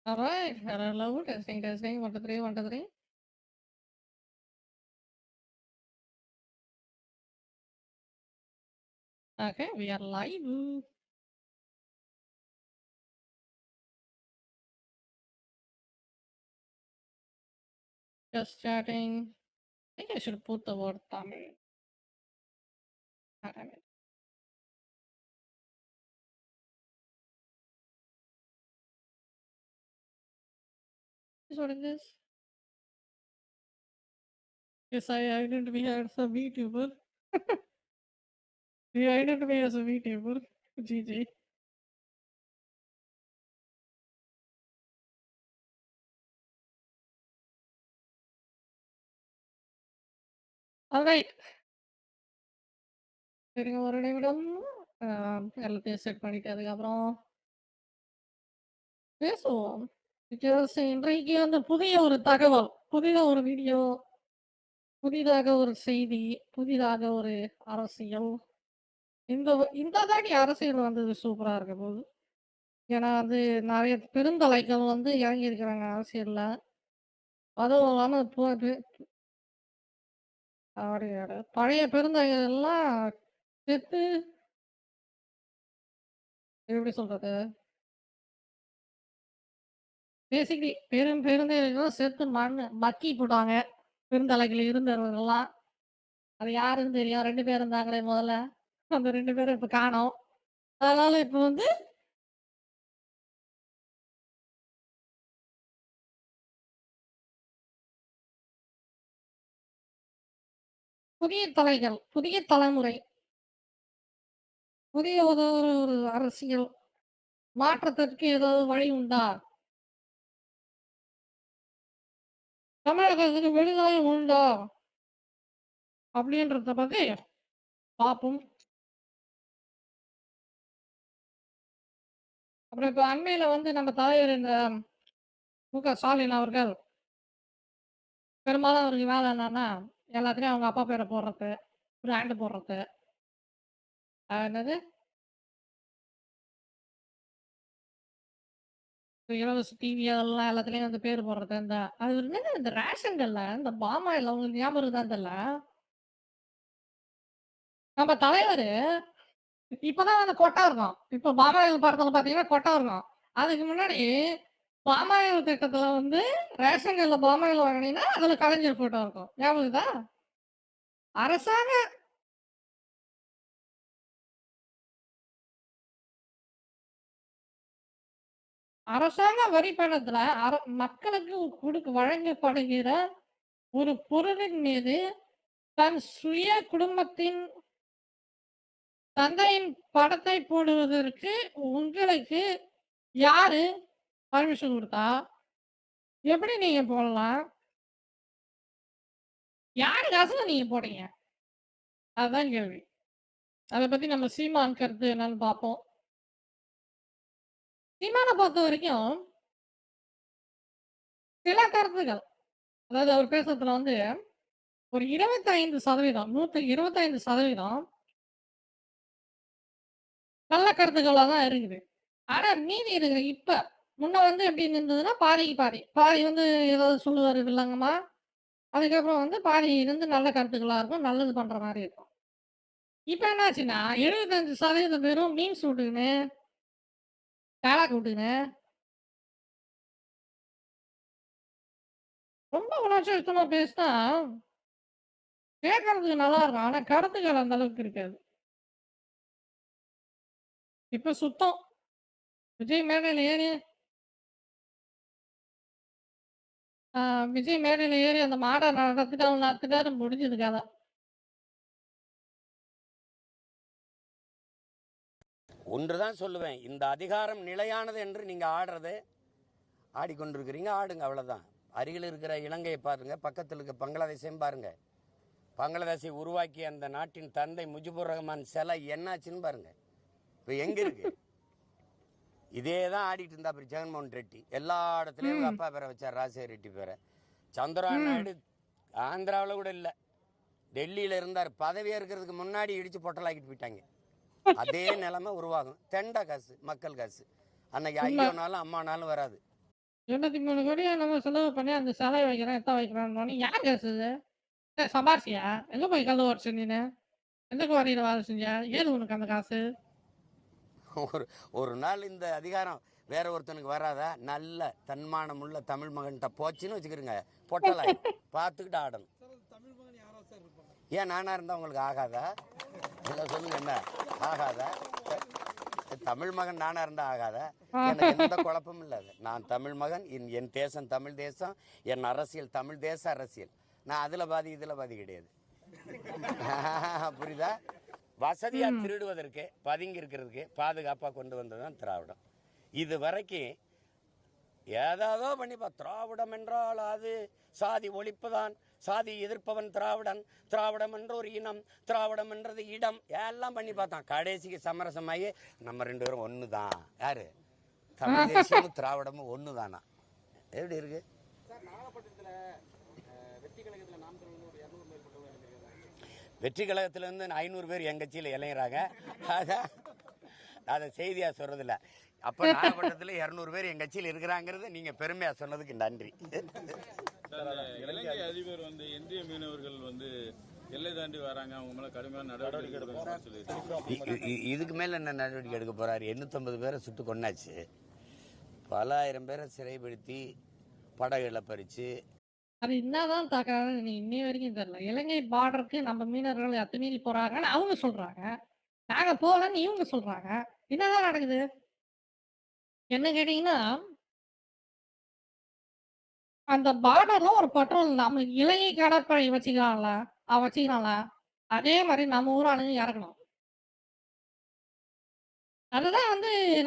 All right. Hello. Testing, testing. 1, 2, 3, 1, 2, 3. Okay, we are live. Just chatting. I think I should put the word Tamil. Damn it. Is what it is. Yes, I identify as a VTuber. We identify as a VTuber. GG. All right. சரிங்க ஒரு நிமிடம் எல்லாத்தையும் set பண்ணிட்டு அதுக்கப்புறம் பேசுவோம். Because இன்றைக்கு வந்து புதிய ஒரு தகவல், புதிய ஒரு வீடியோ, புதிதாக ஒரு செய்தி, புதிதாக ஒரு அரசியல். இந்த தாட்டி அரசியல் வந்தது சூப்பரா இருக்க போகுது. ஏன்னா வந்து நெறைய பெருந்தலைகள் வந்து இறங்கியிருக்கிறாங்க அரசியல்ல. அதுவும் இல்லாம அப்படியாரு பழைய பெருந்தகைகள் எல்லாம் செத்து எப்படி சொல்றது? பேசிக்கலி பெருந்தகைகள்லாம் செத்து மக்கி போட்டாங்க. பெருந்தலைகள் இருந்தவர்கள்லாம். அது யாருன்னு தெரியும். 2 பேர் இருந்தாங்களே முதல்ல. அந்த 2 பேரும் இப்ப காணோம். அதனால இப்ப வந்து புதிய தலைகள், புதிய தலைமுறை, புதிய ஒரு அரசியல் மாற்றத்திற்கு ஏதாவது வழி உண்டா? தமிழகத்துக்கு விடுதலை உண்டா? அப்படின்றத பத்தி பார்ப்போம். அப்புறம் இப்ப அண்மையில வந்து நம்ம தலைவர் இந்த மு.க. ஸ்டாலின் அவர்கள் பெரும்பாலும் அவருக்கு வேலை என்னன்னா, எல்லாத்துலயும் அவங்க அப்பா பேர போடுறது, பிராண்ட் போடுறது. என்னது? இலவச டிவி அதெல்லாம் எல்லாத்துலயும் வந்து பேர் போடுறது. அது என்னது இந்த ரேஷன்கள்ல இந்த பாமாயில் உங்களுக்கு ஞாபகம் இருக்குதான்னு தெரியல. நம்ம தலைவரு இப்பதான் வந்து கொட்டா இருக்கும். இப்ப பாமாயில் படத்துல பார்த்தீங்கன்னா கொட்டா இருக்கும். அதுக்கு முன்னாடி பாமாயில் திட்டத்துல வந்து ரேஷன் கடையில பாமாயில் வாங்குனீங்கன்னா, அதுல கலைஞர் ஃபோட்டோ இருக்கும். ஞாபகம் இருக்குதா? அரசாங்க அரசாங்க வரி பணத்துல மக்களுக்கு வழங்கப்படுகிற ஒரு பொருளின் மீது தன் சுய குடும்பத்தின் தந்தையின் படத்தை போடுவதற்கு உங்களுக்கு யாரு பர்மிஷன் குடுத்தா? எப்படி நீங்க போடலாம்? யாரு காசுல நீங்க போட்டீங்க? அதுதான் கேள்வி. அத பத்தி நம்ம சீமான் கருத்து என்னன்னு பார்ப்போம். சீமான பொறுத்தவரைக்கும் சில கருத்துக்கள், அதாவது அவர் பேசுறதுல வந்து ஒரு 25% 125% நல்ல கருத்துக்களா தான் இருக்குது. ஆனா மீதி இருக்கிற இப்ப முன்ன வந்து எப்படி இருந்ததுன்னா, பாதிக்கு பாதி. பாதி வந்து ஏதாவது சொல்லுவாரு வில்லங்கமா. அதுக்கப்புறம் வந்து பாதி வந்து நல்ல கருத்துக்களா இருக்கும். நல்லது பண்ற மாரி இருக்கும். இப்ப என்னாச்சுன்னா, 75% பேரும் மீம்ஸ் விட்டுக்கின்னு, டயலாக் விட்டுக்கின்னு, ரொம்ப உணர்ச்சிவசமா பேசினா, கேட்கறதுக்கு நல்லா இருக்கும். ஆனா கருத்துக்கள் அந்த அளவுக்கு இருக்காது. இப்ப சுத்தம். விஜய் மேடையில ஏறி ஆ விஜய் மேடையில ஏறி அந்த மாட நடத்திட்டாரு முடிஞ்சது கத. ஒன்றுதான் சொல்லுவேன், இந்த அதிகாரம் நிலையானது என்று நீங்க ஆடுறது ஆடிக்கொண்டிருக்கிறீங்க, ஆடுங்க, அவ்வளவுதான். அருகில் இருக்கிற இலங்கையை பாருங்க, பக்கத்தில் இருக்க பங்களாதேஷையும் பாருங்க. பங்களாதேஷை உருவாக்கிய அந்த நாட்டின் தந்தை முஜிபுர் ரஹ்மான் சிலை என்னாச்சுன்னு பாருங்க. இப்ப எங்க இருக்கு? இதே தான் ஆடிட்டு இருந்தா அப்புறம் ஜெகன்மோகன் ரெட்டி எல்லா இடத்துலயும் ம். அப்பா பேரை வச்சார், ராஜசேகர் ரெட்டி பேரை. சந்திரபாபு ம். நாயுடு ஆந்திராவில் கூட இல்லை, டெல்லியில இருந்தார். பதவியா இருக்கிறதுக்கு முன்னாடி இடிச்சு பொட்டலாக்கிட்டு போயிட்டாங்க. அதே நிலைமை உருவாகும். தெண்டா காசு, மக்கள் காசு. அன்னைக்கு உண்ம. ஐயோனாலும் அம்மானாலும் வராது. 83 கோடி நம்ம செலவு பண்ணி அந்த சிலை வைக்கிறேன், எத்த வைக்கிறோம்னோனே யார் காசு இது? சம்பாரிச்சியா? எங்க போய் கள்ள உடைச்ச நீனு? எந்த குவாரியில வேலை செஞ்ச? ஏது உனக்கு அந்த காசு? ஒரு ஒரு நாள் இந்த அதிகாரம் வேற ஒருத்தனுக்கு வராதா? நல்ல தன்மானமுள்ள தமிழ் மகன்கிட்ட போச்சுன்னு வச்சுக்கிறோங்க, பொட்டலாய் பார்த்துக்கிட்டு ஆடணும். ஏன் நானா இருந்தா உங்களுக்கு ஆகாதா? இல்லை சொல்லுங்க, என்ன ஆகாதா? தமிழ் மகன் நானா இருந்தா ஆகாதா? எனக்கு எந்த குழப்பமும் இல்லாது. நான் தமிழ் மகன், என் தேசம் தமிழ் தேசம், என் அரசியல் தமிழ் தேச அரசியல். நான் அதுல பாதி இதுல பாதி கிடையாது. புரியுதா? வசதியா திருடுவதற்கு, பதுங்கி இருக்கிறதுக்கு பாதுகாப்பா கொண்டு வந்ததுதான் திராவிடம். இது வரைக்கும் ஏதாவதோ பண்ணிப்பா. திராவிடம் என்றால் அது சாதி ஒழிப்புதான், சாதி எதிர்ப்பவன் திராவிடன், திராவிடம் என்ற ஒரு இனம், திராவிடம் என்றது இடம், எல்லாம் பண்ணி பார்த்தான். கடைசிக்கு சமரசமாகி நம்ம 2 பேரும் ஒன்று தான். யாரு? தமிழ் தேசியமும் திராவிடமும் ஒன்று தானா? எப்படி இருக்கு? வெற்றி கழகத்திலேருந்து 500 பேர் என் கட்சியில் இளைஞராங்க. அதை செய்தியா சொல்றதில்ல. அப்போ நாகப்பட்டினத்தில் 200 பேர் என் கட்சியில் இருக்கிறாங்கிறது நீங்க பெருமையா சொன்னதுக்கு நன்றி. இலங்கை அதிபர் இந்திய மீனவர்கள் எல்லை தாண்டி வராங்க, அவங்க மேல கடுமையான நடவடிக்கை எடுக்க. இதுக்கு மேல என்ன நடவடிக்கை எடுக்க போறாரு? 850 பேரை சுட்டு கொண்டாச்சு, பல ஆயிரம் பேரை சிறைப்படுத்தி படகுகளை பறிச்சு. அது என்னதான் தகவல் இன்னைய வரைக்கும் தெரியல. இலங்கை பார்டருக்கு நம்ம மீனவர்கள் அத்துமீறி போறாங்கன்னு அவங்க சொல்றாங்க. நாங்க போகலன்னு இவங்க சொல்றாங்க. என்னதான் நடக்குது? என்ன கேட்டீங்கன்னா, அந்த பார்டர்ல ஒரு பட்ரோல் நம்ம இலங்கை கடற்படை வச்சுக்கலாம்ல, வச்சுக்கலாம்ல. அதே மாதிரி நம்ம ஊராளுங்க இறக்கணும். அதுதான்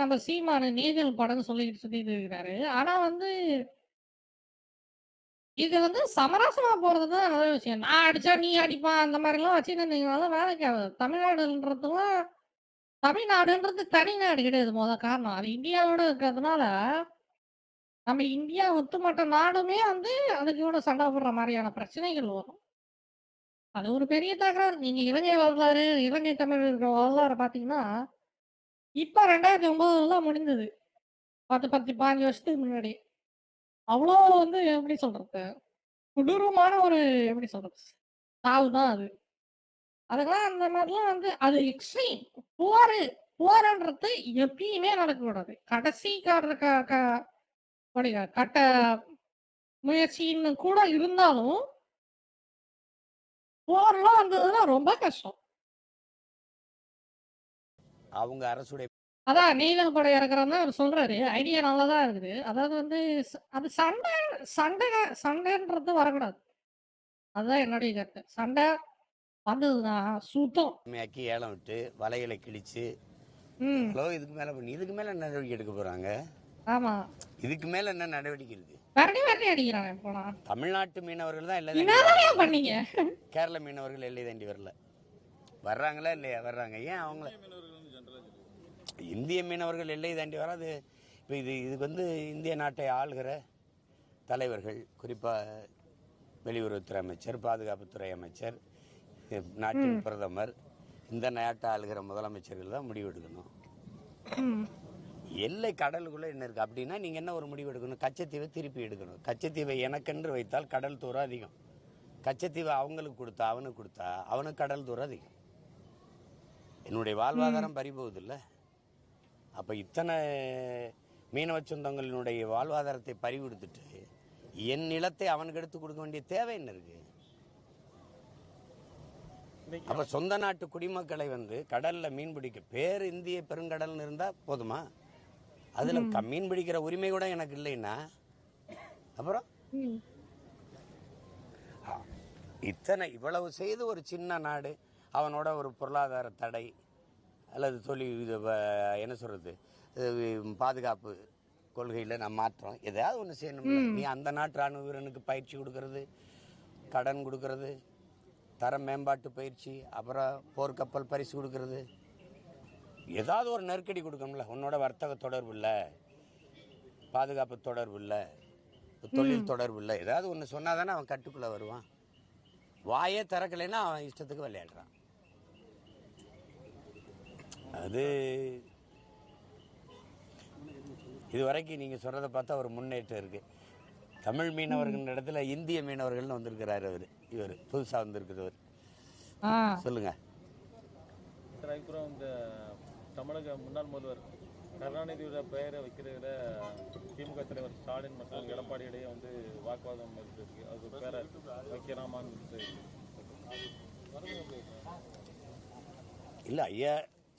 நம்ம சீமானு நீதில் படம்னு சொல்லிட்டு இருக்கிறாரு. ஆனா இது சமரசமா போறது தான் நல்ல விஷயம். நான் அடிச்சா நீ அடிப்பான் அந்த மாதிரிலாம் வச்சுருந்தீங்கனாலும் வேலைக்கு ஆகாது. தமிழ்நாடுன்றது தனி நாடு கிடையாது காரணம். அது இந்தியாவோட இருக்கிறதுனால, நம்ம இந்தியா ஒட்டுமொத்த நாடுமே அதுக்கு கூட சண்டை போடுற மாதிரியான பிரச்சனைகள் வரும். அது ஒரு பெரிய தகராறு. நீங்க இலங்கை வரலாறு, இலங்கை தமிழ் இருக்கிற வரலாறு பார்த்தீங்கன்னா, இப்ப 2009 தான் முடிந்தது. 15 வருஷத்துக்கு முன்னாடி. அவ்வளோ எப்படி சொல்றது? கொடூரமான ஒரு எப்படி சொல்றது? சாவு தான் அது. அதுக்கெல்லாம் அந்த மாதிரிலாம் அது எக்ஸ்ட்ரீம். போரு போருன்றது எப்பயுமே நடக்கக்கூடாது. கடைசி காடுற க க கட்ட முயற்சின்னு கூட இருந்தாலும், போர்லாம் வந்ததுன்னா ரொம்ப கஷ்டம். அவங்க அரசுடைய அதான் நீலன் படை இறக்குறன்னு அவர் சொல்றாரு. ஐடியா நல்லா தான் இருக்குது. அதாவது அது சண்டைன்றது வரக்கூடாது. அதுதான் என்னுடைய கருத்து. சண்டை வந்ததுன்னா சுத்தம். ஏலம் விட்டு வலைகளை கிழிச்சு இதுக்கு மேல பண்ணி இதுக்கு மேல என்ன நடவடிக்கை எடுக்க போறாங்க? ஆமா. இதுக்கு மேல என்ன நடவடிக்கை இருக்கு? விரட்டி அடிக்கிறாங்க போனா. தமிழ்நாட்டு மீனவர்கள் தான் என்னதான் பண்ணீங்க? கேரள மீனவர்கள் எல்லை தாண்டி வரல. வர்றாங்களா இல்லையா? வர்றாங்க. ஏன் அவங்கள இந்திய மீனவர்கள் எல்லை தாண்டி வராது? இப்போ இதுக்கு இந்திய நாட்டை ஆளுகிற தலைவர்கள், குறிப்பாக வெளியுறவுத்துறை அமைச்சர், பாதுகாப்புத்துறை அமைச்சர், நாட்டின் பிரதமர், இந்த நாட்டை ஆளுகிற முதலமைச்சர்கள் தான் முடிவு எடுக்கணும். எல்லை கடலுக்குள்ள என்ன இருக்கு அப்படின்னா நீங்க என்ன ஒரு முடிவு எடுக்கணும்? கச்சத்தீவை திருப்பி எடுக்கணும். கச்சத்தீவை எனக்கென்று வைத்தால் கடல் தூரம் அதிகம். கச்சத்தீவை அவங்களுக்கு கொடுத்தா அவனுக்கு கடல் தூரம் அதிகம். என்னுடைய வாழ்வாதாரம் பறிபோகுது இல்லை? அப்ப இத்தனை மீனவ சொந்தங்களினுடைய வாழ்வாதாரத்தை பறி கொடுத்துட்டு என் நிலத்தை அவனுக்கு எடுத்து கொடுக்க வேண்டிய தேவை என்ன இருக்கு? அப்ப சொந்த நாட்டு குடிமக்களை கடல்ல மீன் பிடிக்க பேர் இந்திய பெருங்கடல்னு இருந்தா போதுமா? அதுல மீன் பிடிக்கிற உரிமை கூட எனக்கு இல்லைன்னா அப்புறம் இவ்வளவு செய்து ஒரு சின்ன நாடு அவனோட ஒரு பொருளாதார தடை அல்லது தொழில் என்ன சொல்றது பாதுகாப்பு கொள்கையில் நான் மாற்றம் ஏதாவது ஒன்று செய்யணும். நீ அந்த நாட்டு ராணுவ வீரனுக்கு பயிற்சி கொடுக்கறது, கடன் கொடுக்கறது, தர மேம்பாட்டு பயிற்சி, அப்புறம் போர்க்கப்பல் பரிசு கொடுக்கறது, ஏதாவது ஒரு நெருக்கடி கொடுக்கணும்ல. உன்னோட வர்த்தக தொடர்பு இல்லை, பாதுகாப்பு தொடர்பு இல்லை, தொழில் தொடர்பு இல்லை, ஏதாவது ஒன்று சொன்னாதானே அவன் கட்டுக்குள்ளே வருவான். வாயே திறக்கலைன்னா அவன் இஷ்டத்துக்கு விளையாடுறான். அது இது வரைக்கும் நீங்கள் சொல்கிறத பார்த்தா ஒரு முன்னேற்றம் இருக்குது. தமிழ் மீனவர்கள் இடத்துல இந்திய மீனவர்கள்னு வந்திருக்கிறாரு இவர் புதுசாக வந்திருக்கிறவர். சொல்லுங்க. அப்புறம் இந்த தமிழக முன்னாள் முதல்வர் கருணாநிதியோட பெயரை வைக்கிறதுல திமுக தலைவர் ஸ்டாலின் மற்றும் எடப்பாடி இடையே வந்து வாக்குவாதம் இருக்கு. அது பேரை வைக்கலாமான்னு இல்லை, ஐயா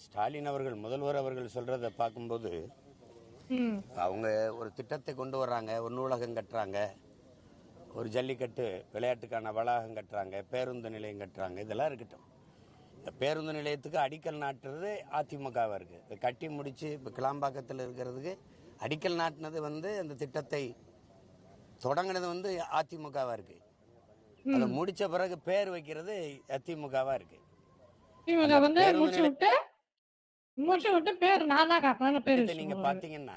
ஸ்டாலின் அவர்கள் முதல்வர் அவர்கள் சொல்கிறத பார்க்கும்போது அவங்க ஒரு திட்டத்தை கொண்டு வர்றாங்க, ஒரு நூலகம் கட்டுறாங்க, ஒரு ஜல்லிக்கட்டு விளையாட்டுக்கான வளாகம் கட்டுறாங்க, பேருந்து நிலையம் கட்டுறாங்க. இதெல்லாம் இருக்கட்டும். இந்த பேருந்து நிலையத்துக்கு அடிக்கல் நாட்டுறது அதிமுகவாக இருக்குது. இதை கட்டி முடித்து இப்போ கிளாம்பாக்கத்தில் இருக்கிறதுக்கு அடிக்கல் நாட்டினது வந்து அந்த திட்டத்தை தொடங்கினது வந்து அதிமுகவாக இருக்குது. அதை முடித்த பிறகு பேர் வைக்கிறது அதிமுகவாக இருக்குது. நீங்க பாத்தீங்கன்னா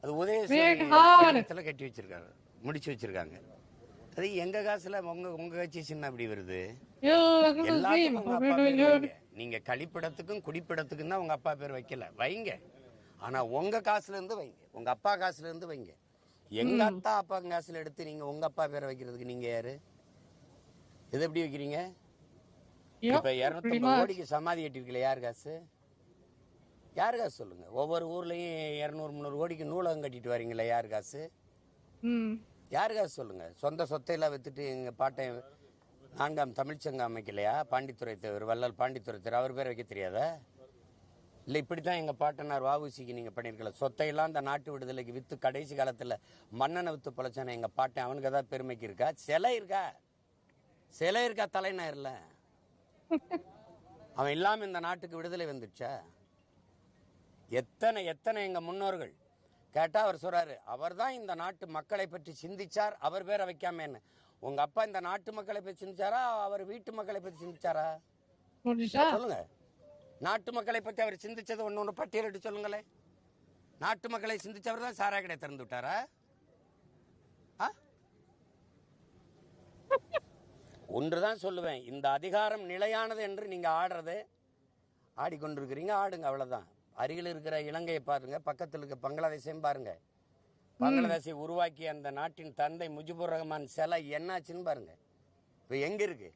அது உதயசூரியத்துல கட்டி வச்சிருக்காங்க, முடிச்சு வச்சிருக்காங்க. அது எங்க காசுல உங்க கட்சி சின்ன அப்படி வருது. நீங்க கழிப்பிடத்துக்கும் குடிப்பிடத்துக்கும் தான் உங்க அப்பா பேர் வைக்கல, வைங்க. ஆனா உங்க காசுல இருந்து வைங்க, உங்க அப்பா காசுல இருந்து வைங்க. எங்க அத்தா அப்பா காசுல எடுத்து நீங்க உங்க அப்பா பேரை வைக்கிறதுக்கு நீங்க யாரு? இது எப்படி வைக்கிறீங்க? இப்ப 250 கோடிக்கு சமாதி கட்டிருக்கல, யாரு காசு? யாரு காசு சொல்லுங்க. ஒவ்வொரு ஊர்லயும் 200-300 கோடிக்கு நூலகம் கட்டிட்டு வரீங்களா, யாரு காசு? யாரு காசு சொல்லுங்க. சொந்த சொத்தையெல்லாம் வித்துட்டு எங்க பாட்டை 4ஆம் தமிழ்ச்சங்கம் அமைக்கலையா? பாண்டித்துறை தேவர், வள்ளல் பாண்டித்துறை தேவர், அவர் பேர் வைக்க தெரியாதா? இல்லை, இப்படித்தான் எங்க பாட்டனார் வஉசிக்கு நீங்க பண்ணிருக்கல. சொத்தையெல்லாம் அந்த நாட்டு விடுதலைக்கு வித்து கடைசி காலத்துல மன்னனை வித்து பொழைச்சானே எங்க பாட்டன், அவனுக்கு ஏதாவது பெருமைக்கு இருக்கா? சிலை இருக்கா? சிலை இருக்கா தலைநகர்ல? அவன் இல்லாம இந்த நாட்டுக்கு விடுதலை வந்துடுச்சா? எத்தனை எத்தனை எங்க முன்னோர்கள் கேட்டா அவர் சொல்றாரு, அவர் தான் இந்த நாட்டு மக்களை பற்றி சிந்திச்சார், அவர் பேரை வைக்காம. என்ன உங்க அப்பா இந்த நாட்டு மக்களை பற்றி சிந்திச்சாரா, அவர் வீட்டு மக்களை பற்றி சிந்திச்சாரா? சொல்லுங்க. நாட்டு மக்களை பற்றி அவர் சிந்திச்சது ஒன்னு பட்டியலிட்டு சொல்லுங்களேன். நாட்டு மக்களை சிந்திச்சவர் தான் சாராய கடை திறந்து விட்டாரா? ஒன்றுதான் சொல்லுவேன், இந்த அதிகாரம் நிலையானது என்று நீங்க ஆடிக்கொண்டிருக்கிறீங்க, ஆடுங்க, அவ்வளவுதான். அருகில் இருக்கிற இலங்கையை பாருங்க, பக்கத்தில் இருக்க பங்களாதேஷையும் பாருங்க. பங்களாதேஷை உருவாக்கிய அந்த நாட்டின் தந்தை முஜிபுர் ரஹ்மான் சிலை என்னாச்சுன்னு பாருங்க. இப்போ எங்க இருக்கு?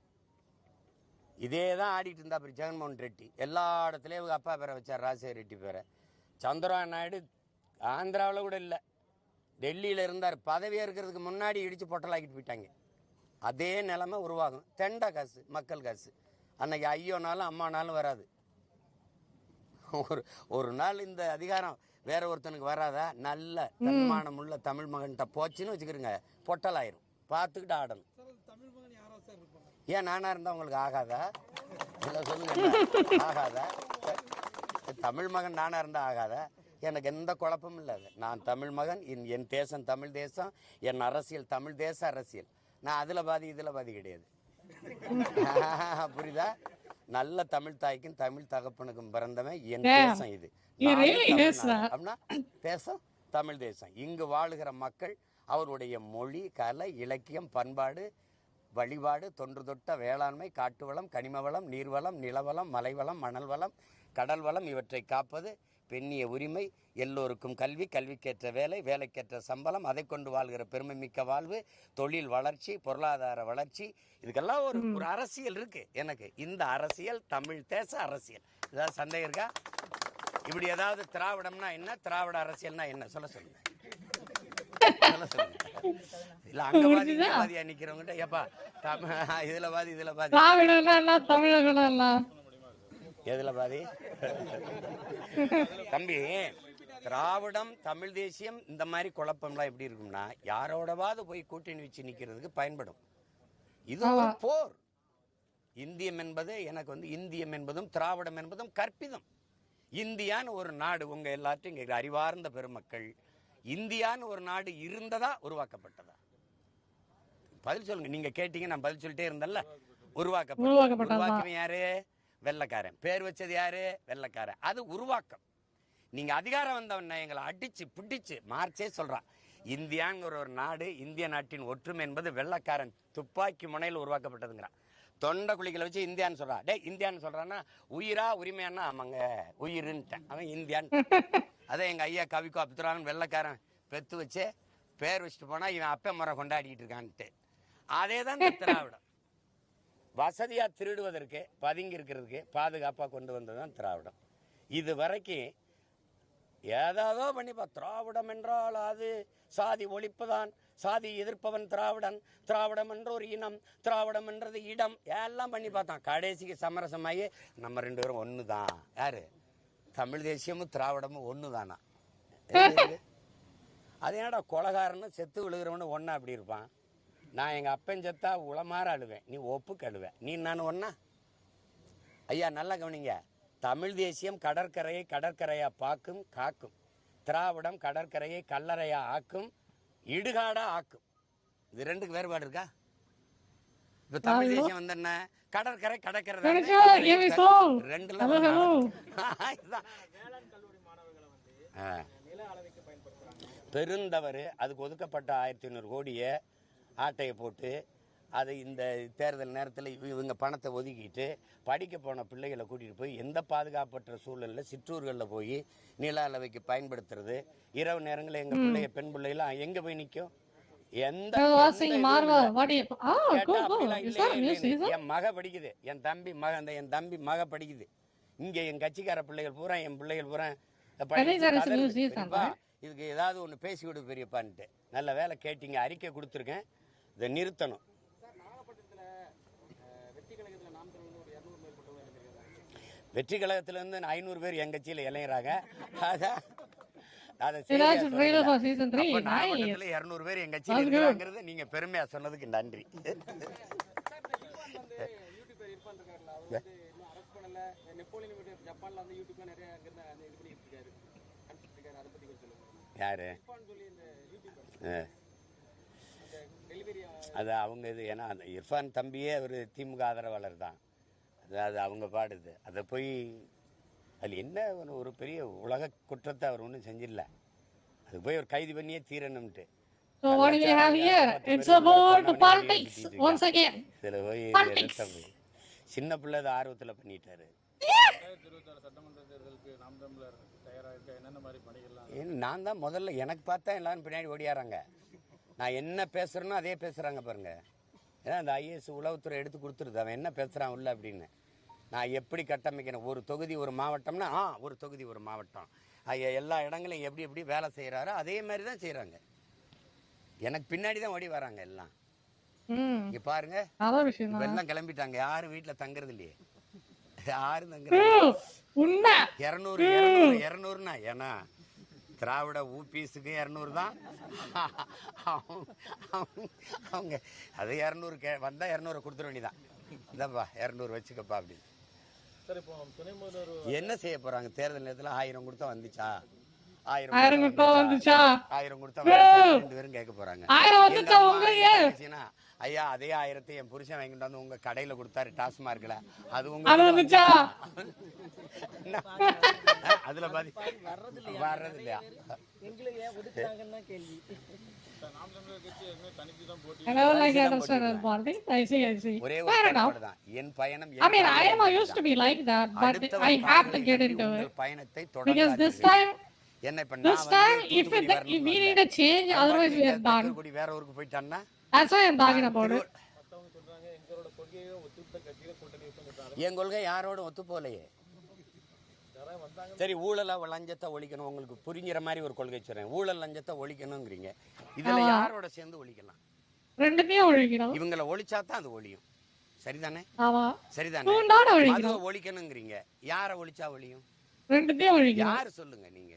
இதே தான் ஆடிட்டு இருந்தா ஜெகன்மோகன் ரெட்டி. எல்லா இடத்துலயும் இவங்க அப்பா பேரை வச்சார், ராஜசேகர் ரெட்டி பேரை. சந்திரபாபு நாயுடு ஆந்திராவில் கூட இல்லை, டெல்லியில் இருந்தார். பதவியாக இருக்கிறதுக்கு முன்னாடி இடிச்சு பொட்டலாக்கிட்டு போயிட்டாங்க. அதே நிலைமை உருவாகும். தெண்டா காசு, மக்கள் காசு. அன்னைக்கு ஐயோனாலும் அம்மானாலும் வராது. ஒரு நாள் இந்த அதிகாரம் வேற ஒருத்தனுக்கு வராதா? நல்ல தன்மானம் உள்ள தமிழ் மகன்கிட்ட போச்சுன்னு வச்சுக்கிறீங்க, பொட்டலாயிரும். பார்த்துக்கிட்டு ஆடணும். ஏன் நானா இருந்தா உங்களுக்கு ஆகாதா? இல்லை சொல்லுங்க, ஆகாதா? தமிழ் மகன் நானா இருந்தா ஆகாதா? எனக்கு எந்த குழப்பமும் இல்லை. நான் தமிழ் மகன், என் தேசம் தமிழ் தேசம், என் அரசியல் தமிழ் தேச அரசியல். நான் அதுல பாதி இதுல பாதி கிடையாது. புரியுதா? நல்ல தமிழ் தாய்க்கும் தமிழ் தகப்பனுக்கும் பிறந்தவன் என் தேசம் இது. அப்படின்னா தேசம் தமிழ் தேசம். இங்கு வாழுகிற மக்கள் அவருடைய மொழி, கலை, இலக்கியம், பண்பாடு, வழிபாடு, தொன்று தொட்ட வேளாண்மை, காட்டு வளம், கனிம வளம், நீர்வளம், நிலவளம், மலைவளம், மணல் வளம், கடல் வளம் இவற்றை காப்பது பெண்ணிய உரிமை. எல்லோருக்கும் கல்வி, கல்விக்கேற்ற வேலை, வேலைக்கேற்ற சம்பளம், அதை கொண்டு வாழ்கிற பெருமை மிக்க வாழ்வு, தொழில் வளர்ச்சி, பொருளாதார வளர்ச்சி, இதுக்கெல்லாம் ஒரு அரசியல் இருக்கு எனக்கு. இந்த அரசியல் தமிழ் தேச அரசியல். ஏதாவது சந்தேகம் இருக்கா? இப்படி ஏதாவது திராவிடம்னா என்ன, திராவிட அரசியல்னா என்ன சொல்ல சொல்லுங்க. இல்ல அங்கவாதியா நிக்கிறவங்க ஏப்பா இதுல பாதி இதுல பாதி எதுல பாதி? தம்பி, திராவிடம் தமிழ் தேசியம் இந்த மாதிரி குழப்பம்லாம் எப்படி இருக்கும்னா, யாரோடவாது போய் கூட்டணி வச்சு நிக்கிறதுக்கு பயன்படும். இது ஒரு போர். இந்தியம் என்பது எனக்கு இந்தியம் என்பதும் திராவிடம் என்பதும் கற்பிதம். இந்தியான்னு ஒரு நாடு, உங்க எல்லாத்தையும் இங்க அறிவார்ந்த பெருமக்கள், இந்தியான்னு ஒரு நாடு இருந்ததா உருவாக்கப்பட்டதா? பதில் சொல்லுங்க. நீங்க கேட்டீங்க, நான் பதில் சொல்லிட்டே இருந்தேன்ல. உருவாக்கப்பட்டவன் யாரு? வெள்ளைக்காரன். பேர் வச்சது யாரு? வெள்ளைக்காரன். அது உருவாக்கம். நீங்க அதிகாரம் வந்தவன எங்களை அடிச்சு பிடிச்சு மார்ச்சே சொல்றான். இந்தியாங்கிற ஒரு நாடு, இந்திய நாட்டின் ஒற்றுமை என்பது வெள்ளைக்காரன் துப்பாக்கி முனையில் உருவாக்கப்பட்டதுங்கிறான். தொண்டை குளிக்கல வச்சு இந்தியான்னு சொல்றான். டே இந்தியான்னு சொல்றான்னா உயிரா உரிமையானா? ஆமாங்க உயிருன்ட்டேன். அவன் இந்தியான்னு. அதே எங்க ஐயா கவிக்கோ அப்துரான் வெள்ளைக்காரன் பெத்து வச்சு பேர் வச்சுட்டு போனா இவன் அப்ப முறை கொண்டாடிட்டு இருக்கான்ட்டு. அதே தான் திராவிடம். வசதியா திருடுவதற்கு, பதுங்கி இருக்கிறதுக்கு பாதுகாப்பா கொண்டு வந்ததுதான் திராவிடம். இது வரைக்கும் ஏதாவதோ பண்ணிப்பா. திராவிடம் என்றால் அது சாதி ஒழிப்புதான், சாதி எதிர்ப்பவன் திராவிடன், திராவிடம் என்ற ஒரு இனம், திராவிடம் என்றது இடம், எல்லாம் பண்ணி பார்த்தான். கடைசிக்கு சமரசமாகி நம்ம 2 பேரும் ஒன்று தான். யாரு? தமிழ் தேசியமும் திராவிடமும் ஒன்று தானா? அது என்னடா கொலகாரன்னு செத்து விழுகிறவனு ஒன்றா அப்படி இருப்பான். நான் எங்கள் அப்பன் செத்தா உளமாற அழுவேன், நீ ஒப்புக்கு அழுவேன். நீ நான் ஒன்றா? ஐயா நல்லா கவனிங்க. தமிழ் தேசியம் கடற்கரையை கடற்கரையா பாக்கும் காக்கும், திராவிடம் கடற்கரையை கல்லறையா ஆக்கும், இடுகாடா ஆக்கும். இது 2க்கு வேறுபாடு இருக்கா? இப்ப தமிழ் தேசியம் வந்து என்ன? கடற்கரை கடற்கரை 2 பெருந்தவறு. அதுக்கு ஒதுக்கப்பட்ட 1500 கோடியை ஆட்டையை போட்டு அதை இந்த தேர்தல் நேரத்தில் இவங்க பணத்தை ஒதுக்கிட்டு படிக்க போன பிள்ளைகளை கூட்டிகிட்டு போய் எந்த பாதுகாப்பற்ற சூழலில் சிற்றூர்களில் போய் நில அளவைக்கு பயன்படுத்துறது. இரவு நேரங்களில் எங்கள் பிள்ளைய பெண் பிள்ளைலாம் எங்கே போய் நிற்கும்? எந்த என் மக படிக்குது, என் தம்பி மக படிக்குது. இங்கே என் கட்சிக்கார பிள்ளைகள் பூரா, என் பிள்ளைகள் பூரா இதுக்கு ஏதாவது ஒன்று பேசி விடு பெரியப்பான்ட்டு. நல்ல வேலை கேட்டீங்க, அறிக்கை கொடுத்துருக்கேன், இதை நிறுத்தணும். வெற்றி கழகத்திலிருந்து 500 பேர் என் கட்சியில் இளைஞராக. நாகப்பட்டினத்துல 200 பேர் என் கட்சியில் இருக்கிறாங்கிறது நீங்க பெருமையா சொன்னதுக்கு நன்றி. யாரு? அது அவங்க இது. ஏன்னா அந்த இர்ஃபான் தம்பியே ஒரு திமுக ஆதரவாளர் தான். அது அவங்க பாடுது. அதை போய் அதில் என்ன ஒரு பெரிய உலக குற்றத்தை அவர் ஒன்றும் செஞ்சிடல. அது போய் ஒரு கைது பண்ணியே தீரணும்ட்டு. இதில் போய் சின்ன பிள்ளை அதை ஆர்வத்தில் பண்ணிட்டாரு. நான் தான் முதல்ல எனக்கு பார்த்தா எல்லாரும் பின்னாடி ஓடியாராங்க. நான் என்ன பேசுறேனோ அதே பேசுறாங்க பாருங்க. ஏன்னா அந்த ஐஏஎஸ் உளவுத்துறை எடுத்து கொடுத்துருது அவன் என்ன பேசுறான் உள்ள அப்படின்னு. நான் எப்படி கட்டமைக்கணும், ஒரு தொகுதி ஒரு மாவட்டம்னா ஒரு தொகுதி ஒரு மாவட்டம், எல்லா இடங்களையும் எப்படி எப்படி வேலை செய்யறாரோ அதே மாதிரி தான் செய்யறாங்க. எனக்கு பின்னாடி தான் ஓடி வராங்க எல்லாம். இங்க பாருங்க, எல்லாம் கிளம்பிட்டாங்க. யாரும் வீட்டுல தங்குறது இல்லையே, யாரும் தங்குறது 200 ஏன்னா திராவிட ஊபிஸுக்கு 200 தான். அவங்க அது 200 வந்தா 200 கொடுத்துட வேண்டியதான். இதாப்பா 200 வச்சுக்கப்பா அப்படின்னு. என்ன செய்ய போறாங்க தேர்தல் நேரத்தில்? 1000 கொடுத்தா வந்துச்சா, 1000 கொடுத்தா 2 பேரும் கேட்க போறாங்க. ஐயா அதே 1000 என் புருஷன் வாங்கிட்டு வந்து உங்க கடையில கொடுத்தாரு டாஸ்மார்க்ல, அது உங்க அதுல பாதி வர்றது இல்லையா? ஒரே ஒரு தான் என் பயணம். பயணத்தை தொடர்ந்து என்ன இப்ப வேற ஊருக்கு போயிட்டான்னா என் கொள்கை யாரோட ஒத்து போலையே. சரி, ஊழல லஞ்சத்தை ஒழிக்கணும், உங்களுக்கு புரிஞ்சுற மாதிரி ஒரு கொள்கை சொல்றேன். ஊழல் லஞ்சத்தை ஒழிக்கணுங்கிறீங்க, இதுல யாரோட சேர்ந்து ஒழிக்கலாம்? இவங்களை ஒழிச்சா தான் அது ஒழியும். சரிதானே? சரிதானே? ஒழிக்கணுங்கிறீங்க, யார ஒழிச்சா ஒழியும்? யாரு சொல்லுங்க நீங்க?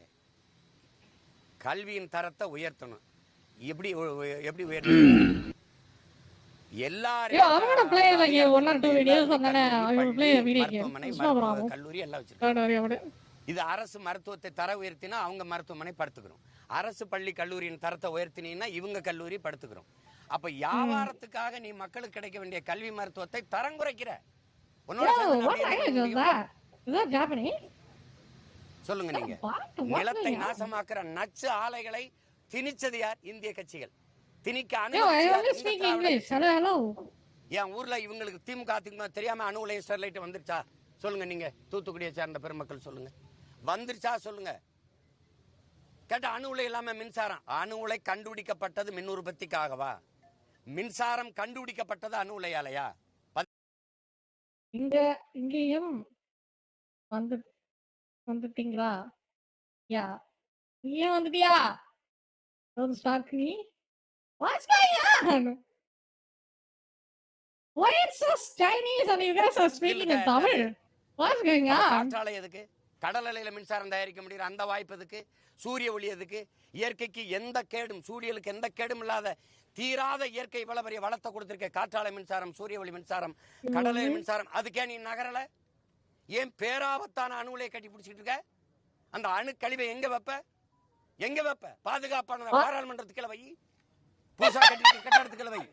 கல்வியின் தரத்தை உயர்த்தணும். எப்படி எப்படி உயர்த்தணும்? எல்லாரும் கல்லூரி எல்லாம் வச்சிருக்காங்க. இது அரசு மருத்துவத்தை தர உயர்த்தினா அவங்க மருத்துவமனை படுத்துக்கிறோம், அரசு பள்ளி கல்லூரியின் தரத்தை உயர்த்தினீங்கன்னா இவங்க கல்லூரி படுத்துக்கிறோம். அப்ப வியாபாரத்துக்காக நீ மக்களுக்கு கிடைக்க வேண்டிய கல்வி மருத்துவத்தை தரம் குறைக்கிற. சொல்லுங்க நீங்க. நிலத்தை நாசமாக்குற நச்சு ஆலைகளை திணிச்சது யார்? இந்திய கட்சிகள். திணிக்க என் ஊர்ல இவங்களுக்கு திமுக அதிமுக தெரியாம அணு உலை ஸ்டெர்லைட் வந்துருச்சா சொல்லுங்க. நீங்க தூத்துக்குடியை சேர்ந்த பெருமக்கள் சொல்லுங்க, வந்துருச்சா சொல்லுங்க. கேட்ட அணு உலை இல்லாம மின்சாரம், அணு உலை கண்டுபிடிக்கப்பட்டது மின் உற்பத்திக்காகவா? மின்சாரம் கண்டுபிடிக்கப்பட்டது அணு உலையாலையா? இங்கேயும் வந்து வந்துட்டீங்களா? யா நீயும் வந்துட்டியா? Don't start me. What's going on? Why it's so Chinese and you guys are speaking in Tamil? What's going on? காற்றாலை எதுக்கு? கடல் அலையில மின்சாரம் தயாரிக்க முடியும் அந்த வாய்ப்பு எதுக்கு? சூரிய ஒளி எதுக்கு? இயற்கைக்கு எந்த கேடும், சூரியனுக்கு எந்த கேடும் இல்லாத தீராத இயற்கை இவ்வளவு பெரிய வளத்தை கொடுத்திருக்க காற்றாலை மின்சாரம், சூரிய ஒளி மின்சாரம், கடலை மின்சாரம், அதுக்கே நீ நகரல? ஏன் பேராபத்தான அணு உலையை கட்டி பிடிச்சிட்டு இருக்க? அந்த அணு கழிவை எங்க வைப்ப? எங்க வைப்ப? பாதுகாப்பான பாராளுமன்றத்துக்குள்ள வை, புதுசா கட்டி கட்டடத்துக்குள்ள வை.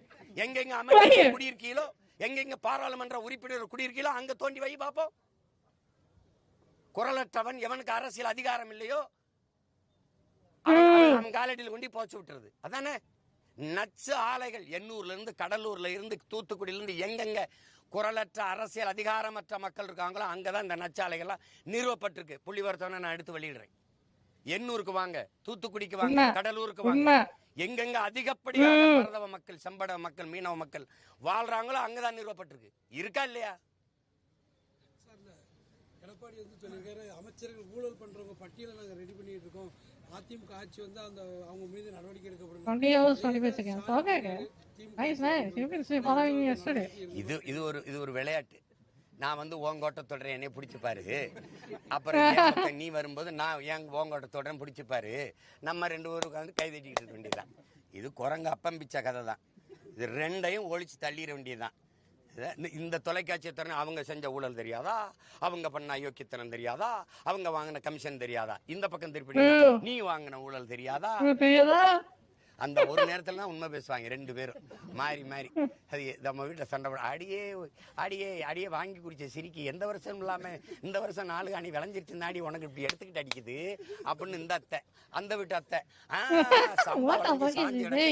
எங்கெங்க அமைச்சர் குடியிருக்கீங்களோ, எங்கெங்க பாராளுமன்ற உறுப்பினர் குடியிருக்கீங்களோ அங்க தோண்டி வை பார்ப்போம். குரலற்றவன் எவனுக்கு அரசியல் அதிகாரம் இல்லையோ அவன் காலடியில் கொண்டு போச்சு விட்டுறது. அதானே நச்சு ஆலைகள் எண்ணூர்ல இருந்து, கடலூர்ல இருந்து, தூத்துக்குடியில இருந்து எங்கெங்க குரலற்ற அரசியல் அதிகாரமற்ற மக்கள் இருக்காங்களோ அங்கதான் இந்த நச்சாலைகள்லாம் நிறுவப்பட்டிருக்கு. புள்ளிவரத்தவனை நான் எடுத்து வெளியிடுறேன். எண்ணூருக்கு வாங்க, தூத்துக்குடிக்கு வாங்க, கடலூருக்கு வாங்க, எங்கெங்க அதிகப்படியான பரதவ மக்கள், செம்பட மக்கள், மீனவ மக்கள் வாழ்றாங்களோ அங்கதான் நிறுவப்பட்டிருக்கு. இருக்கா இல்லையா? எடப்பாடி சொல்லியிருக்காரு, அமைச்சர்கள் ஊழல் பண்றவங்க பட்டியலை நாங்க ரெடி பண்ணிட்டு இருக்கோம், அதிமுக ஆட்சி வந்து அந்த அவங்க மீது நடவடிக்கை எடுக்கப்படும். இது ஒரு விளையாட்டு. நான் வந்து ஓங்கோட்ட தொடரேன், என்னை பிடிச்சி பாரு. அப்புறம் நீ வரும்போது நான் என் ஓங்கோட்ட தொடரேன், பிடிச்சி பாரு. நம்ம 2 பேரும் உட்காந்து கை தட்டிக்கிட்டு இருக்க வேண்டியதுதான். இது குரங்கு அப்பம் பிச்சை கதை தான். இது ரெண்டையும் ஒழிச்சு தள்ளிட வேண்டியதுதான். இந்த தொலைக்காட்சியை தர அவங்க செஞ்ச ஊழல் தெரியாதா, அவங்க பண்ண அயோக்கியத்தனம் தெரியாதா, அவங்க வாங்கின கமிஷன் தெரியாதா, இந்த பக்கம் திருப்பி நீ வாங்கின ஊழல் தெரியாதா? அந்த ஒரு நேரத்துல தான் உண்மை பேசுவாங்க 2 பேரும் மாறி மாறி. அது நம்ம வீட்டுல சண்டை அடியே அடியே அடியே வாங்கி குடிச்ச சிரிக்கி எந்த வருஷம் இல்லாம இந்த வருஷம் 4 காணி விளைஞ்சிருச்சு நாடி உனக்கு இப்படி எடுத்துக்கிட்டு அடிக்குது அப்படின்னு இந்த அத்தை, அந்த வீட்டு அத்தை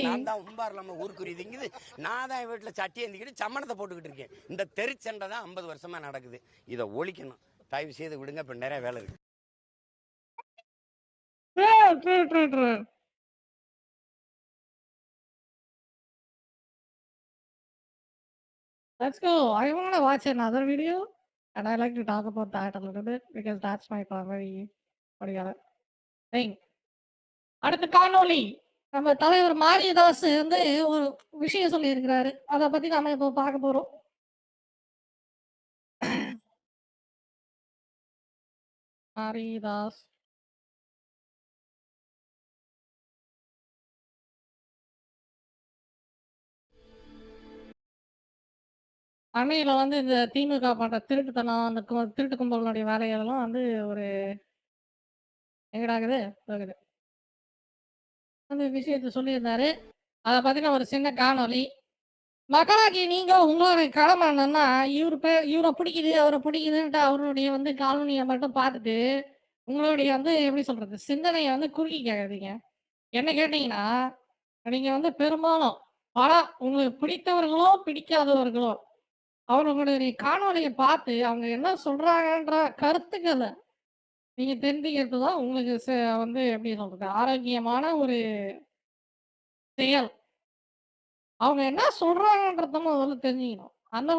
நான் தான் உம்பார் இல்லாம ஊருக்குரியுதுங்குது. நான் தான் என் வீட்டுல சட்டி ஏந்திக்கிட்டு சம்மணத்தை போட்டுக்கிட்டு இருக்கேன். இந்த தெருச்சண்டை தான் 50 வருஷமா நடக்குது. இதை ஒழிக்கணும். தயவு செய்து விடுங்க, இப்ப நிறைய வேலை இருக்கு. Let's go. I want to watch another video and I like to talk about that a little bit because that's my primary thing. அடுத்த காணொளி நம்ம தலைவர் மாரிதாஸ் வந்து ஒரு விஷயம் சொல்லி இருக்கிறாரு. அதை பத்தி நாம இப்போ பார்க்க போறோம். மாரிதாஸ் அன்னையில வந்து இந்த திமுக பண்ற திருட்டுத்தனம், அந்த திருட்டு கும்பலுடைய வேலைகளெல்லாம் வந்து ஒரு எங்கடாகுது போகுது அந்த விஷயத்த சொல்லியிருந்தாரு. அதை பத்தின ஒரு சின்ன காணொளி. மக்களாகி நீங்க உங்களோட கடமை என்னன்னா, இவரை பிடிக்குது அவரை பிடிக்குதுன்ட்டு அவருடைய வந்து காலனியை மட்டும் பார்த்துட்டு உங்களுடைய வந்து எப்படி சொல்றது சிந்தனையை வந்து குறுக்கி கேட்காதீங்க. என்ன கேட்டீங்கன்னா, நீங்க வந்து பெரும்பாலும் உங்களுக்கு பிடித்தவர்களோ பிடிக்காதவர்களோ அவர்களுடைய காணொலியை பார்த்து அவங்க என்ன சொல்றாங்கன்ற கருத்துக்களை நீங்க தெரிஞ்சுக்கிறது தான் உங்களுக்கு வந்து எப்படி சொல்றது ஆரோக்கியமான ஒரு செயல். அவங்க என்ன சொல்றாங்கன்றத முதல்ல தெரிஞ்சுக்கணும். அந்த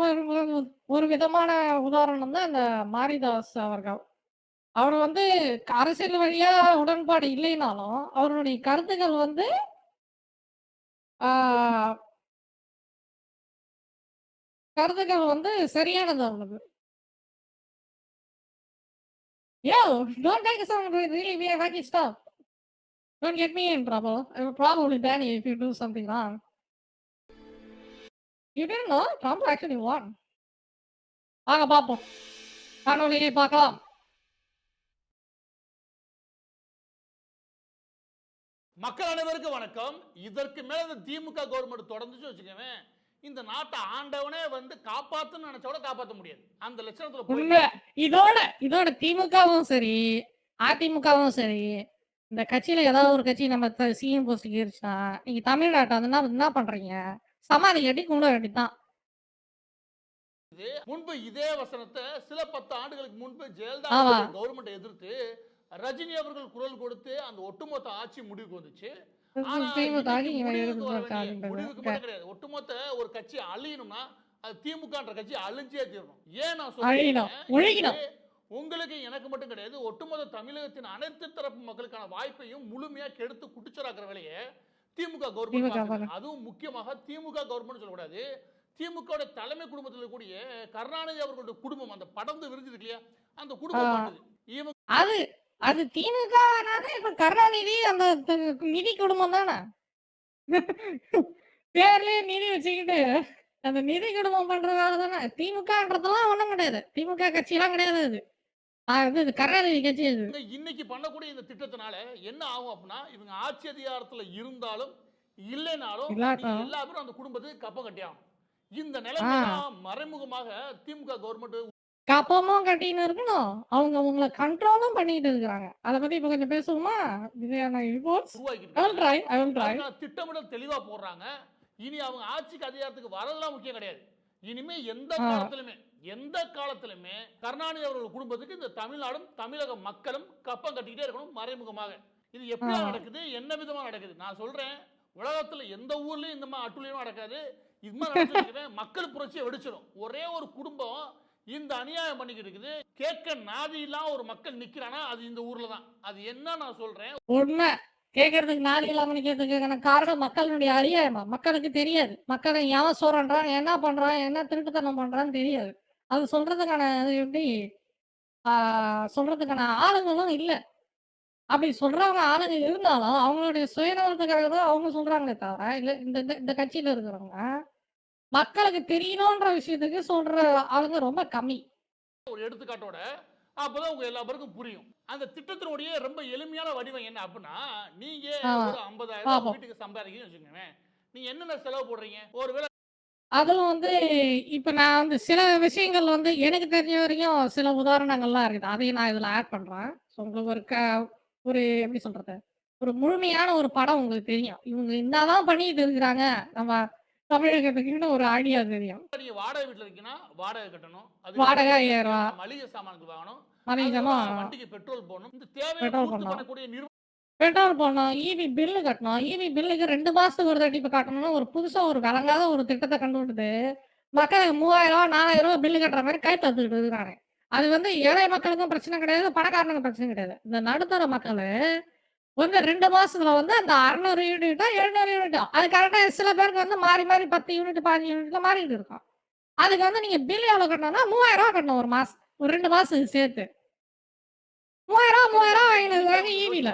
ஒரு விதமான உதாரணம் தான் இந்த மாரிதாஸ் அவர்கள். அவர் வந்து அரசியல் வழியா உடன்பாடு இல்லைனாலும் அவருடைய கருத்துக்கள் வந்து சரியானது அவங்களுக்கு. Yo, don't take some really weird wacky stuff. Don't get me in trouble. I will probably ban you if you do something wrong. You didn't know? Trump actually won. வாங்க பார்ப்போம். காணொலியை பார்க்கலாம். மக்கள் அனைவருக்கும் வணக்கம். இதற்கு மேல திமுக கவர்மெண்ட் தொடர்ந்துச்சு வச்சுக்கவே இந்த நாட்டை ஆண்டவனே வந்து காப்பாத்துன்னு நினைச்சோட காப்பாற்ற முடியாது. அந்த லட்சணத்துல இதோட திமுகவும் சரி அதிமுகவும் சரி இந்த கட்சியில ஏதாவது ஒரு கட்சி நம்ம சிஎம் போஸ்ட் ஏறிச்சுன்னா நீங்க தமிழ்நாட்டை வந்து என்ன பண்றீங்க? சமாதி கட்டி கூட வேண்டிதான். முன்பு இதே வசனத்தை சில 10 ஆண்டுகளுக்கு முன்பு ஆமா. ஜெயலலிதா கவர்மெண்ட் எதிர்த்து ரஜினி அவர்கள் குரல் கொடுத்து அந்த ஒட்டுமொத்த ஆட்சி முடிவுக்கு வந்துச்சு. ஆனா திமுக இன்னைக்கு இவன் முடிவுக்கு வர இருக்கு வேண்டிய அப்படின்றது. முடிவுக்கு மட்டும் கிடையாது. ஒட்டுமொத்த ஒரு கட்சி அழியணும்னா அது திமுகன்ற கட்சி அழிஞ்சே தீரணும். ஏன் நான் சொல்றேன், அழியணும், ஒழிக்கணும். உங்களுக்கு எனக்கு மட்டும் கிடையாது, ஒட்டுமொத்த தமிழகத்தின் அனைத்து தரப்பு மக்களுக்கான வாய்ப்பையும் முழுமையா கெடுத்து குட்டிச்சராக்குற வேலையை திமுக கவர்மெண்ட் திமுக பார்க்குது. அதுவும் முக்கியமாக திமுக கவர்மெண்ட் சொல்லக்கூடாது, திமுக தலைமை குடும்பத்தில் கூடிய கருணாநிதி அவர்களுடைய குடும்பம், அந்த படந்து விரிஞ்சிருக்கு இல்லையா, அந்த குடும்பம் பண்ணுது. இவங்க அது அது திமுக இப்ப கருணாநிதி அந்த நிதி குடும்பம் தானே. பேர்லயே நிதி வச்சுக்கிட்டு அந்த நிதி குடும்பம் பண்றதால தானே. திமுகன்றதெல்லாம் ஒண்ணும் கிடையாது. திமுக கட்சியெல்லாம் கிடையாது அது. இது கருணாநிதி கட்சி அது. இன்னைக்கு பண்ணக்கூடிய இந்த திட்டத்தினால என்ன ஆகும் அப்படின்னா, இவங்க ஆட்சி அதிகாரத்துல இருந்தாலும் இல்லைனாலும் இல்லாட்டும். எல்லா பேரும் அந்த குடும்பத்துக்கு கப்பம் கட்டியாகும். இந்த நிலைமையில மறைமுகமாக திமுக கவர்மெண்ட் கப்பமும் கட்டின்னு இருக்கணும். அவங்க உங்களை கண்ட்ரோலும் பண்ணிட்டு இருக்காங்க. அத பத்தி இப்ப கொஞ்சம் பேசுவோமா? இதுயான ரிப்போர்ட்ஸ். I will try. அதுக்கான திட்டமிடல் தெளிவா போடுறாங்க. இனி அவங்க ஆட்சிக்கு அதிகாரத்துக்கு வரதெல்லாம் முக்கியம் கிடையாது. இனிமே எந்த காலத்திலுமே கருணாநிதி அவர்கள் குடும்பத்துக்கு இந்த தமிழ்நாடும் தமிழக மக்களும் கப்பம் கட்டிக்கிட்டே இருக்கணும் மறைமுகமாக. இது எப்படி நடக்குது, என்ன விதமா நடக்குது? நான் சொல்றேன், உலகத்துல எந்த ஊர்லயும் இந்த மாதிரி அட்டுழியம் நடக்காது. இது மாதிரி நடந்துருக்கவே மக்கள் புரட்சியை வெடிச்சிடும். ஒரே ஒரு குடும்பம் இந்த அநியாயம் பண்ணிக்கிட்டு இருக்குது. கேட்க நாதி இல்லாம ஒரு மக்கள் நிக்கிறானா அது இந்த ஊர்ல தான். அது என்ன நான் சொல்றேன், உண்மை. கேட்கறதுக்கு நாதி இல்லாம நிக்கிறதுக்கான காரணம் மக்களுடைய அறியாமை. மக்களுக்கு தெரியாது. மக்களை எவன் சோறன்றான், என்ன பண்றான், என்ன திருட்டுத்தனம் பண்றான்னு தெரியாது. அது சொல்றதுக்கான அது எப்படி சொல்றதுக்கான ஆளுங்களும் இல்ல. அப்படி சொல்றவங்க ஆளுங்க இருந்தாலும் அவங்களுடைய சுயநலத்துக்காக தான் அவங்க சொல்றாங்களே தவிர, இல்ல இந்த இந்த இந்த கட்சியில இருக்கிறவங்க மக்களுக்கு தெரியணும்ன்ற விஷயத்துக்கு சொல்ற ஆளுங்க ரொம்ப கம்மி. ஒரு எடுத்துக்காட்டோட அப்பதான் உங்க எல்லா பேருக்கும் புரியும். அந்த திட்டத்தினுடைய ரொம்ப எளிமையான வடிவம் என்ன அப்படின்னா, நீங்க ஒரு 50,000 வீட்டுக்கு சம்பாதிக்கிறீங்கன்னு வச்சுக்கோங்க. நீங்க என்னென்ன செலவு போடுறீங்க? ஒருவேளை அதுவும் வந்து இப்ப நான் வந்து சில விஷயங்கள் வந்து எனக்கு தெரிஞ்ச வரைக்கும் சில உதாரணங்கள்லாம் இருக்குது. அதையும் நான் இதுல ஆட் பண்றேன். ஸோ உங்களுக்கு ஒரு எப்படி சொல்றது? ஒரு முழுமையான ஒரு படம் உங்களுக்கு தெரியும். இவங்க என்னதான் பண்ணிட்டு இருக்கிறாங்க நம்ம தமிழகத்துக்குன்னு ஒரு ஐடியா தெரியும். நீங்க வாடகை வீட்டுல இருக்கீங்கன்னா வாடகை கட்டணும், வாடகை 5,000 ரூபா, மளிகை சாமான்கள் வாங்கணும், மளிகை சாமான், வண்டிக்கு பெட்ரோல் போடணும், இந்த தேவையை பெட்ரோல் பூர்த்தி போடணும், பண்ணக்கூடிய பெட்ரோல் போடணும், இபி பில்லு கட்டணும். இபி பில்லுக்கு 2 மாசத்துக்கு ஒரு தட்டி கட்டணும்னு ஒரு புதுசா ஒரு விளங்காத ஒரு திட்டத்தை கண்டு விட்டுட்டு மக்களுக்கு 3000 4000 பில்லு கட்டுற மாதிரி கை தத்துக்கிட்டு இருக்கிறாங்க. அது வந்து ஏழை மக்களுக்கும் பிரச்சனை கிடையாது, பணக்காரனுக்கும் பிரச்சனை கிடையாது. இந்த நடுத்தர மக்கள் வந்து 2 மாசத்துல வந்து அந்த 600 யூனிட்டோ 700 யூனிட்டோ அது கரெக்டா சில பேருக்கு வந்து மாறி மாறி 10 யூனிட் 15 யூனிட்ல மாறிட்டு இருக்கும். அதுக்கு வந்து நீங்க பில் எவ்வளவு கட்டணும்னா 3000 ரூபா கட்டணும் ஒரு மாசம், ஒரு 2 மாசத்துக்கு சேர்த்து 3000 வாங்கினது ஈவில.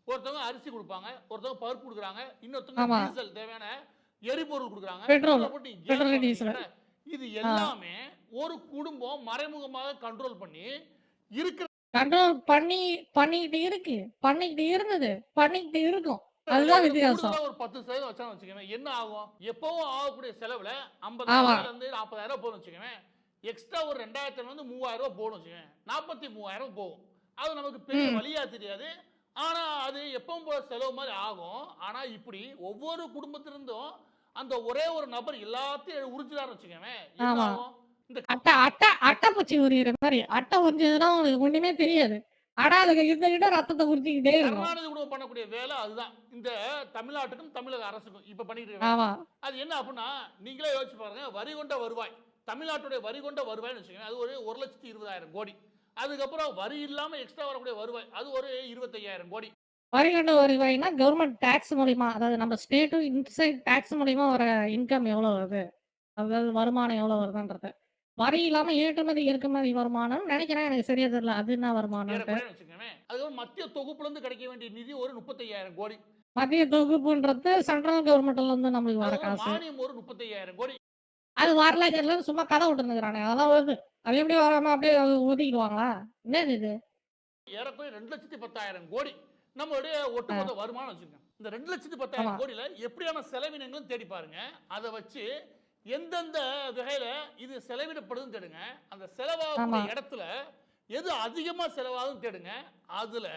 ஒருத்தவங்க அரிசி கொடுப்பாங்க, ஒருத்தவங்க பருப்பு கொடுக்குறாங்க, இன்னொருத்தவங்க டீசல் தேவையான எரிபொருள் கொடுக்குறாங்க, பெட்ரோல் டீசல். இது எல்லாமே ஒரு குடும்பம் மறைமுகமாக கண்ட்ரோல் பண்ணி இருக்கிற கண்ட்ரோல் பண்ணிக்கிட்டு இருக்கு, பண்ணிக்கிட்டு இருந்தது, பண்ணிக்கிட்டு இருக்கும். அதுதான் வித்தியாசம். ஒரு 10% வச்சான்னு வச்சுக்கோங்க, என்ன ஆகும்? எப்பவும் ஆகக்கூடிய செலவுல 50,000 இருந்து 40,000 போகணும் வச்சுக்கோங்க. எக்ஸ்ட்ரா ஒரு 2,000 வந்து 3,000 போகணும் வச்சுக்கோங்க, 43,000 போகும். அது நமக்கு பெரிய வழியா தெரியாது. ஆனா அது எப்பவும் போல செலவு மாதிரி ஆகும். ஆனா இப்படி ஒவ்வொரு குடும்பத்திலிருந்தும் அந்த ஒரே ஒரு நபர் எல்லாத்தையும் உறிஞ்சிடாரு வச்சுக்கோங்க, என்ன ஆகும்? இந்த அட்டைப்பூச்சி உரியிற மாதிரி அட்டை உறிஞ்சதுன்னா உங்களுக்கு ஒண்ணுமே தெரியாது. ஆனா அதுக்கு இருந்துகிட்ட ரத்தத்தை உறிஞ்சிக்கிட்டே இருக்கும். கருணாநிதி குடும்பம் பண்ணக்கூடிய வேலை அதுதான் இந்த தமிழ்நாட்டுக்கும் தமிழக அரசுக்கும் இப்ப பண்ணிட்டு இருக்காங்க. அது என்ன அப்படின்னா, நீங்களே யோசிச்சு பாருங்க, வரி கொண்ட வருவாய், தமிழ்நாட்டுடைய வரி கொண்ட வருவாய்னு வச்சுக்கோங்க, அது ஒரு 1,20,000 கோடி. அதுக்கப்புறம் வரி இல்லாம எக்ஸ்ட்ரா வரக்கூடிய வருவாய் அது ஒரு 25,000 கோடி. வரி கொண்ட வருவாய்னா கவர்மெண்ட் டாக்ஸ் மூலியமா, அதாவது நம்ம ஸ்டேட்டும் இன்சைட் டாக்ஸ் மூலியமா வர இன்கம் எவ்வளவு வருது, அதாவது வருமானம் எவ்வளவு வருதுன்றது. வரி இல்லாம ஏற்றுமதி இறக்குமதி வருமானம் நினைக்கிறேன், எனக்கு சரியா தெரியல அது என்ன வருமானம். அதுக்கப்புறம் மத்திய தொகுப்புல இருந்து கிடைக்க வேண்டிய நிதி ஒரு 35,000 கோடி. மத்திய தொகுப்புன்றது சென்ட்ரல் கவர்மெண்ட்ல இருந்து நம்மளுக்கு வர காசு. மானியம் ஒரு 35,000 கோடி. அது வரல தெரியல, சும்மா கதை விட்டுருந்துக்கிறானே, அதெல்லாம் வருது. அது எப்படி வராம அப்படியே ஒதுக்கிடுவாங்களா? என்னது இது? ஏறக்குறைய 2,10,000 கோடி நம்மளுடைய ஒட்டுமொத்த வருமானம் வச்சுக்கோங்க. இந்த 2,10,000 கோடியில எப்படியான செலவினங்களும் தேடி பாருங்க. அதை வச்சு எந்தெந்த வகையில இது செலவிடப்படுதுன்னு தேடுங்க. அந்த செலவாகக்கூடிய இடத்துல எது அதிகமா செலவாகும் தேடுங்க. அதுல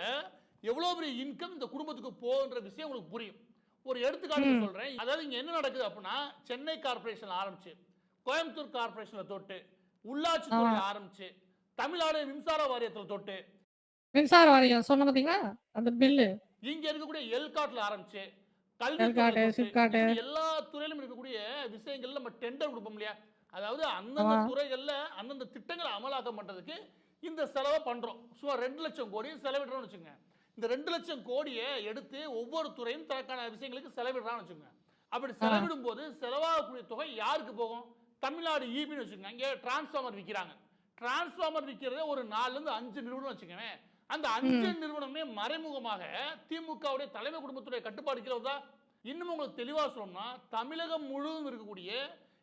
எவ்வளவு பெரிய இன்கம் இந்த குடும்பத்துக்கு போகுன்ற விஷயம் உங்களுக்கு புரியும். ஒரு எடுத்துக்காட்டு சொல்றேன். அதாவது இங்க என்ன நடக்குது அப்படின்னா, சென்னை கார்பரேஷன் ஆரம்பிச்சு கோயம்புத்தூர் கார்பரேஷன்ல தொட்டு, உள்ளாட்சி துறையில ஆரம்பிச்சு, தமிழ்நாடு மின்சார வாரியத்துல தொட்டு, மின்சார வாரியம் சொன்ன பார்த்தீங்களா? அந்த பில்லு. இங்க இருக்கக்கூடிய எல்காட்ல ஆரம்பிச்சு, கல்வித்துறையில எல்காட்டு, தொட்டு, சிப்காட்டு. இப்படி எல்லா துறையிலும் இருக்கக்கூடிய விஷயங்கள்ல நம்ம டெண்டர் கொடுப்போம் இல்லையா? அதாவது அந்தந்த ஆமா. துறைகள்ல அந்தந்த திட்டங்களை அமலாக்கம் பண்றதுக்கு இந்த செலவை பண்றோம். சுமார் 2 லட்சம் கோடி செலவிடுறோம்னு வச்சுங்க. இந்த 2 லட்சம் கோடியை எடுத்து ஒவ்வொரு துறையும் தனக்கான விஷயங்களுக்கு செலவிடுறான்னு வச்சுங்க. அப்படி செலவிடும் போது செலவாகக்கூடிய தொகை யாருக்கு போகும்? தமிழ்நாடு ஈபின்னு வச்சுக்கோங்க. இங்கே டிரான்ஸ்ஃபார்மர் விற்கிறாங்க. டிரான்ஸ்ஃபார்மர் விற்கிறதே ஒரு 4 ல இருந்து 5 நிறுவனம் வச்சுக்கோங்க. அந்த 5 நிறுவனமே மறைமுகமாக திமுகவுடைய தலைமை குடும்பத்துடைய கட்டுப்பாடு கீழ வருதா? இன்னும் உங்களுக்கு தெளிவா சொல்லணும்னா, தமிழகம் முழுவதும் இருக்கக்கூடிய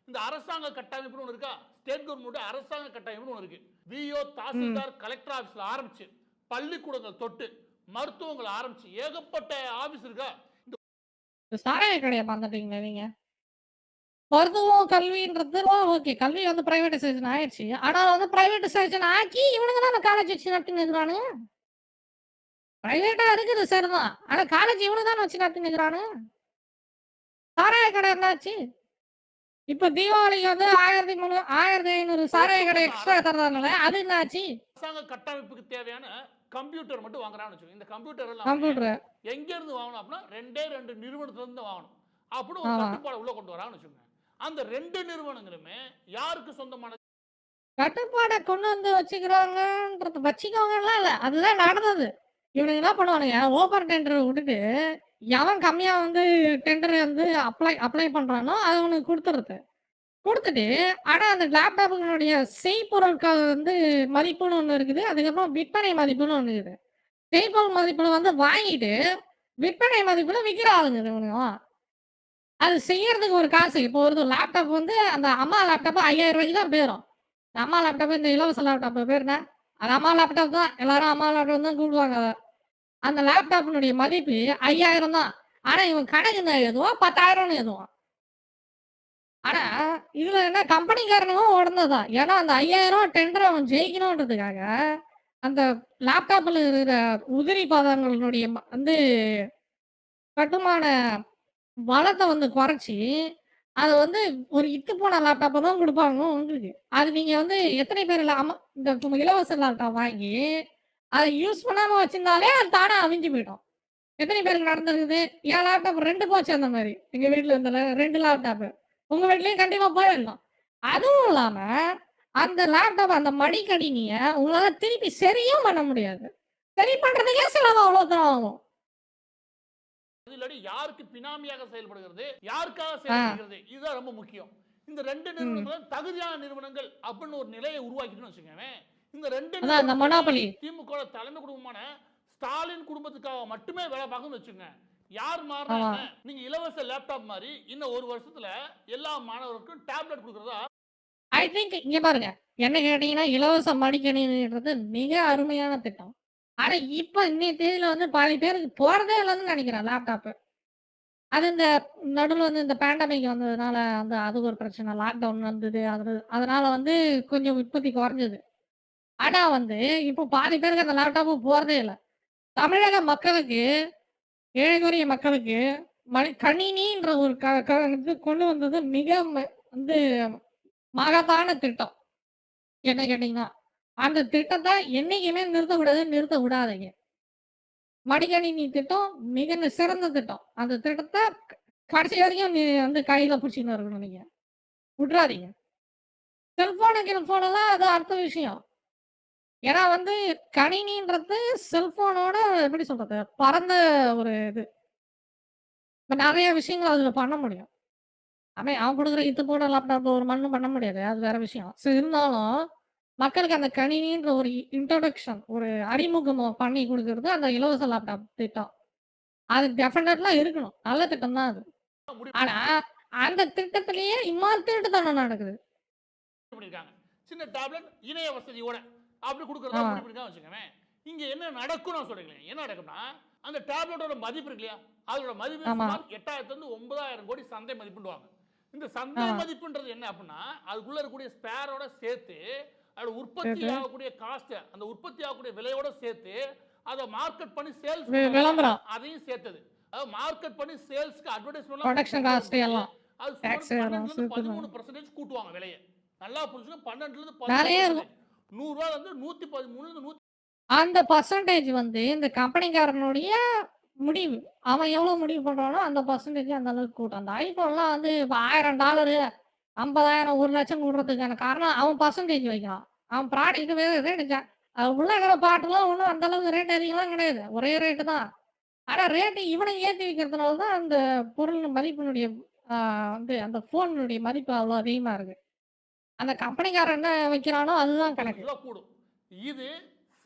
இந்த அரசாங்க கட்டமைப்புன்னு ஒன்று இருக்கா? ஸ்டேட் கவர்மெண்ட் அரசாங்க கட்டமைப்புன்னு ஒன்று இருக்கு. விஓ, தாசில்தார், கலெக்டர் ஆபீஸ்ல ஆரம்பிச்சு, பள்ளிக்கூடங்கள் தொட்டு, மருத்துவங்கள் ஆரம்பிச்சு, ஏகப்பட்ட ஆபீஸ் இருக்கா? இந்த சாராய கடைய மறந்துட்டீங்களா நீங்க? மருத்துவம், கல்வின்றது ஓகே. கல்வி வந்து பிரைவேடைசேஷன் ஆயிடுச்சு. ஆனா வந்து பிரைவேடைசேஷன் ஆக்கி இவனுங்க தான் காலேஜ் வச்சு நடத்தின்னு இருக்கிறானுங்க. பிரைவேட்டா இருக்குது சரிதான். ஆனா காலேஜ் இவனுங்க தான் வச்சு நடத்தின்னு இருக்கிறானுங்க. சாராய கடை என்னாச்சு? இப்ப தீபாவளிக்கு வந்து 1500 சாராய கடை எக்ஸ்ட்ரா தர்றாங்கல்ல, அது என்னாச்சு? அரசாங்க கட்டமைப்புக்கு தேவையான கம்ப்யூட்டர் மட்டும் வாங்குறான்னு வச்சுக்கோங்க. இந்த கம்ப்யூட்டர் எல்லாம் கம்ப்யூட்டர். எங்க இருந்து வாங்கணும் அப்படின்னா 2 நிறுவனத்துல இருந்து வாங்கணும். அப்படி ஒரு ஆமா. கட்டுப்பாடு உள்ள கொண்டு வரான்னு வச்சுக்கோங்க. அந்த 2 நிறுவனங்களுமே யாருக்கு சொந்தமானது? கட்டுப்பாட கொண்டு வந்து வச்சுக்கிறாங்கன்றது வச்சுக்கோங்கலாம் இல்ல. அதுதான் நடந்தது. இவனுங்க என்ன பண்ணுவானுங்க, ஓப்பன் டெண்டர் விட்டுட்டு, எவன் கம்மியா வந்து டெண்டர் வந்து அப்ளை பண்றானோ அது அவனுக்கு குடுத்துறது. குடுத்துட்டு, ஆனா அந்த லேப்டாப்புகளுடைய செய்பொருட்கள் வந்து மதிப்புன்னு ஒண்ணு இருக்குது. அதுக்கப்புறம் விற்பனை மதிப்புன்னு ஒண்ணு இருக்குது. செய்பொருள் மதிப்புல வந்து வாங்கிட்டு, விற்பனை மதிப்புல விக்கிறானுங்க இவனுங்க. அது செய்யறதுக்கு ஒரு காசு. இப்போ ஒரு லேப்டாப் வந்து அந்த அம்மா லேப்டாப் ரூ. 5000 தான் போயிரும். அம்மா லேப்டாப் இந்த இலவச லேப்டாப் பேர் என்ன? அது அம்மா லேப்டாப் தான். எல்லாரும் அம்மா லேப்டாப் தான் கூப்பிடுவாங்க அத. அந்த லேப்டாப்பினுடைய மதிப்பு 5000 தான். ஆனா இவன் கணக்கு என்ன எழுதுவான்? 10,000ன்னு எழுதுவான். ஆனா இதுல என்ன கம்பெனிக்காரனும் உடந்ததான். ஏன்னா அந்த 5000 டெண்டர் அவன் ஜெயிக்கணுன்றதுக்காக அந்த லேப்டாப்ல இருக்கிற உதிரி பாகங்களுடைய வந்து கட்டுமான வளத்த வந்து குறைச்சு, அத வந்து ஒரு இத்து போன லேப்டாப்ப தான் குடுப்பாங்க உங்களுக்கு. அது நீங்க வந்து எத்தனை பேர் இந்த இலவச லேப்டாப் வாங்கி, அத யூஸ் பண்ணாம வச்சிருந்தாலே அது தானா அழிஞ்சு போயிடும். எத்தனை பேருக்கு நடந்திருக்குது? என் லேப்டாப் 2 போச்சு அந்த மாரி. எங்க வீட்ல இருந்தல 2 லேப்டாப். உங்க வீட்லயும் கண்டிப்பா போயிருக்கும். அதுவும் இல்லாம, அந்த லேப்டாப் அந்த மடிக்கணினிய உங்களால திருப்பி சரியும் பண்ண முடியாது. சரி பண்றதுக்கே செலவு அவ்வளோ தூரம் ஆகும். இல்லாட்டி யாருக்கு பினாமியாக செயல்படுகிறது, யாருக்காக செயல்படுகிறது, இதுதான் ரொம்ப முக்கியம். இந்த 2 நிறுவனங்களும் தகுதியான நிறுவனங்கள் அப்படின்னு ஒரு நிலையை உருவாக்கிட்டுன்னு வச்சுக்கோங்க. இந்த 2 அதான் அந்த மொனோபலி. திமுக தலைமை குடும்பமான ஸ்டாலின் குடும்பத்துக்காக மட்டுமே வேலை பார்க்கணும்னு வச்சுக்கோங்க. யார் மாறினா நீங்க இலவச லேப்டாப் மாதிரி இன்னும் 1 வருஷத்துல எல்லா மாணவருக்கும் டேப்லெட் கொடுக்கறதா? ஐ திங்க் இங்க பாருங்க. என்ன கேட்டீங்கன்னா, இலவச மடிக்கணினின்றது மிக அருமையான திட்டம். ஆனா இப்ப இன்னைய தேதியில வந்து பாதி பேருக்கு போறதே இல்லன்னு நெனைக்கிறேன் லேப்டாப். அது இந்த நடுவுல வந்து இந்த பேண்டமிக் வந்ததுனால வந்து அது ஒரு பிரச்சனை. லாக்டவுன் வந்தது. அதனால வந்து கொஞ்சம் உற்பத்தி குறைஞ்சது. ஆனா வந்து இப்போ பாதி பேருக்கு அந்த லேப்டாப் போறதே இல்ல. தமிழக மக்களுக்கு, ஏழை எளிய மக்களுக்கு கணினின்ற ஒரு இது கொண்டு வந்தது மிக வந்து மகத்தான திட்டம். என்ன கேட்டீங்கன்னா, அந்த திட்டத்த என்னைக்குமே நிறுத்தக்கூடாது, நிறுத்த விடாதீங்க. மடிக்கணினி திட்டம் மிக சிறந்த திட்டம். அந்த திட்டத்த கடைசி வரைக்கும் வந்து கையில புடிச்சுன்னு இருக்கணும் நீங்க. விட்றாதீங்க. கில்ஃபோனெல்லாம் அது அடுத்த விஷயம். ஏன்னா வந்து கணினின்றது செல்ஃபோனோட எப்படி சொல்றது? பரந்த ஒரு இது. இப்ப நெறைய விஷயங்கள் அதுல பண்ண முடியும். அவன் குடுக்குற இத்து போன லேப்டாப் ஒரு மண்ணும் பண்ண முடியாது. அது வேற விஷயம். இருந்தாலும் மக்களுக்கு அந்த கணினின்ற ஒரு இன்ட்ரோடக்ஷன் ஒரு அறிமுகம் பண்ணி குடுக்குறது அந்த இலவச லேப்டாப் திட்டம். அது டெஃபினெட்லா இருக்கணும். நல்ல திட்டம் தான் அது. ஆனா அந்த திட்டத்திலேயே இன்னொரு திருட்டுத்தனம் நடக்குது. பண்ணிருக்காங்க. சின்ன டேப்லெட் இணைய வசதியோட அப்படி கொடுக்கறதா முடிவு பண்ணிருக்காங்க வச்சுக்கோங்க. இங்க என்ன நடக்கும் நான் சொல்றேன். என்ன நடக்கும்னா அந்த டேப்லெட்டோட மதிப்பு இருக்கு இல்லையா? அதோட மதிப்பு சுமார் 8000 இருந்து 9000 கோடி சந்தை மதிப்புண்டுவாங்க. இந்த சந்தை மதிப்புன்றது என்ன அப்படின்னா அதுக்குள்ள இருக்கக்கூடிய ஸ்பேரோட சேர்த்து அதோட உற்பத்தி ஆகக்கூடிய காஸ்ட் அந்த உற்பத்தி ஆகக்கூடிய விலையோட சேர்த்து அதை மார்க்கெட் பண்ணி சேல்ஸ் விளம்பரம் அதையும் சேர்த்தது. அதாவது மார்க்கெட் பண்ணி சேல்ஸ்க்கு ப்ரொடக்ஷன் காஸ்ட் எல்லாம் அது சுமார் டாக்ஸ் ஏறும் 12 சேர்த்துருவாங்க 13% கூட்டுவாங்க விலையை. நல்லா புரிஞ்சுங்க, 12 நிறைய 13%. இருக்கும் 100 ரூபாயில இருந்து 113 100. அந்த பர்சன்டேஜ் வந்து இந்த கம்பெனிக்காரனுடைய முடிவு. அவன் எவ்வளவு முடிவு பண்றானோ அந்த பர்சன்டேஜ் அந்த அளவுக்கு கூட்டும். அந்த ஐபோன்லாம் வந்து இப்போ $1000 50,000 1,00,000 கூடுறதுக்கான காரணம் அவன் பர்சன்டேஜ் வைக்கிறான். அவன் ப்ராடக்ட் வேற ரேட்டு அது உள்ள இருக்கிற பாட்டுலாம் ஒன்றும் அந்த அளவுக்கு ரேட் அதிகம்லாம் கிடையாது. ஒரே ரேட்டு தான். ஆனா ரேட்டு இவனை ஏற்றி வைக்கிறதுனால தான் அந்த பொருள் மதிப்பினுடைய வந்து அந்த ஃபோனுடைய மதிப்பு அவ்வளோ அதிகமா இருக்கு. அந்த கம்பெனிக்காரன் என்ன வைக்கிறானோ அதுதான் கணக்கு. ரூபா கூடும். இது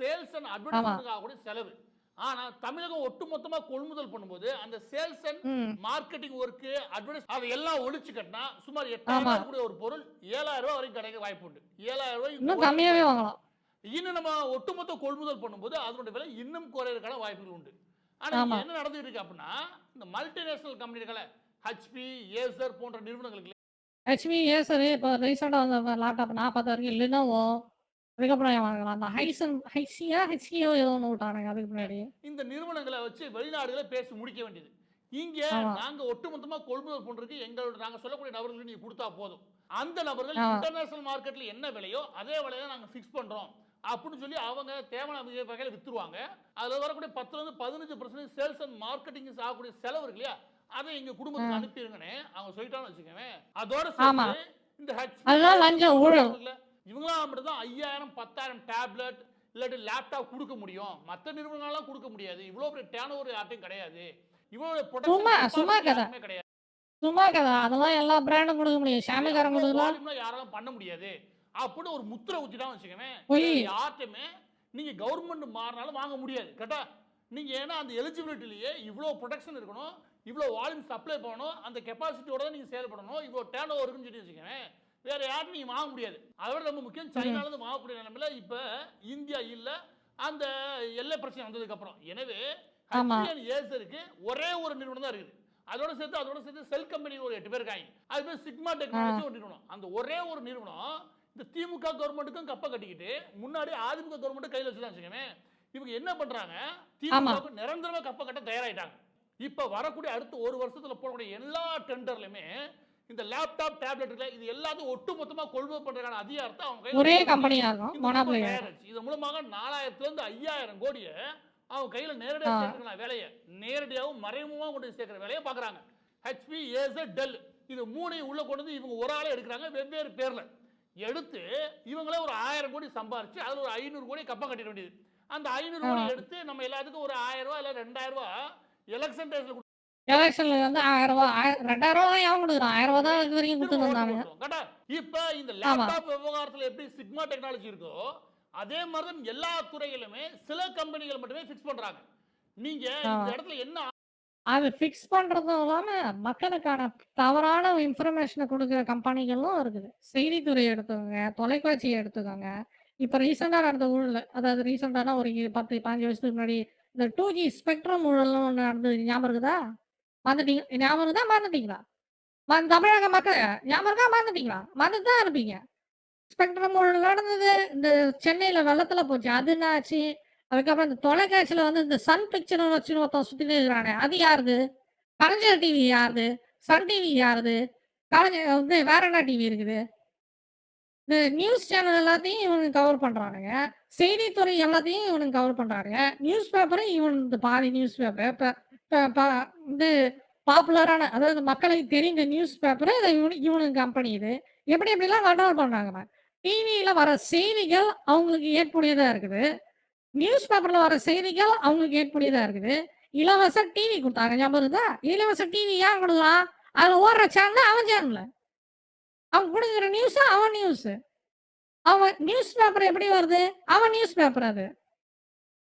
சேல்ஸ் அண்ட் ஆமா. அட்வர்டைஸ்மெண்ட்டுக்காக கூட செலவு. ஆனா தமிழகம் ஒட்டுமொத்தமா கொள்முதல் பண்ணும்போது அந்த சேல்ஸ் அண்ட் ம். மார்க்கெட்டிங் ஒர்க் அட்வர்டைஸ் அதெல்லாம் ஒழிச்சு கட்டினா சுமார் ஆமா. 8,000 கூட ஒரு பொருள் 7,000 ரூபாய் வரைக்கும் கிடைக்க வாய்ப்பு உண்டு. 7,000 ரூபாய் இன்னும் கம்மியாவே வாங்கலாம். இன்னும் நம்ம ஒட்டுமொத்த கொள்முதல் பண்ணும்போது அதனுடைய விலை இன்னும் குறையறதுக்கான வாய்ப்புகள் உண்டு. ஆனா ஆமா. இங்க என்ன நடந்துட்டு இருக்கு அப்படின்னா, இந்த மல்டிநேஷனல் கம்பெனிகளை HP, ஏசர் போன்ற நிறுவனங்களுக்கு ஹெச்பி, ஏசரு இப்போ ரீசெண்டாக வந்த லேப்டாப் நான் பார்த்த வரைக்கும் லினோவோ, அதுக்கப்புறம் வாங்கலாம் அந்த ஹெச்கியோ ஏதோ ஒன்று விட்டானுங்க அதுக்கு முன்னாடி. இந்த நிறுவனங்களை வச்சு வெளிநாடுகளை பேசி முடிக்க வேண்டியது. இங்க ஆமா. நாங்க ஒட்டுமொத்தமா கொள்முதல் பண்றதுக்கு எங்களோட நாங்க சொல்லக்கூடிய நபர்களுக்கு நீங்க கொடுத்தா போதும். அந்த நபர்கள் ஆமா. இன்டர்நேஷனல் மார்க்கெட்ல என்ன விலையோ அதே விலையை தான் நாங்க ஃபிக்ஸ் பண்றோம் அப்படின்னு சொல்லி அவங்க தேவையான வகையில் வித்துருவாங்க. அதுல வரக்கூடிய 10 இருந்து 15% சேல்ஸ் அண்ட் மார்க்கெட்டிங் ஆகக்கூடிய செலவு இருக்கு இல்லையா, அதை எங்க குடும்பத்துக்கு அனுப்பிடுங்கன்னு அவங்க சொல்லிட்டான்னு வச்சுக்கோங்க. அதோட ஆமா. சேர்த்து இந்த அதுதான் லஞ்சம், ஊழல். இவங்களாம் அப்படிதான் 5,000 10,000 டேப்லெட் இல்லாட்டி லேப்டாப் கொடுக்க முடியும். மற்ற நிறுவனங்கள்லாம் கொடுக்க முடியாது. இவ்வளவு பெரிய டேர்ன் ஓவர் யார்ட்டையும் கிடையாது. இவ்வளவு சும்மா சும்மா ப்ரொடக்ஷன் கதை யாருமே கிடையாது. சும்மா கதை அதெல்லாம் எல்லா பிராண்டும் கொடுக்க முடியும். ஷாமிக்காரன் அவ்வளவு கொடுக்கலாம். வால்யூம்லாம் யாராலும் பண்ண முடியாது அப்படின்னு ஒரு முத்திரை ஊத்திட்டான்னு வச்சுக்கோங்க. பொய். யார்ட்டுமே நீங்க கவர்மெண்ட் மாறினாலும் வாங்க முடியாது. கேட்டா நீங்க ஏன்னா அந்த எலிஜிபிலிட்டிலேயே இவ்வளவு ப்ரொடக்ஷன் இருக்கணும், இவ்வளவு வால்யூம் சப்ளை பண்ணணும், அந்த கெப்பாசிட்டியோட தான் நீங்க செயல்படணும், இவ்வளவு டேர்ன் ஓவர் இருக்குன்னு சொல்லி வச்சுக்கோங்க. வேற யாரும் நீங்க வாங்க முடியாது. அதோட ரொம்ப முக்கியம் சைனால இருந்து வாங்கக்கூடிய நிலைமையில இப்ப இந்தியா இல்ல. அந்த எல்லை பிரச்சனை வந்ததுக்கு அப்புறம். எனவே ஆமா. HP and ஏசருக்கு ஒரே ஒரு நிறுவனம் தான் இருக்குது. அதோட சேர்த்து செல் கம்பெனி ஒரு 8 பேர் இருக்காங்க. அது பேர் சிக்மா டெக்னாலஜி ஒரு நிறுவனம். அந்த ஒரே ஒரு நிறுவனம் இந்த திமுக கவர்மெண்ட்டுக்கும் கப்ப கட்டிக்கிட்டு முன்னாடி அதிமுக கவர்மெண்ட் கையில வச்சுதான் வச்சுக்கோங்க. இவங்க என்ன பண்றாங்க, ஆமா. திமுக நிரந்தரமா கப்ப கட்ட தயாராயிட்டாங்க. இப்ப வரக்கூடிய அடுத்த ஒரு வருஷத்துல போடக்கூடிய எல்லா டெண்டர்லயுமே இந்த லேப்டாப் டேப்லெட் இது எல்லாத்தையும் ஒட்டுமொத்தமா கொள்முதல் பண்றதுக்கான அதிகாரத்தை அவங்க ஒரே கையில கம்பெனியா இருக்கும். இந்த மொனாபலி குடும்பம் தயாரிச்சு இதன் மூலமாக 4,000 இருந்து 5,000 கோடியை அவங்க கையில நேரடியாக ஆ. சேர்க்கிற வேலையை நேரடியாகவும் மறைமுகமாக கொண்டு போய் சேர்க்கிற வேலையை பார்க்குறாங்க. HP, ஏசர், டெல் இது மூணையும் உள்ள கொண்டு வந்து இவங்க ஒரு ஆளே எடுக்கிறாங்க வெவ்வேறு பேர்ல எடுத்து இவங்களே ஒரு 1000 கோடி சம்பாரிச்சு அதுல ஒரு 500 கோடி கப்பம் கட்டிட வேண்டியது. அந்த 500 கோடி எடுத்து நம்ம எல்லாத்துக்கும் ஒரு 1000 ரூபாய் இல்ல 2,000 ரூபாய் எலெக்ஷன் டேஸ்ல எலெக்ஷன்ல வந்து 1000 ரூபாய் 2,000 ரூபாய் எவன் கொடுக்குறான்? 1000 ரூபாய் தான் இது வரைக்கும் கொடுத்துட்டு இருந்தாங்க. இப்ப இந்த லேப்டாப் விவகாரத்துல எப்படி சிக்மா டெக்னாலஜி இருக்கோ அதே மாதிரி தான் எல்லா துறைகளிலுமே சில கம்பெனிகள் மட்டுமே ஃபிக்ஸ் பண்றாங்க. நீங்க இந்த இடத்துல என்ன அது ஃபிக்ஸ் பண்றதும் இல்லாம மக்களுக்கான தவறான இன்ஃபர்மேஷனை கொடுக்குற கம்பெனிகளும் இருக்குது. செய்தித்துறை எடுத்துக்கோங்க, தொலைக்காட்சியை எடுத்துக்கோங்க. இப்ப ரீசெண்டா நடந்த ஊழல், அதாவது ரீசெண்டானா ஒரு 10, 15 வருஷத்துக்கு முன்னாடி இந்த 2G ஸ்பெக்ட்ரம் ஊழல்னு ஒண்ணு நடந்தது. ஞாபகம் இருக்குதா? மறந்துட்டீங்க? ஞாபகம் இருக்குதா? மறந்துட்டீங்களா? தமிழக மக்கள் ஞாபகம் இருக்கா? மறந்துட்டீங்களா? மறந்துட்டு தான் இருப்பீங்க. ஸ்பெக்ட்ரம் ஊழல் நடந்தது. இந்த சென்னையில வெள்ளத்துல போச்சு. அது என்ன ஆச்சு? அதுக்கப்புறம் இந்த தொலைக்காட்சியில வந்து இந்த சன் பிக்சர்னு வச்சுன்னு ஒருத்தன் சுத்திட்டு இருக்கிறானே, அது யாருது? கலைஞர் டிவி யாருது? சன் டிவி யாருது? கலைஞர் வந்து வேற என்ன டிவி இருக்குது? இந்த நியூஸ் சேனல் எல்லாத்தையும் இவனுங்க கவர் பண்றானுங்க. செய்தித்துறை எல்லாத்தையும் இவனுங்க கவர் பண்றானுங்க. நியூஸ் பேப்பரும் இவன் இந்த பாதி நியூஸ் பேப்பர் வந்து பாப்புலரான, அதாவது மக்களுக்கு தெரிந்த நியூஸ் பேப்பர் இவனுங்க கம்பெனி இது. எப்படி எப்படிலாம் கண்ட்ரோல் பண்றாங்க. டிவியில வர செய்திகள் அவங்களுக்கு ஏற்புடையதா இருக்குது. நியூஸ் பேப்பர்ல வர செய்திகள் அவங்களுக்கு ஏற்புடையதா இருக்குது. இலவச டிவி கொடுத்தாங்க. ஞாபகம் இருக்குதா? இலவச டிவி ஏன் கொடுக்கலாம்? அதுல ஓடுற சேனல் அவன் சேனல், அவன் கொடுக்குற நியூஸ் அவன் நியூஸ். அவன் நியூஸ் பேப்பர் எப்படி வருது? அவன் நியூஸ் பேப்பர் அது.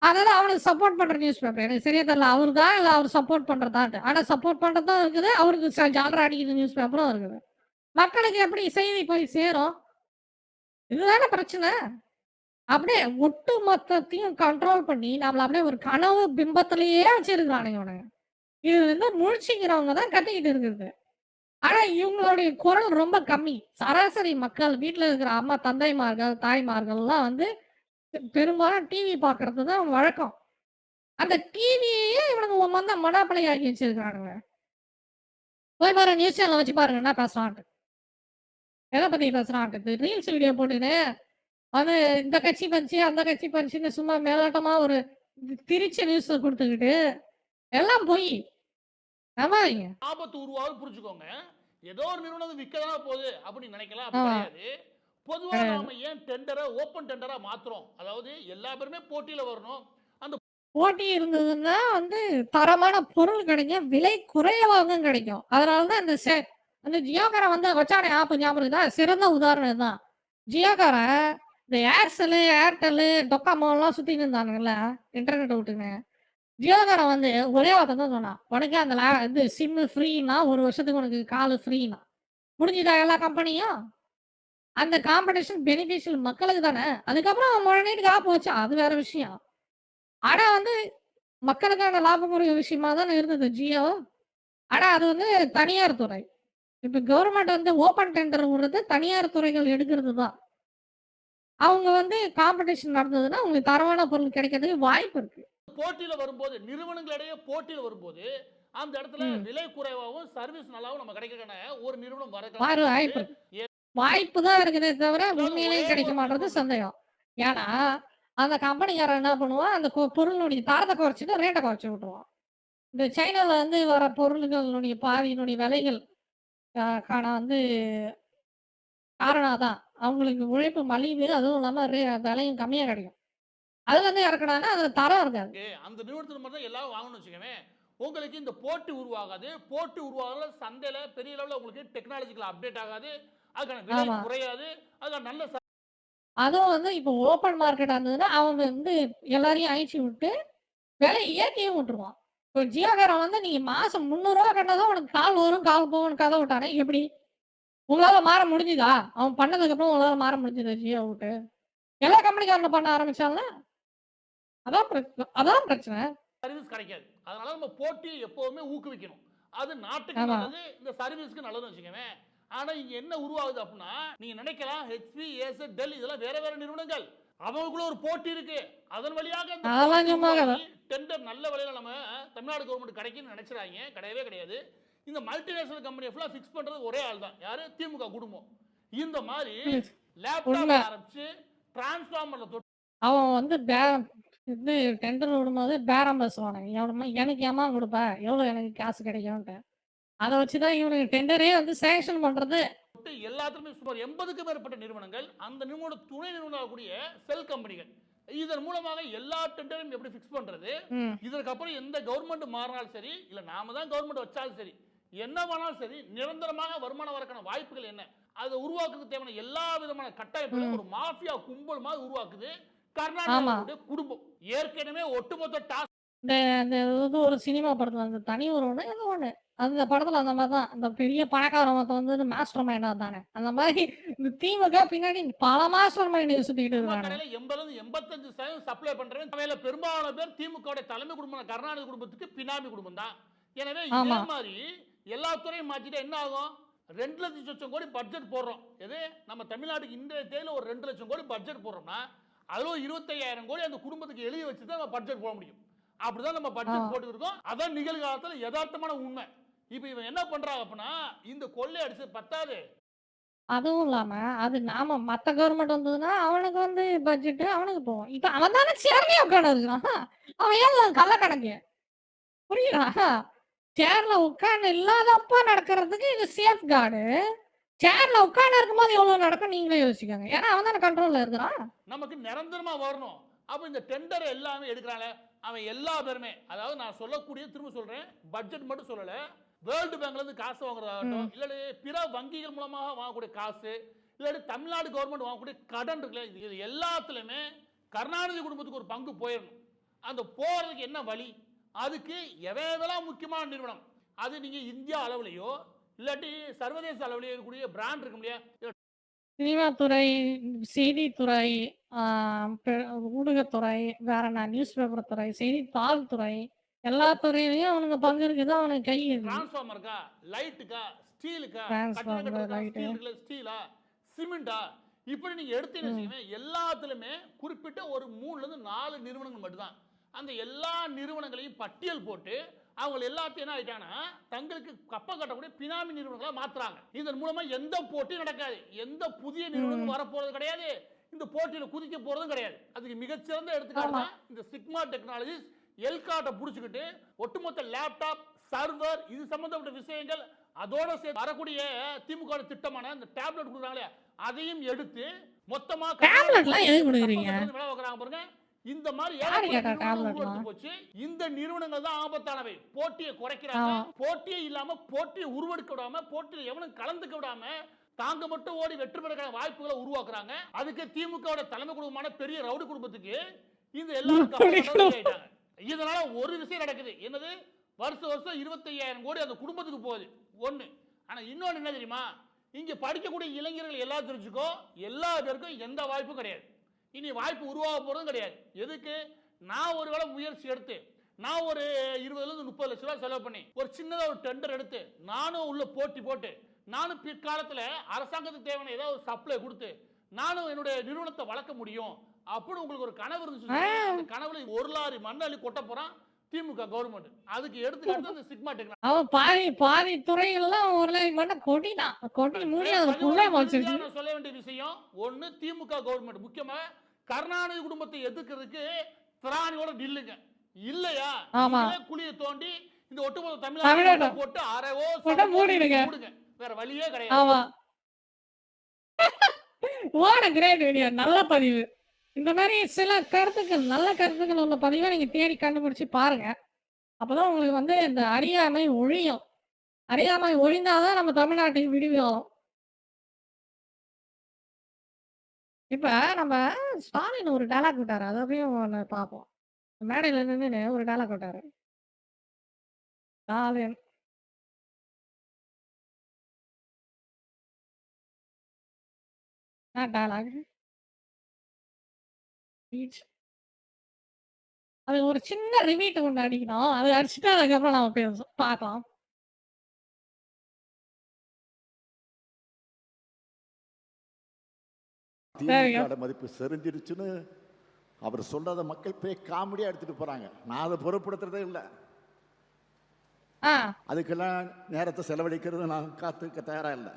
அதனால அவனுக்கு சப்போர்ட் பண்ற நியூஸ் பேப்பர். எனக்கு சரியா தெரியல அவருக்கா இல்ல அவர் சப்போர்ட் பண்றதான்ட்டு. ஆனா சப்போர்ட் பண்றதும் இருக்குது, அவருக்கு ஜாலரா அடிக்கிற நியூஸ் பேப்பரும் இருக்குது. மக்களுக்கு எப்படி செய்தி போய் சேரும்? இதுதானே பிரச்சனை. அப்படியே ஒட்டு மொத்தத்தையும் கண்ட்ரோல் பண்ணி நம்மள அப்படியே ஒரு கனவு பிம்பத்திலேயே வச்சிருக்கானுங்க இவனுங்க. இது வந்து முழிச்சுக்கிறவங்க தான் கத்திக்கிட்டு இருக்குது. ஆனா இவங்களுடைய குரல் ரொம்ப கம்மி. சராசரி மக்கள் வீட்டுல இருக்கிற அம்மா தந்தைமார்கள் தாய்மார்கள்லாம் வந்து பெரும்பாலும் டிவி பார்க்கறது தான் வழக்கம். அந்த டிவியே இவனுங்க வந்து மொனாப்பலி ஆக்கி வச்சிருக்கானுங்க. போய் பாரு நியூஸ் சேனல் வச்சு பாருங்க என்ன பேசுறான்ட்டு. எதை பத்தி பேசுறான்ட்டு. ரீல்ஸ் வீடியோ போட்டுன்னு அது இந்த கட்சி பறிச்சு, அந்த கட்சி பறிச்சுன்னு சும்மா மேலோட்டமா ஒரு திரிச்ச நியூஸ குடுத்துக்கிட்டு, எல்லாம் பொய். நம்பாதீங்க. ஆபத்து உருவாவது புரிஞ்சுக்கோங்க. ஏதோ ஒரு நிறுவனம் விற்கதான் போகுது அப்படின்னு நினைக்கலாம். அப்படி ஆமா. கிடையாது. பொதுவா நாம ஏன் டெண்டரை ஓப்பன் டெண்டரா மாத்துறோம்? அதாவது எல்லா பேருமே போட்டியில வரணும். அந்த போட்டி இருந்ததுன்னா தரமான பொருள் கிடைக்கும். விலை குறைவாகவும் கிடைக்கும். அதனால தான் அந்த ஜியோகாரன் வச்சானே ஆப் ஞாபகம் இருக்குதா? சிறந்த உதாரணம் இதுதான். ஜியோகாரன் இந்த ஏர்செல்லு, ஏர்டெல்லு, டொக்காமோலாம் சுத்தின்னு இருந்தானுங்கல்ல, இன்டர்நெட் விட்டுன்னு. ஜியோகாரன் ஒரே வார்த்தை தான் சொன்னான். உனக்கு அந்த சிம்மு ஃப்ரீன்னா 1 வருஷத்துக்கு உனக்கு காலு ஃப்ரீன்னா. முடிஞ்சுதா எல்லா கம்பெனியும்? அந்த காம்படிஷன் பெனிஃபிஷியல் மக்களுக்கு தானே. அதுக்கப்புறம் அவன் முழநீட்டுக்கு ஆப் வச்சான். அது வேற விஷயம். ஆனா மக்களுக்கான லாபமுடைய விஷயமா தானே இருந்தது ஜியோ. ஆனா அது தனியார் துறை. இப்ப கவர்மெண்ட் ஓப்பன் டெண்டர் விடுறது தனியார் துறைகள் எடுக்கிறது தான். அவங்க காம்படிஷன் நடந்ததுன்னா உங்களுக்கு தரமான பொருள் கிடைக்கிறதுக்கு வாய்ப்பு இருக்கு. போட்டியில வரும்போது நிறுவனங்களிடையே போட்டியில வரும்போது அந்த இடத்துல ம். விலை குறைவாகவும் சர்வீஸ் நல்லாவும் நம்ம கிடைக்கிறதுக்கான ஒரு நிறுவனம் வாய்ப்பு வரக்கலாம். இருக்கு. வாய்ப்பு தான் இருக்குதே தவிர உண்மையிலேயே கிடைக்க மாட்டது சந்தேகம். ஏன்னா அந்த கம்பெனிக்காரன் என்ன பண்ணுவான், அந்த பொருளுடைய தரத்தை குறைச்சிட்டு ரேட்டை குறைச்சி விட்டுருவான். இந்த சைனால வர பொருள்களுடைய பாதியினுடைய விலைகள் காண காரணம் அதான். அவங்களுக்கு உழைப்பு மலிவு, அதுவும் இல்லாம விலையும் கம்மியா கிடைக்கும். அது இறக்குனாங்கன்னா அதுல தரம் இருக்காது. அந்த நிறுவனத்துல மட்டும் தான் எல்லாரும் வாங்கணும்னு வச்சுக்கோங்க. உங்களுக்கு இந்த போட்டி உருவாகாது. போட்டி உருவாகல சந்தையில பெரிய அளவுல உங்களுக்கு டெக்னாலஜிக்கல் அப்டேட் ஆகாது. அதுக்கான விலை ஆமா. குறையாது. அதுக்கான நல்ல அதுவும் இப்போ ஓப்பன் மார்க்கெட்டா இருந்ததுன்னா, அவங்க எல்லாரையும் அழிச்சு விட்டு, விலைய ஏத்தியும் விட்டுருவான். இப்போ ஜியோகாரன் நீங்க மாசம் ரூ. 300 கட்டினா தான் உனக்கு கால் வரும், கால் போகும்னு கதை விட்டானே எப்படி? உங்களால மாற முடிஞ்சுதா? அவன் பண்ணதுக்கப்புறம் உங்களால மாற முடிஞ்சுதா ஜியோ விட்டு? எல்லா கம்பெனிக்காரனும் பண்ண ஆரம்பிச்சான்ல. அதான் பிரச்சனை. சர்வீஸ் கிடைக்காது. அதனால நம்ம போட்டியை எப்பவுமே ஊக்குவிக்கணும். அது நாட்டுக்கு ஆமா. நல்லது, இந்த சர்வீஸ்க்கு நல்லதுன்னு வச்சுக்கோங்க. ஆனா இங்க என்ன உருவாகுது அப்படின்னா, நீங்க நினைக்கலாம் ஹெச்பி, ஏசர், டெல் இதெல்லாம் வேற வேற நிறுவனங்கள். அவங்களுக்குள்ள ஒரு போட்டி இருக்கு. அதன் வழியாக அந்த அதெல்லாம் சும்மா கதை. டெண்டர் நல்ல விலையில நம்ம தமிழ்நாடு கவர்மெண்ட் கிடைக்கும்னு நினைச்சுறாங்க. கிடையவே கிடையாது. இந்த மல்டிநேஷனல் கம்பெனியை ஃபுல்லா ஃபிக்ஸ் பண்றது ஒரே ஆள் தான். யாரு? திமுக குடும்பம். இந்த மாதிரி லேப்டாப் உண்மை. ஆரம்பிச்சு டிரான்ஸ்ஃபார்மர்ல தொட்டு அவன் டெண்டர் விடும்போது பேரம் பேசுவானுங்க. எனக்கு ஏம்மா குடுப்ப? எவ்வளோ எனக்கு காசு கிடைக்கும்ன்ட்டு. அத வச்சு தான் இவனுங்க டெண்டரே சேங்ஷன் பண்றது. எல்லாத்துலயுமே சுமார் 80க்கும் மேற்பட்ட நிறுவனங்கள் அந்த நிறுவனோட துணை நிறுவனங்கூடிய செல் கம்பெனிகள். இதன் மூலமாக எல்லா டெண்டரையும் எப்படி ஃபிக்ஸ் பண்றது? ம். இதற்கப்புறம் எந்த கவர்மெண்ட் மாறினாலும் சரி, இல்ல நாம தான் கவர்மெண்ட் வச்சாலும் சரி, என்ன பண்ணாலும் சரி, நிரந்தரமாக வருமானம் வரக்கான வாய்ப்புகள் என்ன? அதை உருவாக்குறதுக்கு தேவையான எல்லா விதமான கட்டமைப்புகளும் ஒரு மாஃபியா கும்பல் மாதிரி உருவாக்குது கர்நாடகாவுடைய குடும்பம். ஏற்கனவே ஒட்டுமொத்த டாஸ்க் இந்த ஒரு சினிமா படத்துல தனி ஒருவனு ஏதோ ஒண்ணு. அந்த படத்துல அந்த மாரி தான். அந்த பெரிய பணக்காரன் ஒருத்தன் மாஸ்டர் மைண்டா இருந்தானே. அந்த மாரி இந்த திமுக பின்னாடி பல மாஸ்டர் மைண்ட் சுத்திக்கிட்டு இருக்காங்க. கடையில 80-85% சப்ளை பண்றவன் அவையில பெரும்பாலான பேர் திமுக தலைமை குடும்பம் கருணாநிதி குடும்பத்துக்கு பினாமி குடும்பம் தான். எனவே இதே ஆமா. மாதிரி எல்லா துறையும் மாத்திட்டு என்ன ஆகும்? 2 லட்சம் கோடி பட்ஜெட் போடுறோம். எது நம்ம தமிழ்நாட்டுக்கு இன்றைய தேதியில ஒரு 2 லட்சம் கோடி பட்ஜெட் போடுறோம்னா அதுல 25,000 கோடி அந்த குடும்பத்துக்கு எழுதி வச்சு தான் நம்ம பட்ஜெட் போட முடியும். அப்படிதான் நம்ம பட்ஜெட் போட்டு இருக்கோம். அதான் நிகழ்காலத்துல யதார்த்தமான உண்மை. இப்ப இவன் என்ன பண்றாங்க அப்படின்னா இந்த கொள்ளை அடிச்சு பத்தாது. அதுவும் இல்லாம அது நாம மத்த கவர்மெண்ட் வந்ததுன்னா அவனுக்கு பட்ஜெட் அவனுக்கு போகும். இப்ப அவன் தானே சேர்லயே உட்கார்ந்து இருக்கான். அவன் ஏன் கள்ள கணக்கு? புரியுதா? சேர்ல உட்கார்ந்து இல்லாதப்ப நடக்கிறதுக்கு இது சேஃப் கார்டு. சேர்ல உட்கார்ந்து இருக்கும்போது எவ்வளவு நடக்கும் நீங்களே யோசிக்கோங்க. ஏன்னா அவன் தானே கண்ட்ரோல்ல இருக்கிறான். நமக்கு நிரந்தரமா வரணும். அப்ப இந்த டெண்டர் எல்லாமே எடுக்கிறாங்க. அவன் எல்லா பேருமே அதாவது நான் சொல்லக்கூடிய திரும்ப சொல்றேன் பட்ஜெட் மட்டும் சொல்லல. வேர்ல்டு பேங்க்ல இருந்து காசு வாங்குறதாகட்டும், இல்ல பிற வங்கிகள் மூலமாக வாங்கக்கூடிய காசு, இல்ல தமிழ்நாடு கவர்மெண்ட் வாங்கக்கூடிய கடன் இருக்குல்ல, இது எல்லாத்துலயுமே கருணாநிதி குடும்பத்துக்கு ஒரு பங்கு போயிடணும். அந்த போறதுக்கு என்ன வழி? அதுக்கு எவையெல்லாம் முக்கியமான நிறுவனம், அது நீங்க இந்தியா அளவுலையோ இல்லாட்டி சர்வதேச அளவுலையோ இருக்கக்கூடிய பிராண்ட் இருக்கு இல்லையா? சினிமா துறை, செய்தித்துறை, ஊடகத்துறை, வேற என்ன நியூஸ் பேப்பர் துறை, செய்தித்தாள் துறை, எல்லா துறையிலயும் அவனுக்கு பங்கு இருக்குது. அவனுக்கு கை இருக்கு. டிரான்ஸ்ஃபார்மருக்கா, லைட்டுக்கா, ஸ்டீலுக்கா, டிரான்ஸ்ஃபார்மர், கட்டட லைட்டு. ஸ்டீல் இருக்குல்ல, ஸ்டீலா, சிமெண்டா, இப்படி நீங்க எடுத்தீங்கன்னு வச்சுக்கோங்க, எல்லாத்துலயுமே குறிப்பிட்ட ஒரு 3 ல இருந்து 4 நிறுவனங்கள் மட்டும்தான். அந்த எல்லா நிறுவனங்களையும் பட்டியல் போட்டு அவங்க எல்லாத்தையும் என்ன ஆயிட்டாங்கன்னா தங்களுக்கு கப்பம் கட்டக்கூடிய பினாமி நிறுவனங்களா மாத்துறாங்க. இதன் மூலமா எந்த போட்டியும் நடக்காது, எந்த புதிய நிறுவனமும் வரப்போறது கிடையாது, இந்த போட்டியில குதிக்க போறதும் கிடையாது. அதுக்கு மிகச்சிறந்த எடுத்துக்காட்டு தான் இந்த சிக்மா டெக்னாலஜிஸ் எல்காட்டை புடிச்சுக்கிட்டு ஒட்டுமொத்த லேப்டாப் சர்வர் இது சம்பந்தப்பட்ட விஷயங்கள் அதோட சேர்த்து வரக்கூடிய திமுக திட்டமான இந்த டேப்லெட் கொடுக்குறாங்களே அதையும் எடுத்து மொத்தமா டேப்லெட்லாம் எதுக்கு கொடுக்குறீங்க? விலை வைக்கிறாங்க பாருங்க. இந்த மாதிரி யாரு ஏகப்பட்ட கேட்டா நிறுவனங்கள் டேப்லெட்லாம்? உருவெடுத்து போச்சு. இந்த நிறுவனங்கள் தான் ஆபத்தானவை. போட்டியை குறைக்கிறாங்க, போட்டியே இல்லாம போட்டியை உருவெடுக்க விடாம போட்டியில் எவனும் கலந்துக்க விடாம தாங்க மட்டும் ஓடி வெற்றி பெறக்கான வாய்ப்புகளை உருவாக்குறாங்க. அதுக்கு திமுக தலைமை குடும்பமான பெரிய ரவுடி குடும்பத்துக்கு இந்த எல்லாரும் ஆயிட்டாங்க. இதனால ஒரு விஷயம் நடக்குது, என்னது வருஷம் 25,000 கோடி அந்த குடும்பத்துக்கு போகுது ஒண்ணு. ஆனா இன்னொன்னு என்ன தெரியுமா, இங்க படிக்கக்கூடிய இளைஞர்கள் எல்லாம் தெரிஞ்சுக்கோ, எல்லா பேருக்கும் எந்த வாய்ப்பும் கிடையாது, இனி வாய்ப்பு உருவாக போறதும் கிடையாது. எதுக்கு, நான் ஒருவேளை முயற்சி எடுத்து நான் ஒரு 20-30 லட்சம் ரூபாய் செலவு பண்ணி ஒரு சின்னதா ஒரு டெண்டர் எடுத்து நானும் உள்ள போட்டி போட்டு நானும் பிற்காலத்துல அரசாங்கத்துக்கு தேவையான ஏதாவது ஒரு சப்ளை கொடுத்து நானும் என்னுடைய நிறுவனத்தை வளர்க்க முடியும் அப்படின்னு உங்களுக்கு ஒரு கனவு இருந்துச்சு. அந்த கனவுல 1 லாரி மண் அள்ளி கொட்ட போறான் திமுக கவர்மெண்ட். அதுக்கு எடுத்துக்கிட்டு இந்த சிக்மா டெக்னாலஜி அவன் பாதி துறைகள்லாம் ஒரு லைன் பண்ண கொட்டினான். கொட்டி மூடி அதை புகை வச்சிருச்சு. நான் சொல்ல வேண்டிய விஷயம் ஒண்ணு, திமுக கவர்மெண்ட் முக்கியமா கருணாநிதி குடும்பத்தை எதிர்க்கிறதுக்கு திராணியோட நில்லுங்க. இல்லையா குழியை தோண்டி இந்த ஒட்டுமொத்த தமிழ்நாடு போட்டு அரைவோ மூடிடுங்க, வேற வழியே கிடையாது. ஆமா, வாட் a great வீடியோ, நல்ல பதிவு. இந்த மாதிரி சில கருத்துக்கள், நல்ல கருத்துக்கள் உள்ள பதிவை நீங்க தேடி கண்டுபிடிச்சு பாருங்க. அப்பதான் உங்களுக்கு வந்து இந்த அறியாமை ஒழியும். அறியாமை ஒழிந்தாதான் நம்ம தமிழ்நாட்டுக்கு விடுவியும். இப்ப நம்ம ஸ்டாலின் ஒரு டயலாக் விட்டாரு, அதை அப்படியே பார்ப்போம். மேடையில நின்று ஒரு டயலாக் விட்டாரு ஸ்டாலின். டயலாக் அது ஒரு சின்ன ரிவீட் ஒன்று அடிக்கணும், அது அடிச்சுட்டு அதுக்கப்புறம் நம்ம பேசுவோம், பார்க்கலாம். திமுக மதிப்பு செறிஞ்சிருச்சுன்னு அவர் சொல்றத மக்கள் போய் காமெடியா எடுத்துட்டு போறாங்க. நான் அதை பொருட்படுத்துறதே இல்லை. அதுக்கெல்லாம் நேரத்தை செலவழிக்கிறது நான் காத்துக்க தயாரா இல்லை.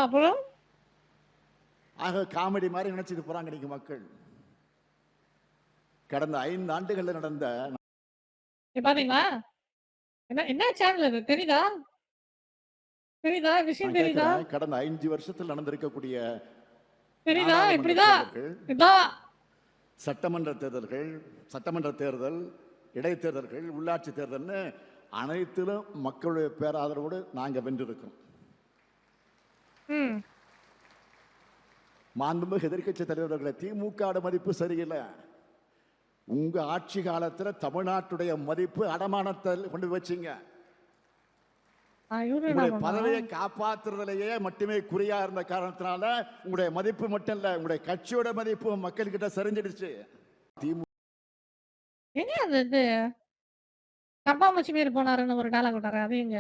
அப்புறம் ஆக காமெடி மாதிரி நினைச்சிட்டு போறாங்க இன்னைக்கு மக்கள். கடந்த 5 ஆண்டுகள்ல நடந்த பாத்தீங்களா, என்ன சேனல் இது தெரியுதா? தெரியுதா விஷயம்? தெரியுதா? கடந்த 5 வருஷத்தில் நடந்திருக்கக்கூடிய தெரியுதா? இப்படிதான் இதான் சட்டமன்ற தேர்தல்கள், சட்டமன்ற தேர்தல், இடைத்தேர்தல்கள், உள்ளாட்சி தேர்தல்னு அனைத்திலும் மக்களுடைய பேராதரவோடு நாங்க வென்றிருக்கோம். மாண்புமிகு எதிர்க்கட்சி தலைவர்களை, திமுக மதிப்பு சரியில்லை. உங்க ஆட்சி காலத்துல தமிழ்நாட்டுடைய மதிப்பு அடமானத்தில் கொண்டு வச்சீங்க. பதவியை காப்பாற்றுறதுலயே மட்டுமே குறியா இருந்த காரணத்தினால உங்களுடைய மதிப்பு மட்டும் இல்ல, உங்களுடைய கட்சியோட மதிப்பு மக்கள் கிட்ட சரிஞ்சிடுச்சு. என்ன கப்பாமூச்சி பேர் போனாருன்னு ஒரு டயலாக் விட்டாரு, அது எங்க?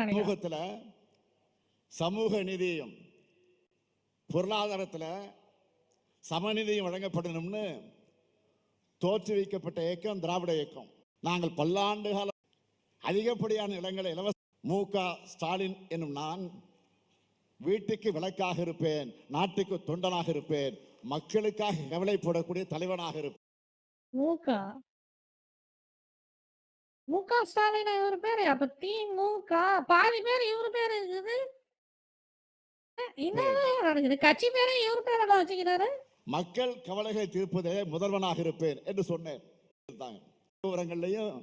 சமூகத்துல சமூக நீதியும் பொருளாதாரத்துல சமநிதியும் வழங்கப்படணும்னு தோற்றுவிக்கப்பட்ட இயக்கம் திராவிட இயக்கம். நாங்கள் பல்லாண்டு கால அதிகப்படியான இடங்களை இலவச மு.க. ஸ்டாலின் என்னும் நான் வீட்டுக்கு விளக்காக இருப்பேன், நாட்டுக்கு தொண்டனாக இருப்பேன், மக்களுக்காக கவலைப்படக்கூடிய தலைவனாக இருப்பேன். மு.க. ஸ்டாலின் இவர் பேரு, அப்ப திமுக பாதி பேர் இவரு பேரு இருக்குது. என்ன நடக்குது? கட்சி பேரே இவரு பேரோட வச்சுக்கிறாரு. மக்கள் கவலைகளை தீர்ப்பதே முதல்வனாக இருப்பேன் என்று சொன்னேன். விவரங்களையும்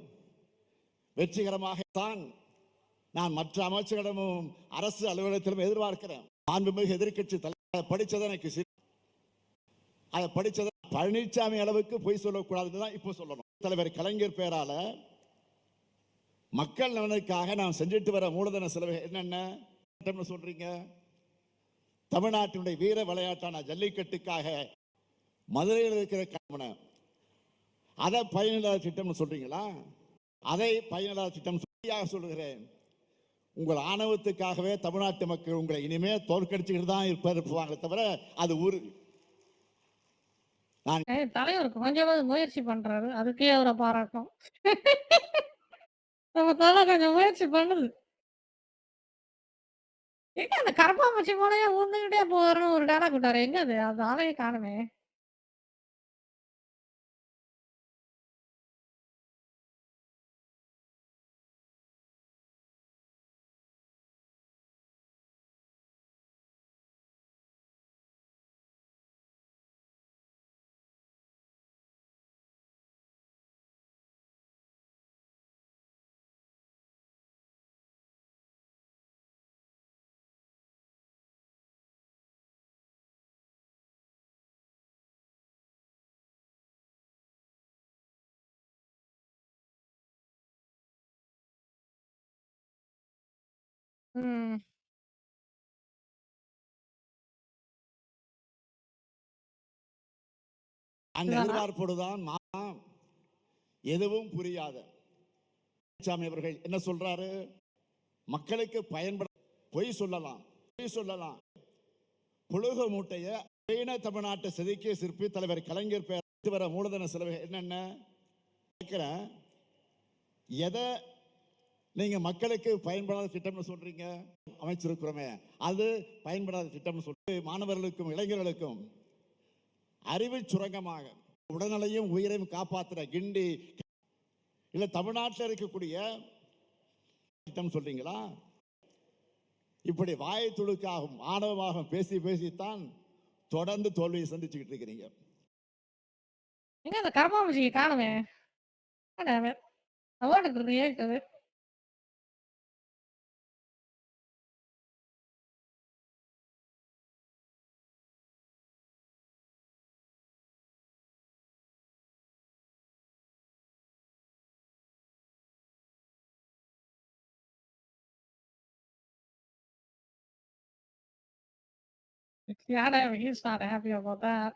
வெற்றிகரமாக தான் நான் மற்ற அமைச்சர்களிடமும் அரசு அலுவலகத்திலும் எதிர்பார்க்கிறேன். மாண்புமிகு எதிர்க்கட்சி தலைவர் படித்தது எனக்கு அதை படித்தது பழனிசாமி அளவுக்கு பொய் சொல்லக்கூடாதுன்னு இப்போ சொல்லணும். தலைவர் கலைஞர் பெயரால மக்கள் நலனுக்காக நாம் செஞ்சுட்டு வர மூலதன செலவு என்னென்ன சொல்றீங்க? தமிழ்நாட்டினுடைய வீர விளையாட்டான ஜல்லிக்கட்டுக்காக மதுரையில் இருக்கிற கட்டணம் அதை பயனில்லாத திட்டம்னு சொல்றீங்களா? அதை பயனில்லாத திட்டம் சொல்லுகிறேன். உங்கள் ஆணவத்துக்காகவே தமிழ்நாட்டு மக்கள் உங்களை இனிமே தோற்கடிச்சுக்கிட்டு தான் இருப்பாங்க தவிர அது உறுதி. தலைவருக்கு கொஞ்சமாவது முயற்சி பண்றாரு, அதுக்கே அவரை பாராட்டும். நம்ம தலை கொஞ்சம் முயற்சி பண்ணுது. எங்க அந்த கரப்பாம்பூச்சி போலயே உருண்டுகிட்டே போறன்னு ஒரு டயலாக் விட்டாரு. எங்க அது? அது ஆளையே காணுமே. ம். அந்த எதிர்பார்ப்போடுதான் எதுவும் புரியாத பழனிசாமி அவர்கள் என்ன சொல்றாரு? மக்களுக்கு பயன்பட பொய் சொல்லலாம். புழுக மூட்டைய தமிழ்நாட்டை செதுக்கிய சிற்பி தலைவர் கலைஞர் பெயர் வர மூலதன செலவு என்னென்ன எதை நீங்க மக்களுக்கு பயன்படாத திட்டம்னு சொல்றீங்க? அமைச்சிருக்கிறோமே அது பயன்படாத திட்டம்னு சொல்லி மாணவர்களுக்கும் இளைஞர்களுக்கும் அறிவு சுரங்கமாக உடல்நிலையும் உயிரையும் காப்பாற்றுற கிண்டி இல்ல தமிழ்நாட்டில் இருக்கக்கூடிய திட்டம் சொல்றீங்களா? இப்படி வாயை துடுக்காகும் ஆணவமாக பேசித்தான் தொடர்ந்து தோல்வியை சந்திச்சுக்கிட்டு இருக்கிறீங்க. எங்க அந்த கரப்பாம்பூச்சியை காணுமே. இருக்குது. Yeah, he's not happy about that.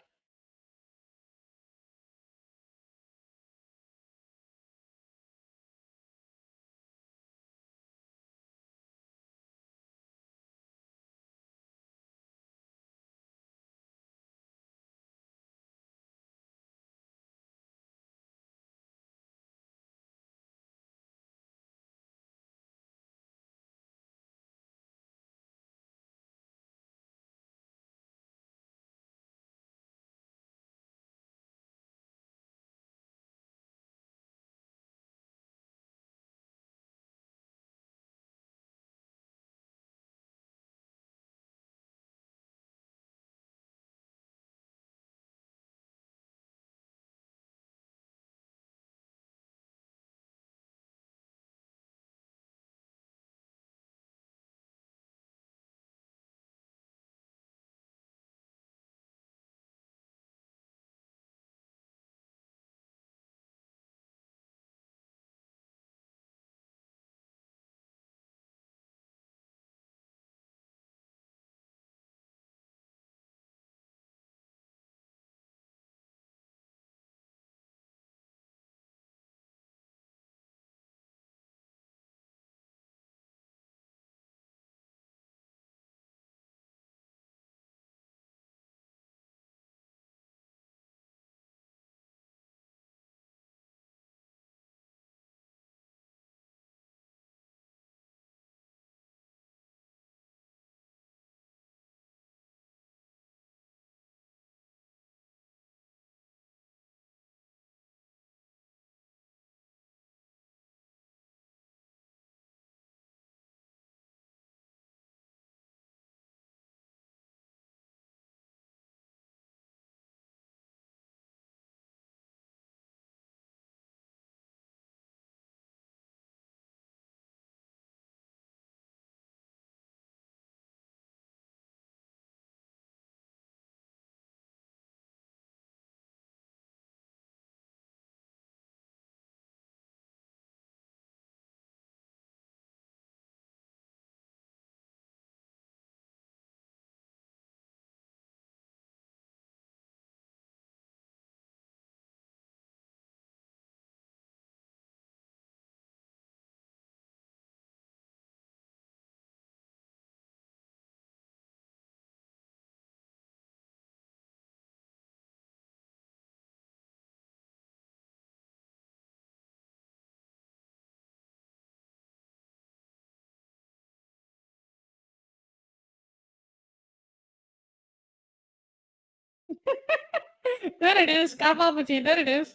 There it is. Kamapuchi. There it is.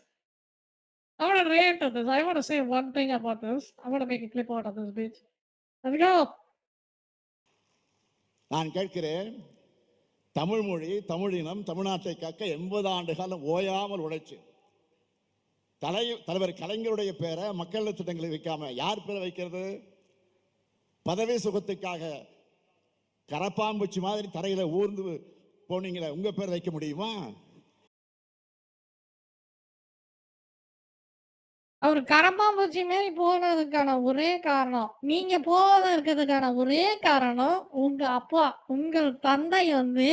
I want to react to this. I want to say one thing about this. I want to make a clip out of this bitch. Let's go. நான் கேட்கிறேன், தமிழ் மொழி, தமிழினம், தமிழ்நாட்டை காக்க 80 ஆண்டு காலம் ஓயாமல் உழைச்சு தலைவர் கலைஞருடைய பேரை மக்கள் திட்டங்களை வைக்காம யார் பேரை வைக்கிறது? பதவி சுகத்துக்காக கரப்பாம்பூச்சி மாதிரி தரையில ஊர்ந்து போனீங்களே, உங்க பேர் வைக்க முடியுமா? அவர் கரப்பாம்பூச்சி மாரி போனதுக்கான ஒரே காரணம், நீங்க போகாத இருக்கிறதுக்கான ஒரே காரணம், உங்க அப்பா, உங்கள் தந்தை வந்து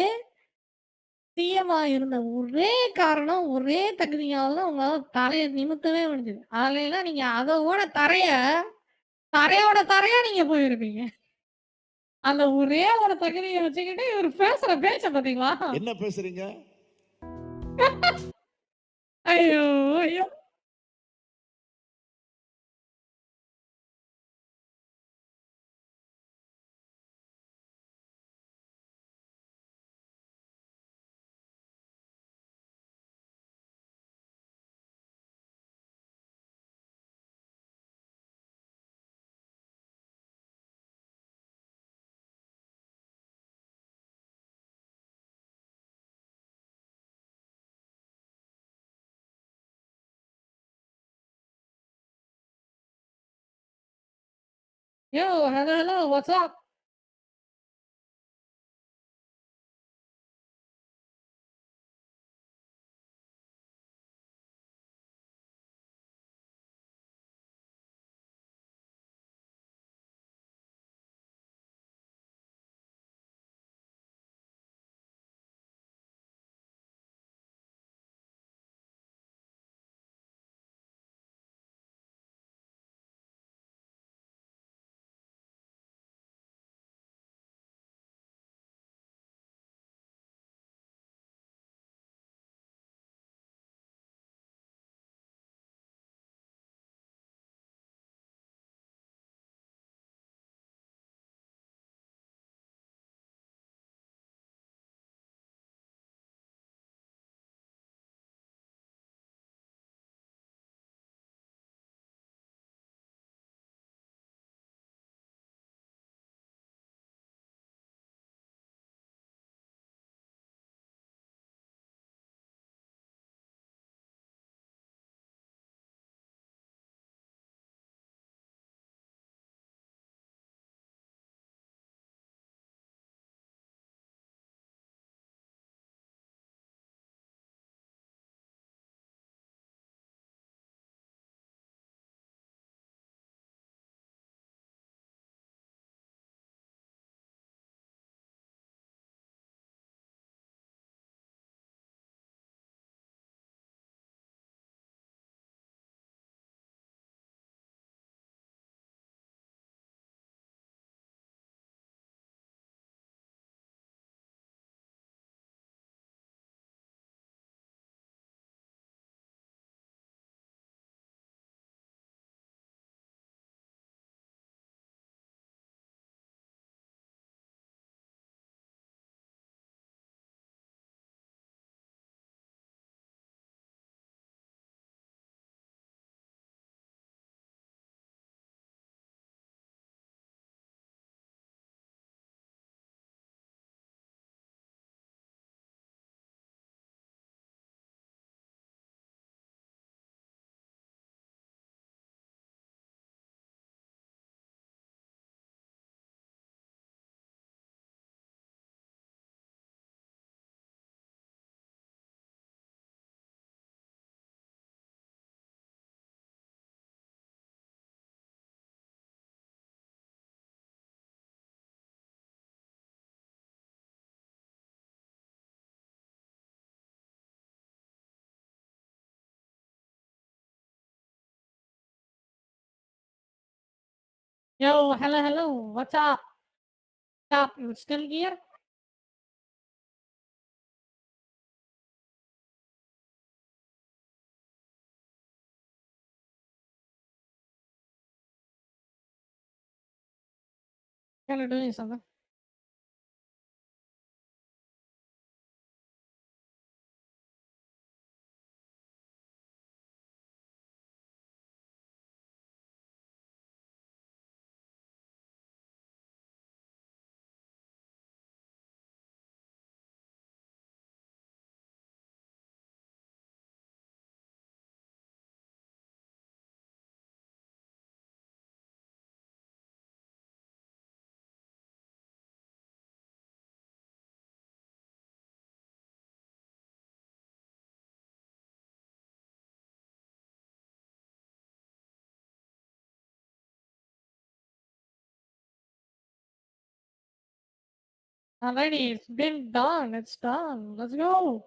சிஎம்மா இருந்த ஒரே காரணம், ஒரே தகுதியால தான் உங்களால தலைய நிமித்தவே முடிஞ்சது. அதுலலாம் நீங்க அதோட தரையோட தரையா நீங்க போயிருப்பீங்க. அந்த ஒரே ஒரு தகுதிய வச்சுக்கிட்டு இவரு பேசுற பேச்ச பாத்தீங்களா? என்ன பேசுறீங்க? ஐயோ! ஐயோ! Yo, hello, what's up? Yo, hello, what's up? Stop, you still here? Can you do something? Alrighty, it's been done. It's done. Let's go.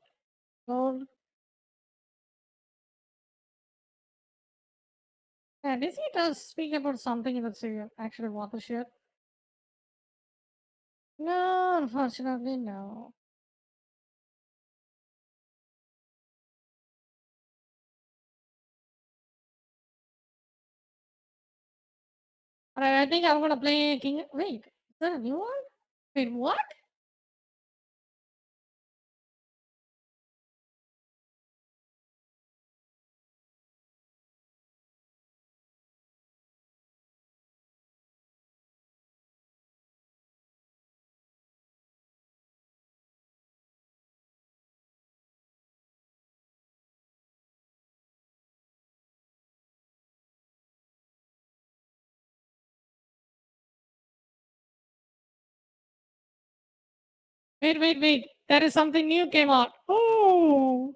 Gold. And Disney does speak about something that's actually worth the shit. No, unfortunately, no. Alright, I think I'm gonna play King. Wait, is that a new one? Wait, what? Wait. There is something new came out. Oh,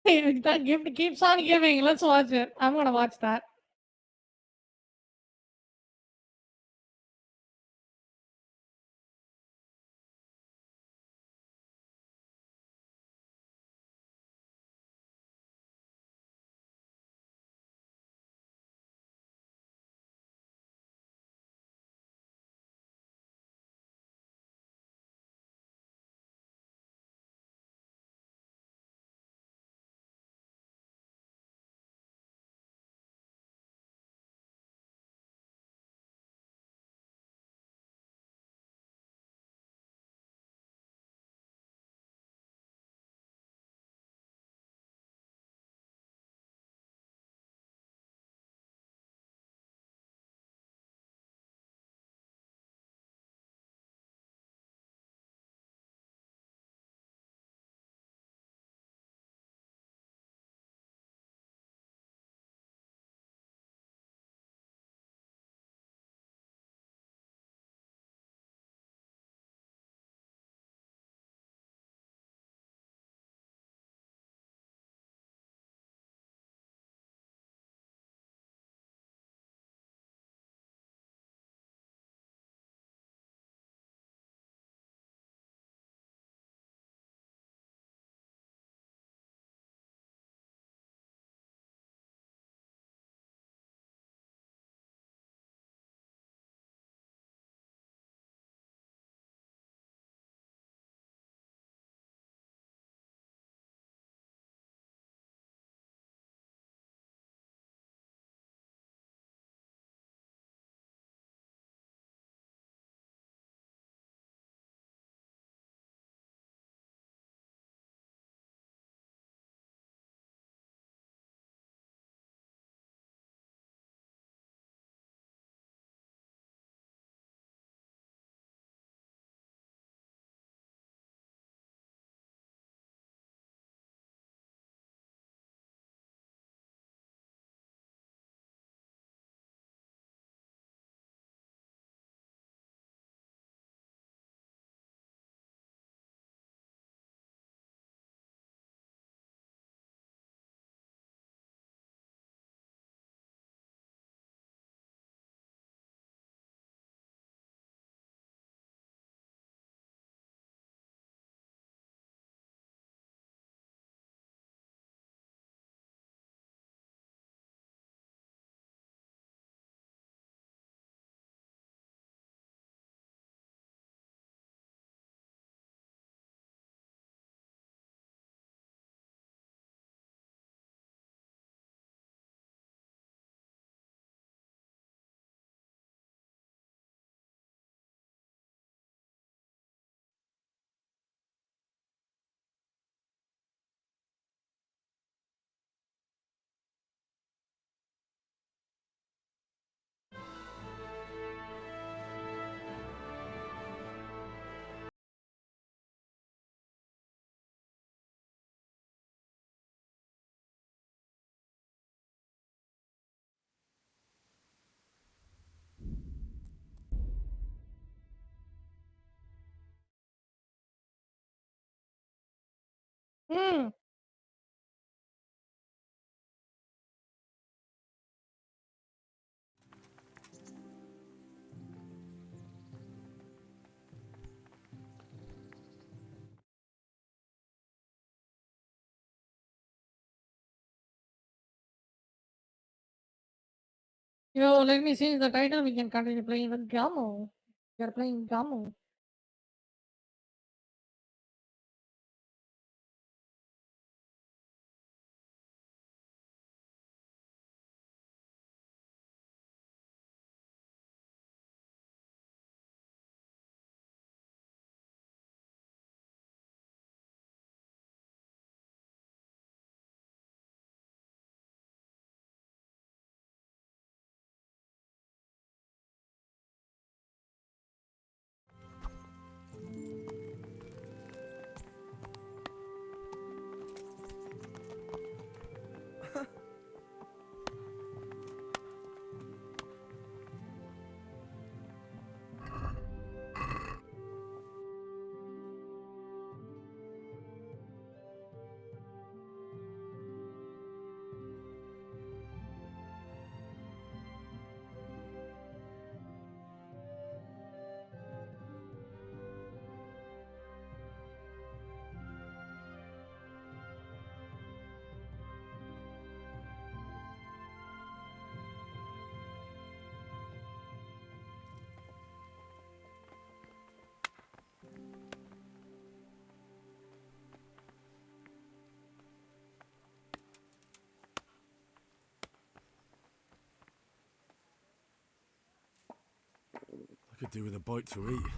hey, that gift keeps on giving. Let's watch it. I'm gonna watch that. Hmm. Yo, let me see the title. We can continue playing with Gamo. We are playing Gamo. I could do with a bite to eat.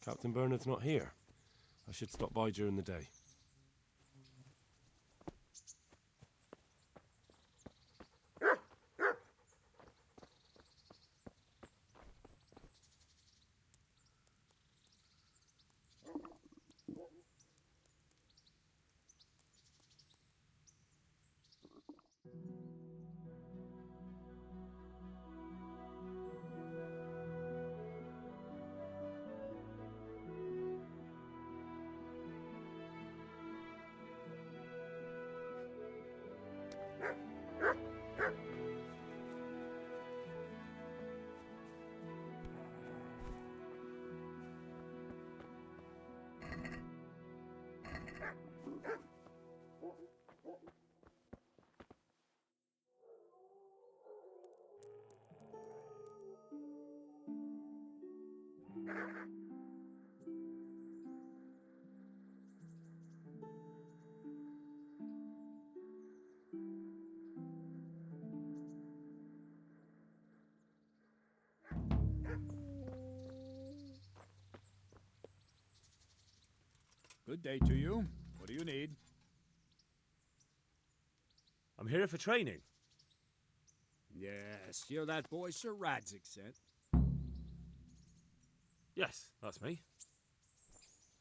Captain Bernard's not here. I should stop by during the day. Good day to you. What do you need? I'm here for training. Yes, you're that boy Sir Radzig sent. Yes, that's me.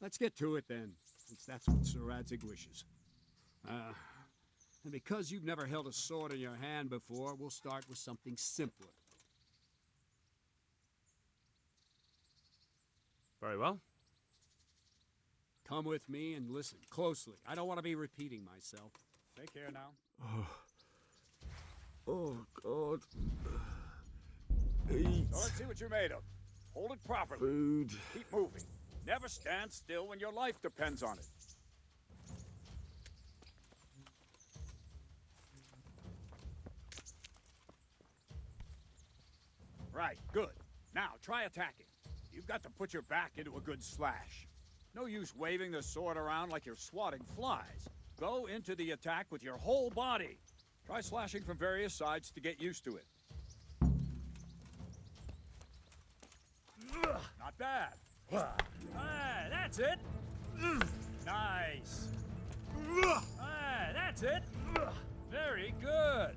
Let's get to it then, since that's what Sir Radzig wishes. And because you've never held a sword in your hand before, we'll start with something simpler. Very well. Come with me and listen closely. I don't want to be repeating myself. Take care now. Oh, God. Eat. So let's see what you're made of. Hold it properly. Food. Keep moving. Never stand still when your life depends on it. Right, good. Now, try attacking. You've got to put your back into a good slash. No use waving the sword around like you're swatting flies. Go into the attack with your whole body. Try slashing from various sides to get used to it. Not bad. Ah, that's it. Nice. Ah, that's it. Very good.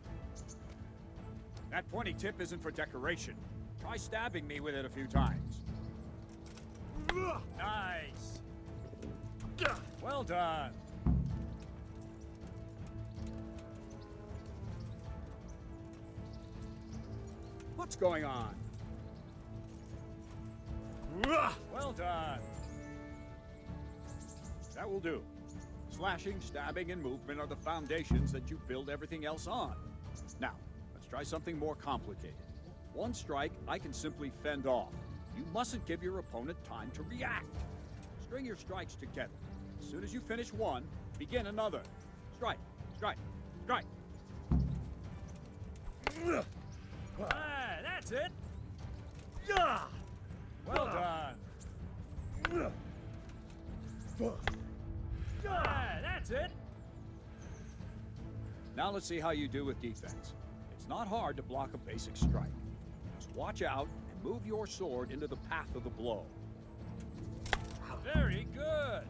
That pointy tip isn't for decoration. Try stabbing me with it a few times. Nice. Well done. What's going on? Well done. That will do. Slashing, stabbing, and movement are the foundations that you build everything else on. Now, let's try something more complicated. One strike, I can simply fend off. You mustn't give your opponent time to react. String your strikes together. As soon as you finish one, begin another. Strike, strike, strike. Ah, that's it. Well done. Ah, that's it. Now let's see how you do with defense. It's not hard to block a basic strike. Just watch out and move your sword into the path of the blow. Very good.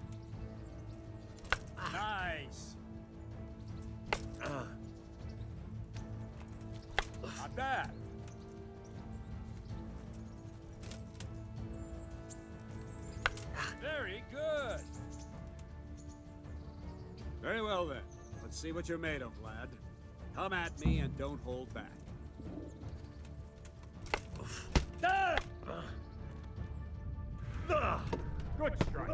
Nice. Not bad. Very good. Very well then. Let's see what you're made of, lad. Come at me and don't hold back. Good strike.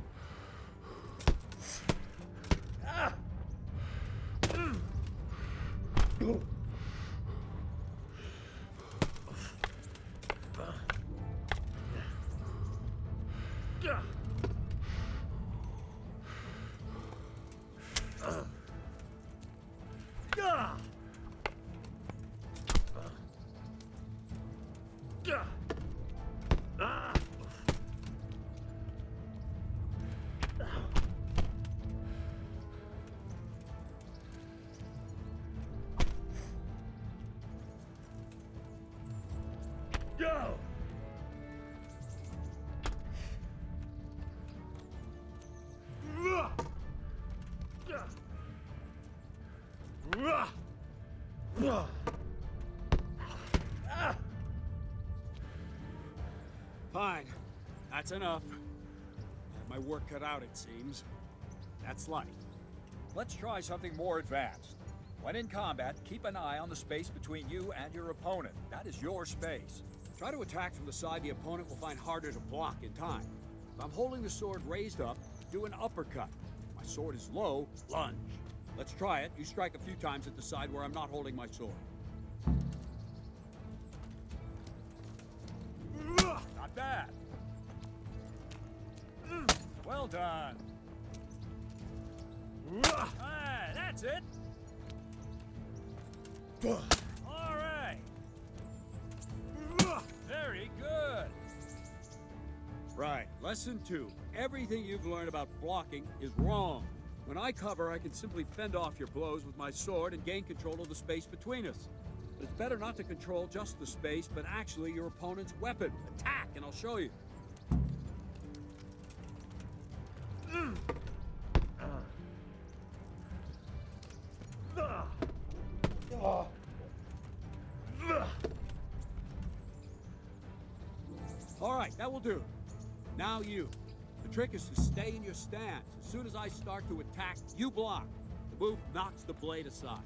Go! Fine. That's enough. Have my work cut out, it seems. That's life. Let's try something more advanced. When in combat, keep an eye on the space between you and your opponent. That is your space. Try to attack from the side the opponent will find harder to block in time. If I'm holding the sword raised up, do an uppercut. If my sword is low, lunge. Let's try it. You strike a few times at the side where I'm not holding my sword. Not bad. Well done. Ah, that's it. All right. Very good. Right, lesson 2. Everything you've learned about blocking is wrong. When I cover, I can simply fend off your blows with my sword and gain control of the space between us. But it's better not to control just the space, but actually your opponent's weapon. Attack, and I'll show you. All right, that will do. Now you. The trick is to stay in your stance. As soon as I start to attack, you block. The move knocks the blade aside.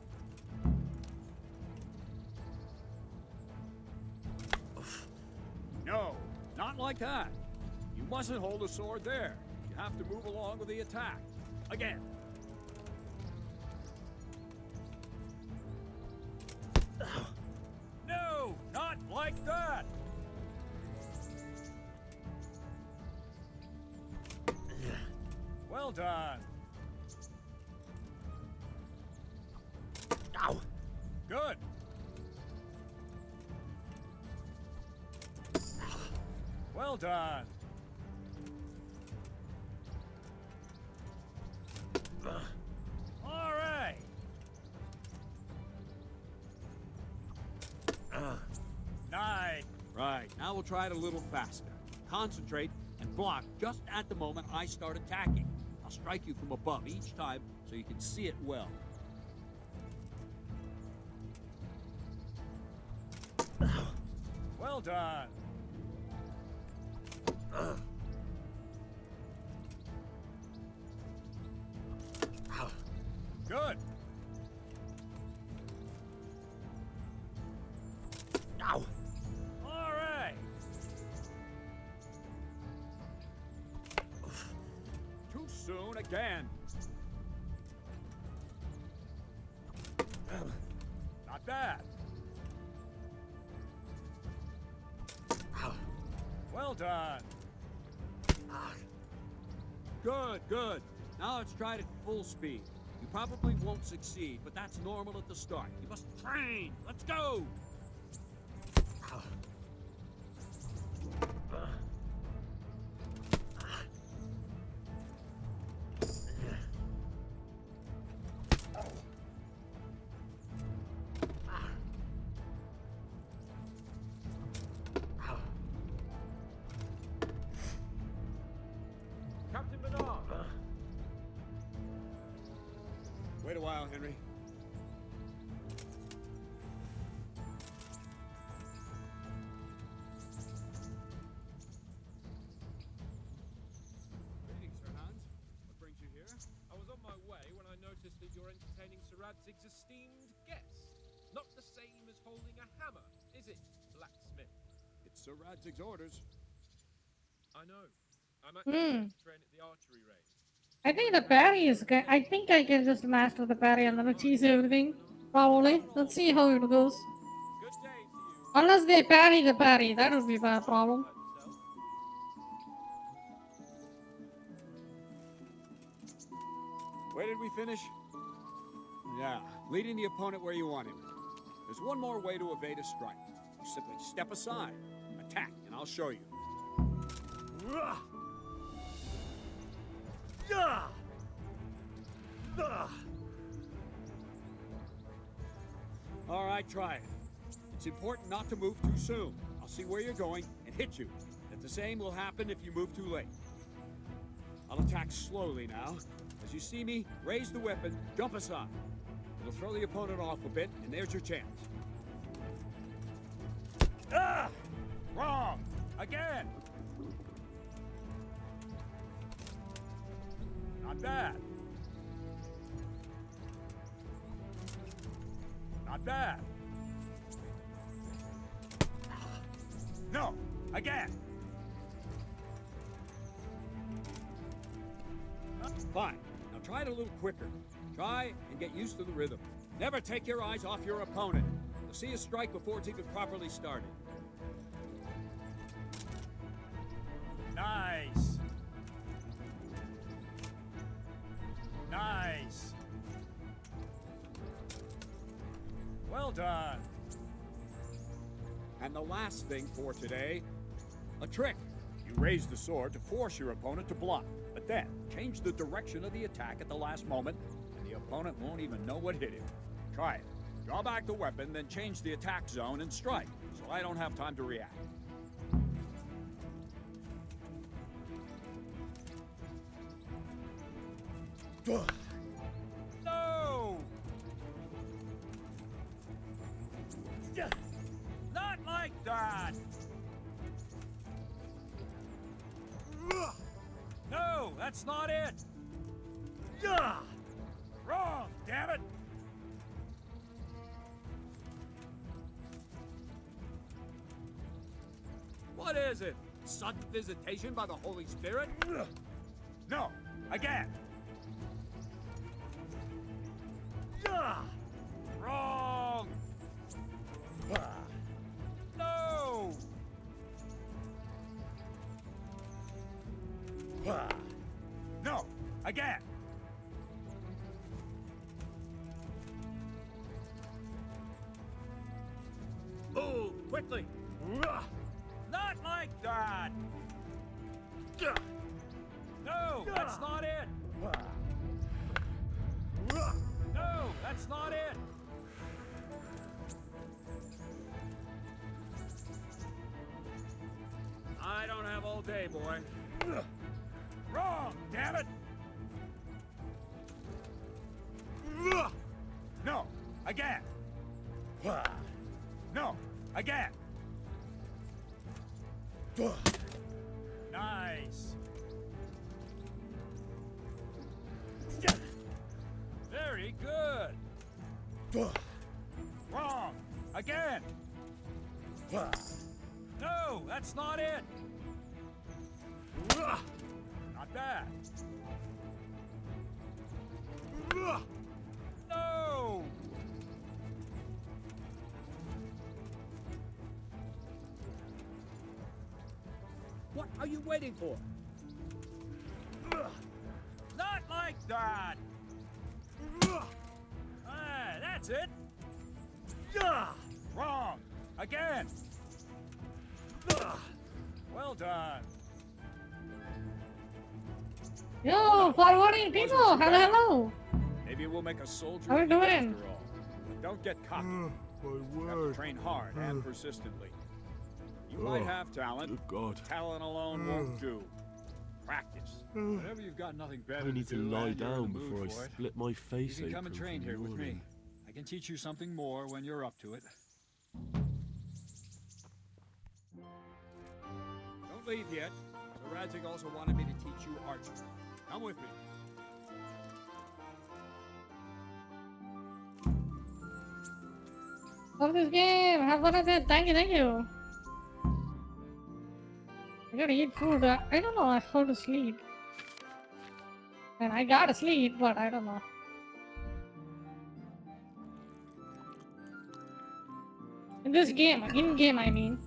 No, not like that. You mustn't hold the sword there. You have to move along with the attack. Again. No, not like that. Well done. Ow. Good. Well done. All right. Nice. Right, now we'll try it a little faster. Concentrate and block just at the moment I start attacking. I'll strike you from above each time so you can see it well. Well done. Good. Ow. All right. Too soon again. Not bad. Well done. Good, good. Now let's try it at full speed. You probably won't succeed, but that's normal at the start. You must train. Let's go. Captain Bernard. Wait a while, Henry. Greetings, Sir Hans. What brings you here? I was on my way when I noticed that you're entertaining Sir Radzig's esteemed guest. Not the same as holding a hammer, is it, blacksmith? It's Sir Radzig's orders. I know. I'm actually to train at the archery range. I think the parry is good. I think I can just master the parry and then cheese everything. Probably. Let's see how it goes. Good day to you. Unless they parry the parry, that would be a problem. Yourself. Where did we finish? Yeah, leading the opponent where you want him. There's one more way to evade a strike. You simply step aside, attack, and I'll show you. All right, try it. It's important not to move too soon. I'll see where you're going and hit you. And the same will happen if you move too late. I'll attack slowly now. As you see me, raise the weapon, jump aside. It'll throw the opponent off a bit, and there's your chance. Ah! Wrong! Again! Not bad. Not bad. No! Again! Fine. Now try it a little quicker. Try and get used to the rhythm. Never take your eyes off your opponent. You'll see a strike before it's even properly started. Nice. Nice. Well done. And the last thing for today, a trick. You raise the sword to force your opponent to block, but then change the direction of the attack at the last moment, and the opponent won't even know what hit him. Try it. Draw back the weapon, then change the attack zone and strike, so I don't have time to react. No! Not like that! that's not it! Ugh! Wrong, damn it! What is it? Sudden visitation by the Holy Spirit? Ugh. No, again! Ugh. Wrong! Ugh. No! Ugh. No, again! Move quickly! Ugh. Not like that! Ugh. No, that's not it! Ugh. No, that's not it! I don't have all day, boy. Ugh. Wrong, damn it! Ugh. No, again! Ugh. No, again! Ugh. Nice! Very good! Ugh. Wrong! Again! Ugh. No, that's not it! Ugh. Not bad! Ugh. No! What are you waiting for? Ugh. Not like that! Ugh. Ah, that's it! Ugh. Wrong! Again! Ugh. Well done! Yo, forwarding people. Hello, hello. Maybe we'll make a soldier How you doing? after all. Don't get cocky. You have to train hard and persistently. You might have talent. Good God. Talent alone won't do. Practice. Whenever you've got nothing better I need to do lie and you're in down the mood before I for it, split my face you can come open and train from here with me. yawning. I can teach you something more when you're up to it. Don't leave yet. Sir Radzig also wanted me to teach you archery. Come with me. Love this game. Have fun with it. Thank you, thank you. I gotta eat food. I don't know how to sleep. And I gotta sleep, but I don't know. In this game, in game, I mean.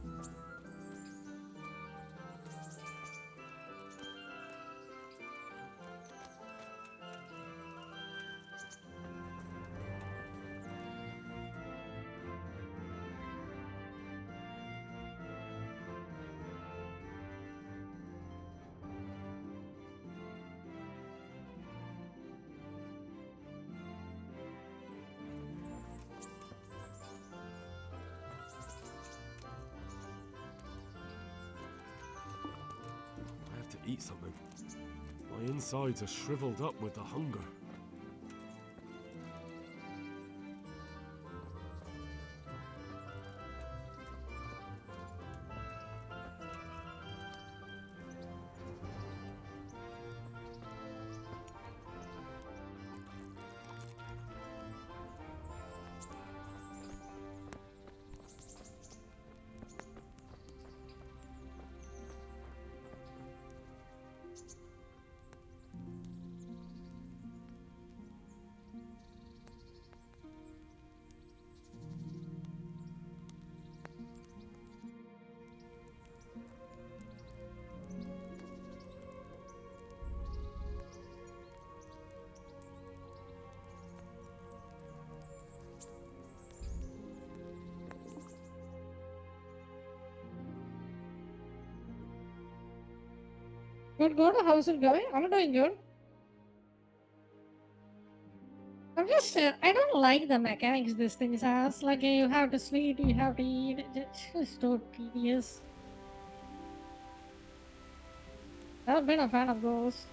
I have to eat something. My insides are shriveled up with the hunger. Good, good. How's it going? I'm doing good. I'm just, I don't like the mechanics this thing has. Like, you have to sleep, you have to eat. It's just so tedious. I've been a fan of those.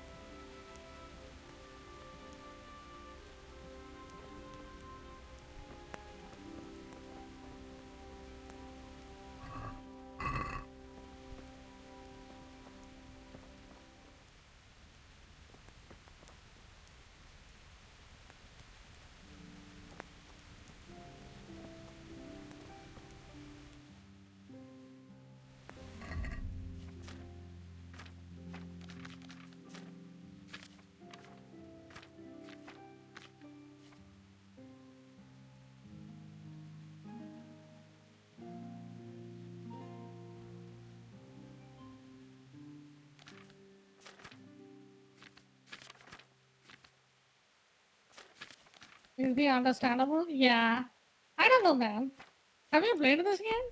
Is he understandable? Yeah. I don't know, man. Have you played this game?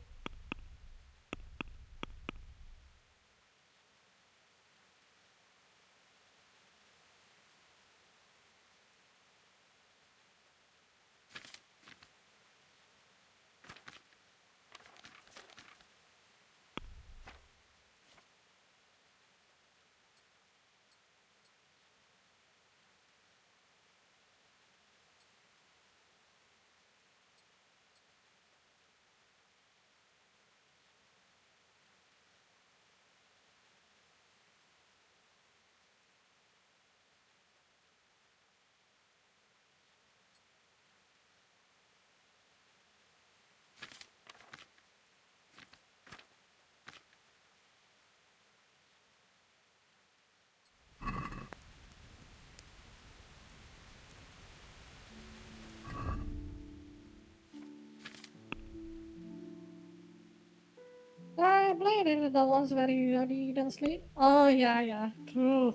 I played it the ones where you had to eat and sleep. Oh, yeah, yeah. True.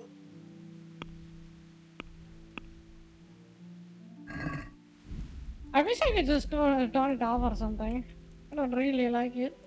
I wish I could just turn it off or something. I don't really like it.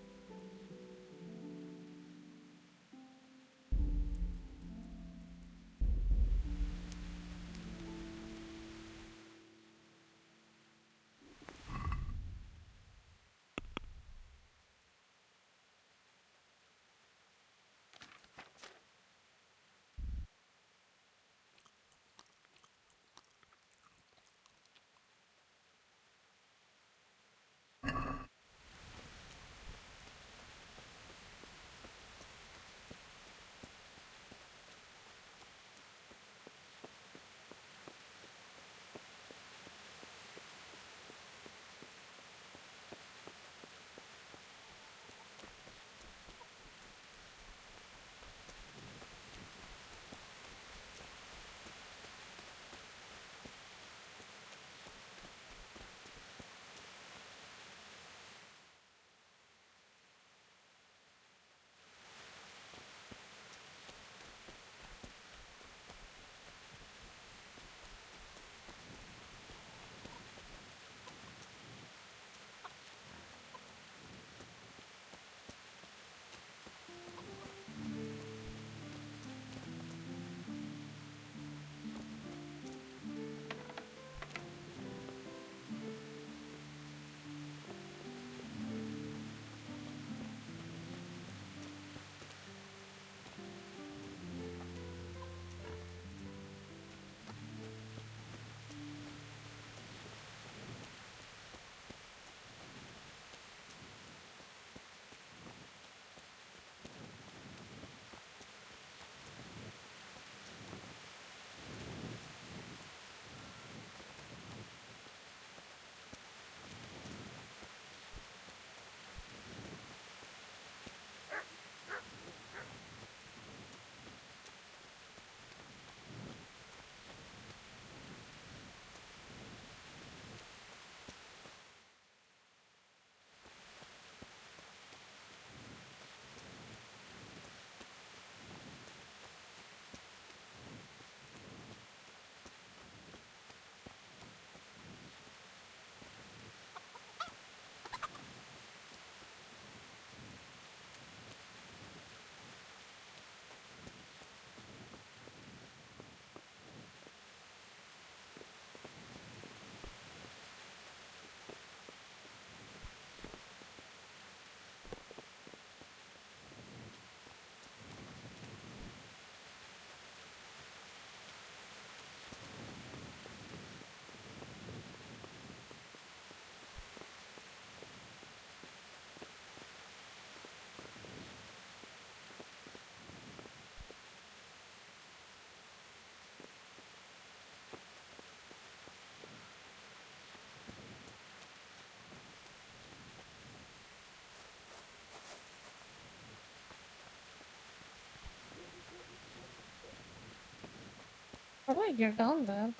How do I get down there?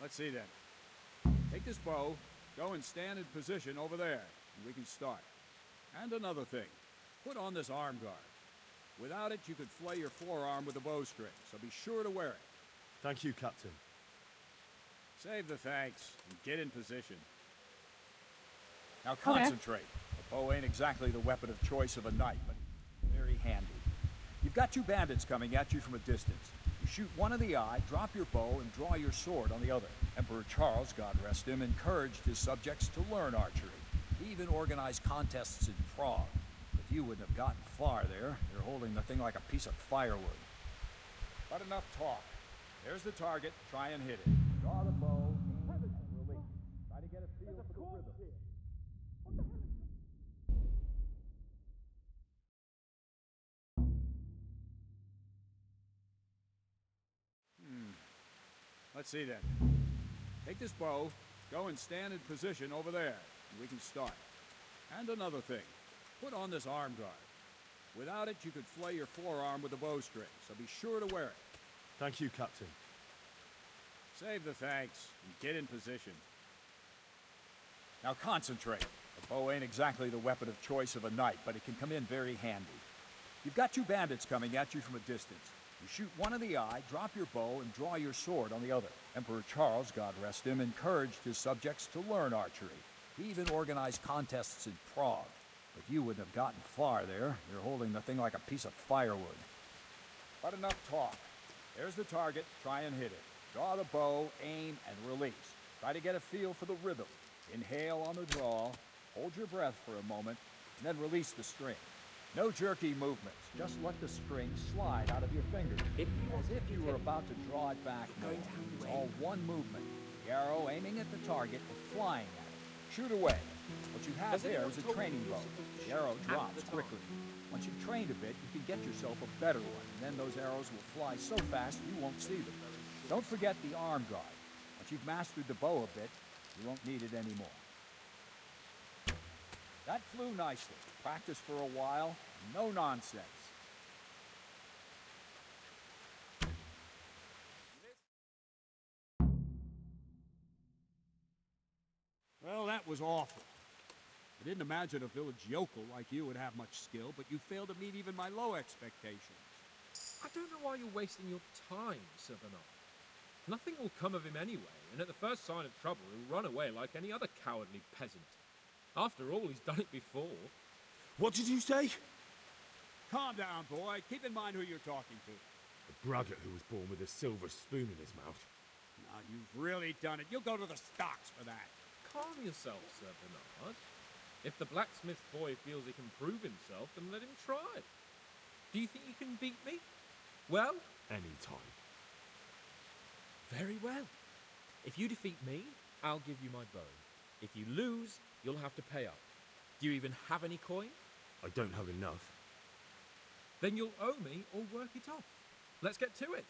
Let's see then. Take this bow, go and stand in position over there, and we can start. And another thing, put on this arm guard. Without it, you could flay your forearm with a bowstring, so be sure to wear it. Thank you, Captain. Save the thanks and get in position. Now concentrate. The bow ain't exactly the weapon of choice of a knight, but very handy. You've got two bandits coming at you from a distance. You shoot one in the eye, drop your bow, and draw your sword on the other. Emperor Charles, God rest him, encouraged his subjects to learn archery. He even organized contests in Prague. But you wouldn't have gotten far there. You're holding the thing like a piece of firewood. But enough talk. There's the target. Try and hit it. Draw the bow, aim and release. Try to get a feel for the rhythm. Let's see then. Take this bow, go and stand in position over there, and we can start. And another thing, put on this arm guard. Without it, you could flay your forearm with a bowstring, so be sure to wear it. Thank you, Captain. Save the thanks and get in position. Now concentrate. The bow ain't exactly the weapon of choice of a knight, but it can come in very handy. You've got two bandits coming at you from a distance. You shoot one in the eye, drop your bow, and draw your sword on the other. Emperor Charles, God rest him, encouraged his subjects to learn archery. He even organized contests in Prague. But you wouldn't have gotten far there. You're holding the thing like a piece of firewood. But enough talk. There's the target. Try and hit it. Draw the bow, aim, and release. Try to get a feel for the rhythm. Inhale on the draw, hold your breath for a moment, and then release the string. No jerky movements. Just let the string slide out of your fingers, as if you were about to draw it back. It's all one movement. The arrow aiming at the target and flying at it. Shoot away. What you have there is a training bow. The arrow drops quickly. Once you've trained a bit, you can get yourself a better one, and then those arrows will fly so fast you won't see them. Don't forget the arm guard. Once you've mastered the bow a bit, you won't need it anymore. That flew nicely. Practice for a while, no nonsense. Well, that was awful. I didn't imagine a village yokel like you would have much skill, but you failed to meet even my low expectations. I don't know why you're wasting your time, Sir Bernard. Nothing will come of him anyway, and at the first sign of trouble, he'll run away like any other cowardly peasant. After all, he's done it before. What did you say? Calm down, boy. Keep in mind who you're talking to. The braggart who was born with a silver spoon in his mouth. Now, you've really done it. You'll go to the stocks for that. Calm yourself, Sir Bernard. If the blacksmith boy feels he can prove himself, then let him try. Do you think you can beat me? Well? Any time. Very well. If you defeat me, I'll give you my bow. If you lose, you'll have to pay up. Do you even have any coin? I don't have enough. Then you'll owe me or work it off. Let's get to it.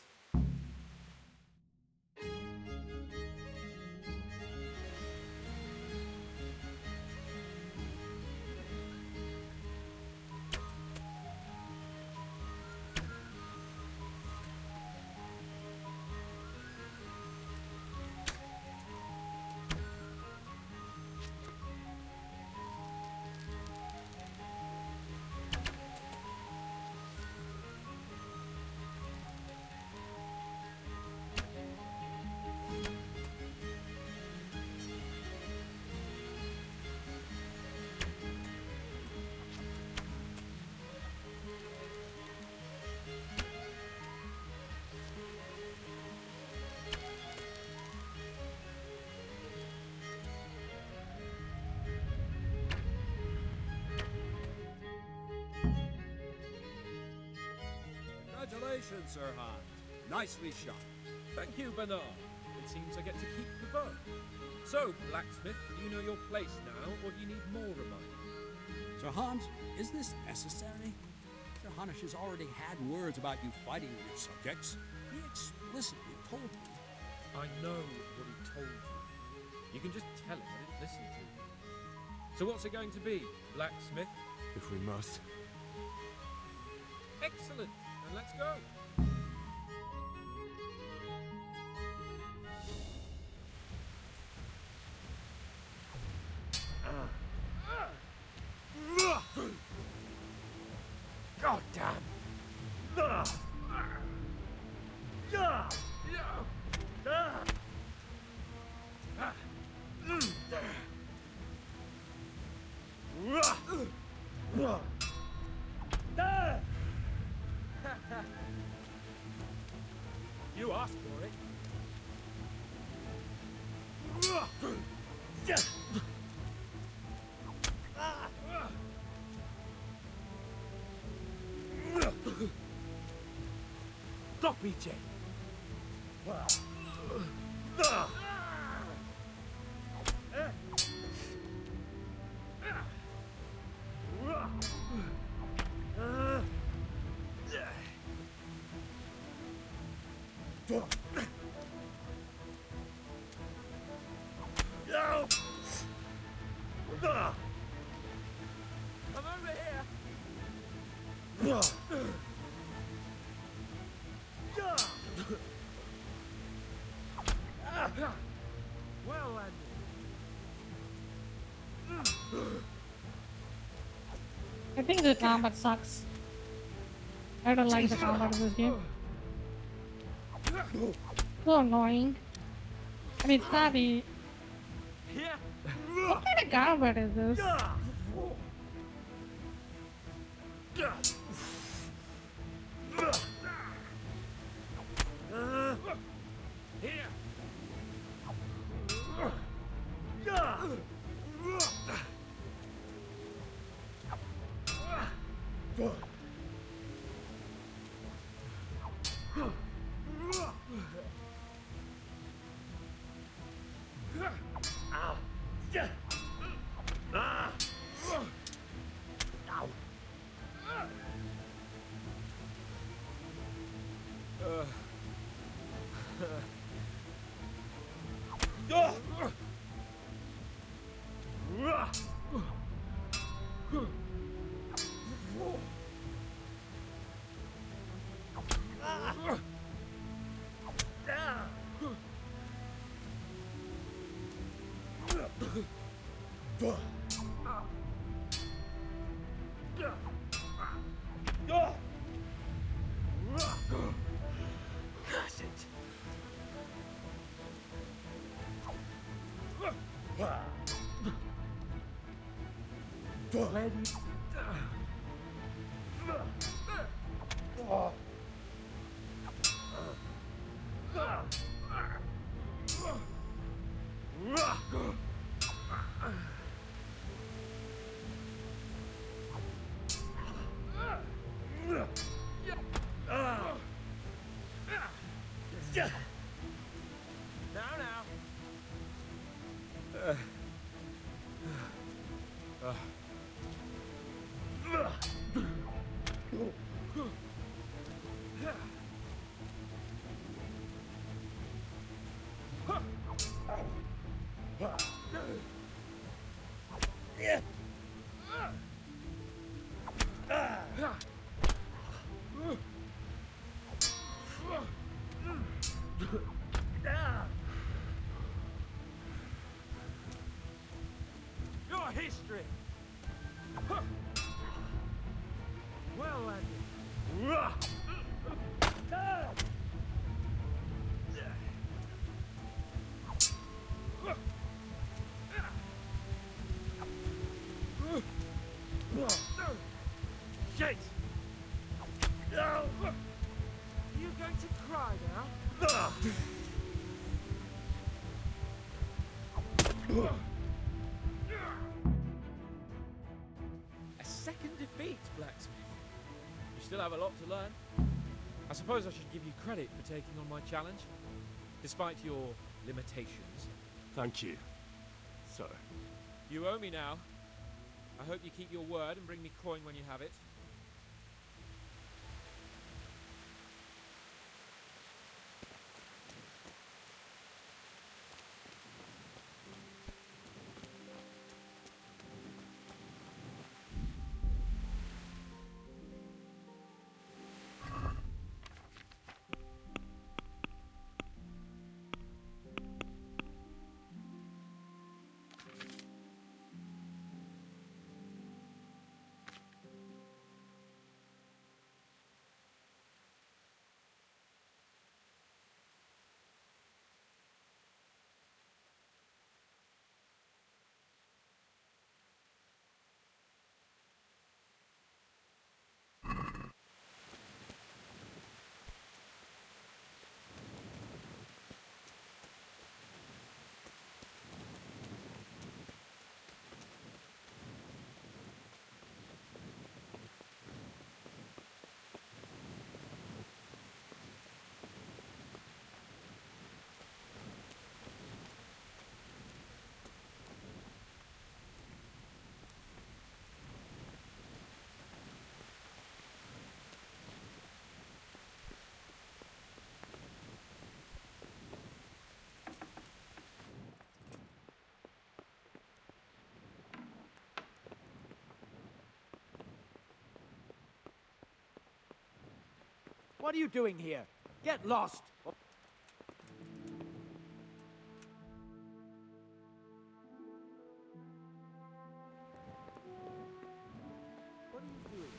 Congratulations, Sir Hans. Nicely shot. Thank you, Bernard. It seems I get to keep the bow. So, blacksmith, do you know your place now, or do you need more reminding? Sir Hans, is this necessary? Sir Hanush has already had words about you fighting with your subjects. He explicitly told me. I know what he told you. You can just tell him I didn't listen to you. So what's it going to be, blacksmith? If we must. Excellent. Then let's go. Oh, damn. You asked for it. Stop, BJ. Come over here. Well, Andy. I think the combat sucks. I don't like the combat in this game. So annoying. I mean, it's not the... What kind of combat is this? Curse it. Where do you... Your history. Well, Andy. Shit. Are you going to cry now? A second defeat, Blacksmith. You still have a lot to learn. I suppose I should give you credit for taking on my challenge, despite your limitations. Thank you, sir. You owe me now. I hope you keep your word and bring me coin when you have it. What are you doing here? Get lost! What are you doing?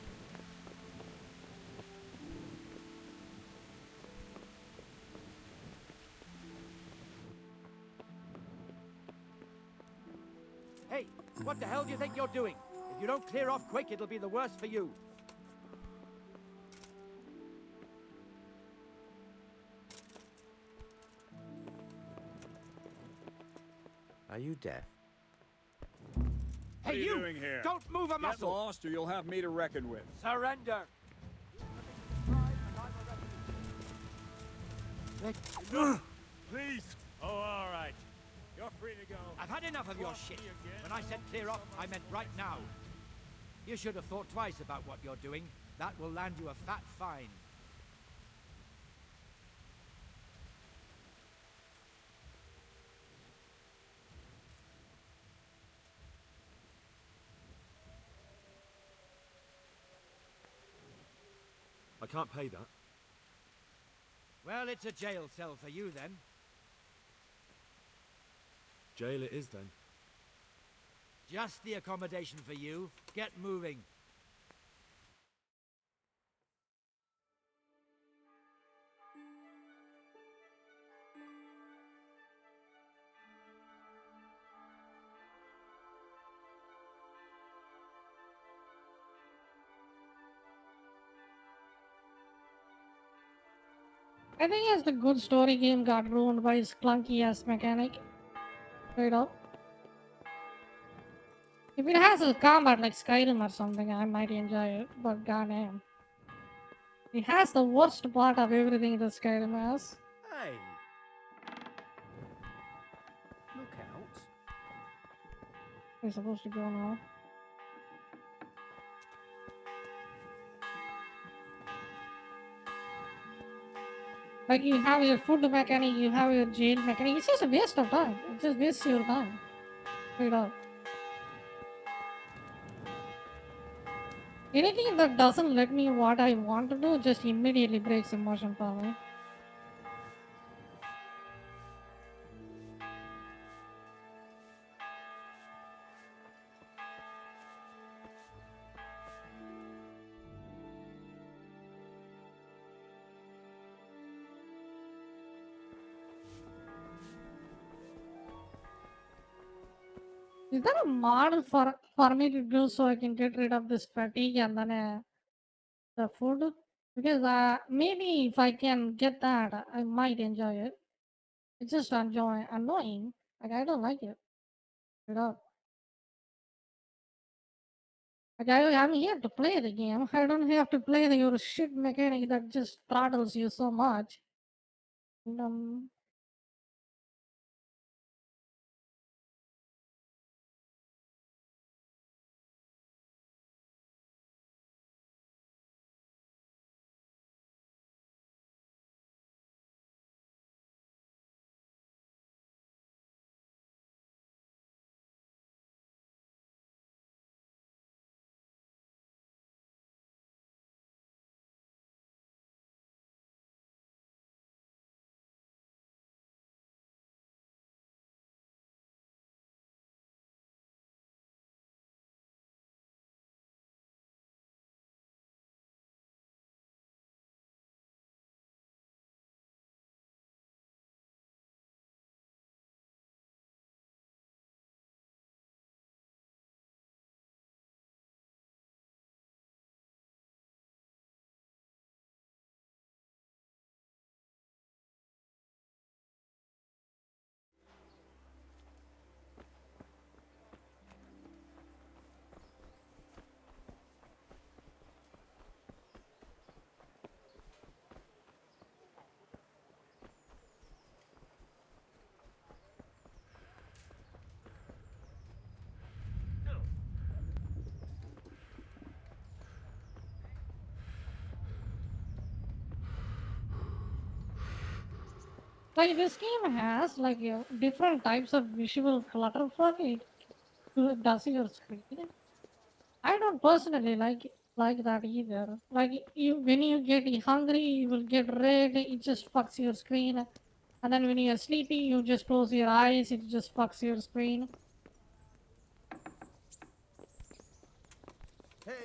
Hey, what the hell do you think you're doing? If you don't clear off quick, it'll be the worse for you. Are you deaf? What Hey, are you doing here? Don't move a Get muscle! lost or you'll have me to reckon with. Surrender! Please. Oh, all right. You're free to go. I've had enough of your shit. When I said clear off, I meant right now. You should have thought twice about what you're doing. That will land you a fat fine. I can't pay that. Well, it's a jail cell for you then. Jail it is then. Just the accommodation for you. Get moving. I think as the good story game got ruined by his clunky ass mechanic. Straight up. If it has a combat like Skyrim or something, I might enjoy it, but goddamn. It has the worst part of everything that Skyrim has. Hey! Look out. We're supposed to go now. Like you have your food mechanic, you have your jail mechanic. It's just a waste of time. It just wastes your time. Straight up. Anything that doesn't let me what I want to do just immediately breaks immersion for me. Is there a model for me to do so I can get rid of this fatigue and then the food? Because maybe if I can get that, I might enjoy it. It's just annoying. Like I don't like it. Straight up. Like I'm here to play the game. I don't have to play your shit mechanic that just throttles you so much. And, like this game has like different types of visual clutter for it. Does your screen? I don't personally like it. like that either. Like you, when you get hungry, you will get red. It just fucks your screen. And then when you're sleepy, you just close your eyes. It just fucks your screen.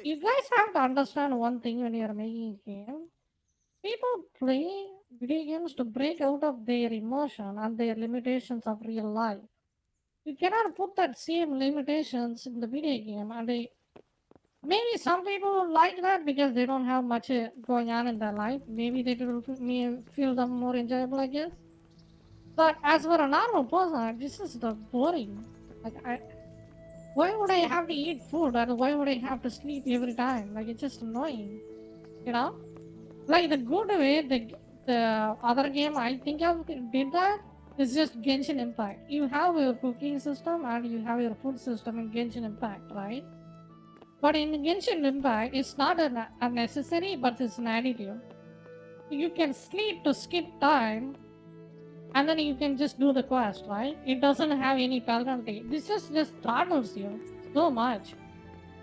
You guys have to understand one thing when you're making a game. People play video games to break out of their emotion and their limitations of real life. You cannot put that same limitations in the video game, and maybe some people like that because they don't have much going on in their life. Maybe they will feel them more enjoyable, I guess. But as for a normal person, this is the boring. Like, why would I have to eat food, and why would I have to sleep every time? Like, it's just annoying, you know. Like the good way the other game I think of did that is just Genshin Impact. You have your cooking system and you have your food system in Genshin Impact, right? But in Genshin Impact, it's not a necessary, but it's an additive. You can sleep to skip time, and then you can just do the quest, right? It doesn't have any penalty. This just throttles you so much.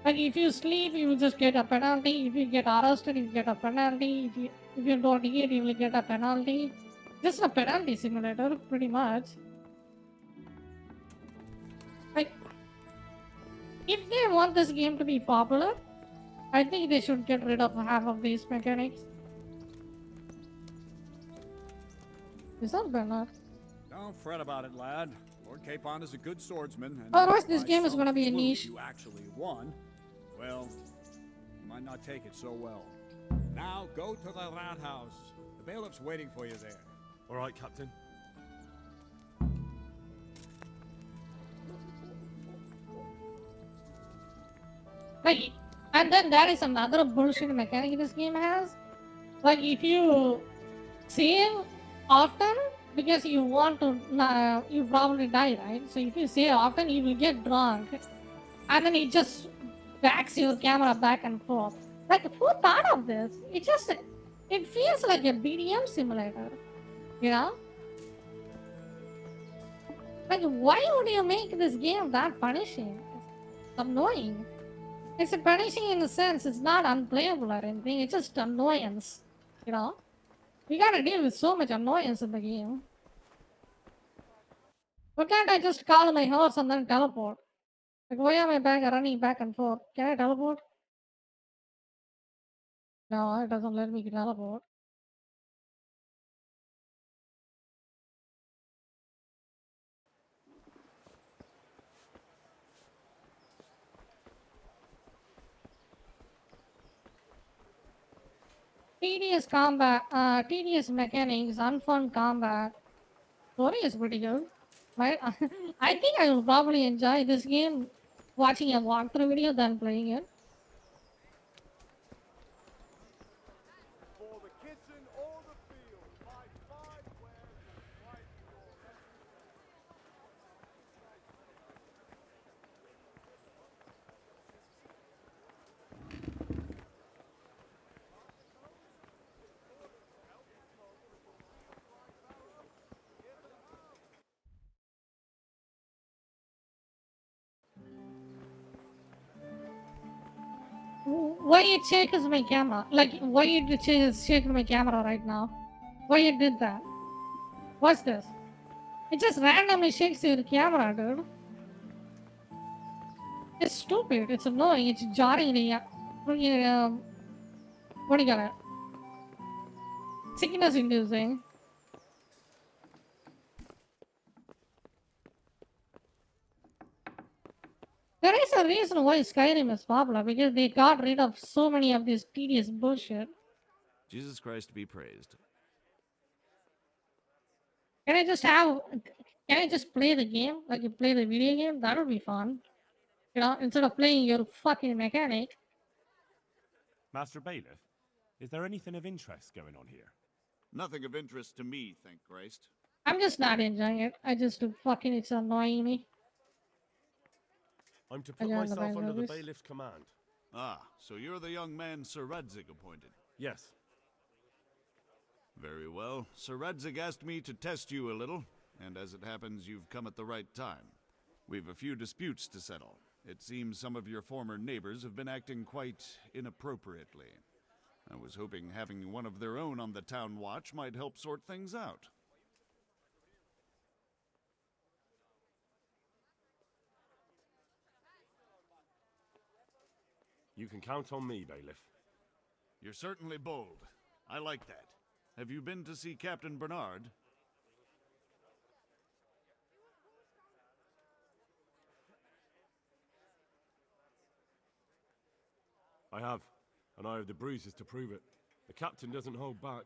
Like if you sleep, you will just get a penalty. If you get arrested, you get a penalty. If you don't eat, you will get a penalty. Just a penalty simulator, pretty much. Like, if they want this game to be popular, I think they should get rid of half of these mechanics. Is that better? Don't fret about it, lad. Lord Capon is a good swordsman. And Otherwise, this by game is some gonna be a fluke niche. You actually won. Well, you might not take it so well. Now go to the rat house. The bailiff's waiting for you there. All right, Captain. Like, and then there is another bullshit mechanic this game has. Like, if you save often because you want to, you probably die, right? So if you save often, you will get drunk, and then it just backs your camera back and forth. Like, who thought of this? It feels like a BDM simulator, you know? Like, why would you make this game that punishing? It's annoying. It's punishing in the sense it's not unplayable or anything, it's just annoyance, you know? We gotta deal with so much annoyance in the game. Why can't I just call my horse and then teleport? Like, why am I running back and forth? Can I teleport? No, it doesn't let me teleport. Tedious combat, tedious mechanics, unfun combat. Story is pretty good. Right? I think I will probably enjoy this game watching a walkthrough video than playing it. Why it shakes my camera? Like, why it shake my camera right now? Why it did that? What's this? It just randomly shakes your camera, dude. It's stupid. It's annoying. It's jarring. What do you got it? Sickness inducing. There is a reason why Skyrim is popular, because they got rid of so many of this tedious bullshit. Jesus Christ be praised. Can I just play the game? Like you play the video game? That would be fun. You know, instead of playing your fucking mechanic. Master Bailiff, is there anything of interest going on here? Nothing of interest to me, thank Christ. I'm just not enjoying it. It's annoying me. I'm to put myself under the bailiff's command. Ah, so you're the young man Sir Radzig appointed? Yes. Very well. Sir Radzig asked me to test you a little, and as it happens, you've come at the right time. We've a few disputes to settle. It seems some of your former neighbors have been acting quite inappropriately. I was hoping having one of their own on the town watch might help sort things out. You can count on me, Bailiff. You're certainly bold. I like that. Have you been to see Captain Bernard? I have, and I have the bruises to prove it. The captain doesn't hold back.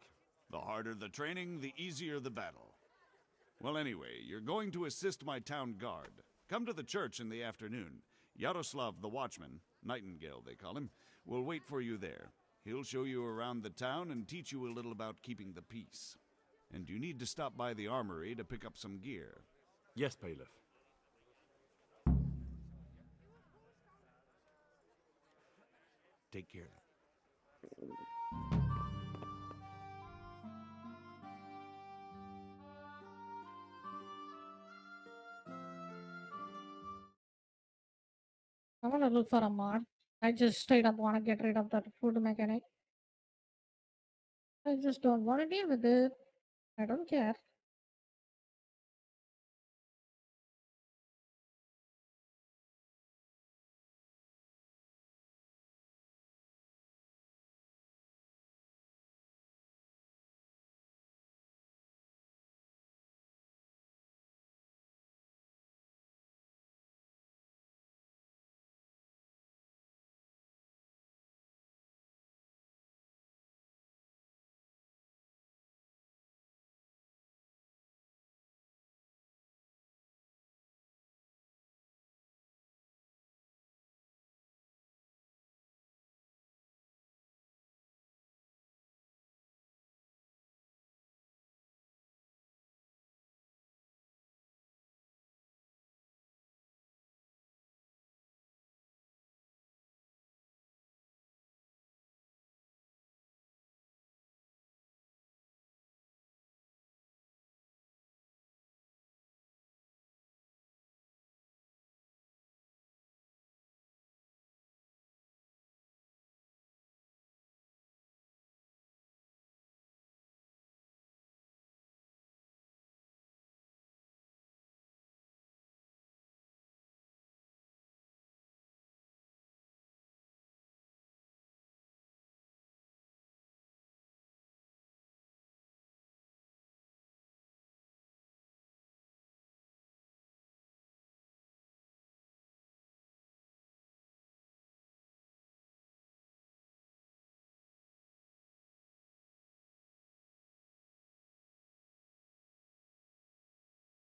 The harder the training, the easier the battle. Well, anyway, you're going to assist my town guard. Come to the church in the afternoon. Yaroslav the watchman, Nightingale they call him, will wait for you there. He'll show you around the town and teach you a little about keeping the peace. And you need to stop by the armory to pick up some gear. Yes, Bailiff. Take care. I want to look for a mod. I just straight up want to get rid of that food mechanic. I just don't want to deal with it. I don't care.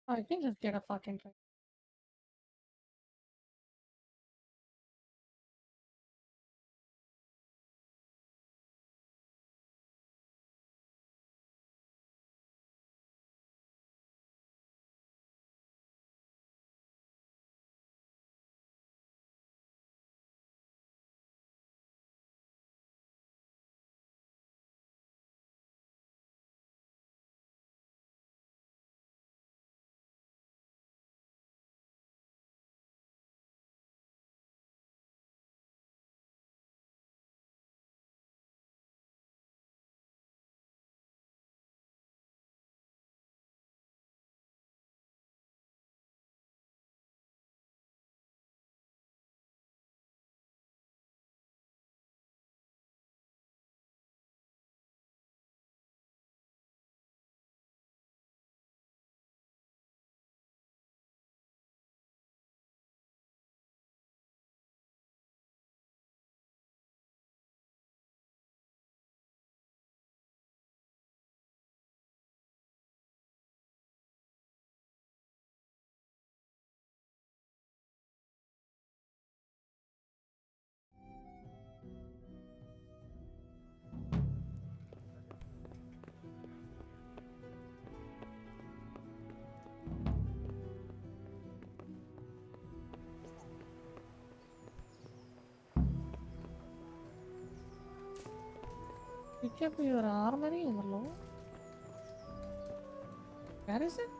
I can just get a fucking drink. Pick up your armory overload. Where is it?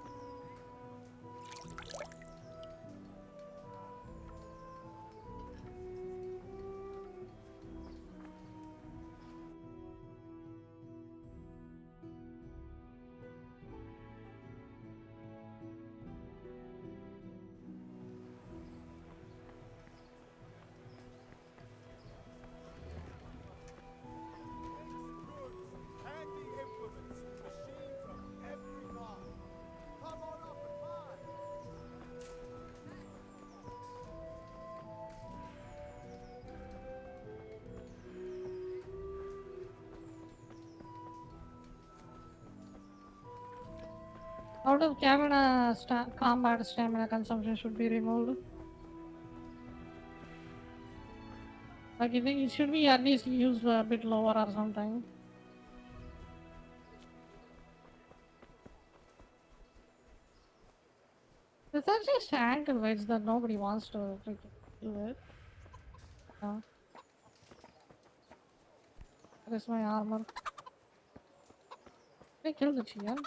Out of camera combat stamina consumption should be removed. Like I think it should be at least used a bit lower or something. It's just ankle weights that nobody wants to freaking do it. Yeah. That is my armor. I killed the Chian.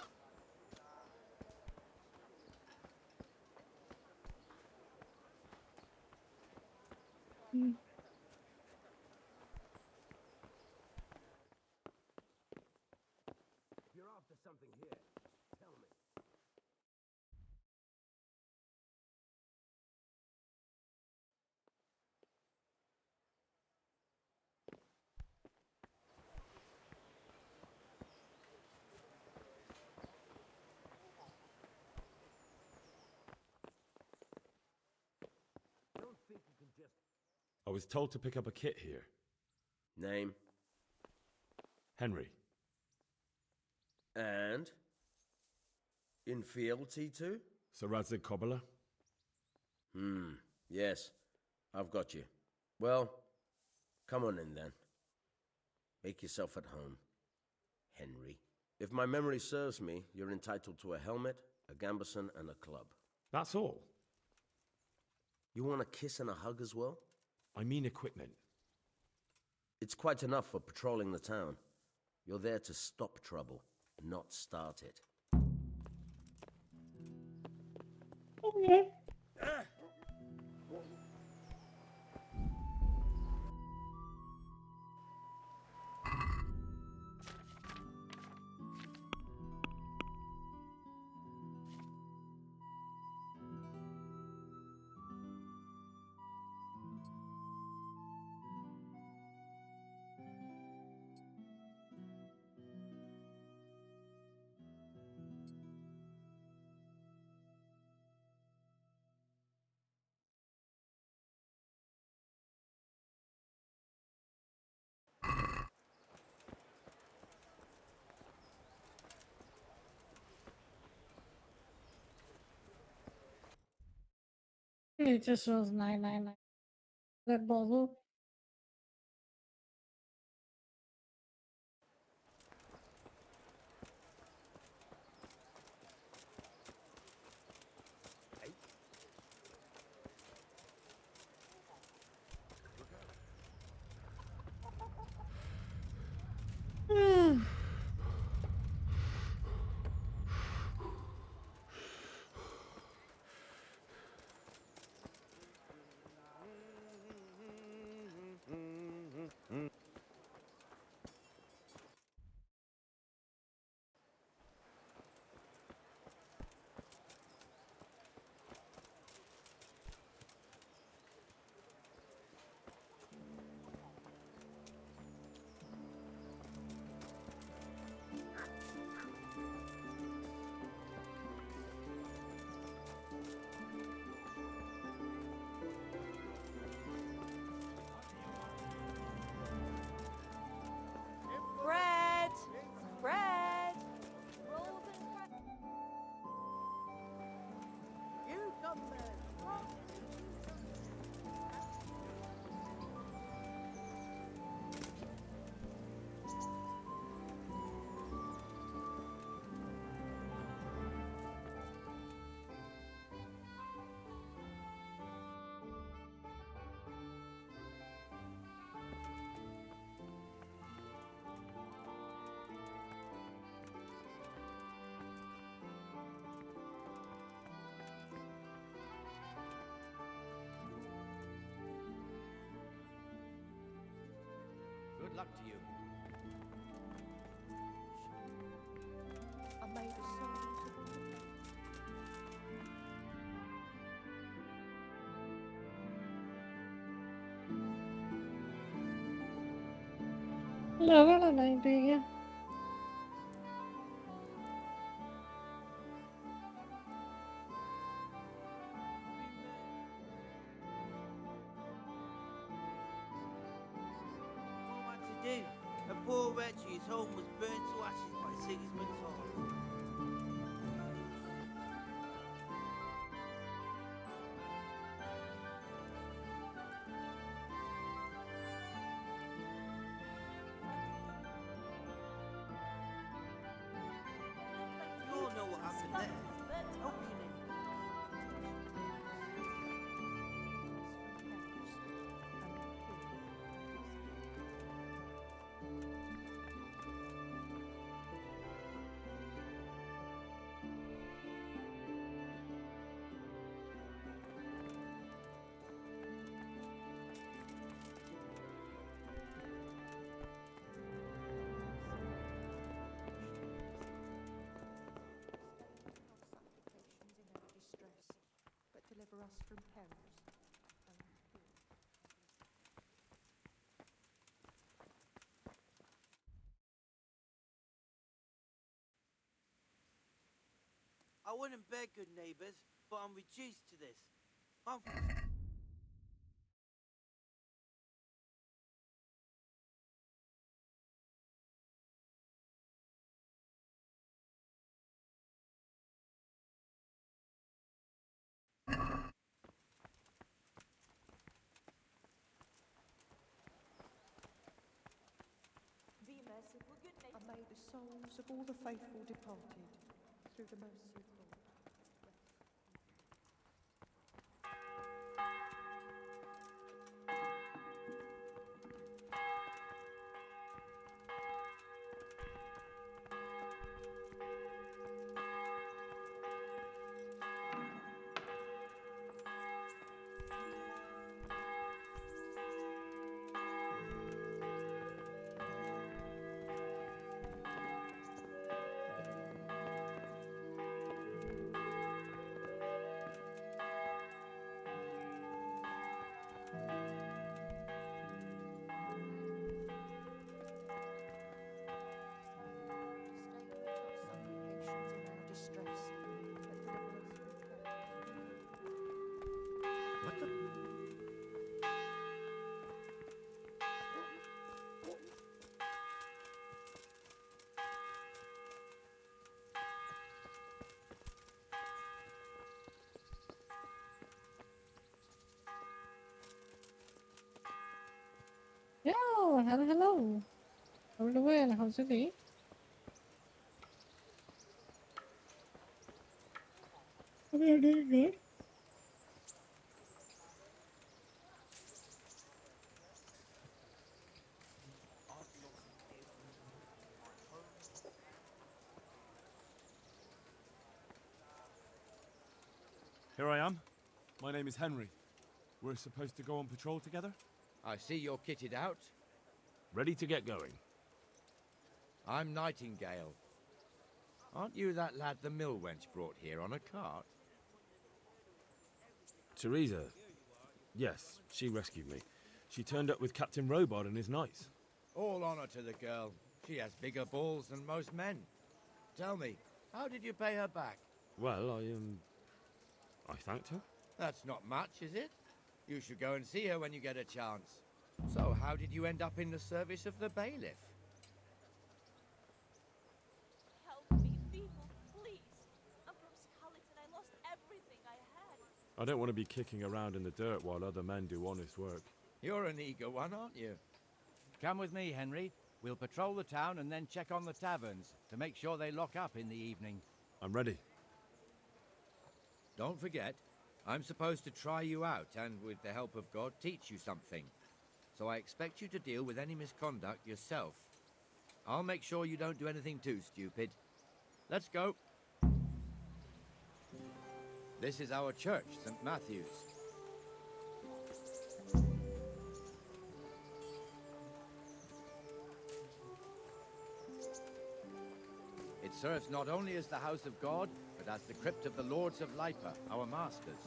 If you're after something here, tell me. Don't think you can just... I was told to pick up a kit here. Name? Henry. And? In fealty to? Sir Radzig Kobyla? Yes. I've got you. Well, come on in then. Make yourself at home, Henry. If my memory serves me, you're entitled to a helmet, a gambeson, and a club. That's all? You want a kiss and a hug as well? I mean equipment. It's quite enough for patrolling the town. You're there to stop trouble, not start it. Okay. It just shows 999. Red Ball. Bread! Bread! Rolls and bread. You come there. Good luck to you. I made a song. Level 90. What to do? A poor wretch whose home was burnt to ashes by Sigismund's heart. I wouldn't beg good neighbors, but I'm reduced to this. I'm Be merciful, good neighbor. And may the souls of all the faithful departed, through the mercy of God. What the? Yo, hello. How are you doing? How's your day? We are doing good. Here I am. My name is Henry. We're supposed to go on patrol together? I see you're kitted out. Ready to get going. I'm Nightingale. Aren't you that lad the mill wench brought here on a cart? Teresa. Yes, she rescued me. She turned up with Captain Robard and his knights. All honor to the girl. She has bigger balls than most men. Tell me, how did you pay her back? Well, I thanked her. That's not much, is it? You should go and see her when you get a chance. So, how did you end up in the service of the bailiff? Help me, people, please. I'm from Scarlet and I lost everything I had. I don't want to be kicking around in the dirt while other men do honest work. You're an eager one, aren't you? Come with me, Henry. We'll patrol the town and then check on the taverns to make sure they lock up in the evening. I'm ready. Don't forget, I'm supposed to try you out and, with the help of God, teach you something. So I expect you to deal with any misconduct yourself. I'll make sure you don't do anything too stupid. Let's go. This is our church, St. Matthew's. It serves not only as the house of God, but as the crypt of the Lords of Lipa, our masters.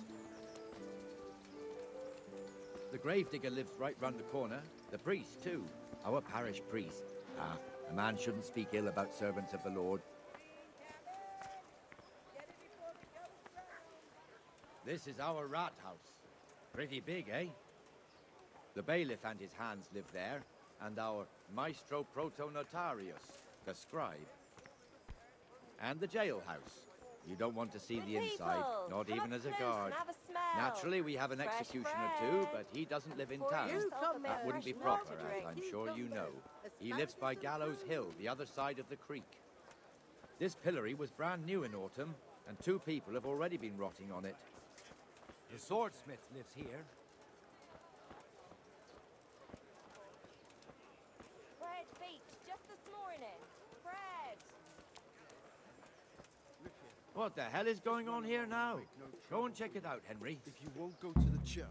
The gravedigger lives right round the corner. The priest, too. Our parish priest. Ah, a man shouldn't speak ill about servants of the Lord. This is our rat house. Pretty big, eh? The bailiff and his hands live there, and our maestro protonotarius, the scribe. And the jailhouse. You don't want to see the inside, not even as a guard. Naturally, we have an executioner too, but he doesn't live in town. That wouldn't be proper, as I'm sure you know. He lives by Gallows Hill, the other side of the creek. This pillory was brand new in autumn, and 2 people have already been rotting on it. The swordsmith lives here. Fred faked just this morning. Fred! What the hell is going on here now? Go and check it out, Henry. If you won't go to the church,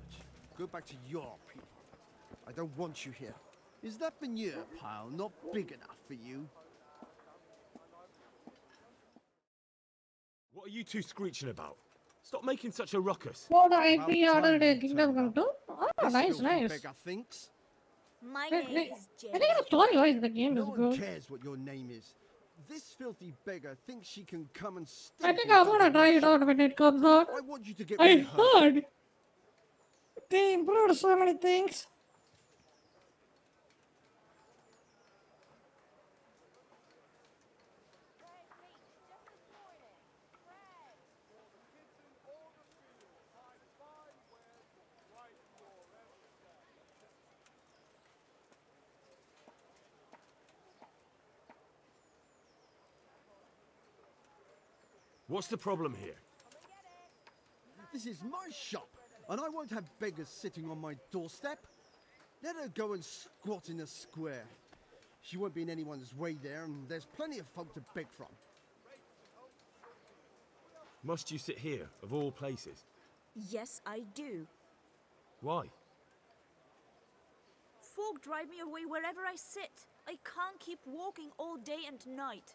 go back to your people. I don't want you here. Is that manure pile not big enough for you? What are you two screeching about? Stop making such a ruckus. What I pre-ordered a Kingdom Come 2? Oh, nice, nice. Beggar thinks. My Wait, name wait. is I think the story-wise the game No is one good. cares what your name is. This filthy beggar thinks she can come and I stink think I'm gonna try it out when it comes out. I want you to get I rid of her. heard they improved so many things. What's the problem here? This is my shop, and I won't have beggars sitting on my doorstep. Let her go and squat in a square. She won't be in anyone's way there, and there's plenty of folk to beg from. Must you sit here, of all places? Yes, I do. Why? Folk drive me away wherever I sit. I can't keep walking all day and night.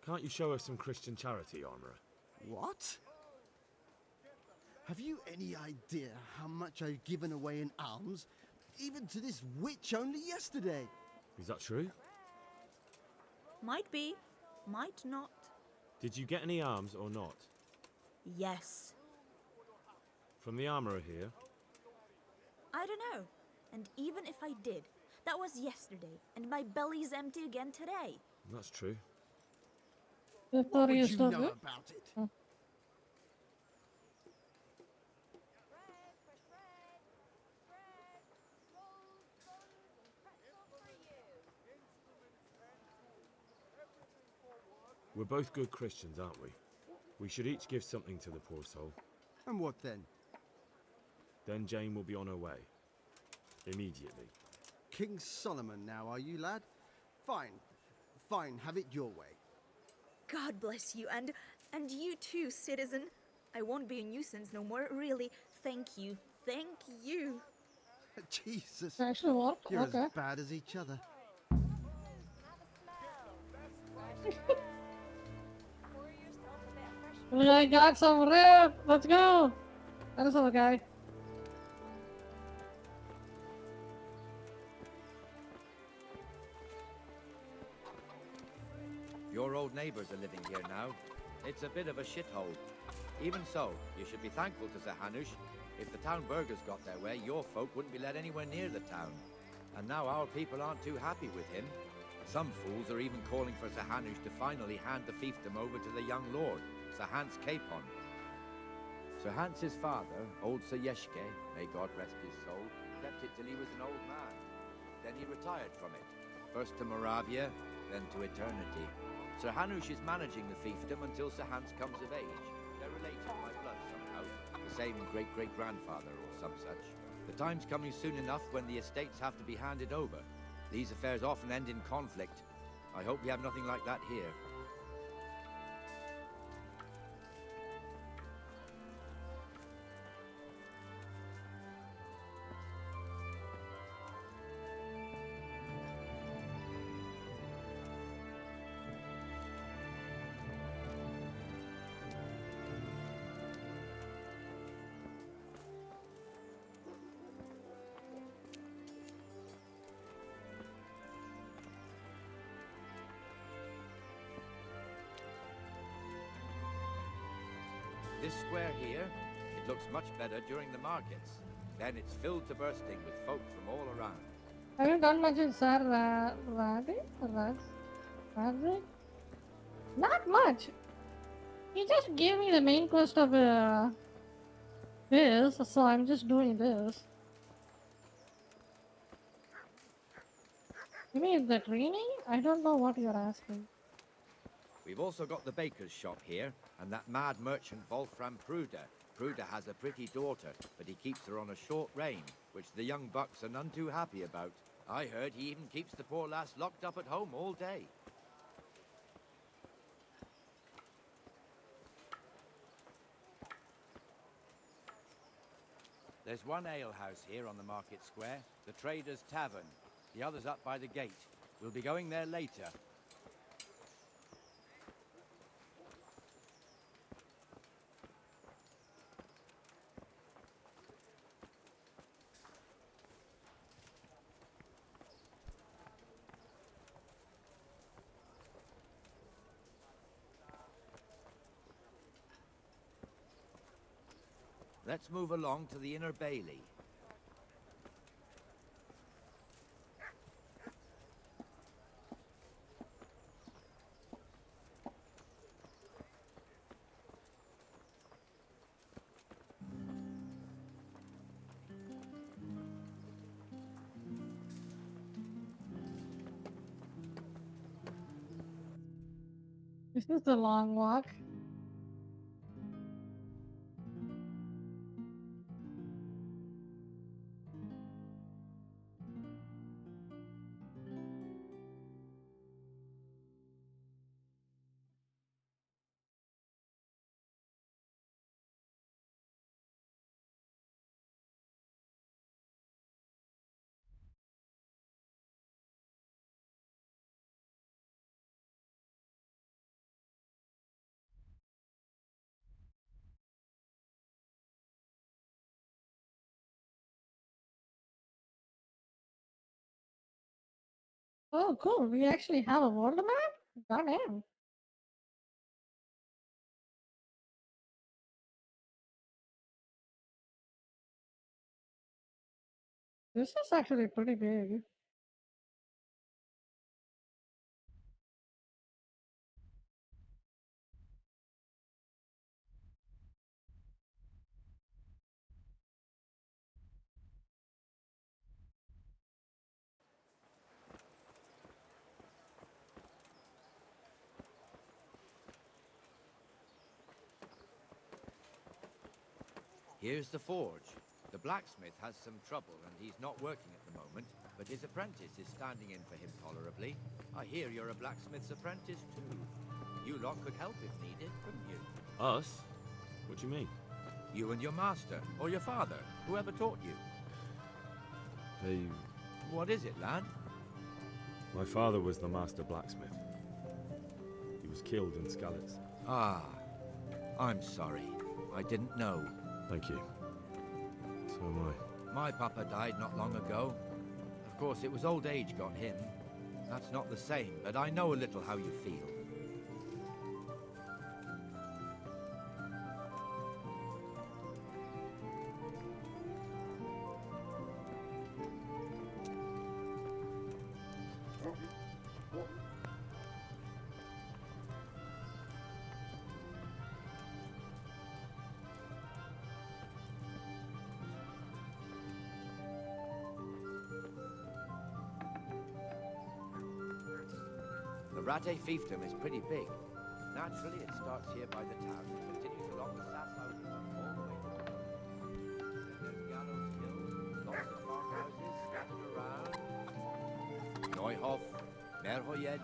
Can't you show us some Christian charity, Armourer? What? Have you any idea how much I've given away in alms, even to this witch only yesterday? Is that true? Might be, might not. Did you get any alms or not? Yes. From the Armourer here? I don't know. And even if I did, that was yesterday, and my belly's empty again today. That's true. What would you know about it? We're both good Christians, aren't we? We should each give something to the poor soul. And what then? Then Jane will be on her way. Immediately. King Solomon now, are you, lad? Fine. Fine, have it your way. God bless you, and you too, citizen. I won't be a nuisance no more, really. Thank you. Thank you. Jesus. Actually, what? You're Okay. as bad as each other. I got some rib. Let's go. That's okay. Your old neighbours are living here now. It's a bit of a shithole. Even so, you should be thankful to Sir Hanush. If the town burghers got their way, your folk wouldn't be let anywhere near the town. And now our people aren't too happy with him. Some fools are even calling for Sir Hanush to finally hand the fiefdom over to the young lord, Sir Hans Capon. Sir Hans's father, old Sir Yeshke, may God rest his soul, kept it till he was an old man. Then he retired from it, first to Moravia, then to eternity. Sir Hanush is managing the fiefdom until Sir Hans comes of age. They're related by blood somehow, the same great-great-grandfather or some such. The time's coming soon enough when the estates have to be handed over. These affairs often end in conflict. I hope we have nothing like that here. This square here, it looks much better during the markets. Then it's filled to bursting with folk from all around. Have you done much in Sir Radhi? Not much. He just gave me the main quest of this, so I'm just doing this. You mean the training? I don't know what you're asking. We've also got the baker's shop here, and that mad merchant Wolfram Pruder. Pruder has a pretty daughter, but he keeps her on a short rein, which the young bucks are none too happy about. I heard he even keeps the poor lass locked up at home all day. There's one alehouse here on the market square, the Trader's Tavern. The other's up by the gate. We'll be going there later. Let's move along to the Inner Bailey. This is a long walk. Oh, cool. We actually have a world map? Goddamn. This is actually pretty big. Here's the forge. The blacksmith has some trouble and he's not working at the moment, but his apprentice is standing in for him tolerably. I hear you're a blacksmith's apprentice too. You lot could help if needed, couldn't you? Us? What do you mean? You and your master, or your father, whoever taught you. They... What is it, lad? My father was the master blacksmith. He was killed in Skalitz. Ah, I'm sorry. I didn't know. Thank you. So am I. My papa died not long ago. Of course, it was old age got him. That's not the same, but I know a little how you feel. The Rate fiefdom is pretty big. Naturally, it starts here by the town and continues along the Sassau River all the way to the coast. There's Gallows Hill, lots of farmhouses scattered around. Neuhof, Merhoyed.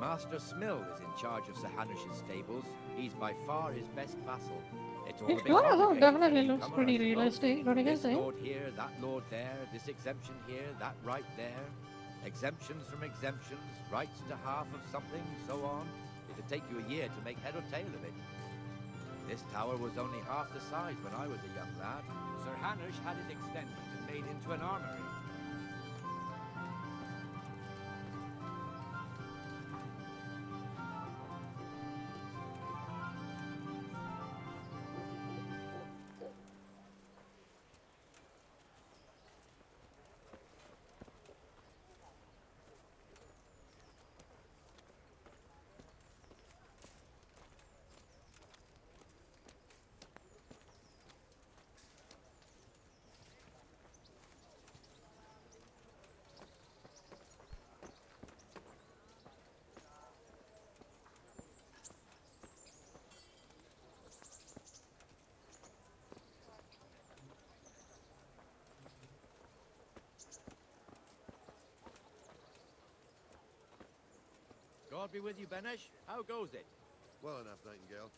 Master Smill is in charge of Sir Hanish's stables. He's by far his best vassal. It's all a This bit Colorado complicated definitely for a looks newcomer, pretty I suppose. realistic, don't you guys This think? lord here, that lord there, this exemption here, that right there. Exemptions from exemptions, rights to half of something, so on. It'd take you a year to make head or tail of it. This tower was only half the size when I was a young lad. Sir Hanish had it extended and made into an armory. God be with you, Benesh. How goes it? Well enough, Nightingale.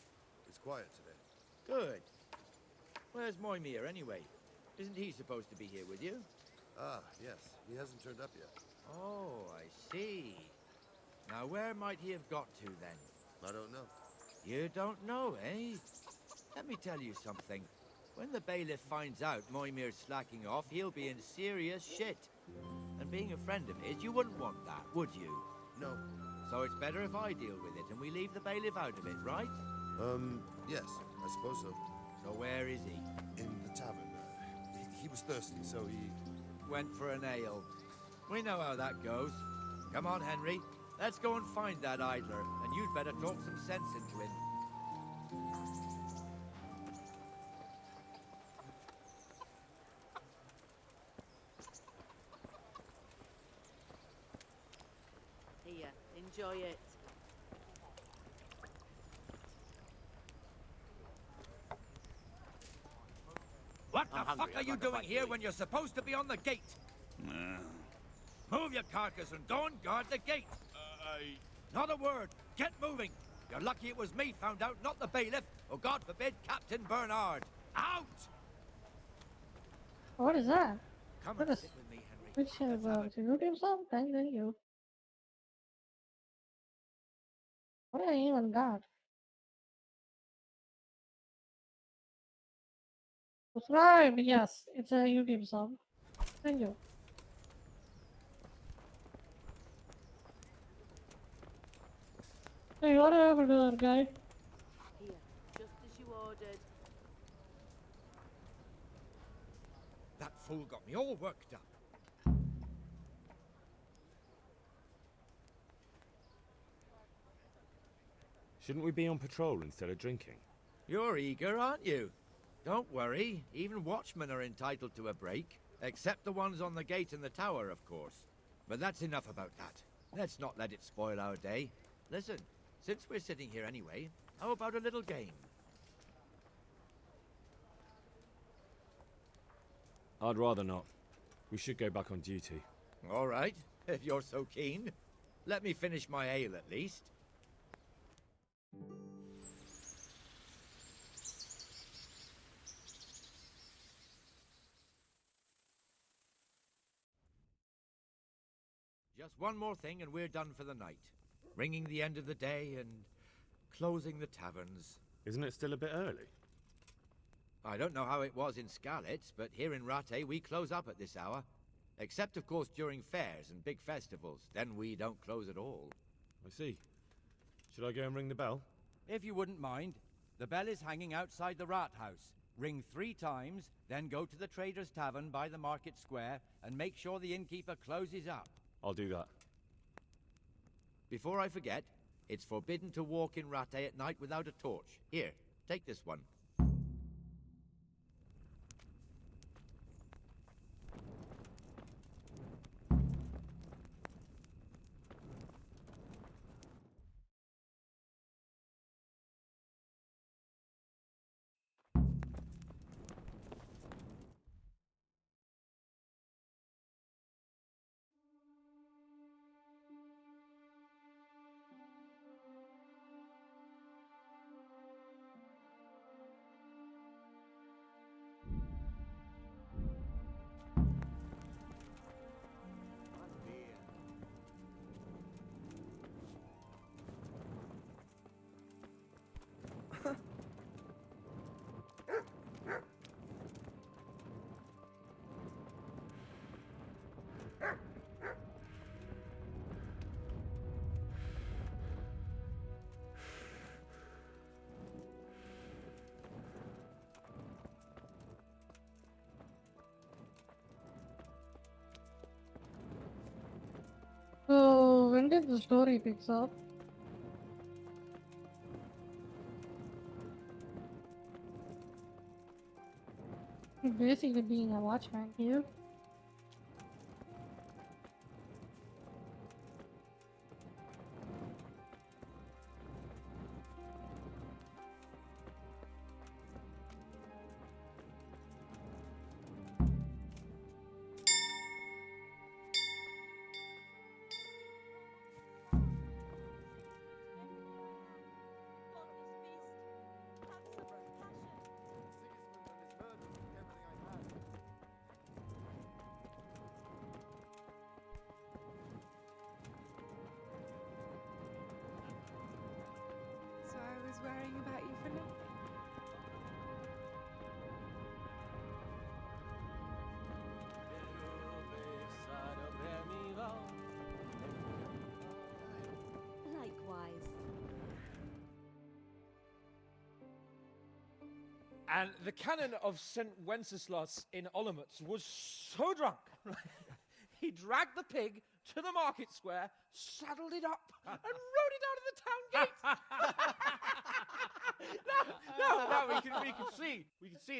It's quiet today. Good. Where's Moimir, anyway? Isn't he supposed to be here with you? Ah, yes. He hasn't turned up yet. Oh, I see. Now, where might he have got to, then? I don't know. You don't know, eh? Let me tell you something. When the bailiff finds out Moimir's slacking off, he'll be in serious shit. And being a friend of his, you wouldn't want that, would you? No. So it's better if I deal with it and we leave the bailiff out of it, right? Yes, I suppose so. So where is he? In the he was thirsty, so he... Went for an ale. We know how that goes. Come on, Henry. Let's go and find that idler, and you'd better talk some sense into him. Here, enjoy it. What the I'm fuck hungry. are I'd you like a doing bite here to when eat. you're supposed to be on the gate? Move your carcass and go and guard the gate. Not a word. Get moving. You're lucky it was me found out, not the bailiff, or God forbid, Captain Bernard. Out! What is that? Come What and is sit with me, Henry. which YouTube song? Thank you. What do I even got? Subscribe, yes, it's a YouTube song. Thank you. Hey, what happened to that guy? Here, just as you ordered. That fool got me all worked up. Shouldn't we be on patrol instead of drinking? You're eager, aren't you? Don't worry. Even watchmen are entitled to a break. Except the ones on the gate and the tower, of course. But that's enough about that. Let's not let it spoil our day. Listen, since we're sitting here anyway, how about a little game? I'd rather not. We should go back on duty. All right, if you're so keen. Let me finish my ale at least. Just one more thing and we're done for the night. Ringing the end of the day and closing the taverns. Isn't it still a bit early? I don't know how it was in Skalitz, but here in Rattay we close up at this hour. Except, of course, during fairs and big festivals. Then we don't close at all. I see. Should I go and ring the bell? If you wouldn't mind, the bell is hanging outside the rat house. Ring 3 times, then go to the Trader's Tavern by the market square and make sure the innkeeper closes up. I'll do that. Before I forget, it's forbidden to walk in Rattay at night without a torch. Here, take this one. So, when did the story picks up? Basically being a watchman here. And the canon of St. Wenceslas in Olomouc was so drunk, he dragged the pig to the market square, saddled it up, and rode it out of the town gate. No, we could see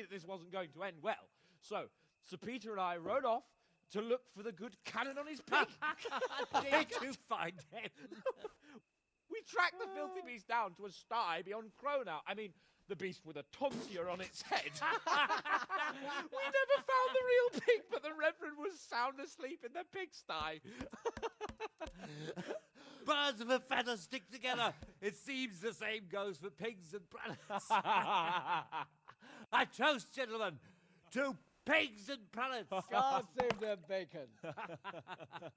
that this wasn't going to end well. So Sir Peter and I rode off to look for the good canon on his pig. Did you find him? We tracked the filthy beast down to a sty beyond Cronau. I mean, the beast with a tonsure on its head. We never found the real pig, but the Reverend was sound asleep in the pigsty. Birds of a feather stick together. It seems the same goes for pigs and prelates. I toast, gentlemen, to pigs and prelates. God save the bacon.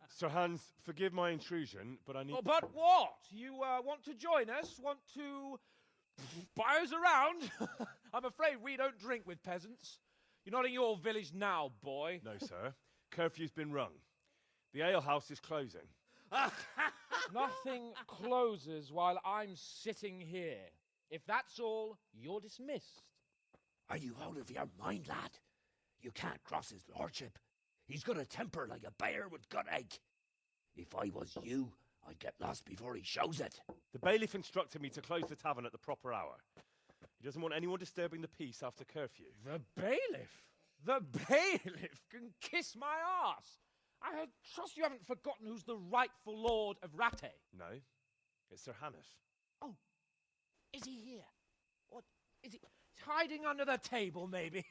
Sir Hans, forgive my intrusion, but I need... Oh, but what? You want to join us? Want to buy us around? I'm afraid we don't drink with peasants. You're not in your village now, boy. No, sir. Curfew's been rung. The alehouse is closing. Nothing closes while I'm sitting here. If that's all, you're dismissed. Are you out of your mind, lad? You can't cross his lordship. He's got a temper like a bear with gut ache. If I was you, I'd get lost before he shows it. The bailiff instructed me to close the tavern at the proper hour. He doesn't want anyone disturbing the peace after curfew. The bailiff? The bailiff can kiss my arse. I trust you haven't forgotten who's the rightful lord of Rattay. No, it's Sir Hannes. Oh, is he here? What, is he hiding under the table, maybe?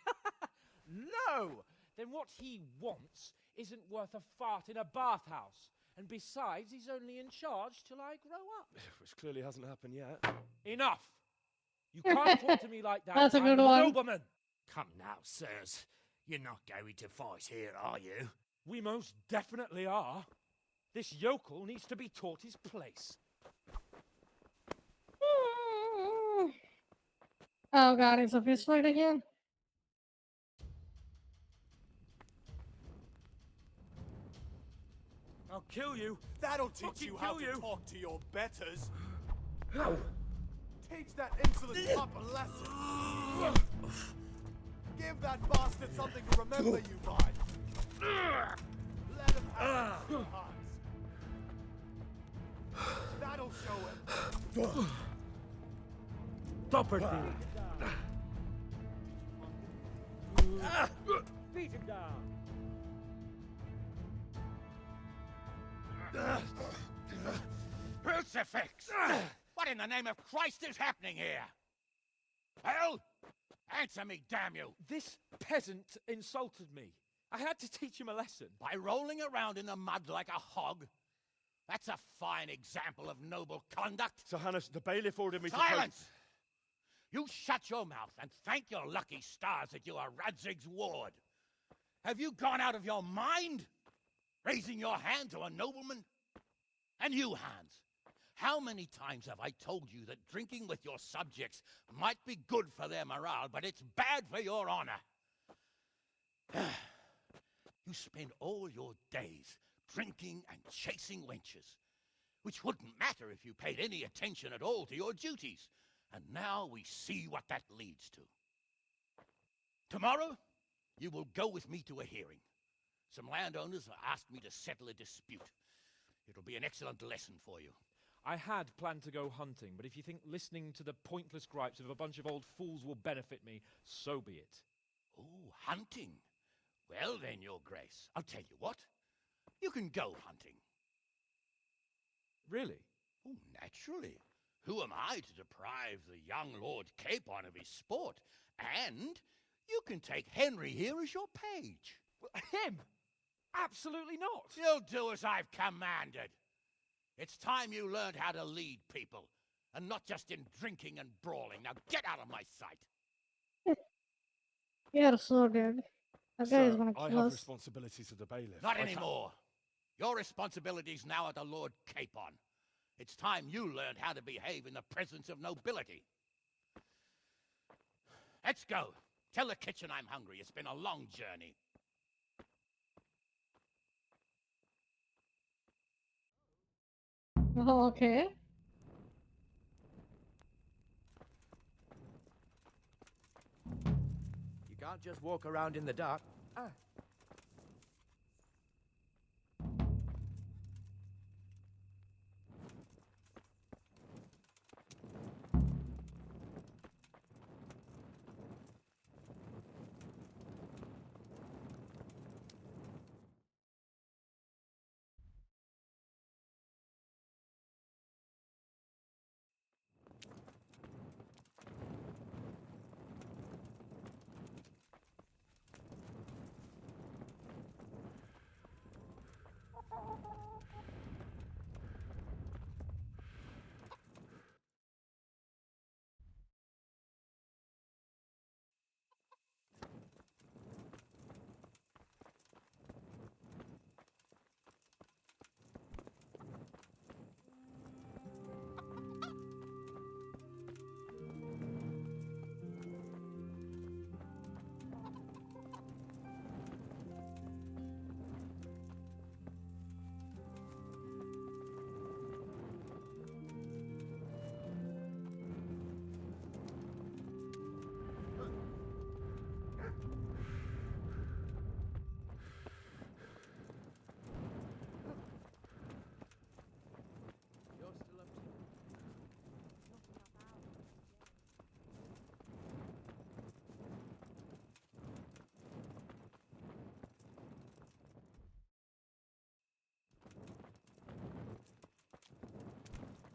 No! Then what he wants isn't worth a fart in a bathhouse. And besides, he's only in charge till I grow up. Which clearly hasn't happened yet. Enough! You can't talk to me like that. That's a I'm good one. nobleman. Come now, sirs. You're not going to fight here, are you? We most definitely are. This yokel needs to be taught his place. Oh god, it's a fist fight again? I'll kill you. That'll teach you how to you. talk to your betters. How? Teach that insolent pup a lesson. Give that bastard something to remember you by. Let him have it, Hans. That'll show him. Dopperfield. Beat him down. Crucifix! What in the name of Christ is happening here? Hell? Answer me, damn you! This peasant insulted me. I had to teach him a lesson. By rolling around in the mud like a hog? That's a fine example of noble conduct. Sir Hannes, the bailiff ordered me to... Silence! You shut your mouth and thank your lucky stars that you are Radzig's ward. Have you gone out of your mind? Raising your hand to a nobleman? And you, Hans, how many times have I told you that drinking with your subjects might be good for their morale, but it's bad for your honor? You spend all your days drinking and chasing wenches, which wouldn't matter if you paid any attention at all to your duties. And now we see what that leads to. Tomorrow, you will go with me to a hearing. Some landowners have asked me to settle a dispute. It'll be an excellent lesson for you. I had planned to go hunting, but if you think listening to the pointless gripes of a bunch of old fools will benefit me, so be it. Oh, hunting. Well then, Your Grace, I'll tell you what. You can go hunting. Really? Oh, naturally. Who am I to deprive the young Lord Capon of his sport? And you can take Henry here as your page. Him? Absolutely not. You'll do as I've commanded. It's time you learned how to lead people, and not just in drinking and brawling. Now get out of my sight. You're so dead. That guy is Sir, gonna I kill have us. responsibilities of the bailiff. Not anymore. Your responsibilities now are the Lord Capon. It's time you learned how to behave in the presence of nobility. Let's go. Tell the kitchen I'm hungry. It's been a long journey. Oh, okay. Can't just walk around in the dark.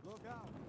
Look out!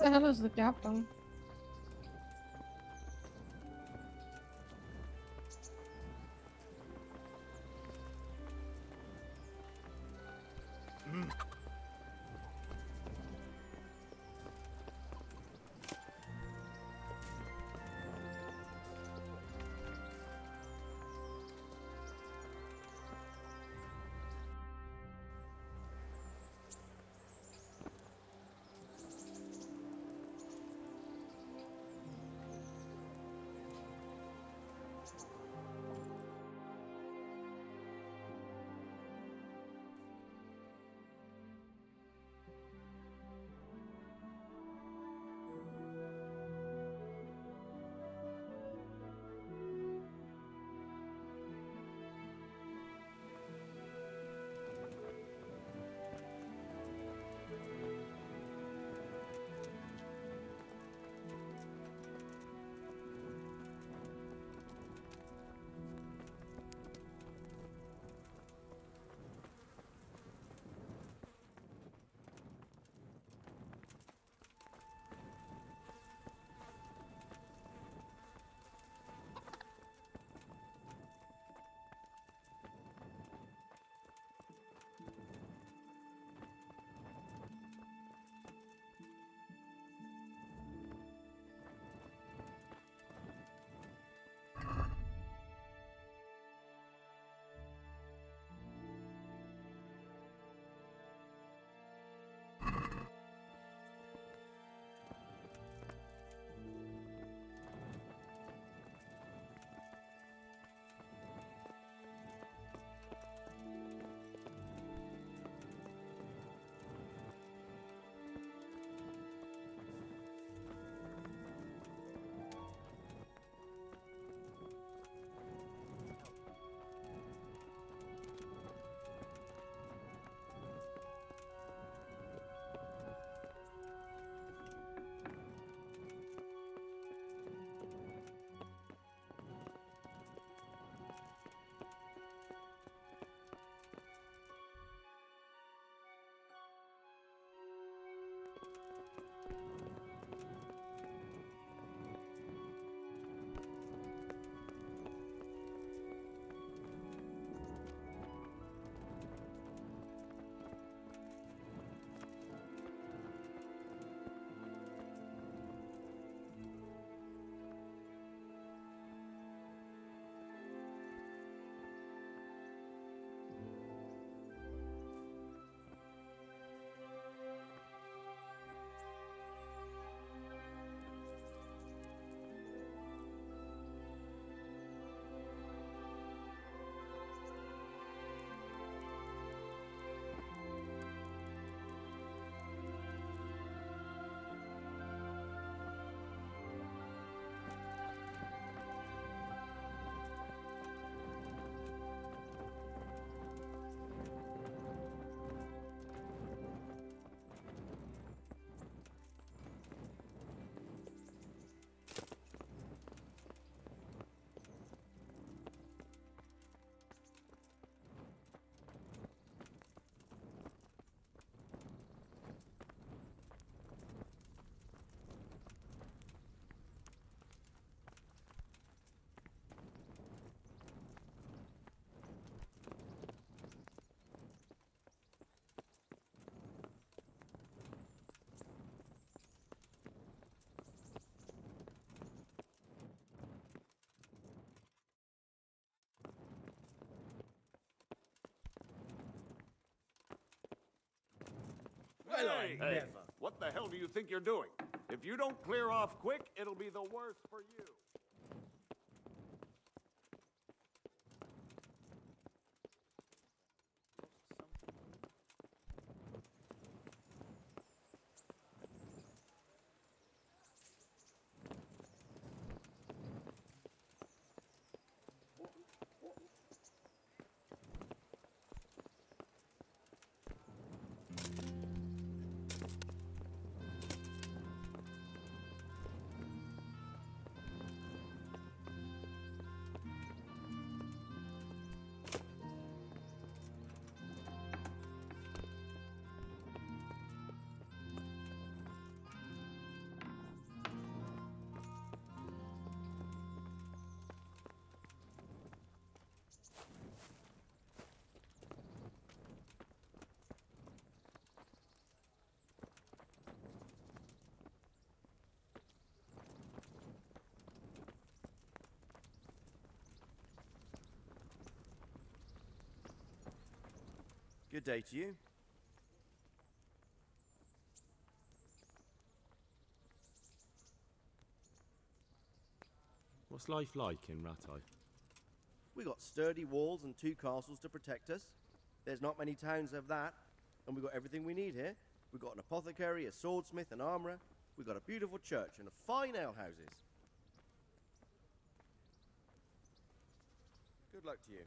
Where the hell is the captain? Well, I Hey, never. what the hell do you think you're doing? If you don't clear off quick, it'll be the worse for you. Good day to you. What's life like in Rattay? We got sturdy walls and 2 castles to protect us. There's not many towns have that, and we got everything we need here. We got an apothecary, a swordsmith, an armourer. We got a beautiful church and a fine alehouses. Good luck to you.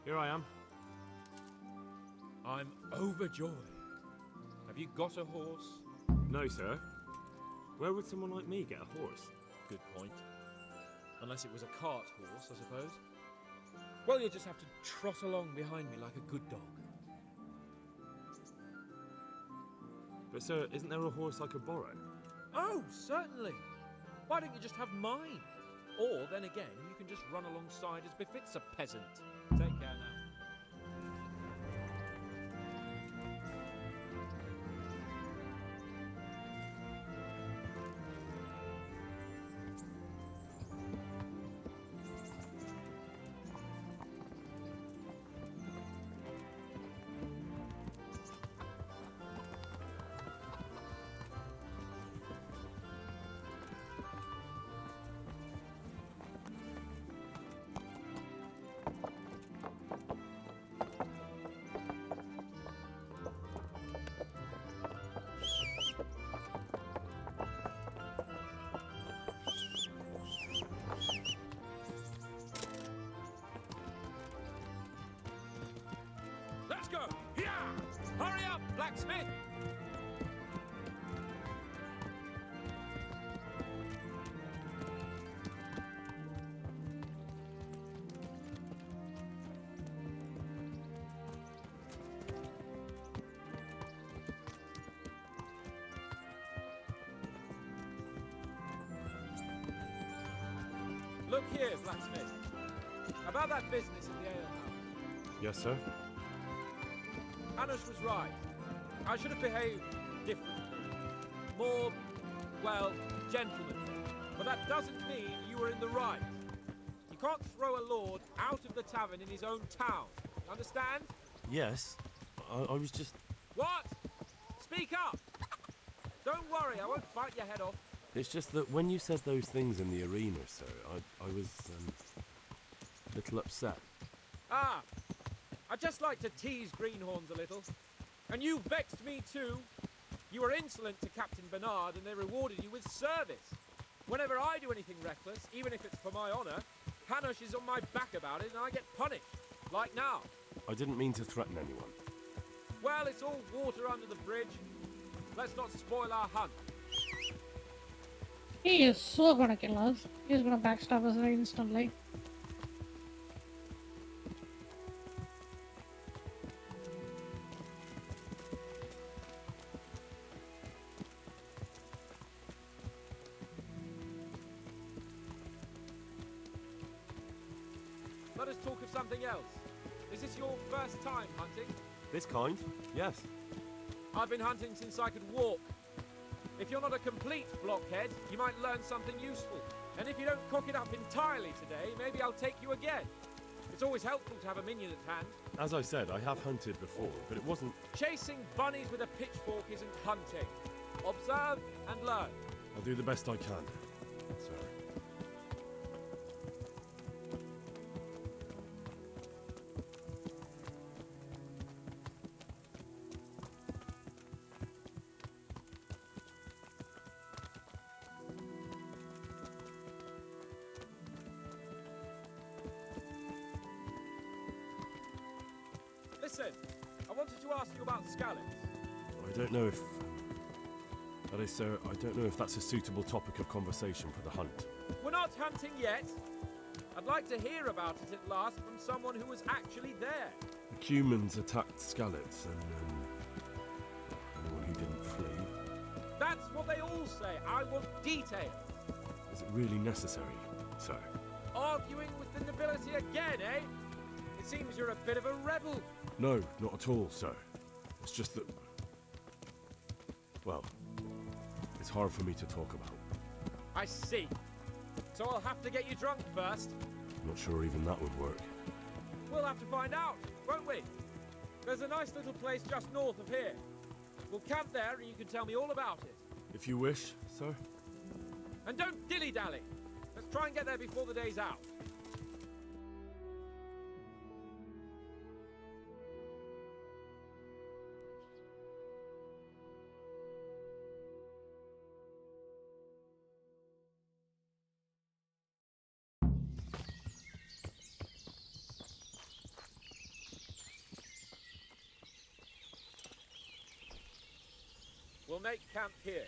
Here I am. I'm overjoyed. Have you got a horse? No, sir. Where would someone like me get a horse? Good point. Unless it was a cart horse, I suppose. Well, you'll just have to trot along behind me like a good dog. But, sir, isn't there a horse I could borrow? Oh, certainly. Why don't you just have mine? Or, then again, you can just run alongside as befits a peasant. Take care now. Let's go! Yeah! Hurry up, blacksmith! Look here, blacksmith. About that business in the alehouse. Yes, sir. Hanush was right. I should have behaved differently. More, well, gentlemanly. But that doesn't mean you were in the right. You can't throw a lord out of the tavern in his own town. Understand? Yes. I was just... What? Speak up! Don't worry, I won't bite your head off. It's just that when you said those things in the arena, sir, I was, a little upset. Ah! I just like to tease greenhorns a little. And you vexed me too. You were insolent to Captain Bernard and they rewarded you with service. Whenever I do anything reckless, even if it's for my honour, Hanush is on my back about it and I get punished. Like now. I didn't mean to threaten anyone. Well, it's all water under the bridge. Let's not spoil our hunt. He is so gonna kill us. He's gonna backstab us instantly. let us talk of something else. Is this your first time hunting? This kind? Yes. I've been hunting since I could walk. If you're not a complete blockhead, you might learn something useful. And if you don't cock it up entirely today, maybe I'll take you again. It's always helpful to have a minion at hand. As I said, I have hunted before, but it wasn't... Chasing bunnies with a pitchfork isn't hunting. Observe and learn. I'll do the best I can, sir. Listen, I wanted to ask you about Scallops. I don't know if... that is, sir, I don't know if that's a suitable topic of conversation for the hunt. We're not hunting yet. I'd like to hear about it at last from someone who was actually there. The humans attacked Skalitz and, anyone who didn't flee. That's what they all say. I want details. Is it really necessary, sir? Arguing with the nobility again, eh? It seems you're a bit of a rebel. No, not at all, sir. It's just that... well, it's hard for me to talk about. I see. So I'll have to get you drunk first. I'm not sure even that would work. We'll have to find out, won't we? There's a nice little place just north of here. We'll camp there and you can tell me all about it. If you wish, sir. And don't dilly-dally. Let's try and get there before the day's out. We'll make camp here.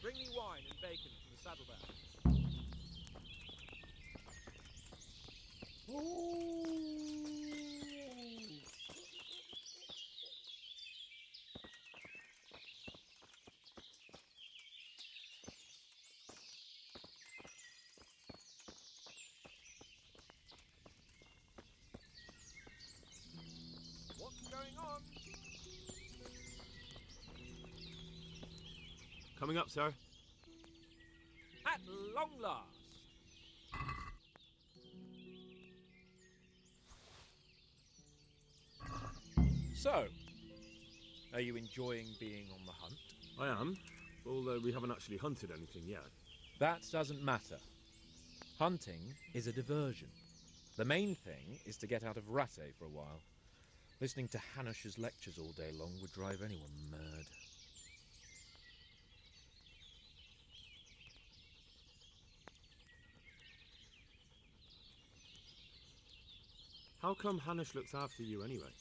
Bring me wine and bacon from the saddlebag. What's going on? Coming up, sir. At long last. So, are you enjoying being on the hunt? I am, although we haven't actually hunted anything yet. That doesn't matter. Hunting is a diversion. The main thing is to get out of Rattay for a while. Listening to Hanush's lectures all day long would drive anyone mad. How come Hanush looks after you anyway?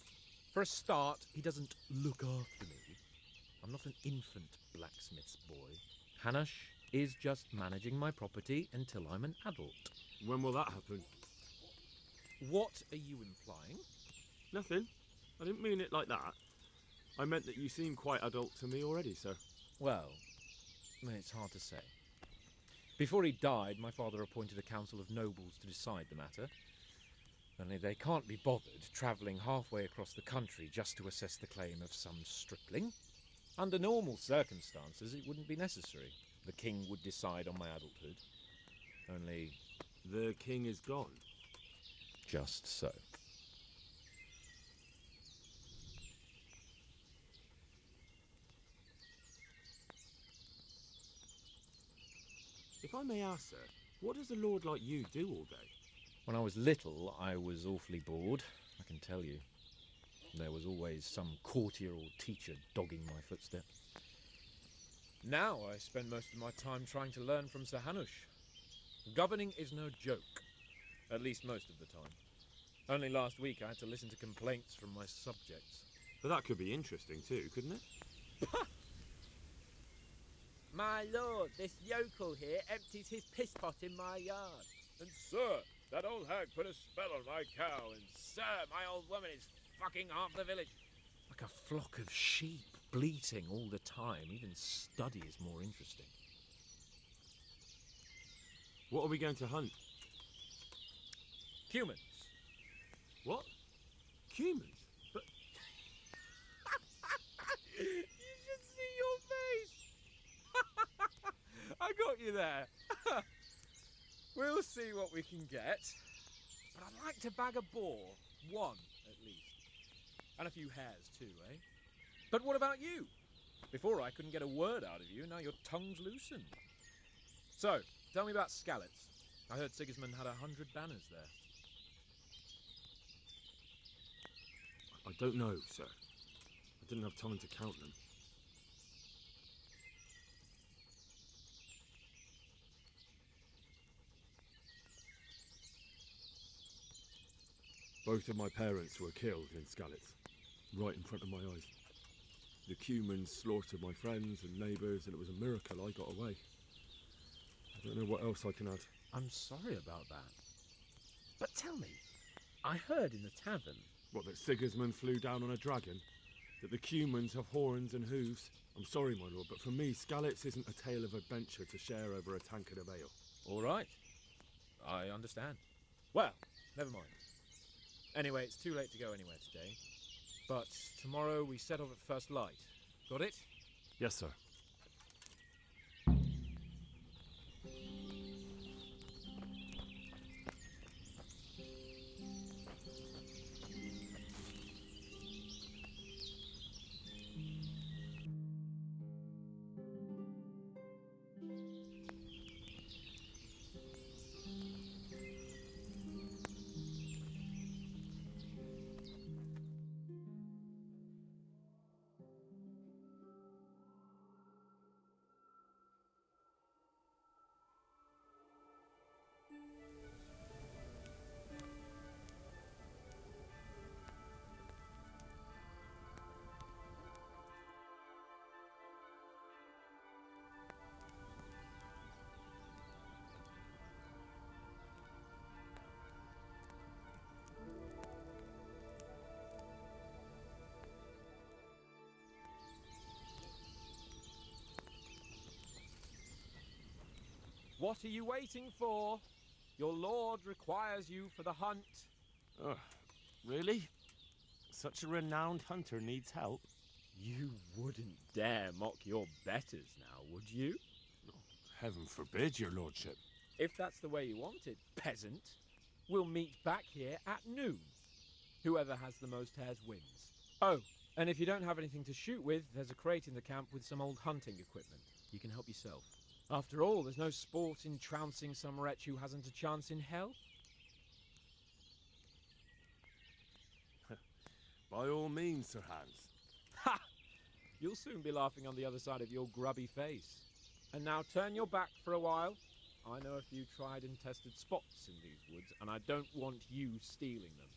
For a start, he doesn't look after me. I'm not an infant blacksmith's boy. Hanush is just managing my property until I'm an adult. When will that happen? What are you implying? Nothing. I didn't mean it like that. I meant that you seem quite adult to me already, sir. Well, it's hard to say. Before he died, my father appointed a council of nobles to decide the matter. Only they can't be bothered travelling halfway across the country just to assess the claim of some stripling. Under normal circumstances, it wouldn't be necessary. The king would decide on my adulthood. Only... the king is gone. Just so. If I may ask, sir, what does a lord like you do all day? When I was little, I was awfully bored, I can tell you. There was always some courtier or teacher dogging my footsteps. Now I spend most of my time trying to learn from Sir Hanush. Governing is no joke. At least most of the time. Only last week I had to listen to complaints from my subjects. But that could be interesting too, couldn't it? My lord, this yokel here empties his piss pot in my yard. And sir, that old hag put a spell on my cow, and Sir, my old woman is fucking half the village. like a flock of sheep, bleating all the time. Even study is more interesting. What are we going to hunt? Humans. What? Humans? But You should see your face. I got you there. We'll see what we can get. But I'd like to bag a boar. One, at least. And a few hares too, eh? But what about you? Before I couldn't get a word out of you, now your tongue's loosened. So, tell me about Skalitz. I heard Sigismund had 100 banners there. I don't know, sir. I didn't have time to count them. Both of my parents were killed in Skalitz, right in front of my eyes. The Cumans slaughtered my friends and neighbours, and it was a miracle I got away. I don't know what else I can add. I'm sorry about that. But tell me, I heard in the tavern... What, that Sigismund flew down on a dragon? That the Cumans have horns and hooves? I'm sorry, my lord, but for me, Skalitz isn't a tale of adventure to share over a tankard of ale. All right. I understand. Well, never mind. Anyway, it's too late to go anywhere today. But tomorrow we set off at first light. Got it? Yes, sir. What are you waiting for? Your lord requires you for the hunt. Really? Such a renowned hunter needs help? You wouldn't dare mock your betters now, would you? Heaven forbid, your lordship. If that's the way you want it, peasant, we'll meet back here at noon. Whoever has the most hares wins. Oh, and if you don't have anything to shoot with, there's a crate in the camp with some old hunting equipment. You can help yourself. After all, there's no sport in trouncing some wretch who hasn't a chance in hell. By all means, Sir Hans. Ha! You'll soon be laughing on the other side of your grubby face. And now turn your back for a while. I know a few tried and tested spots in these woods, and I don't want you stealing them.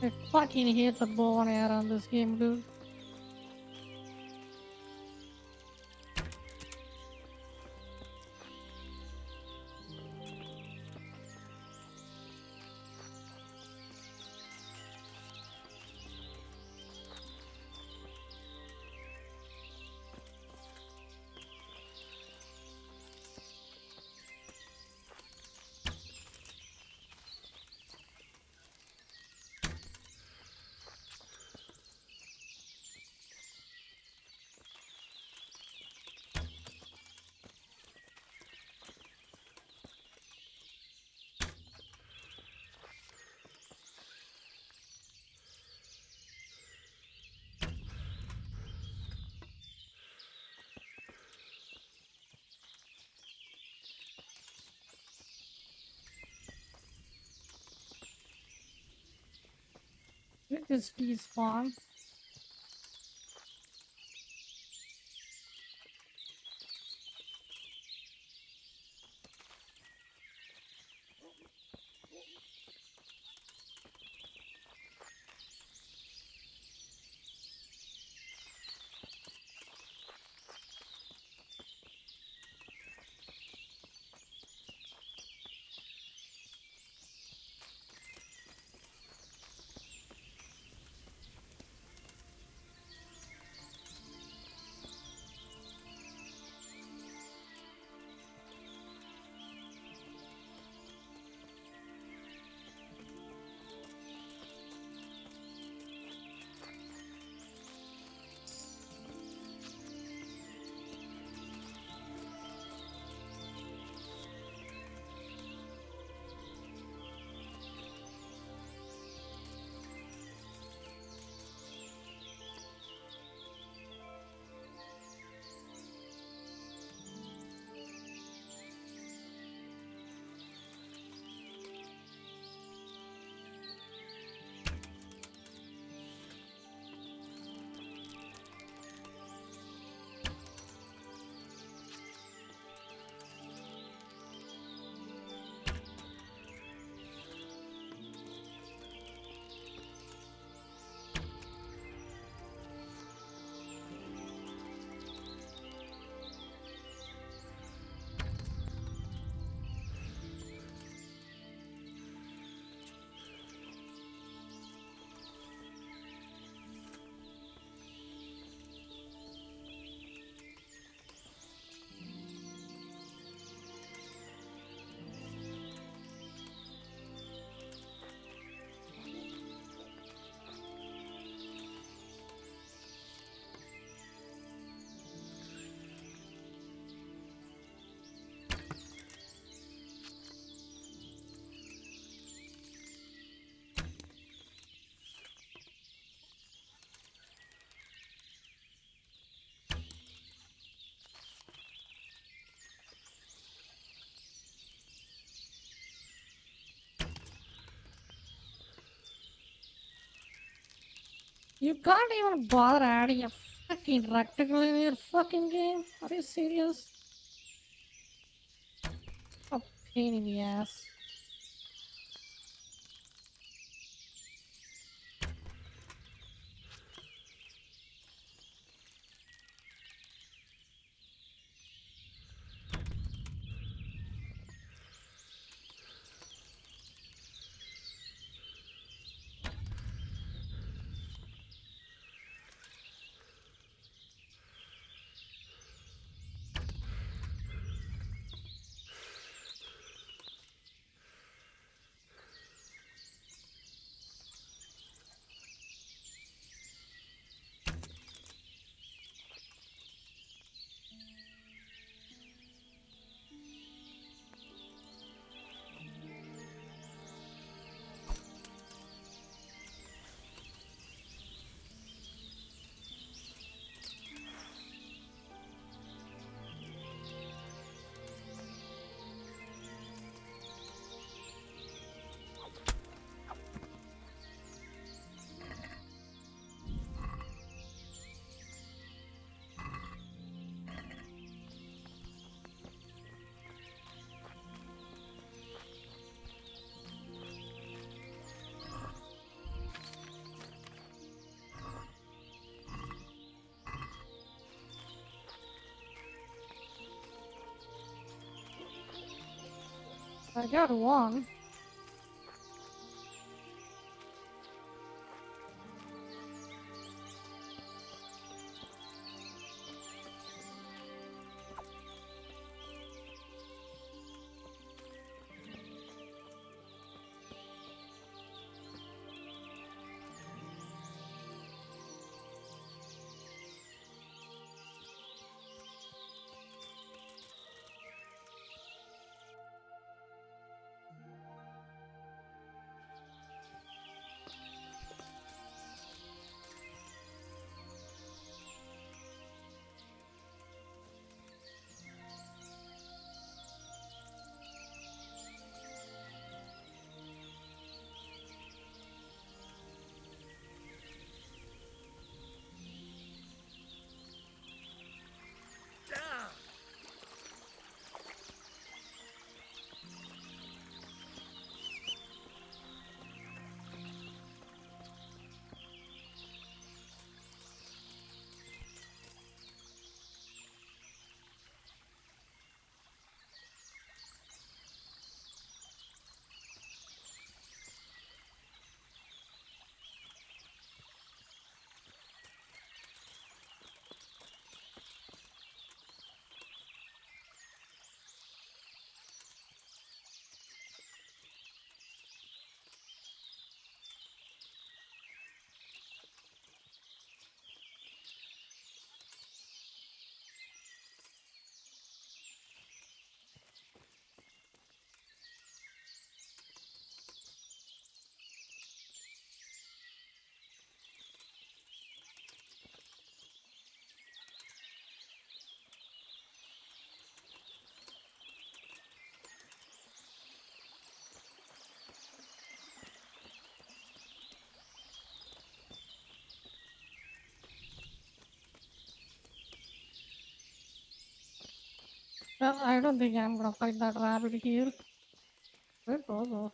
I fucking hate the bow and arrow in this game, dude. It just despawn. You can't even bother adding a fucking rectangle in your fucking game? Are you serious? A pain in the ass. I got one. Well, I don't think I'm gonna fight that rabbit here. Where goes though?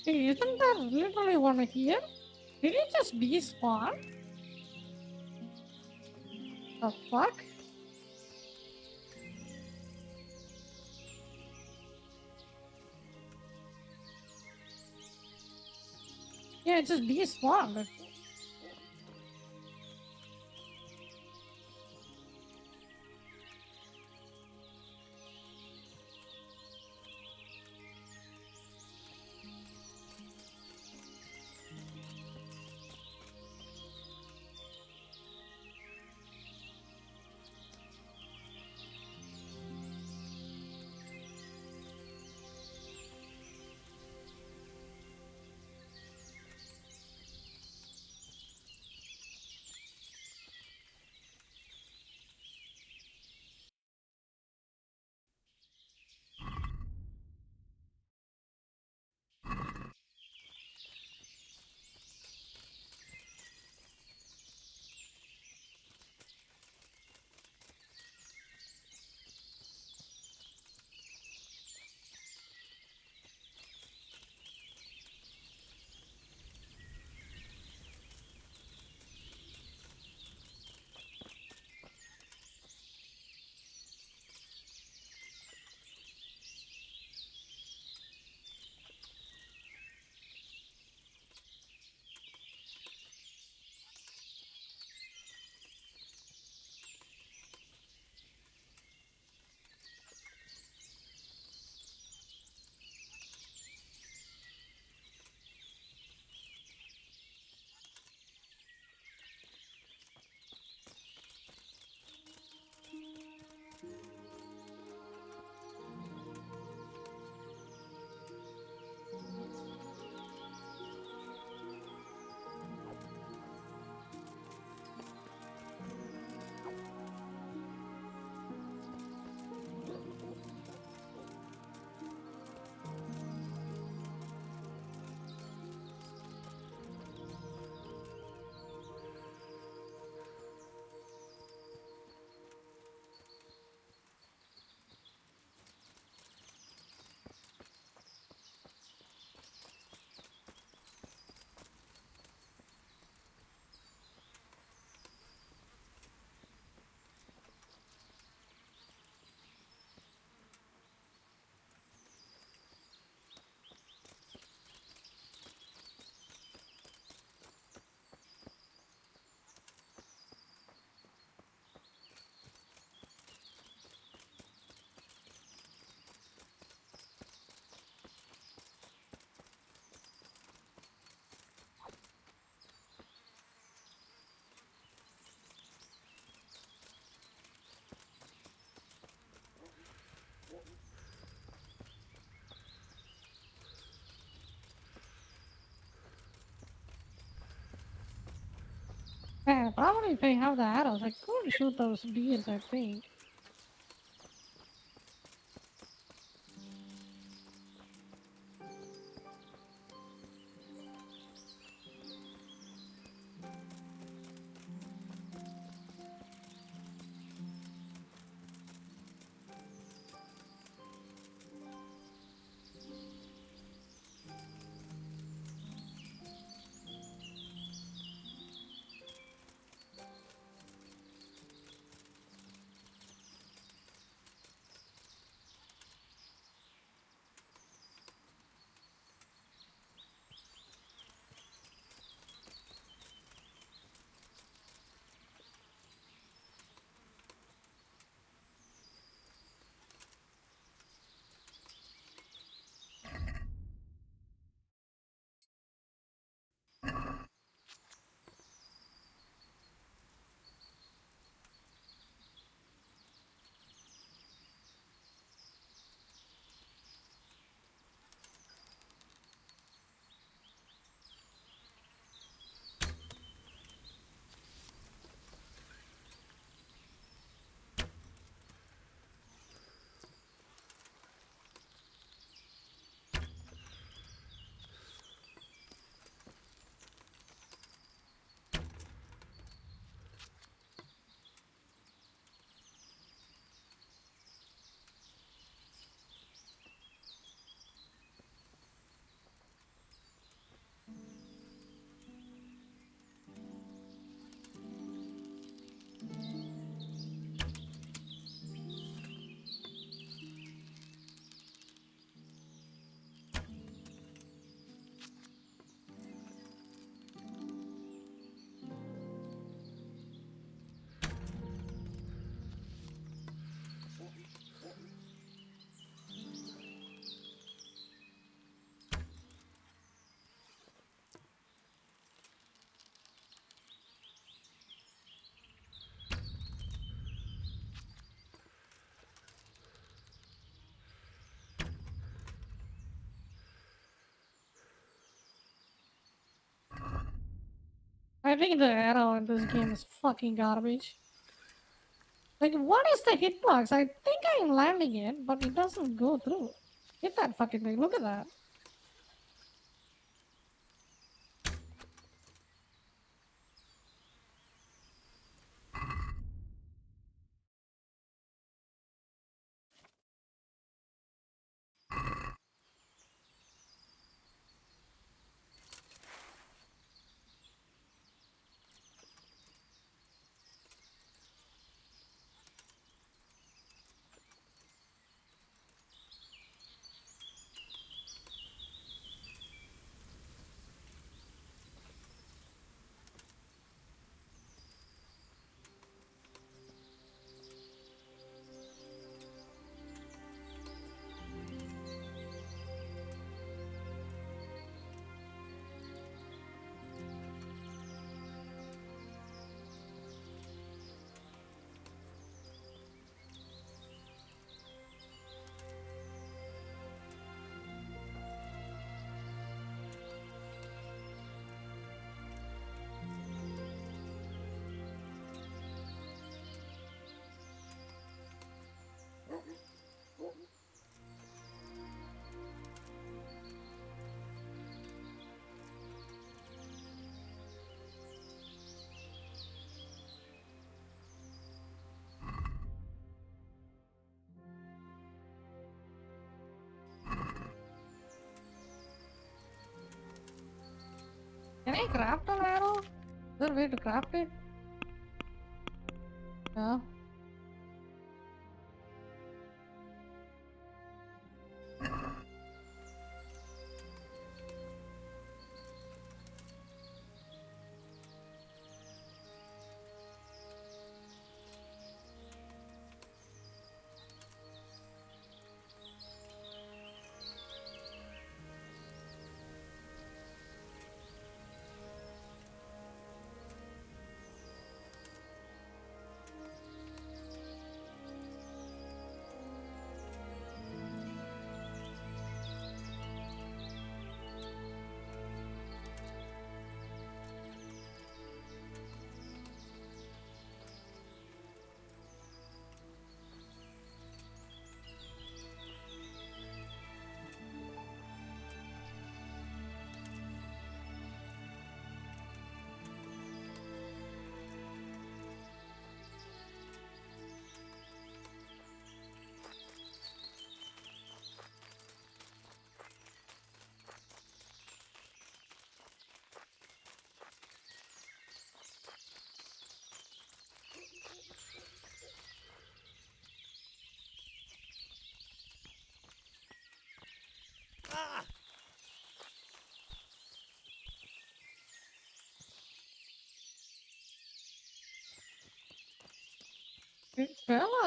Hey, isn't there literally one here? Did it just despawn? The fuck? Yeah, it just despawned. Man, probably if I have the arrows, I could shoot those deers, I think. I think the arrow in this game is fucking garbage. Like, what is the hitbox? I think I'm landing it, but it doesn't go through. Hit that fucking thing. Look at that. Can I craft an arrow? Is there a way to craft it? No.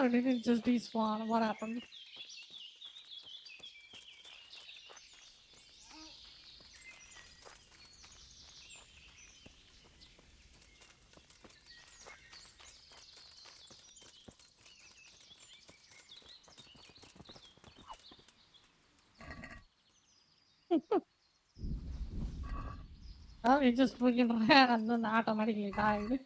Or did it just despawn? What happened? Oh, it just freaking ran and then automatically died.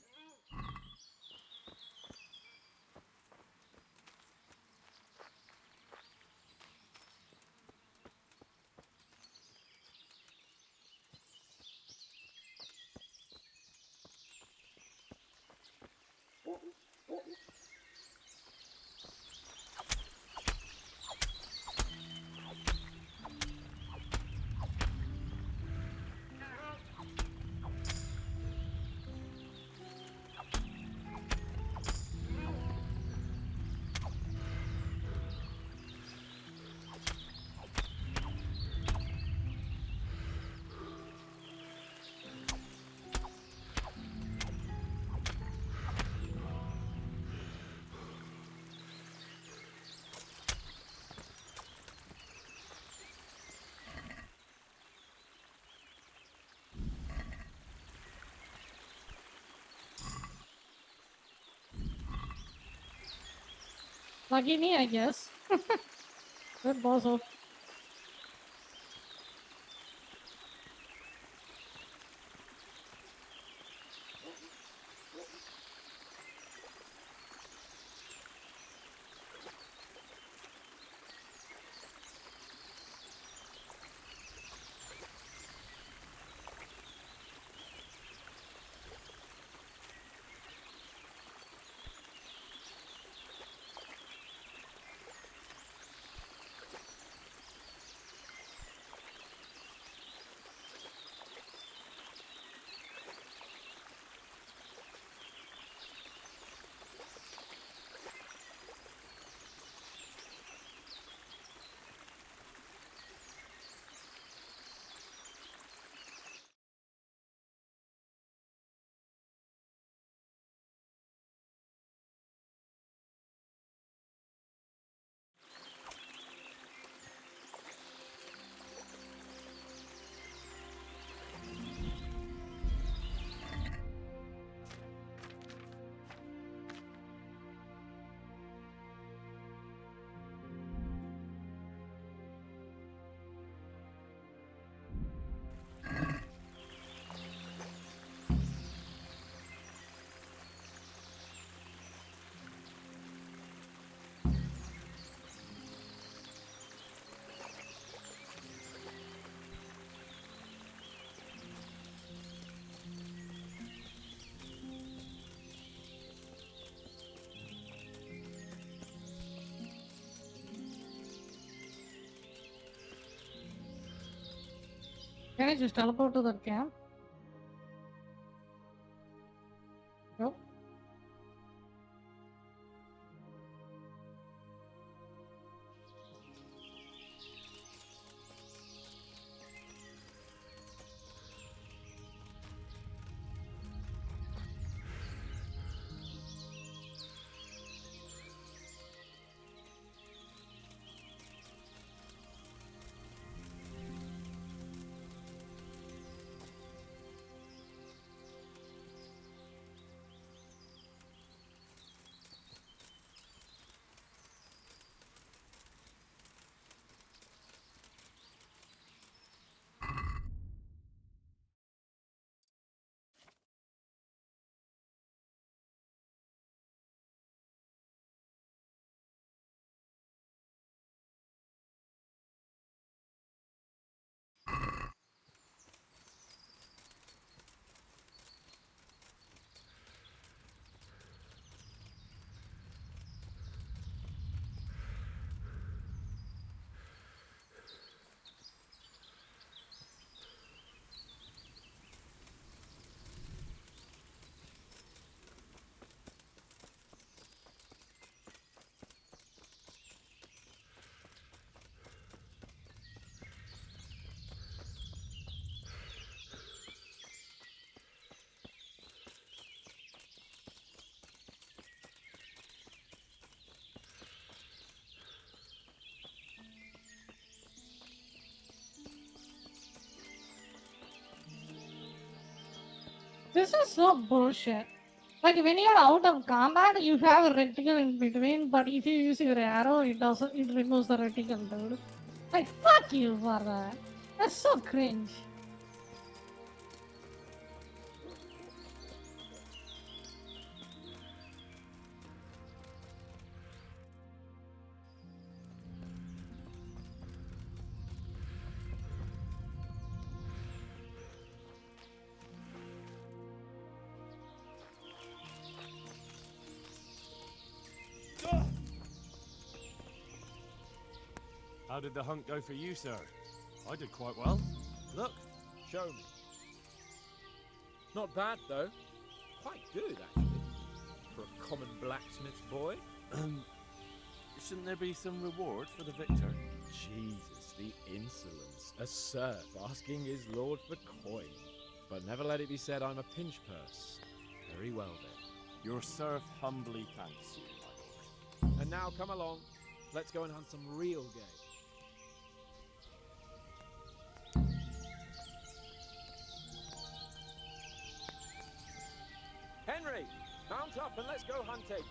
Lucky me, I guess. Good bozo. Can I just teleport to that camp? Nope. This is so bullshit. Like when you're out of combat, you have a reticle in between, but if you use your arrow, it doesn't. It removes the reticle, dude. Like fuck you for that. That's so cringe. How did the hunt go for you, sir? I did quite well. Look, show me. Not bad, though. Quite good, actually. For a common blacksmith's boy. Shouldn't there be some reward for the victor? Jesus, the insolence. A serf asking his lord for coin. But never let it be said I'm a pinch purse. Very well, then. Your serf humbly thanks you, my lord. And now come along. Let's go and hunt some real game. Henry, mount up and let's go hunting.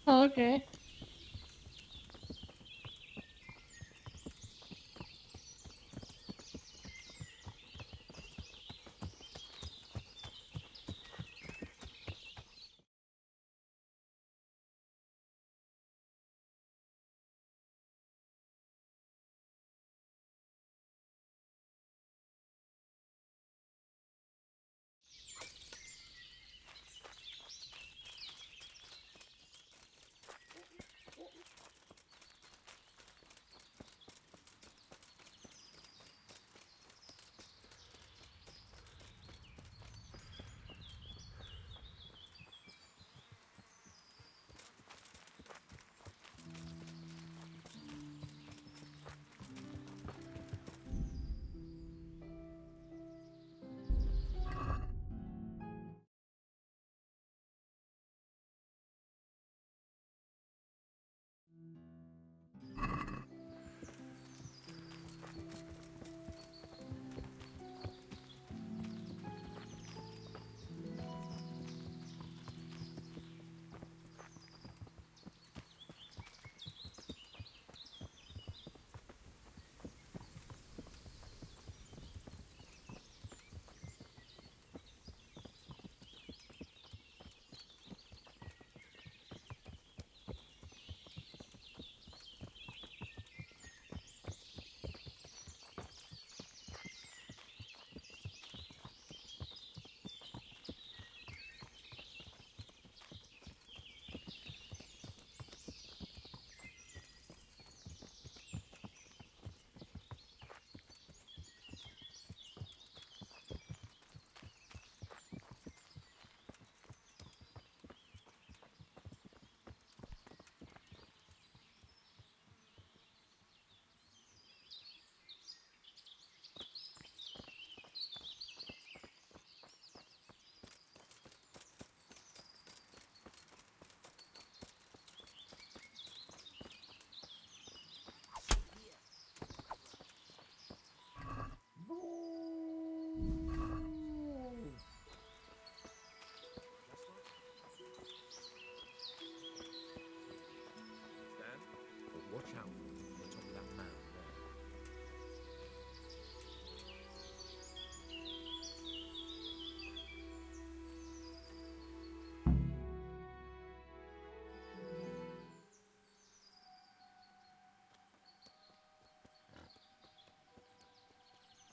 Okay.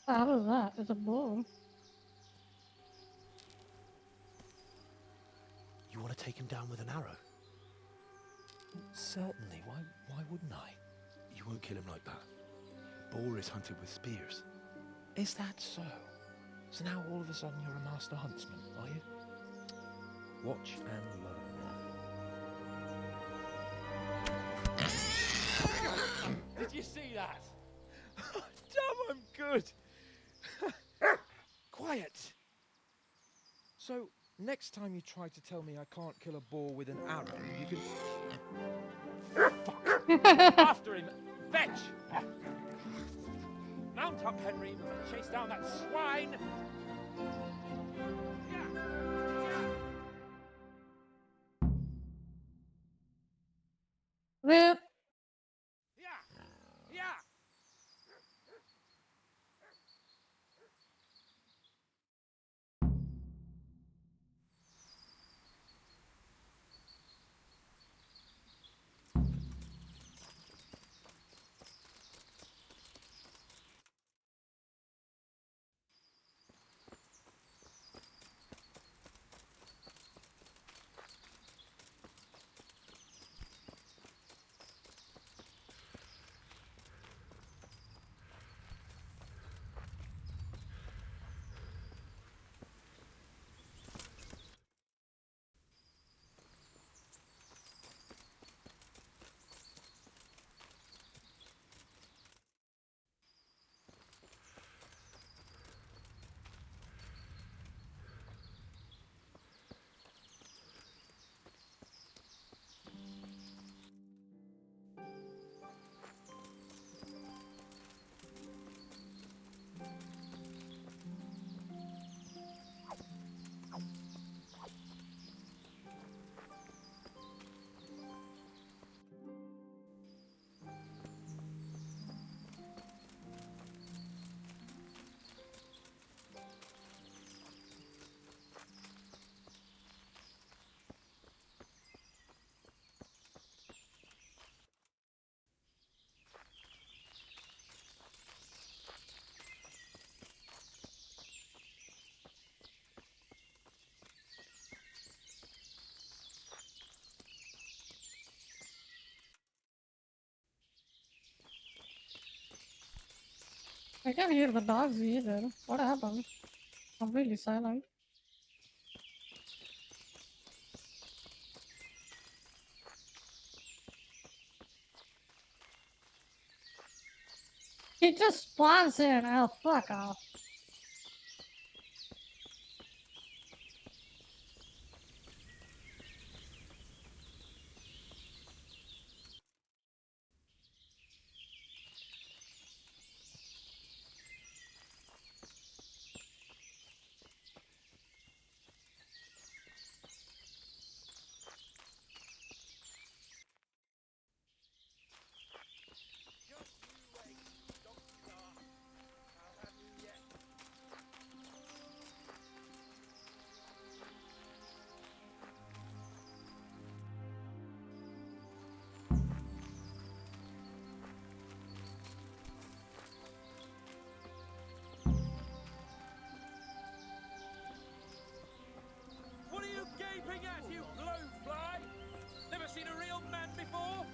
How is that? It's a bull. You want to take him down with an arrow? Certainly. Why wouldn't I? You won't kill him like that. Boar is hunted with spears. Is that so? So now all of a sudden you're a master huntsman, are you? Watch and learn. Did you see that? Damn, I'm good. Quiet. So, next time you try to tell me I can't kill a boar with an arrow, you can... Fuck! After him! Fetch! Mount up, Henry, and chase down that swine! Rip. Yeah! I can hear the dogs either. What happened? Completely silent. He just spawns in. Oh, fuck off. What are you gaping at, you blowfly? Never seen a real man before?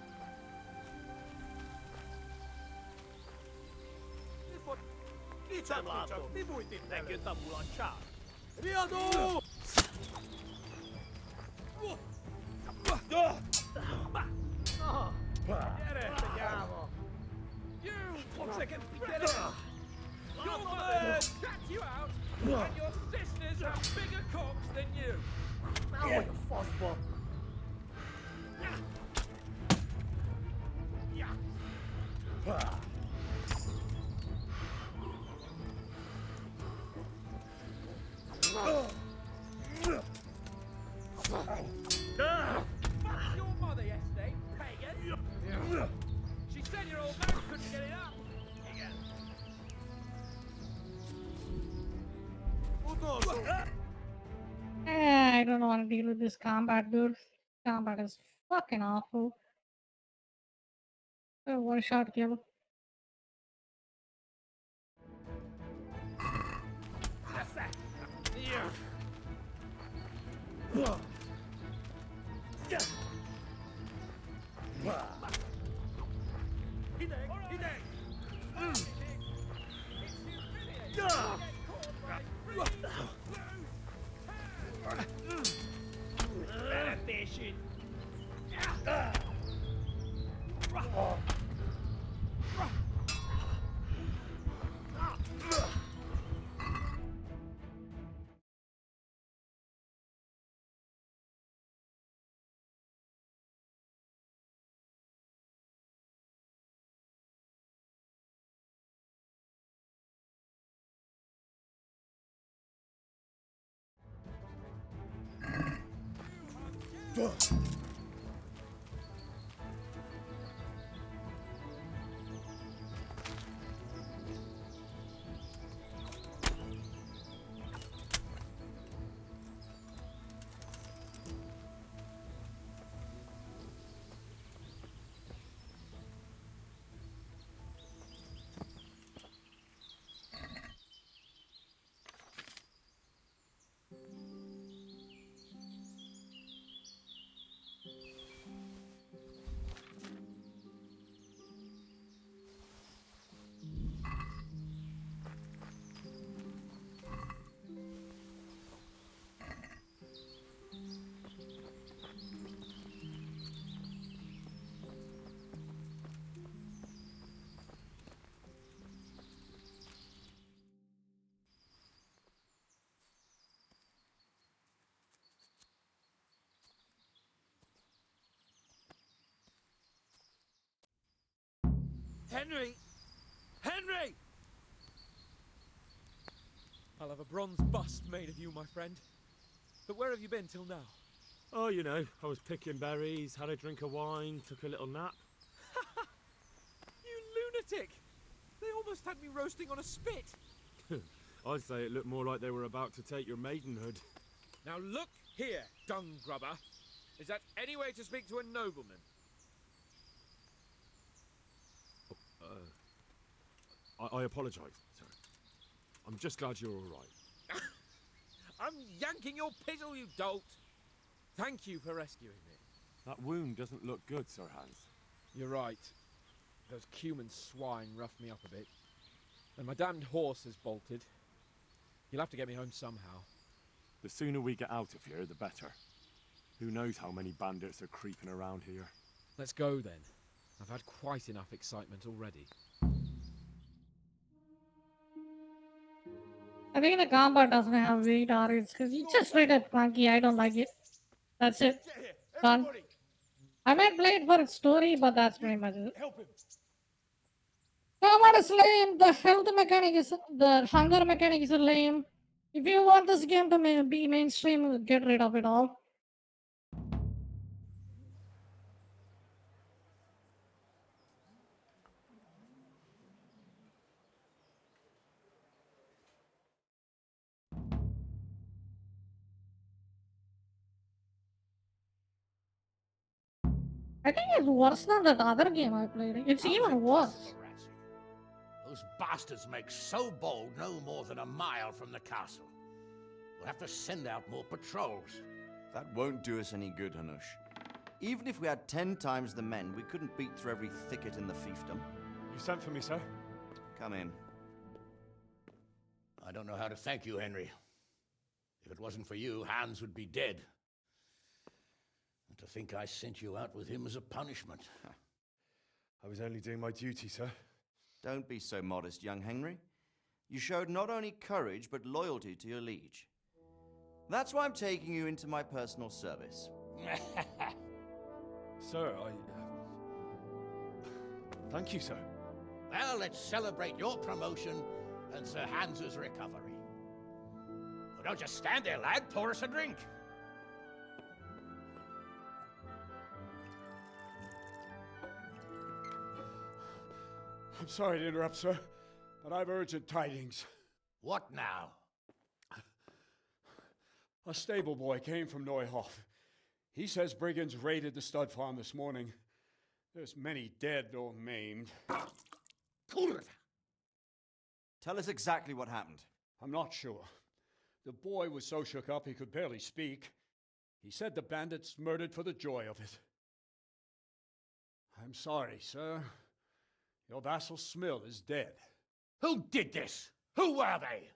Mi vuoi dire che t'ha lanciato? Riado! You! Forse che bicchiere! Your mother cat you out, and your sisters have bigger cocks than you! Now like a fuzzball. Fuck your mother yesterday, pagan! She said your old man couldn't get it up! I don't want to deal with this combat, dude. Combat is fucking awful. One shot kill. Henry! Henry! I'll have a bronze bust made of you, my friend. But where have you been till now? Oh, you know, I was picking berries, had a drink of wine, took a little nap. You lunatic! They almost had me roasting on a spit. I'd say it looked more like they were about to take your maidenhood. Now look here, dung grubber. Is that any way to speak to a nobleman? I apologise, sir. I'm just glad you're all right. I'm yanking your pizzle, you dolt! Thank you for rescuing me. That wound doesn't look good, Sir Hans. You're right. Those Cuman swine roughed me up a bit. And my damned horse has bolted. You'll have to get me home somehow. The sooner we get out of here, the better. Who knows how many bandits are creeping around here. Let's go then. I've had quite enough excitement already. I think the combat doesn't have weight or it's because you just played it clunky. I don't like it. That's it. Done. I might play it for its story, but that's pretty much it. Combat is lame. The health mechanic is the hunger mechanic is lame. If you want this game to be mainstream, get rid of it all. I think it's worse than that other game I played. It's even worse. Those bastards make so bold no more than a mile from the castle. We'll have to send out more patrols. That won't do us any good, Hanush. Even if we had 10 times the men, we couldn't beat through every thicket in the fiefdom. You sent for me, sir? Come in. I don't know how to thank you, Henry. If it wasn't for you, Hans would be dead. And to think I sent you out with him as a punishment. I was only doing my duty, sir. Don't be so modest, young Henry. You showed not only courage, but loyalty to your liege. That's why I'm taking you into my personal service. Sir, thank you, sir. Well, let's celebrate your promotion and Sir Hans's recovery. Well, don't just stand there, lad. Pour us a drink. I'm sorry to interrupt, sir, but I've urgent tidings. What now? A stable boy came from Neuhof. He says brigands raided the stud farm this morning. There's many dead or maimed. Tell us exactly what happened. I'm not sure. The boy was so shook up he could barely speak. He said the bandits murdered for the joy of it. I'm sorry, sir. Your vassal Smill is dead. Who did this? Who were they?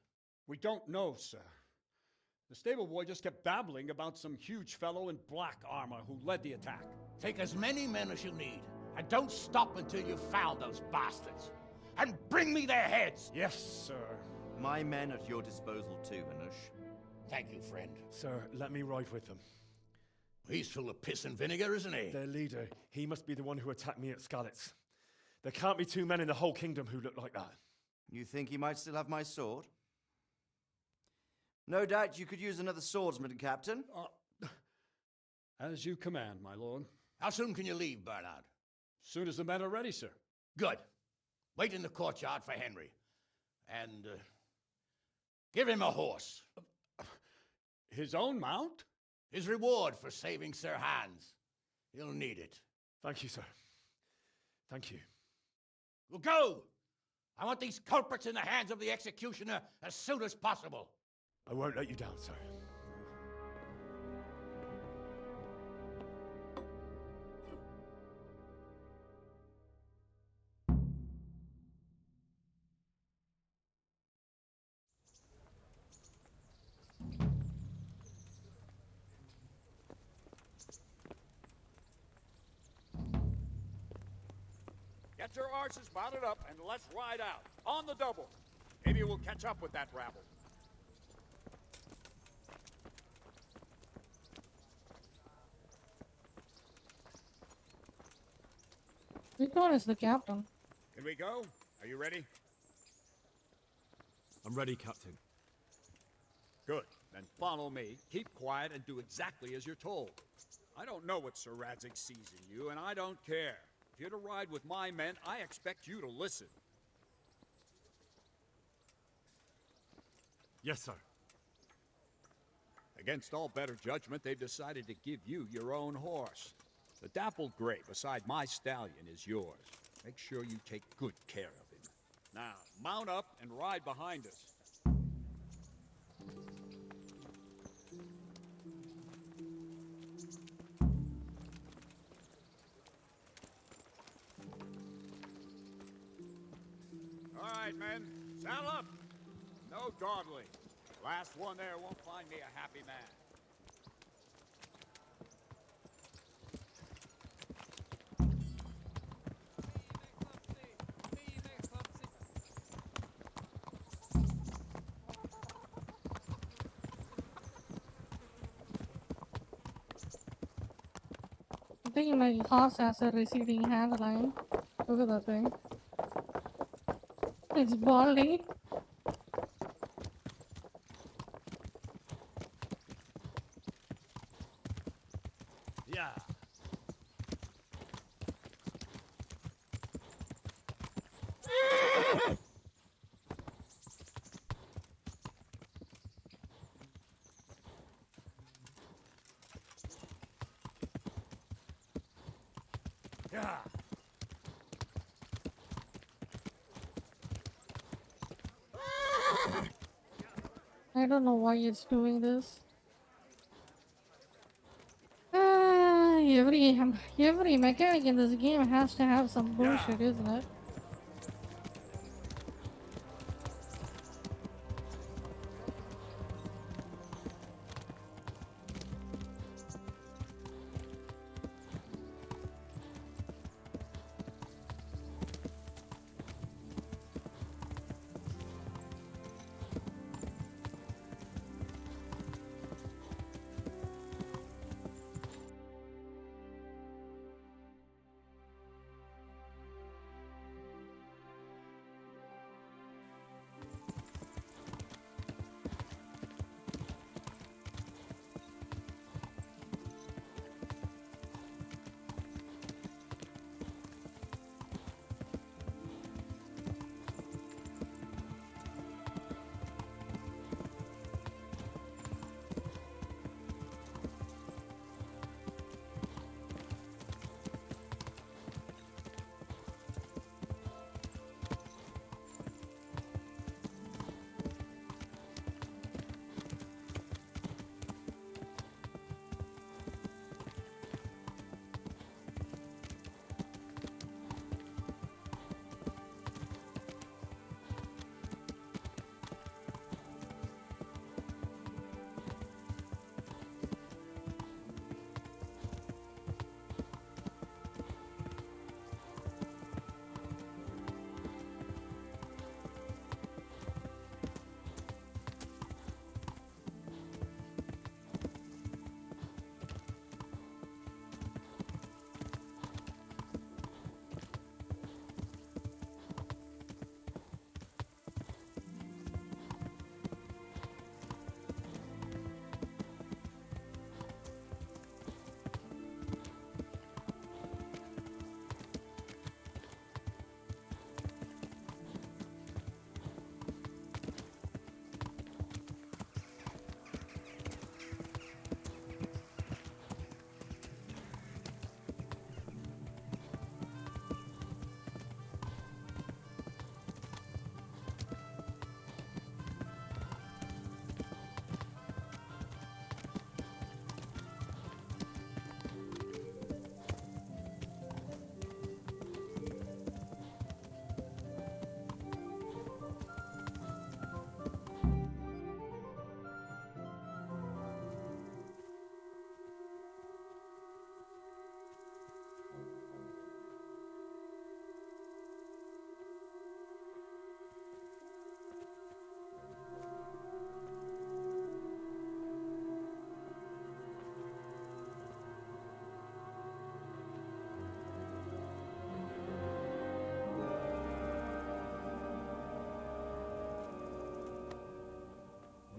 We don't know, sir. The stable boy just kept babbling about some huge fellow in black armor who led the attack. Take as many men as you need, and don't stop until you've found those bastards. And bring me their heads! Yes, sir. My men at your disposal too, Hanush. Thank you, friend. Sir, let me ride with them. He's full of piss and vinegar, isn't he? Their leader, he must be the one who attacked me at Skalitz. There can't be two men in the whole kingdom who look like that. You think he might still have my sword? No doubt you could use another swordsman, Captain. As you command, my lord. How soon can you leave, Bernard? Soon as the men are ready, sir. Good. Wait in the courtyard for Henry. And give him a horse. His own mount? His reward for saving Sir Hans. He'll need it. Thank you, sir. Thank you. Well, go! I want these culprits in the hands of the executioner as soon as possible. I won't let you down, sir. Get your arses mounted up and let's ride out. On the double. Maybe we'll catch up with that rabble. Which one is the captain? Can we go? Are you ready? I'm ready, Captain. Good. Then follow me. Keep quiet and do exactly as you're told. I don't know what Sir Radzig sees in you, and I don't care. If you're to ride with my men, I expect you to listen. Yes, sir. Against all better judgment, they've decided to give you your own horse. The dappled gray beside my stallion is yours. Make sure you take good care of him. Now, mount up and ride behind us. All right, men, saddle up. No dawdling. Last one there won't find me a happy man. I think my horse has a receding hairline. Look at that thing. It's balding. Yeah. Yeah. I don't know why it's doing this. Every mechanic in this game has to have some bullshit, isn't it?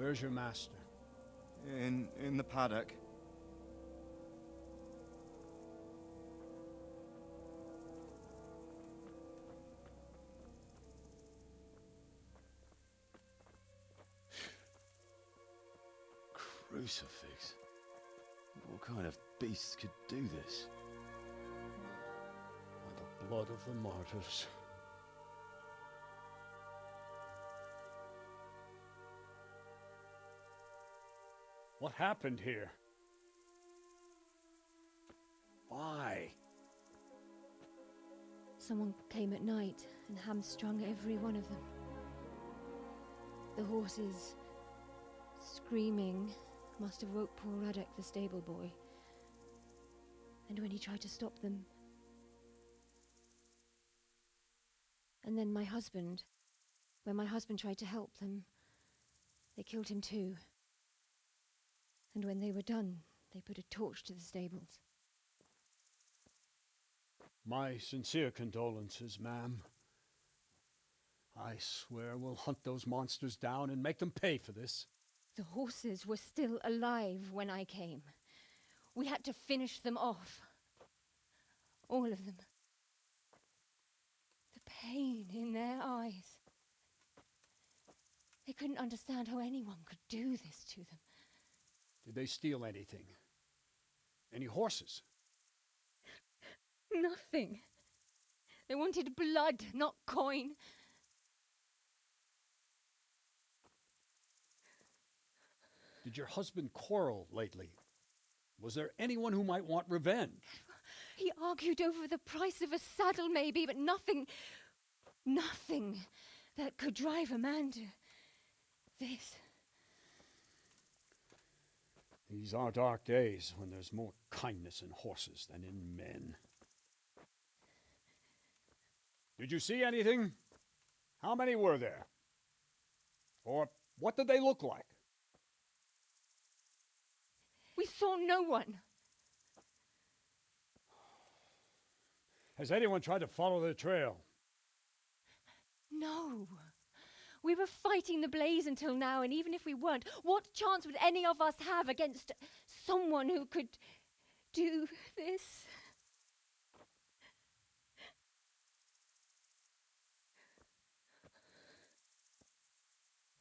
Where's your master? In the paddock. Crucifix? What kind of beasts could do this? By the blood of the martyrs. What happened here? Why? Someone came at night and hamstrung every one of them. The horses, screaming, must have woke poor Radek, the stable boy. And when he tried to stop them... And then my husband, when my husband tried to help them, they killed him too. And when they were done, they put a torch to the stables. My sincere condolences, ma'am. I swear we'll hunt those monsters down and make them pay for this. The horses were still alive when I came. We had to finish them off. All of them. The pain in their eyes. They couldn't understand how anyone could do this to them. Did they steal anything? Any horses? Nothing. They wanted blood, not coin. Did your husband quarrel lately? Was there anyone who might want revenge? He argued over the price of a saddle, maybe, but nothing that could drive a man to this. These are dark days when there's more kindness in horses than in men. Did you see anything? How many were there? Or what did they look like? We saw no one. Has anyone tried to follow the trail? No. We were fighting the blaze until now, and even if we weren't, what chance would any of us have against someone who could do this?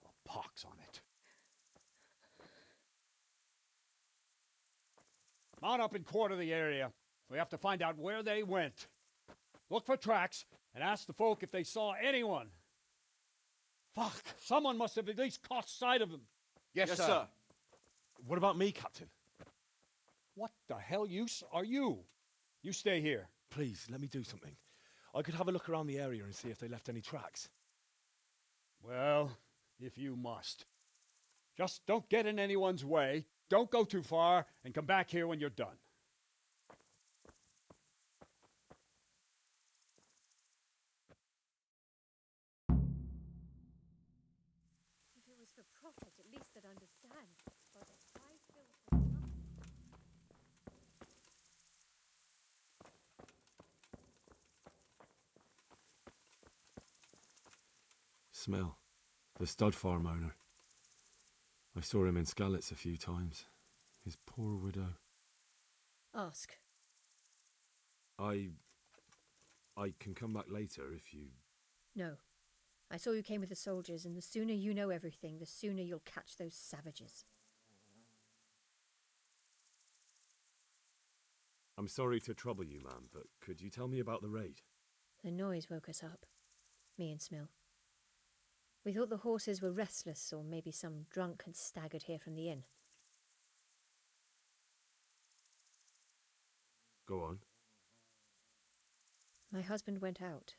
A pox on it. Mount up and quarter the area. We have to find out where they went. Look for tracks and ask the folk if they saw anyone. Fuck! Someone must have at least caught sight of them. Yes, sir. What about me, Captain? What the hell use are you? You stay here. Please, let me do something. I could have a look around the area and see if they left any tracks. Well, if you must. Just don't get in anyone's way, don't go too far, and come back here when you're done. If it was for profit, at least I'd understand. But I still for nothing. Smell. The stud farm owner. I saw him in Skalitz a few times. His poor widow. Ask. I can come back later if you... No. I saw you came with the soldiers, and the sooner you know everything, the sooner you'll catch those savages. I'm sorry to trouble you, ma'am, but could you tell me about the raid? The noise woke us up. Me and Smill. We thought the horses were restless, or maybe some drunk had staggered here from the inn. Go on. My husband went out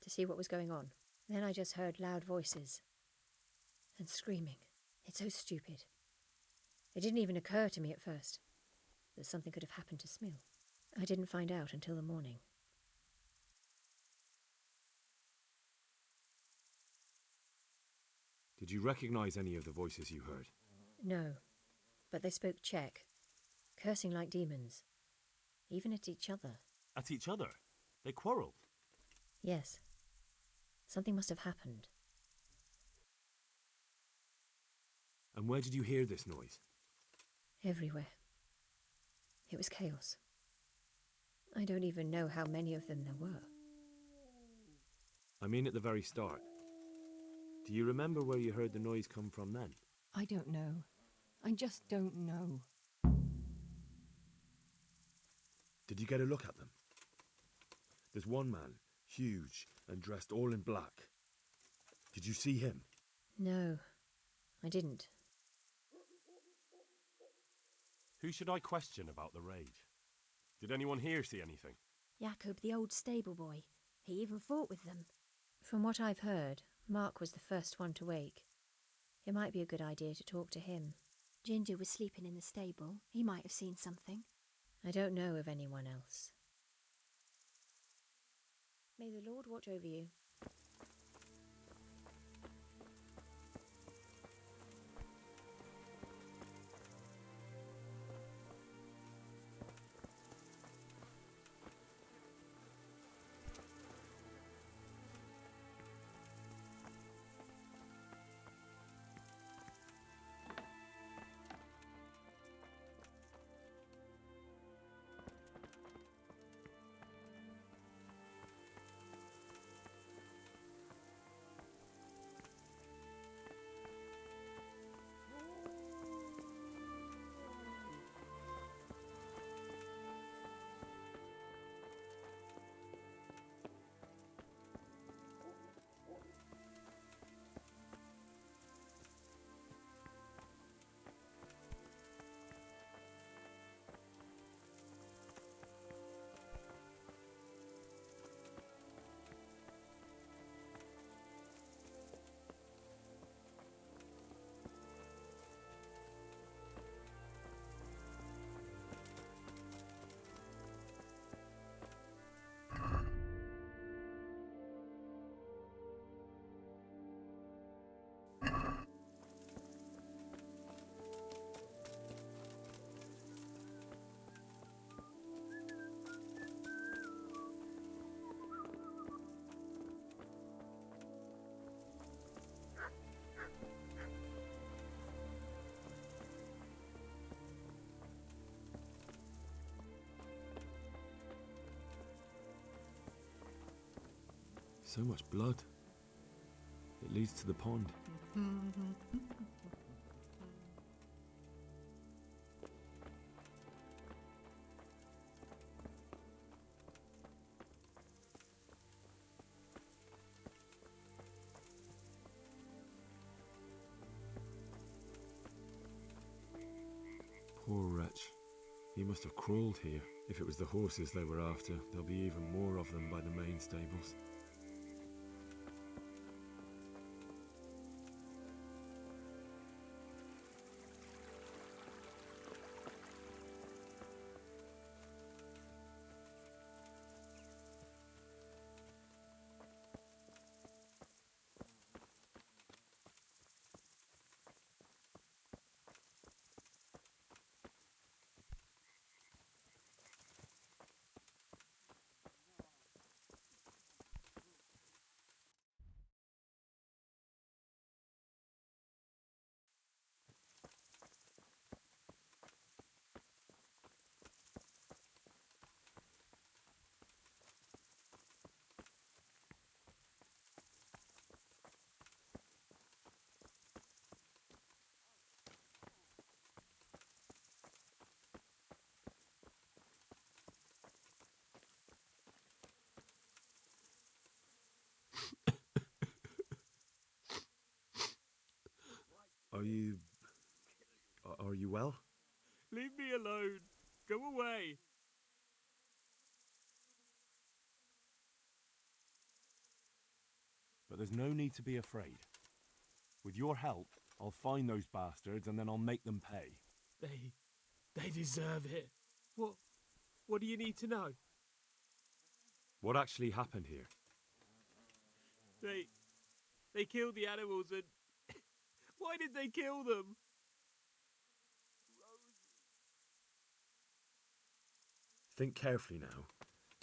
to see what was going on. Then I just heard loud voices and screaming. It's so stupid. It didn't even occur to me at first that something could have happened to Smill. I didn't find out until the morning. Did you recognize any of the voices you heard? No, but they spoke Czech, cursing like demons, even at each other. At each other? They quarreled? Yes. Something must have happened. And where did you hear this noise? Everywhere. It was chaos. I don't even know how many of them there were. I mean at the very start. Do you remember where you heard the noise come from then? I don't know. I just don't know. Did you get a look at them? There's one man, huge and dressed all in black. Did you see him? No, I didn't. Who should I question about the raid? Did anyone here see anything? Jacob, the old stable boy. He even fought with them. From what I've heard, Mark was the first one to wake. It might be a good idea to talk to him. Ginger was sleeping in the stable. He might have seen something. I don't know of anyone else. May the Lord watch over you. So much blood. It leads to the pond. Poor wretch. He must have crawled here. If it was the horses they were after, there'll be even more of them by the main stables. Are you well? Leave me alone. Go away. But there's no need to be afraid. With your help, I'll find those bastards and then I'll make them pay. They deserve it. What do you need to know? What actually happened here? They killed the animals and... Why did they kill them? Think carefully now.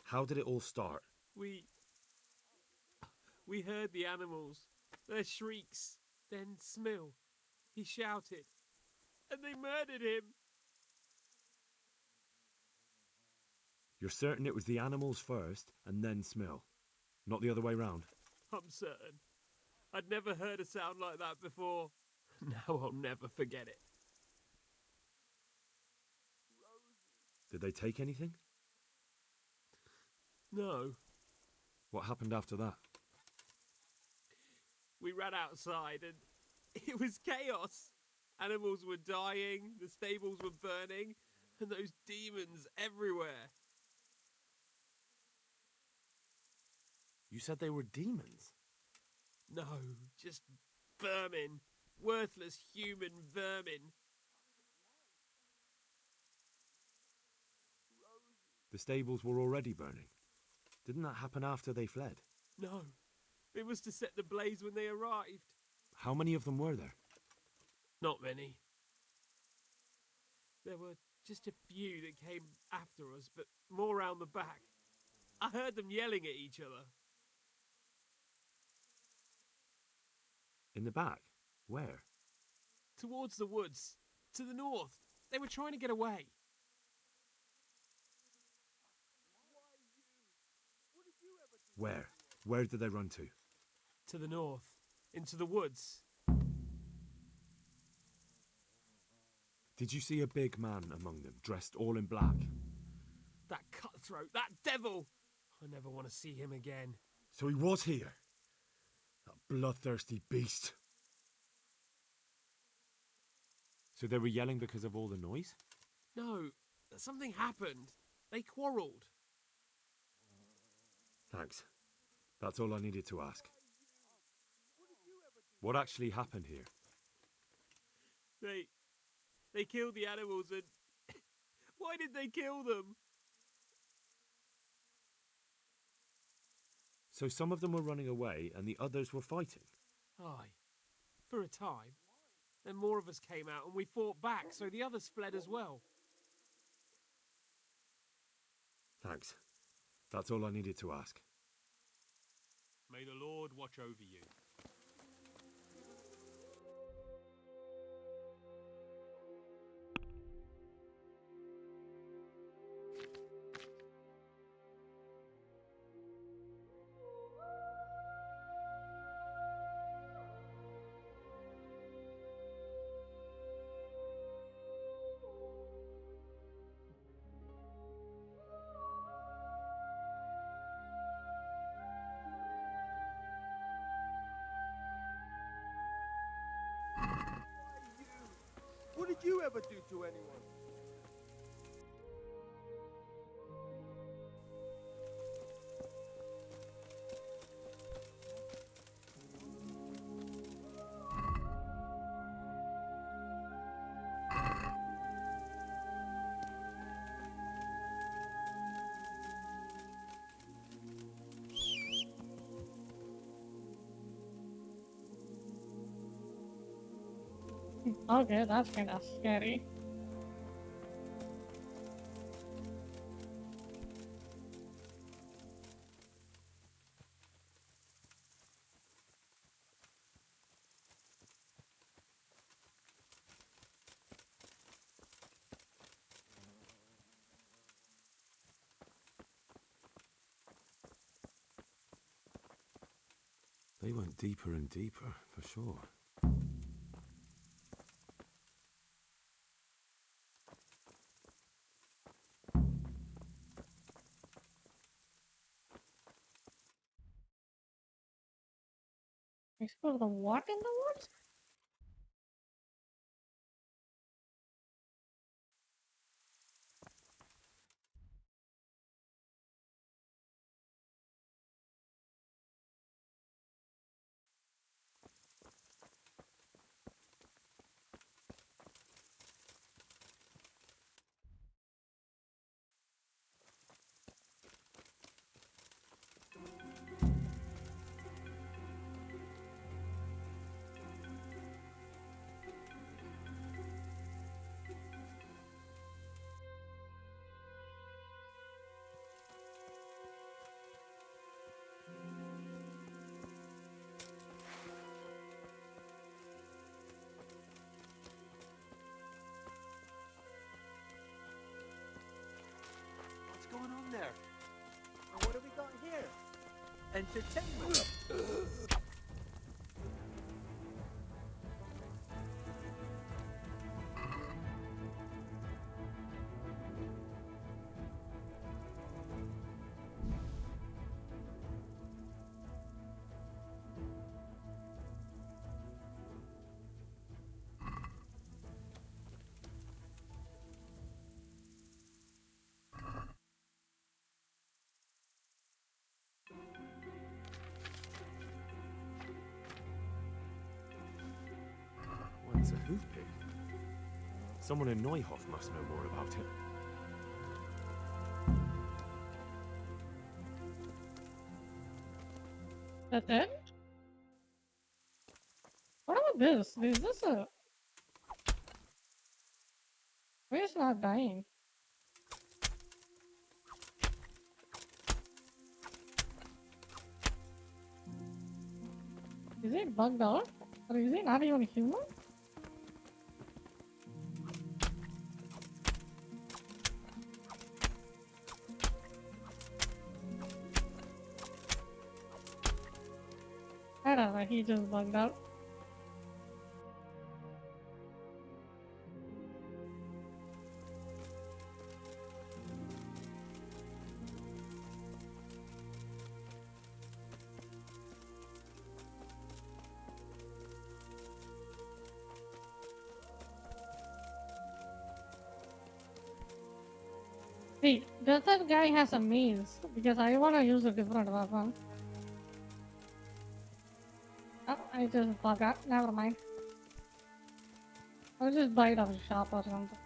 How did it all start? We heard the animals, their shrieks, then Smill. he shouted. And they murdered him. You're certain it was the animals first and then Smill, not the other way round? I'm certain. I'd never heard a sound like that before. Now I'll never forget it. Did they take anything? No. What happened after that? We ran outside and it was chaos. Animals were dying, the stables were burning, and those demons everywhere. You said they were demons? No, just vermin. Worthless human vermin. The stables were already burning. Didn't that happen after they fled? No, it was to set the blaze when they arrived. How many of them were there? Not many. There were just a few that came after us, but more round the back. I heard them yelling at each other. In the back? Where? Towards the woods. To the north. They were trying to get away. Where? Where did they run to? To the north. Into the woods. Did you see a big man among them, dressed all in black? That cutthroat, that devil! I never want to see him again. So he was here? That bloodthirsty beast. So they were yelling because of all the noise? No, something happened. They quarrelled. Thanks. That's all I needed to ask. What actually happened here? They killed the animals and... Why did they kill them? So some of them were running away and the others were fighting? Aye. For a time. Then more of us came out and we fought back, so the others fled as well. Thanks. That's all I needed to ask. May the Lord watch over you. What did you ever do to anyone? Okay, that's kind of scary. They went deeper and deeper, for sure. Explore the what in the woods? there. And what have we got here? Entertainment. Well, it's a hoof pick. Someone in Neuhof must know more about it. That's it? What about this? Is this a... Why is it not dying? Is it bugged out? Or is he not even human? I don't know, he just bugged out. Wait, does that guy has a maze? Because I wanna use a different weapon. Oh, I just forgot. Never mind. I'll just buy it off the shop or something.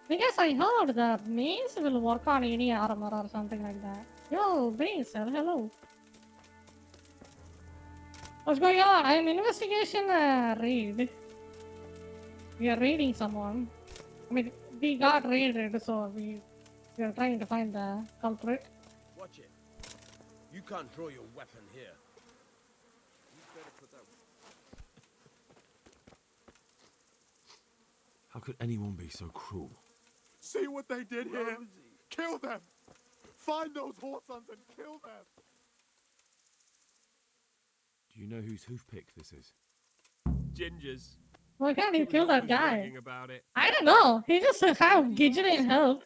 Because I heard that maze will work on any armor or something like that. Yo, Basil, hello. What's going on? I'm investigation raid. We are raiding someone. I mean, we got raided, so we are trying to find the culprit. Watch it. You can't draw your weapon here. How could anyone be so cruel? See what they did here? Kill them! Find those whoresons and kill them! Do you know whose hoof pick this is? Gingers. Why can't he kill that guy? Bragging about it. I don't know. He just have Gidget help.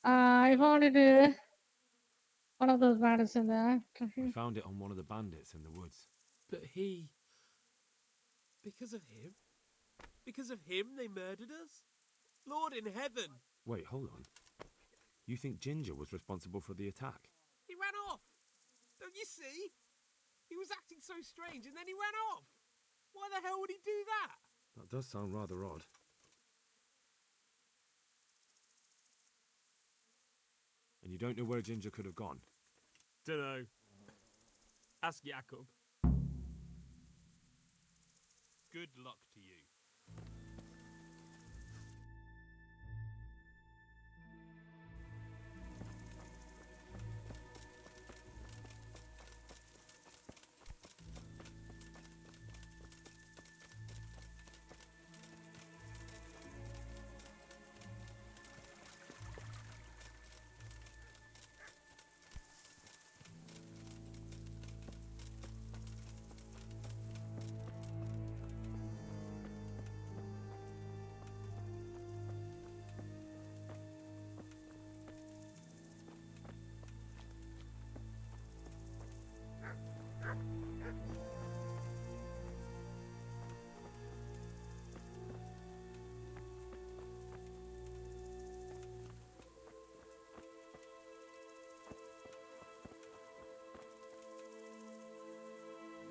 I found it. One of those bandits in there. We found it on one of the bandits in the woods. But he... Because of him? Because of him they murdered us? Lord in heaven! Wait, hold on. You think Ginger was responsible for the attack? He ran off! Don't you see? He was acting so strange and then he ran off! Why the hell would he do that? That does sound rather odd. And you don't know where Ginger could have gone? Dunno. Ask Jakob. Good luck to you.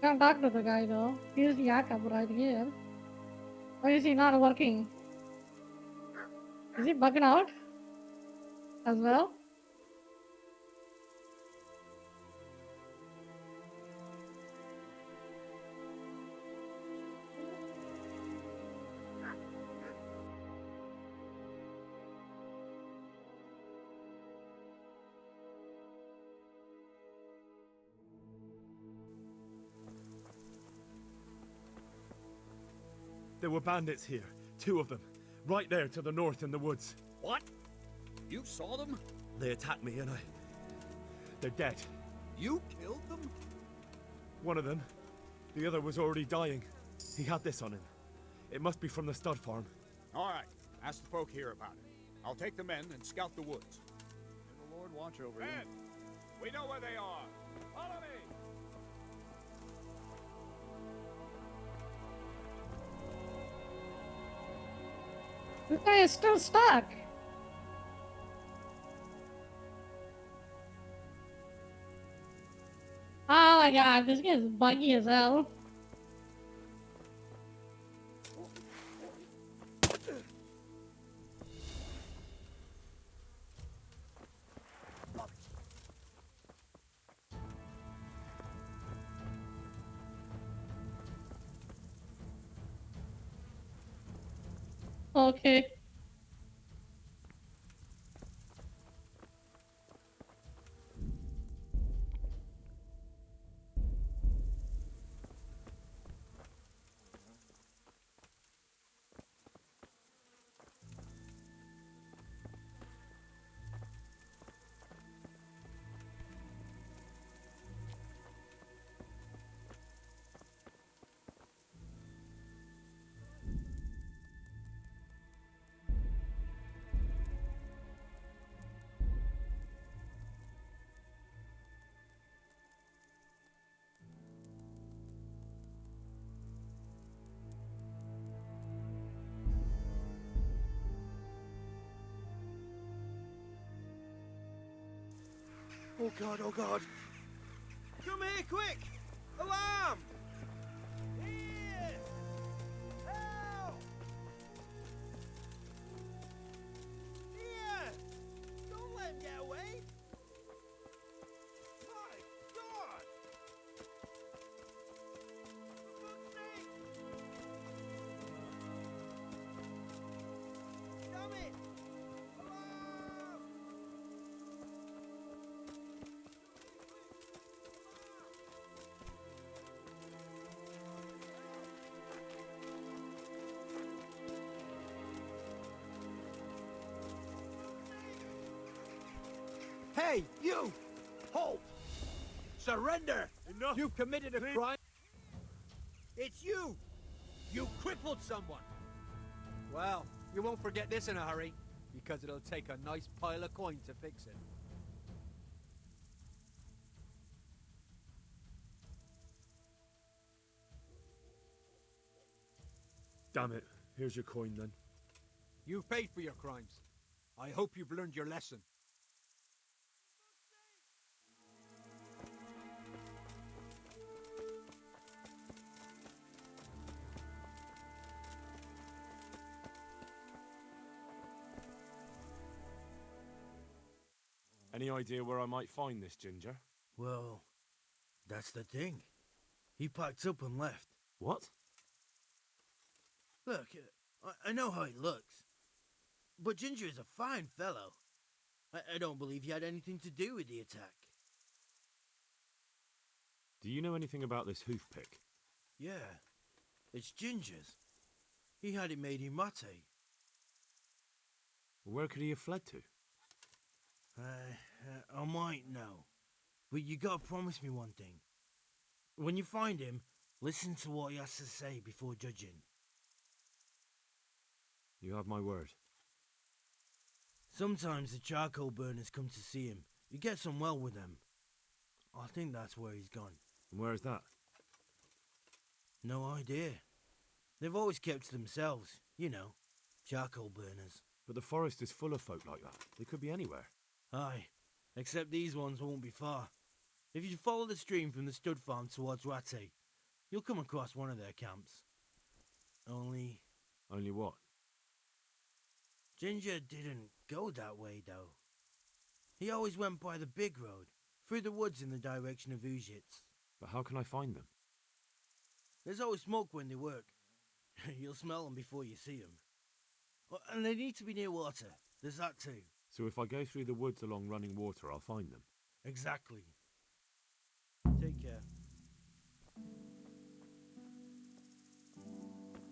Can't talk to the guy though. Here's Jakob right here. Why is he not working? Is he bugging out? As well? There were bandits here. 2 of them. Right there to the north in the woods. What? You saw them? They attacked me and they're dead. You killed them? One of them. The other was already dying. He had this on him. It must be from the stud farm. All right. Ask the folk here about it. I'll take the men and scout the woods. May the Lord watch over you. Men! We know where they are. Follow me! This guy is still stuck. Oh my god, this guy is buggy as hell. Okay. Oh god, oh god. Come here, quick! Alarm! Here! Help! Here! Don't let him get away! My god! For fuck's sake! Damn it! Hey, you! Halt! Surrender! Enough! You've committed a crime. It's you! You crippled someone! Well, you won't forget this in a hurry, because it'll take a nice pile of coin to fix it. Damn it. Here's your coin then. You've paid for your crimes. I hope you've learned your lesson. Any idea where I might find this ginger? Well, that's the thing. He packed up and left. What? Look, I know how he looks. But Ginger is a fine fellow. I don't believe he had anything to do with the attack. Do you know anything about this hoof pick? Yeah, it's Ginger's. He had it made in Mate. Where could he have fled to? I might know. But you gotta promise me one thing. When you find him, listen to what he has to say before judging. You have my word. Sometimes the charcoal burners come to see him. He gets on well with them. I think that's where he's gone. And where is that? No idea. They've always kept to themselves, you know, charcoal burners. But the forest is full of folk like that. They could be anywhere. Aye, except these ones won't be far. If you follow the stream from the stud farm towards Rattay, you'll come across one of their camps. Only what? Ginger didn't go that way, though. He always went by the big road, through the woods in the direction of Uzhitz. But how can I find them? There's always smoke when they work. You'll smell them before you see them. And they need to be near water. There's that too. So if I go through the woods along running water, I'll find them? Exactly. Take care.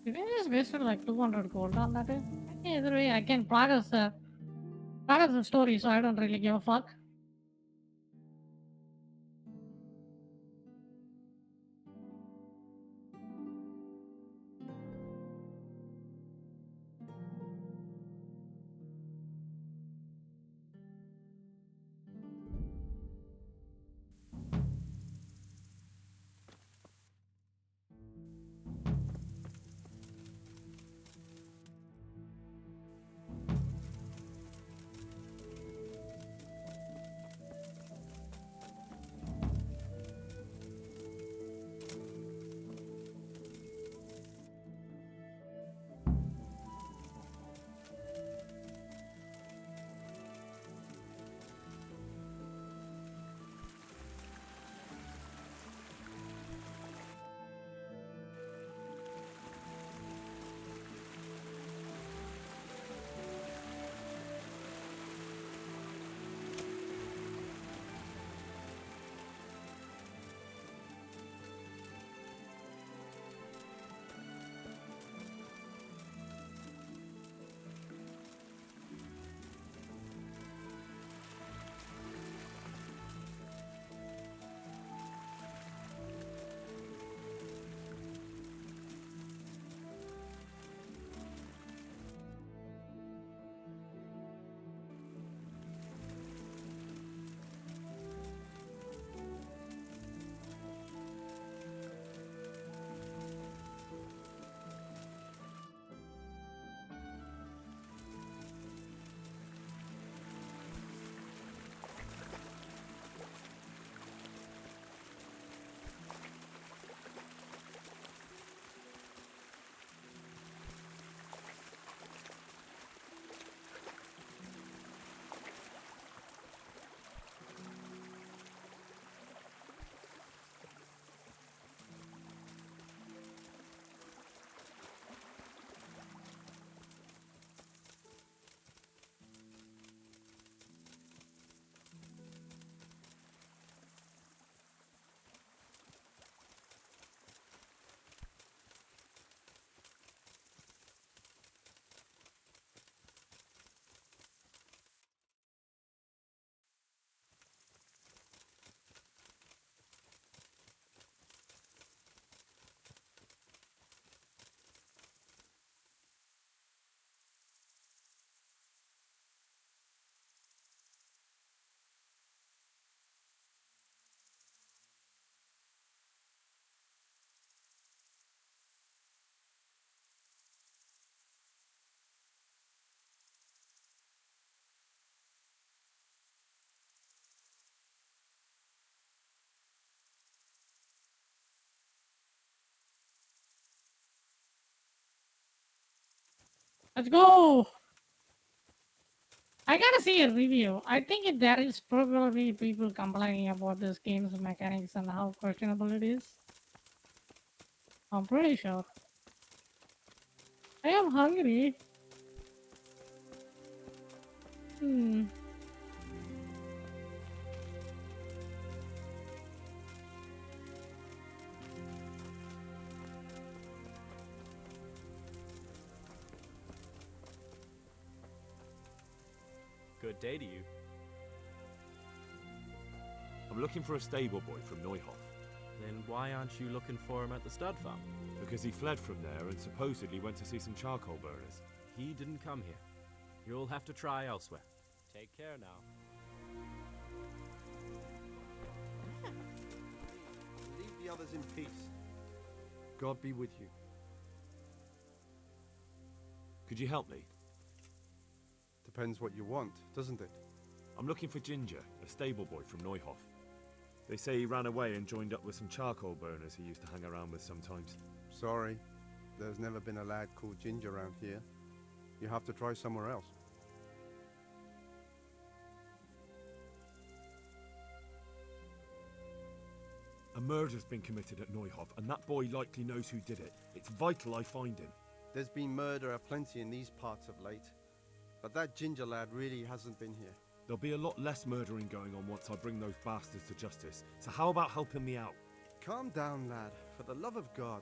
Did I just wasted like 200 gold on that? Either way, I can progress the story, so I don't really give a fuck. Let's go! I gotta see a review. I think there is probably people complaining about this game's mechanics and how questionable it is. I'm pretty sure. I am hungry. Hmm. Good day to you. I'm looking for a stable boy from Neuhof. Then why aren't you looking for him at the stud farm? Because he fled from there and supposedly went to see some charcoal burners. He didn't come here. You'll have to try elsewhere. Take care now. Leave the others in peace. God be with you. Could you help me? Depends what you want, doesn't it? I'm looking for Ginger, a stable boy from Neuhof. They say he ran away and joined up with some charcoal burners he used to hang around with sometimes. Sorry, there's never been a lad called Ginger around here. You have to try somewhere else. A murder's been committed at Neuhof, and that boy likely knows who did it. It's vital I find him. There's been murder aplenty in these parts of late, but that Ginger lad really hasn't been here. There'll be a lot less murdering going on once I bring those bastards to justice, so how about helping me out? Calm down, lad. For the love of God.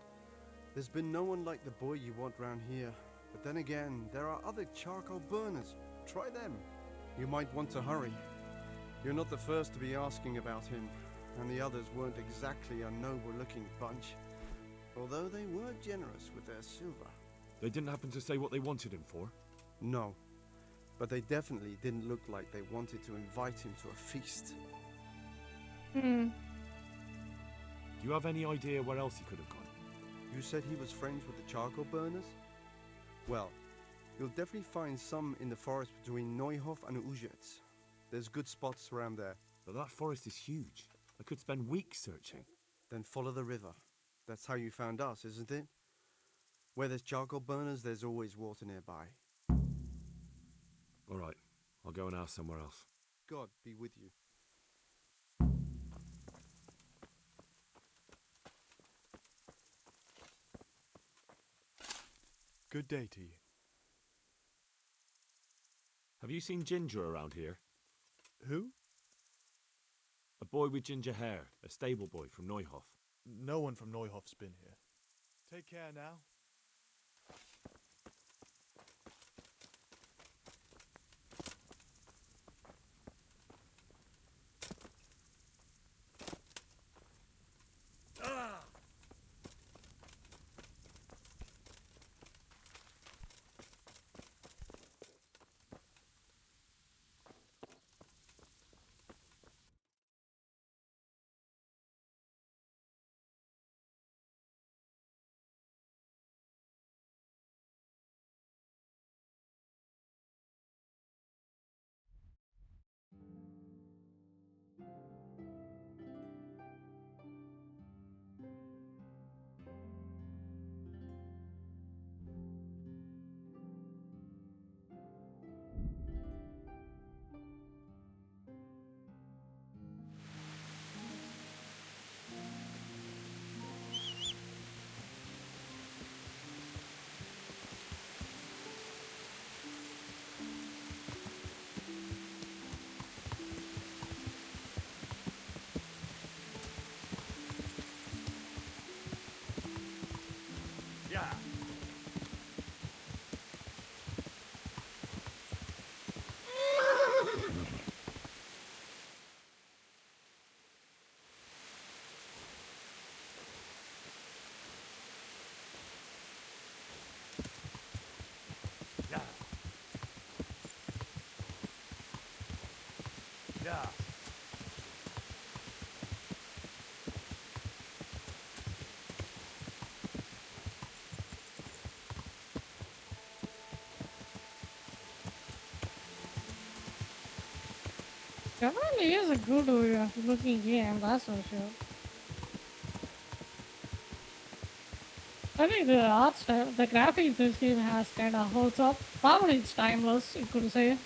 There's been no one like the boy you want round here. But then again, there are other charcoal burners. Try them. You might want to hurry. You're not the first to be asking about him, and the others weren't exactly a noble-looking bunch, although they were generous with their silver. They didn't happen to say what they wanted him for? No, but they definitely didn't look like they wanted to invite him to a feast. Hmm. Do you have any idea where else he could have gone? You said he was friends with the charcoal burners? Well, you'll definitely find some in the forest between Neuhof and Uzhets. There's good spots around there. But that forest is huge. I could spend weeks searching. Then follow the river. That's how you found us, isn't it? Where there's charcoal burners, there's always water nearby. All right, I'll go and ask somewhere else. God be with you. Good day to you. Have you seen Ginger around here? Who? A boy with ginger hair, a stable boy from Neuhof. No one from Neuhof's been here. Take care now. Yeah. Definitely is a good looking game, that's for sure. I think the art style, the graphics this game has kind of holds up. Probably it's timeless, you could say.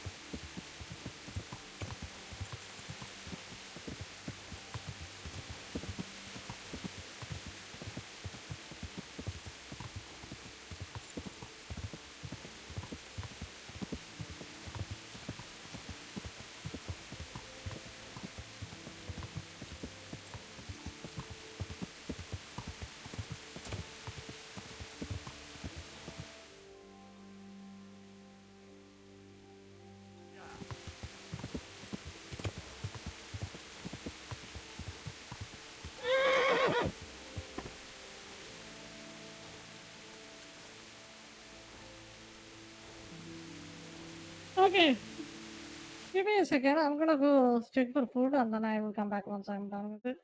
Okay, give me a second. I'm gonna go check for food and then I will come back once I'm done with it.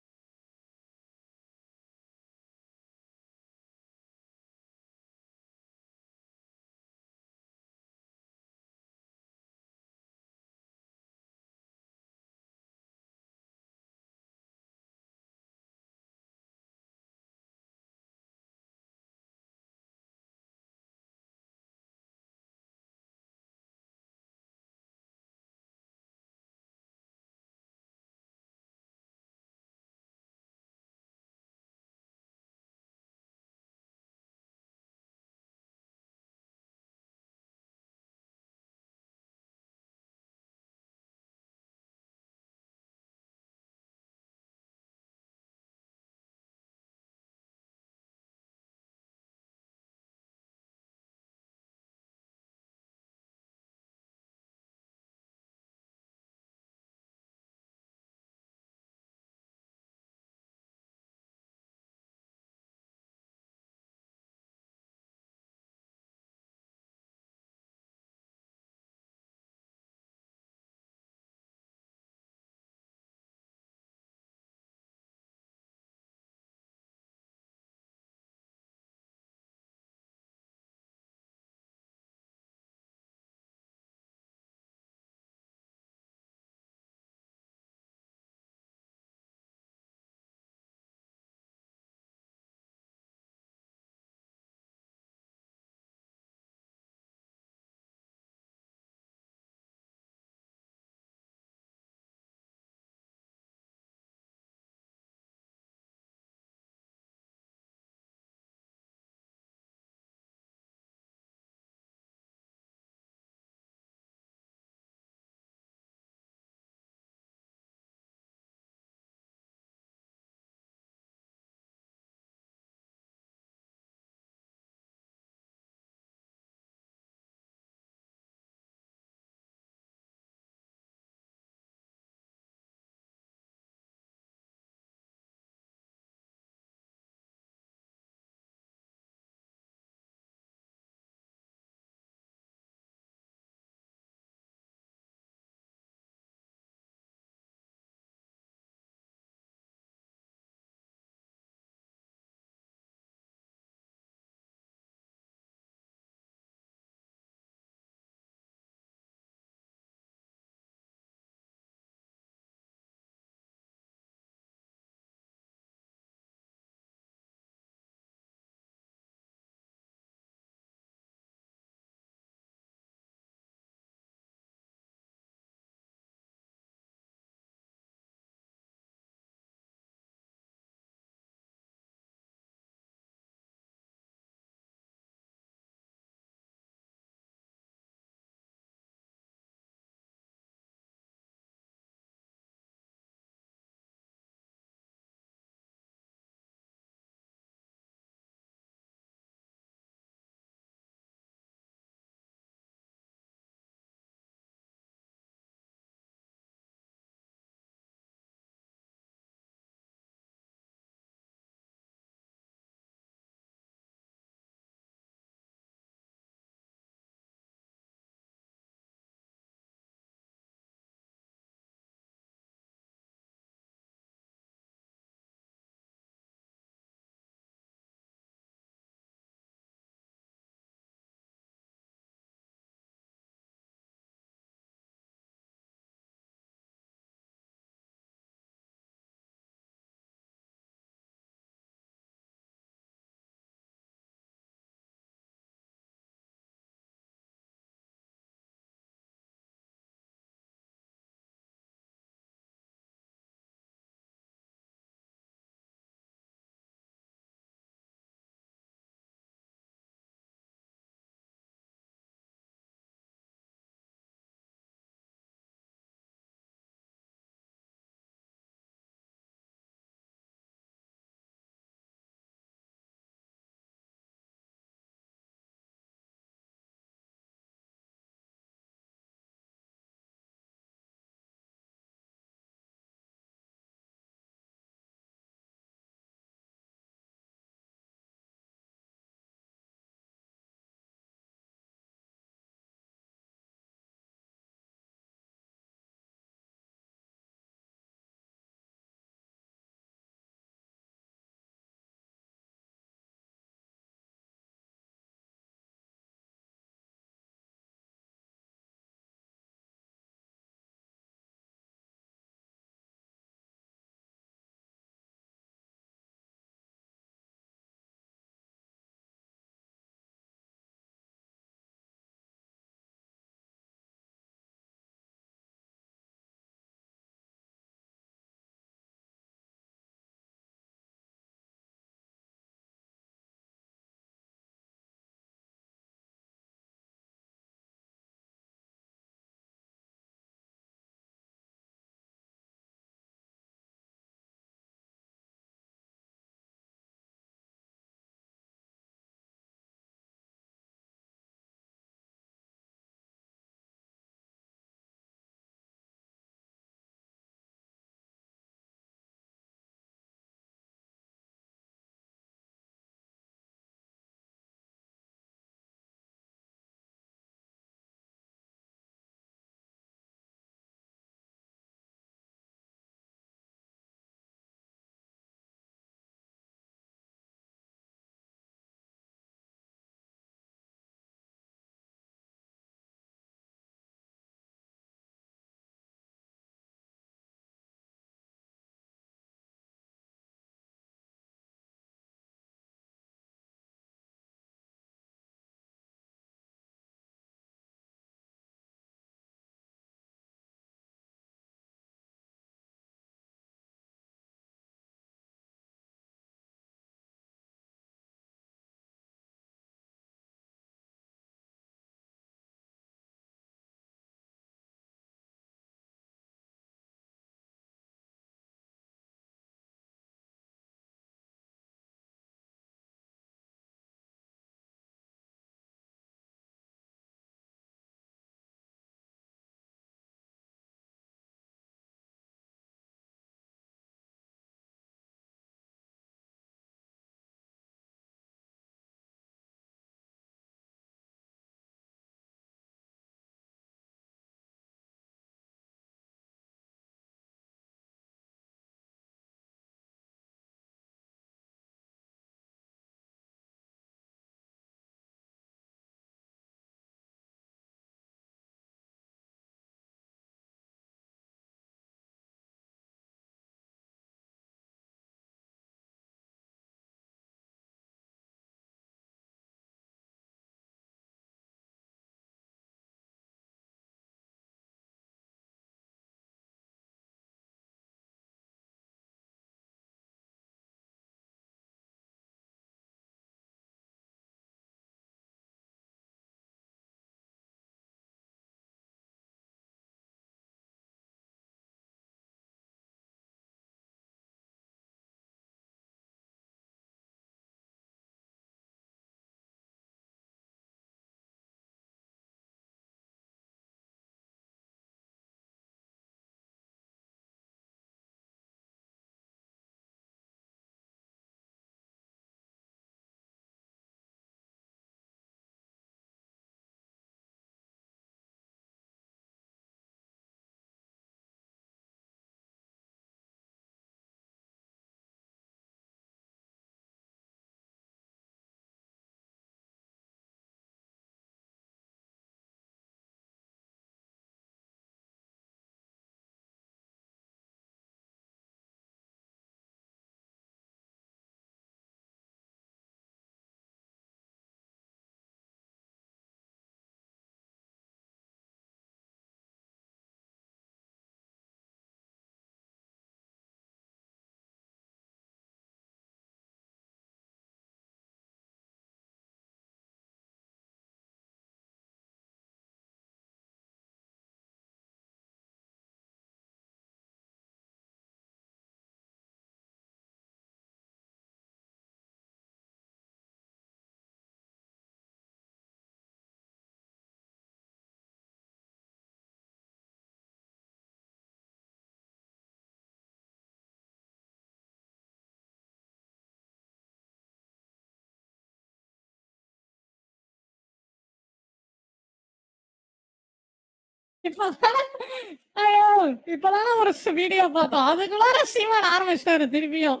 ஐயோ இப்பதானே ஒரு video பார்த்தோம், அதுக்குள்ளார சீமான் ஆரம்பிச்சிட்டாரு திருப்பியும்.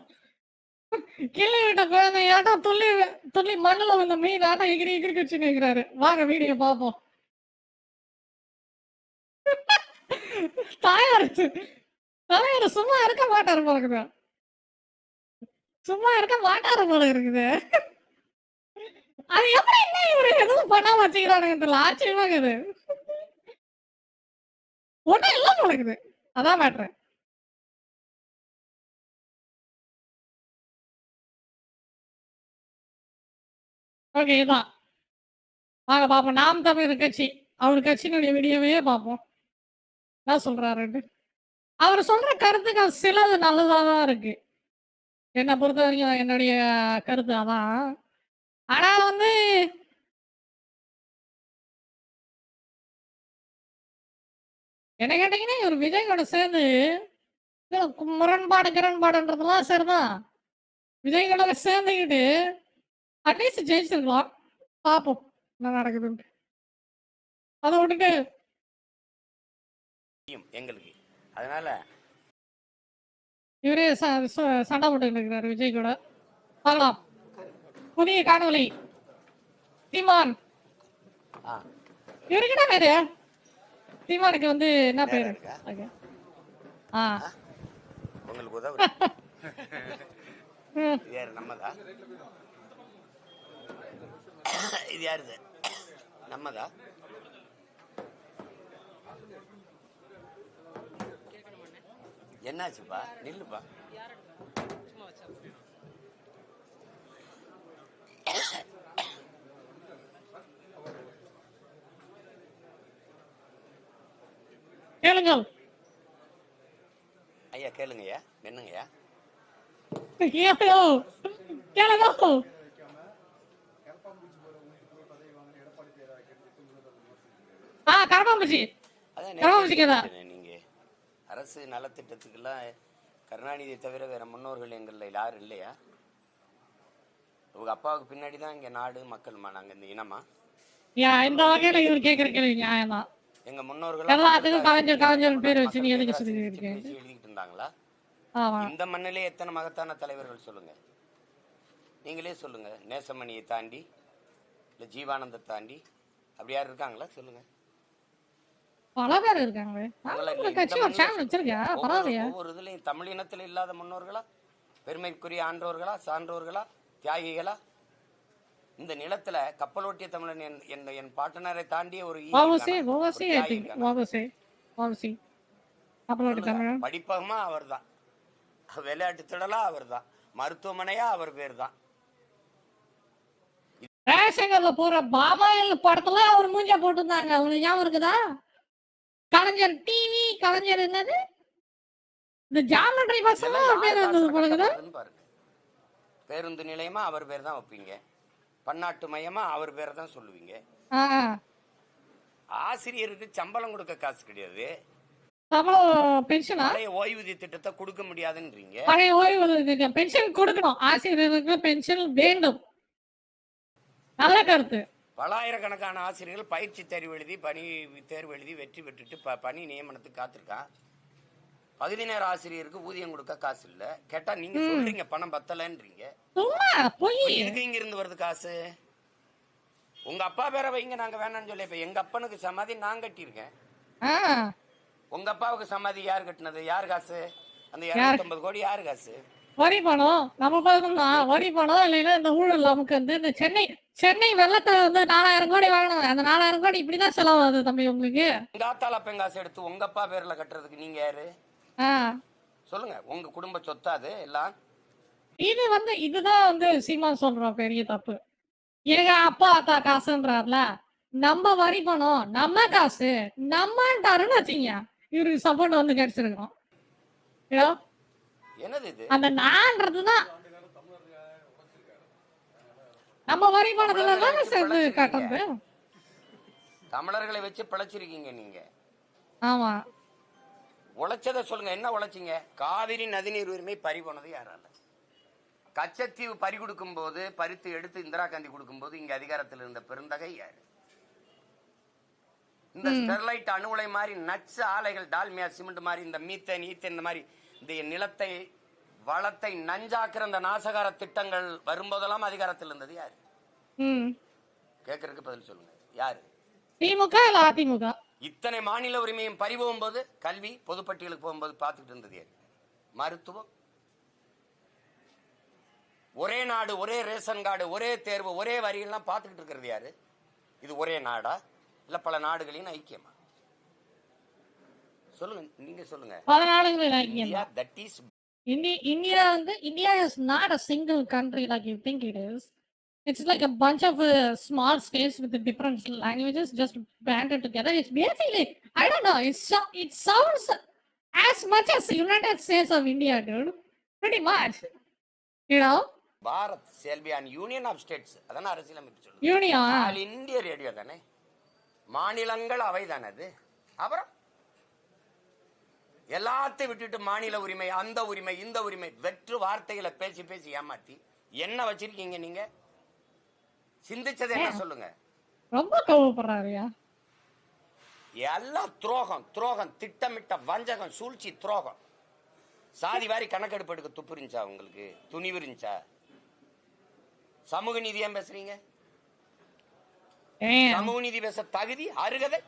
கிள்ளி விட்ட குழந்தையாட்டம் துள்ளி துள்ளி மண்ணுல வந்த மீன் ஆட்டம் எகிரி எகிரி குச்சி நிற்கிறாரு. வாங்க வீடியோ பார்ப்போம். தாயார் தாயார் சும்மா இருக்க மாட்டாரு போல இருக்குது. சும்மா இருக்க மாட்டாரு போல இருக்குது. அது எப்படி இன்னும் இவரு எதுவும் பண்ணாம வச்சுக்கிறானுங்க தெரியல, ஆச்சரியமா இருக்குது. ஒன்றும் இல்லை போல இருக்குது, அதான் மேட்ரு. ஓகே இதான் வாங்க பார்ப்போம். நாம் தமிழர் கட்சி அவர் கட்சியினுடைய வீடியோவே பார்ப்போம் என்ன சொல்றாருன்னு. அவர் சொல்ற கருத்துக்கள் சிலது நல்லதாக தான் இருக்கு, என்னை பொறுத்த வரைக்கும் என்னுடைய கருத்து அதான். ஆனா வந்து என்ன கேட்டீங்கன்னா இவர் விஜயோட சேர்ந்து முரண்பாடு கிரண்பாடுன்றதெல்லாம் சரிதான். விஜயோட சேர்ந்துக்கிட்டு அட்லீஸ்ட் ஜெயிச்சிருக்கலாம். பார்ப்போம் என்ன நடக்குதுன்ட்டு. அதை விட்டுட்டு எங்களுக்கு அதனால இவரே சண்டை போட்டு இருக்கிறாரு விஜய் கூட. பார்க்கலாம் புதிய காணொலி. சீமான் இவருக்கிட்ட பேரு சீமானுக்கு வந்து என்ன பேரு? உங்களுக்கு உதவு யாரு? நம்மதா இது யாருது? நம்மதா? என்னாச்சுப்பா? நில்லுப்பா. கேளுங்க ஐயா, கேளுங்கய்யா. என்னங்கய்யா? கேளுங்க. கரப்பாம்பூச்சி நீங்க அரசு நலத்திட்டத்துக்கெல்லாம் கருணாநிதியை தவிர வேற முன்னோர்கள் எங்கள்ல யாரும் இல்லையா? உங்க அப்பாவுக்கு பின்னாடி தான் இங்க நாடு மக்கள்மா, நாங்க இந்த இனமா? இந்த வகையில இவர் கேக்குற கேள்வி நியாயம் தான். எங்க முன்னோர்கள் எல்லாத்துக்கும் கலைஞர் கலைஞர் பேர் வச்சு நீ எதுக்கு சொல்லிருக்கீங்க? எழுதிட்டு இருந்தாங்களா? இந்த மண்ணிலே எத்தனை மகத்தான தலைவர்கள் சொல்லுங்க, நீங்களே சொல்லுங்க. நேசமணியை தாண்டி இல்ல ஜீவானந்த தாண்டி அப்படி யாரும் இருக்காங்களா? சொல்லுங்க. பல பேர் இருக்காங்க. ஒவ்வொரு இதுலயும் தமிழ் இனத்துல இல்லாத முன்னோர்களா, பெருமைக்குரிய ஆன்றோர்களா, சான்றோர்களா, தியாகிகளா? இந்த நிலத்துல கப்பலோட்டிய தமிழன் என் பாட்டனரை தாண்டிய ஒரு படிப்பகமா அவர் தான், விளையாட்டு திடலா அவர் தான், மருத்துவமனையா அவர் பேர் தான். போற பாபாயில் படத்துல அவர் மூஞ்ச போட்டுருந்தாங்க, அவங்களுக்கு ஞாபகம் இருக்குதா? கலைஞர் டிவி கலைஞர் என்னது இந்த ஜாமெட்ரி பஸ்ல அவர் பேர் வந்தது போலக்குதா? பேருந்து நிலையமா அவர் பேர் தான் வைப்பீங்க, பன்னாட்டு மையமா அவர் பேரை தான் சொல்லுவீங்க. ஆசிரியருக்கு சம்பளம் கொடுக்க காசு கிடையாது, பழைய ஓய்வூதிய திட்டத்தை கொடுக்க முடியாதுன்றீங்க. பழைய ஓய்வூதிய பென்ஷன் கொடுக்கணும், ஆசிரியருக்கு பென்ஷன் வேண்டும். நல்ல கருத்து. பலாயிரக்கணக்கான ஆசிரியர்கள் பயிற்சி தேர்வு எழுதி தேர்வு எழுதி வெற்றி பெற்றுட்டு பணி நியமனத்துக்கு காத்திருக்கான். பகுதி நேர ஆசிரியருக்கு ஊதியம் கொடுக்க காசு இல்ல. கேட்டா நீங்க சொல்றீங்க பணம் பத்தலன்றீங்க. எதுக்கு இங்க இருந்து வருது காசு? உங்க அப்பா பேரை வைங்க, நாங்க வேணாம்னு சொல்லி. இப்ப எங்க அப்பனுக்கு சமாதி நான் கட்டியிருக்கேன், உங்க அப்பாவுக்கு சமாதி யார் கட்டினது? யார் காசு? அந்த 250 கோடி யாரு காசு? வரி பணம் நம்ம பக்கம் தான். வரி பணம் இல்லைன்னா இந்த ஊழல் நமக்கு வந்து இந்த சென்னை வெள்ளத்தை வந்து 4000 கோடி வாங்கணும். அந்த 4000 கோடி இப்படிதான் செலவாகுது தம்பி உங்களுக்கு. உங்க ஆத்தால பெங்காசு எடுத்து உங்க அப்பா பேர்ல கட்டுறதுக்கு நீங்க யாரு? சொல்லுங்க, உங்க குடும்ப சொத்தா அது எல்லாம்? இது வந்து இதுதான் வந்து சீமான் சொல்ற பெரிய தப்பு. எங்க அப்பா அத்தா காசுன்றாருல, நம்ம வரி பணம் நம்ம காசு நம்மன்றாருன்னு வச்சுங்க, இவருக்கு சப்போர்ட் வந்து கிடைச்சிருக்கோம். என்னது இது? அந்த நான்றதுதான் நம்ம வரி பணத்துல தானே சேர்ந்து காட்டுறது. தமிழர்களை வச்சு பிழைச்சிருக்கீங்க நீங்க. ஆமா, உழைச்சதை சொல்லுங்க, என்ன உழைச்சிங்க? காவிரி நதிநீர் உரிமை பறி போனது யாரால? கச்சத்தீவு பறி கொடுக்கும் போது, பறித்து எடுத்து இந்திரா காந்தி கொடுக்கும் போது இங்க அதிகாரத்தில் இருந்த பெருந்தகை யாரு? இந்த ஸ்டெர்லைட் அணு உலை மாதிரி நச்சு ஆலைகள், டால்மியா சிமெண்ட் மாதிரி, இந்த மீத்தேன் ஈத்தேன் இந்த மாதிரி இந்த நிலத்தை வளத்தை நஞ்சாக்குற இந்த நாசகார திட்டங்கள் வரும்போதெல்லாம் அதிகாரத்தில் இருந்தது யாரு? கேட்கறதுக்கு பதில் சொல்லுங்க. யாரு? திமுக இல்ல அதிமுக? இத்தனை மாநில உரிமையும் பறிபோகும் போது கல்வி பொதுப்பட்டியலுக்கு போகும்போது பார்த்துட்டு இருந்தது யாரு? மருத்துவம், ஒரே நாடு, ஒரே ரேஷன் கார்டு, ஒரே தேர்வு, ஒரே வரியெல்லாம் பார்த்துக்கிட்டு இருக்கிறது யாரு? இது ஒரே நாடா இல்ல பல நாடுகளின் ஐக்கியமா? சொல்லுங்க, நீங்க சொல்லுங்க. பல நாடுகளின் ஐக்கியமா? That is India is not a single country like you think it is. It's like a bunch of small states with the different languages just banded together. It's basically, I don't know, it sounds as much as the United States of India, dude. Pretty much. You know? Bharat shall be an union of states. அதான அரசியலமைப்பு சொல்லுது. Union. All India radio தானே. மாநிலங்கள் அவை தானே அது. அப்புறம் எல்லாத்தையும் விட்டுட்டு மாநில உரிமை, அந்த உரிமை, இந்த உரிமை, வெற்று வார்த்தைகளை பேசி பேசி ஏமாத்தி என்ன வச்சிருக்கீங்க நீங்க? சிந்திச்சது என்ன சொல்லுங்க? ரொம்ப கோவப்படுறாருயா. எல்லாம் துரோகம், துரோகம், திட்டமிட்ட வஞ்சகம், சூழ்ச்சி, துரோகம். சாதி வாரி கணக்கெடுப்பு எடுக்க துப்பு இருந்துச்சா உங்களுக்கு? துணிவு இருந்துச்சா? சமூக நீதி ஏன் பேசுறீங்க? சமூக நீதி பேச தகுதி, அருகதை?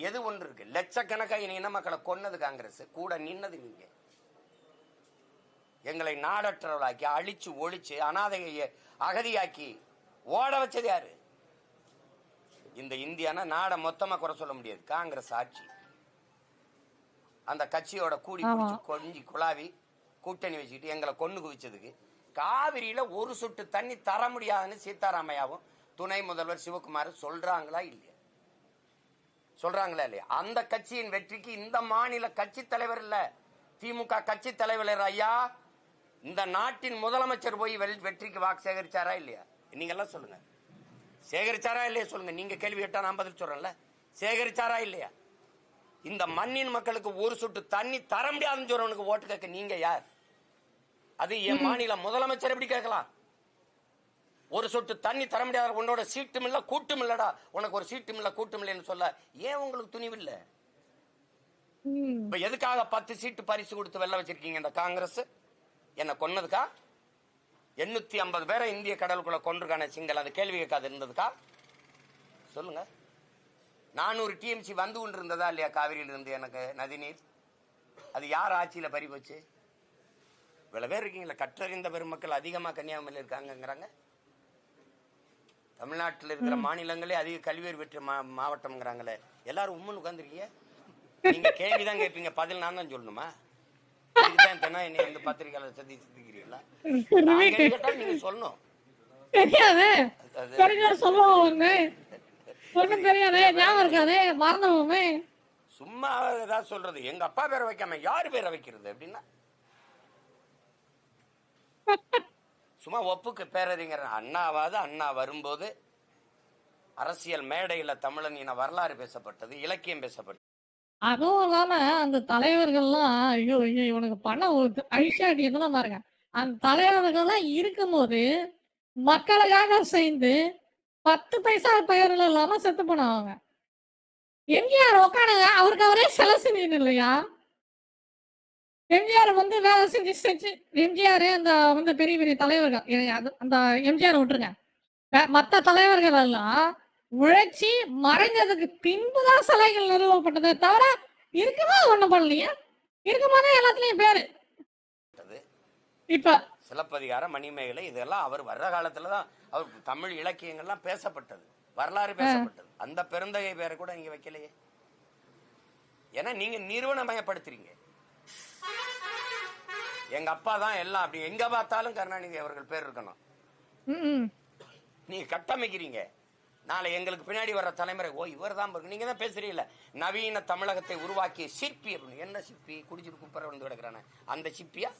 எது ஒன்று இருக்கு? லட்சக்கணக்காக இன மக்களை கொன்னது காங்கிரஸ், கூட நின்னது நீங்க. எங்களை நாடற்றவளாக்கி அழிச்சு ஒழிச்சு அனாதையை அகதியாக்கி ஓட வச்சது யாரு? இந்த இந்தியானா நாடை மொத்தமா குறை சொல்ல முடியாது. காங்கிரஸ் ஆட்சி, அந்த கட்சியோட கூடி பிடிச்சு கொஞ்சி குழாவி கூட்டணி வச்சுக்கிட்டு எங்களை கொண்டு குவிச்சதுக்கு காவிரியில ஒரு சொட்டு தண்ணி தர முடியாதுன்னு சீதாராமையாவும் துணை முதல்வர் சிவகுமார் சொல்றாங்களா இல்லையா? சொல்றாங்களா இல்லையா? அந்த கட்சியின் வெற்றிக்கு இந்த மாநில கட்சி தலைவர் இல்ல, திமுக கட்சி தலைவர் ஐயா, இந்த நாட்டின் முதலமைச்சர் போய் வெற்றிக்கு வாக்கு சேகரிச்சாரா இல்லையா? நீங்க எல்லாம் சொல்லுங்க, சேகரிச்சாரா இல்லையா சொல்லுங்க. நீங்க கேள்வி கேட்டா நான் பதில் சொல்றேன்ல, சேகரிச்சாரா இல்லையா? இந்த மண்ணின் மக்களுக்கு ஒரு சொட்டு தண்ணி தர முடியாதுன்னு சொல்றவனுக்கு ஓட்டு கேட்க நீங்க யார்? அது என் மாநில முதலமைச்சர் எப்படி கேட்கலாம்? ஒரு சொட்டு தண்ணி தர முடியாத உன்னோட சீட்டும் இல்ல கூட்டும் இல்லடா, உனக்கு ஒரு சீட்டும் இல்ல கூட்டும் இல்லைன்னு சொல்ல ஏன் உங்களுக்கு துணிவு இல்ல? இப்ப எதுக்காக 10 சீட்டு பரிசு கொடுத்து வெல்ல வச்சிருக்கீங்க இந்த காங்கிரஸ்? என்ன கொன்னதுக்கா? 850 பேரை இந்திய கடலுக்குள்ள கொண்டிருக்கான சிங்கள, அந்த கேள்வி கேட்காது இருந்ததுக்கா? சொல்லுங்க. 400 டிஎம்சி வந்து கொண்டு இருந்ததா இல்லையா காவிரியில இருந்து எனக்கு நதிநீர்? அது யார் ஆட்சியில பறி போச்சு? இவ்வளவு பேர் இருக்கீங்களா, கற்றறிந்த பெருமக்கள் அதிகமா கன்னியாகுமரியில் இருக்காங்கிறாங்க. தமிழ்நாட்டில் இருக்கிற மாநிலங்களே அதிக கல்வியறிவு பெற்ற மாவட்டம்ங்கிறாங்களே. எல்லாரும் உம்முன்னு உட்காந்துருக்கீங்க. நீங்க கேள்விதான் கேட்பீங்க, பதில் நான் தான் சொல்லணுமா? என்ன வந்து பத்திரிகையாளர் சந்திக்கிறீங்களா? நீங்க சொல்லணும். சும்மா ஏதாவது சொல்றது. எங்க அப்பா பேரை வைக்காம யாரு பேரை வைக்கிறது அப்படின்னா சும்மா ஒப்புக்கு பேரறிஞர் அண்ணாவாது. அண்ணா வரும்போது அரசியல் மேடையில தமிழன் இன வரலாறு பேசப்பட்டது, இலக்கியம் பேசப்பட்டது. அதுவும் இல்லாம அந்த தலைவர்கள்லாம் ஐயோ ஐயோ இவனுக்கு பணம் அழிச்சாட்டியதுலாம் பாருங்க. அந்த தலைவர்கள்லாம் இருக்கும்போது மக்களுக்காக சேர்ந்து 10 பைசா பெயர்கள் இல்லாம செத்து போனவங்க. எம்ஜிஆர் உட்கானுங்க, அவருக்கு அவரே செலவு செஞ்சது இல்லையா? எம்ஜிஆர் வந்து வேலை செஞ்சு எம்ஜிஆர் அந்த வந்து பெரிய பெரிய தலைவர்கள், அந்த எம்ஜிஆர் விட்டுருங்க, மற்ற தலைவர்கள் எல்லாம் உழைச்சி மறைஞ்சதுக்கு பின்புதான் சிலைகள் நிறுவப்பட்டதை தவிர இருக்குமா ஒண்ணும் பண்ணலையா? இருக்குமாதான் எல்லாத்துலயும் பேரு. இப்ப சிலப்பதிகாரம், மணிமேகலை இதெல்லாம் அவர் வர்ற காலத்துலதான் அவர் தமிழ் இலக்கியங்கள்லாம் பேசப்பட்டது, வரலாறு பேசப்பட்டது. அந்த பெருந்தகை பேரை கூட நீங்க வைக்கலையே. ஏன்னா நீங்க நிறுவனமயப்படுத்துறீங்க. எங்க அப்பா தான் எல்லாம், அப்படி எங்க பார்த்தாலும் கருணாநிதி அவர்கள் பேர் இருக்கணும். நீங்க கட்டமைக்கிறீங்க. நாளை எங்களுக்கு பின்னாடி வர்ற தலைமுறை ஓ இவர் தான். நீங்க தான் பேசுறீங்கல்ல, நவீன தமிழகத்தை உருவாக்கிய சிற்பி அப்படின்னு. என்ன சிற்பி? குடிச்சிட்டு குப்பரை வந்து கிடக்குறானே அந்த சிற்பியா?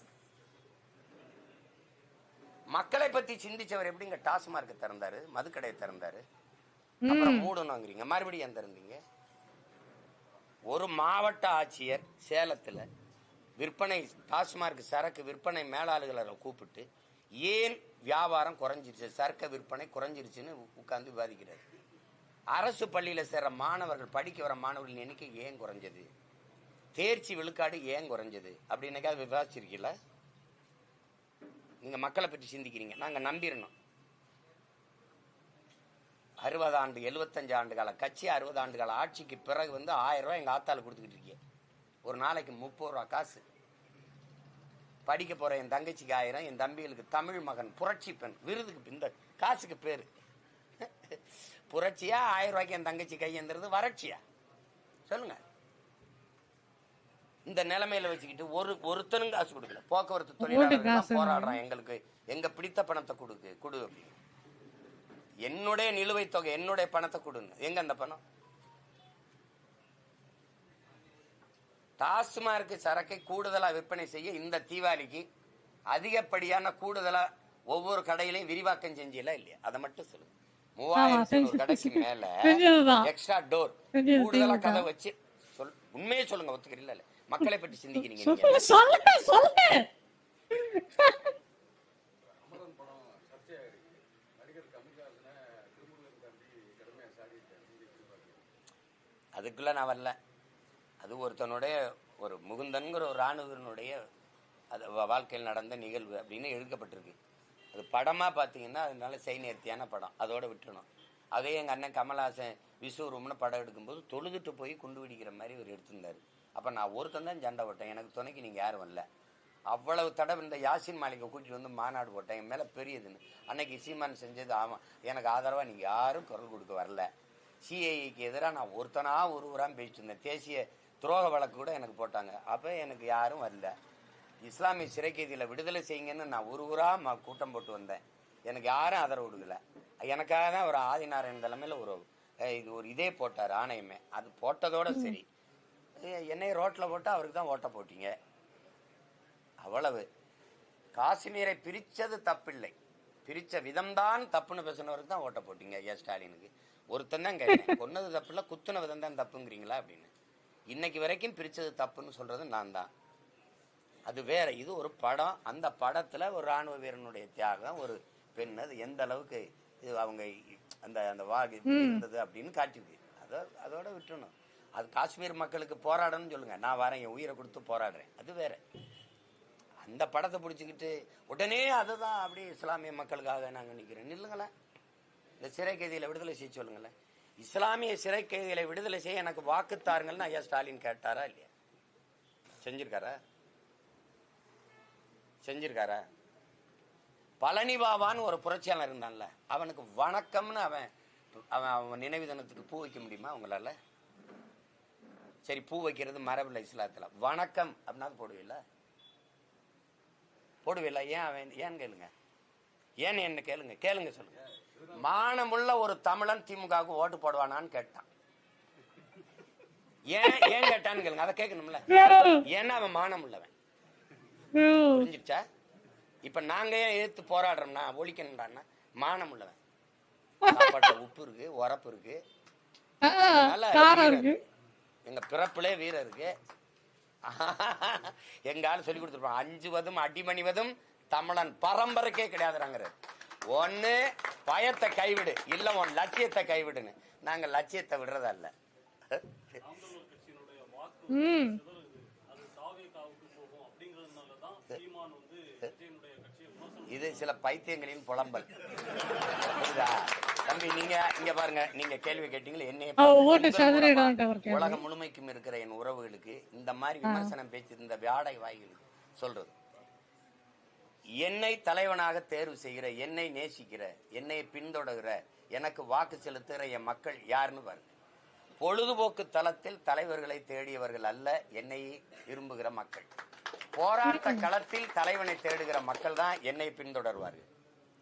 மக்களை பத்தி சிந்திச்சவர் எப்படிங்க டாஸ்மார்க் திறந்தாரு, மதுக்கடையை திறந்தாரு, அப்புறம் மூடணுங்கிறீங்க, மறுபடியும் திறந்தீங்க. ஒரு மாவட்ட ஆட்சியர் சேலத்துல விற்பனை டாஸ்மார்க் சரக்கு விற்பனை மேலாளர்களை கூப்பிட்டு ஏன் வியாபாரம் குறைஞ்சிருச்சு, சரக்கு விற்பனை குறைஞ்சிருச்சுன்னு உட்கார்ந்து விவாதிக்கிறார். அரசு பள்ளியில் சேர்ற மாணவர்கள், படிக்க வர மாணவர்கள் எண்ணிக்கை ஏன் குறைஞ்சது, தேர்ச்சி விழுக்காடு ஏன் குறைஞ்சது அப்படின்னாக்கா அது விவாதிச்சிருக்கீங்களா? நீங்க மக்களை பற்றி சிந்திக்கிறீங்க, நாங்க நம்பிடணும். 60 ஆண்டு 75 ஆண்டு கால கட்சி, 60 ஆண்டு கால ஆட்சிக்கு பிறகு 1000 ரூபாய் எங்க ஆத்தால கொடுத்துக்கிட்டு இருக்கீங்க. ஒரு நாளைக்கு 30 ரூபா காசு. படிக்க போற என் தங்கச்சிக்கு 1000, என் தம்பிகளுக்கு தமிழ் மகன் புரட்சி பெண் விருதுக்கு இந்த காசுக்கு பேரு புரட்சியா? 1000 ரூபாய்க்கு என் தங்கச்சி கையெழுந்துறது வறட்சியா? சொல்லுங்க. இந்த நிலைமையில வச்சுக்கிட்டு ஒருத்தனும் காசு கொடுக்கல. போக்குவரத்து தொழிலாளர்கள் போராடுறான், எங்களுக்கு எங்க பிடித்த பணத்தை கொடு அப்படின்னு. என்னுடைய நிலுவைத் தொகை, என்னுடைய பணத்தை கொடுங்க. எங்க அந்த பணம்? டாஸ்மார்க் சரக்கை கூடுதலா விற்பனை செய்ய இந்த தீபாவளிக்கு அதிகப்படியான கூடுதலா ஒவ்வொரு கடையிலையும் விரிவாக்கம் செஞ்சல இல்லையா? அதை மட்டும் சொல்லுங்க. 3000 கடைக்கு மேல எக்ஸ்ட்ரா டோர் கூடுதலா கதை வச்சு உண்மையே சொல்லுங்க. ஒத்துக்கிறீங்களா? மக்களை பற்றி சிந்திக்கிறீங்க. அதுக்குள்ள நான் வரல. அது ஒருத்தனுடைய ஒரு முகுந்தன்கிற ஒரு ராணுவனுடைய அது வாழ்க்கையில் நடந்த நிகழ்வு அப்படின்னு எழுதப்பட்டிருக்கு. அது படமா பார்த்தீங்கன்னா அதனால நேர்த்தியான படம், அதோட விட்டுணும். அதே எங்கள் அண்ணன் கமல்ஹாசன் விஸ்வரூம்னு படம் எடுக்கும்போது தொழுதுட்டு போய் குண்டு வெடிக்கிற மாதிரி ஒரு எடுத்திருந்தாரு. அப்போ நான் ஒருத்தன் தான் சண்டை போட்டேன், எனக்கு துணைக்கு நீங்கள் யாரும் வரல. அவ்வளவு தடவை இந்த யாசின் மாலிகை கூட்டிட்டு மாநாடு போட்டேன், என் மேலே பெரியதுன்னு. அன்னைக்கு சீமான் செஞ்சது ஆமாம், எனக்கு ஆதரவாக நீங்கள் யாரும் குரல் கொடுக்க வரல. சிஐஏக்கு எதிராக நான் ஒருத்தனா ஒருவராக பேசிட்டு இருந்தேன். தேசிய துரோக வழக்கு கூட எனக்கு போட்டாங்க, அப்போ எனக்கு யாரும் வரல. இஸ்லாமிய சிறை கைதியில் விடுதலை செய்யுங்கன்னு நான் ஒருவராக கூட்டம் போட்டு வந்தேன், எனக்கு யாரும் ஆதரவு கொடுக்கல. எனக்காக தான் ஒரு ஆதிநாராயணன் தலைமையில் ஒரு இதே போட்டார் ஆணையமே. அது போட்டதோட சரி, என்னை ரோட்டில் போட்டு அவருக்கு தான் ஓட்ட போட்டீங்க. அவ்வளவு. காஷ்மீரை பிரித்தது தப்பில்லை, பிரித்த விதம்தான் தப்புன்னு பேசினவருக்கு தான் ஓட்ட போட்டீங்க. ஐயா ஸ்டாலினுக்கு ஒருத்தன் தான் கேட்டேன், கொன்னது தப்பு இல்லை குத்துன விதம் தான் தப்புங்கிறீங்களா அப்படின்னு. இன்னைக்கு வரைக்கும் பிரித்தது தப்புன்னு சொல்கிறது நான் தான். அது வேற, இது ஒரு படம். அந்த படத்தில் ஒரு இராணுவ வீரனுடைய தியாகம், ஒரு பெண், அது எந்த அளவுக்கு அவங்க அந்த அந்த வாகி இருந்தது அப்படின்னு காட்டிருக்கு. அதோட விட்டுணும். அது காஷ்மீர் மக்களுக்கு போராடணும்னு சொல்லுங்க, நான் வரேன், என் உயிரை கொடுத்து போராடுறேன், அது வேற. அந்த படத்தை பிடிச்சிக்கிட்டு உடனே அதுதான் அப்படி இஸ்லாமிய மக்களுக்காக நாங்கள் நிற்கிறேன். இல்லைங்களேன், இந்த சிறை கைதிகளை விடுதலை செய்ய சொல்லுங்களேன். இஸ்லாமிய சிறை கைதிகளை விடுதலை செய்ய எனக்கு வாக்கு தாருங்கள்னு ஐயா ஸ்டாலின் கேட்டாரா இல்லையா? செஞ்சிருக்காரா? பழனி பாபான்னு ஒரு புரட்சியாளர் இருந்தான்ல, அவனுக்கு வணக்கம்னு அவன் நினைவு தினத்துக்கு பூ வைக்க முடியுமா உங்களால? சரி, பூ வைக்கிறது மரபில்லை இஸ்லாத்துல, வணக்கம் அப்படின்னா போடுவில்ல? ஏன் கேளுங்க, ஏன் என்ன கேளுங்க சொல்லுங்க. மானமுள்ள ஒரு தமிழன் திமுகவுக்கு ஓட்டு போடுவானான்னு கேட்டான். ஏன் கேட்டான்னு கேளுங்க, அதை கேட்கணும்ல. ஏன்னா அவன் மானம் உள்ளவன், புரிஞ்சிருச்சா? இப்ப நாங்க ஏன் எதிர்த்து போராடுறோம்னா ஒழிக்கணும்டான்னா மானம் உள்ளவன். சாப்பாட்டுல உப்பு இருக்கு, உரப்பு இருக்கு, எங்க பிறப்புலே வீரம் இருக்கு. எங்க ஆள் சொல்லி கொடுத்துருப்பான், அஞ்சுவதும் அடிமணிவதும் தமிழன் பரம்பரைக்கே கிடையாதுறாங்க. ஒன்னு பயத்தை கைவிடு, இல்ல உன் லட்சியத்தை கைவிடுன்னு. நாங்க லட்சியத்தை விடுறதா இல்ல. இது சில பைத்தியங்களின் புலம்பல். தம்பி, நீங்க இங்க பாருங்க, நீங்க கேள்வி கேட்டீங்களே, என்னைய உலகம் முழுமைக்கும் இருக்கிற என் உறவுகளுக்கு இந்த மாதிரி விமர்சனம் பேச்சு இந்த வியாடை வாய்களுக்கு சொல்றது, என்னை தலைவனாக தேர்வு செய்கிற, என்னை நேசிக்கிற, என்னை பின்தொடர்கிற, எனக்கு வாக்கு செலுத்துகிற என் மக்கள் யாருன்னு பாருங்க. பொழுதுபோக்கு தளத்தில் தலைவர்களை தேடியவர்கள் அல்ல, என்னை விரும்புகிற மக்கள். போராட்ட களத்தில் தலைவனை தேடுகிற மக்கள் தான் என்னை பின்தொடர்வார்கள்.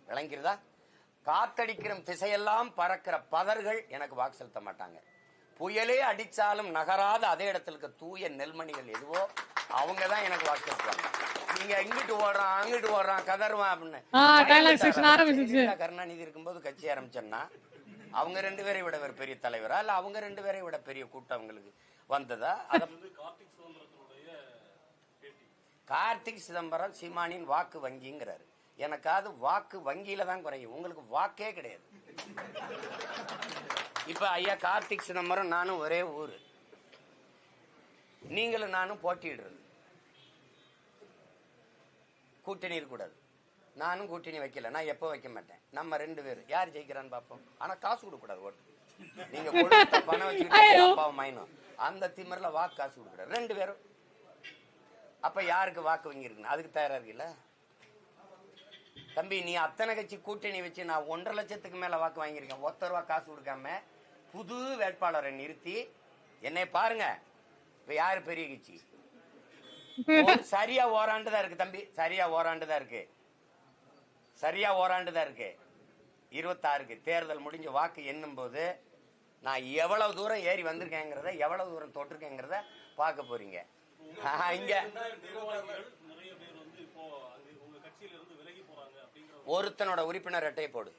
விளங்கிறதா? காத்தடிக்கிற திசையெல்லாம் பறக்கிற பதர்கள் எனக்கு வாக்கு செலுத்த மாட்டாங்க. புயலே அடிச்சாலும் நகராத அதே இடத்துல இருக்க தூய நெல்மணிகள் எதுவோ அவங்க தான் எனக்கு வாக்கு செலுத்துவாங்க. நீங்க இங்கிட்டு ஓடுறான் அங்கிட்டு ஓடுறான் கதருவான் அப்படின்னு கருணாநிதி இருக்கும்போது கட்சி ஆரம்பிச்சோம்னா அவங்க 2 பேரை விட ஒரு பெரிய தலைவரா இல்ல அவங்க 2 பேரை விட பெரிய கூட்டம் அவங்களுக்கு வந்ததா? கார்த்திக் சிதம்பரம் சீமானின் வாக்கு வங்கிங்கிறாரு. எனக்காவது வாக்கு வங்கியில தான் குறையும், உங்களுக்கு வாக்கே கிடையாது. இப்ப ஐயா கார்த்திக் சிதம்பரம் நானும் ஒரே ஊரு, நீங்களும் நானும் போட்டிடுறது, கூட்டணி இருக்கக்கூடாது. நானும் கூட்டணி வைக்கல, நான் எப்போ வைக்க மாட்டேன். நம்ம 2 பேர் யார் ஜெயிக்கிறான்னு பார்ப்போம். ஆனா காசு கொடுக்கூடாது ஓட்டு. நீங்க கொடுத்த பணம் வச்சுக்கிட்டு அப்பாவும் மைனும் அந்த திமிரில வாக்கு காசு கொடுக்கூடாது 2 பேரும். அப்ப யாருக்கு வாக்கு வங்கி இருக்குன்னு அதுக்கு தயாரா இருக்குல்ல தம்பி. நீ அத்தனை கட்சி கூட்டணி வச்சு நான் 1.5 லட்சத்துக்கு மேல வாக்கு வாங்கியிருக்கேன். 1 ரூபா காசு கொடுக்காம புது வேட்பாளரை நிறுத்தி என்னை பாருங்க. இப்ப யாரு பெரிய கட்சி? சரியா ஓராண்டுதான் இருக்கு தம்பி, சரியா ஓராண்டுதான் இருக்கு, சரியா ஓராண்டுதான் இருக்கு. 26க்கு தேர்தல் முடிஞ்ச வாக்கு எண்ணும் போது நான் எவ்வளவு தூரம் ஏறி வந்திருக்கேங்கிறத, எவ்வளவு தூரம் தொட்டிருக்கேங்கிறத பார்க்க போறீங்க. இங்க ஒருத்தனோட உறுப்பினர் அட்டையை போடு.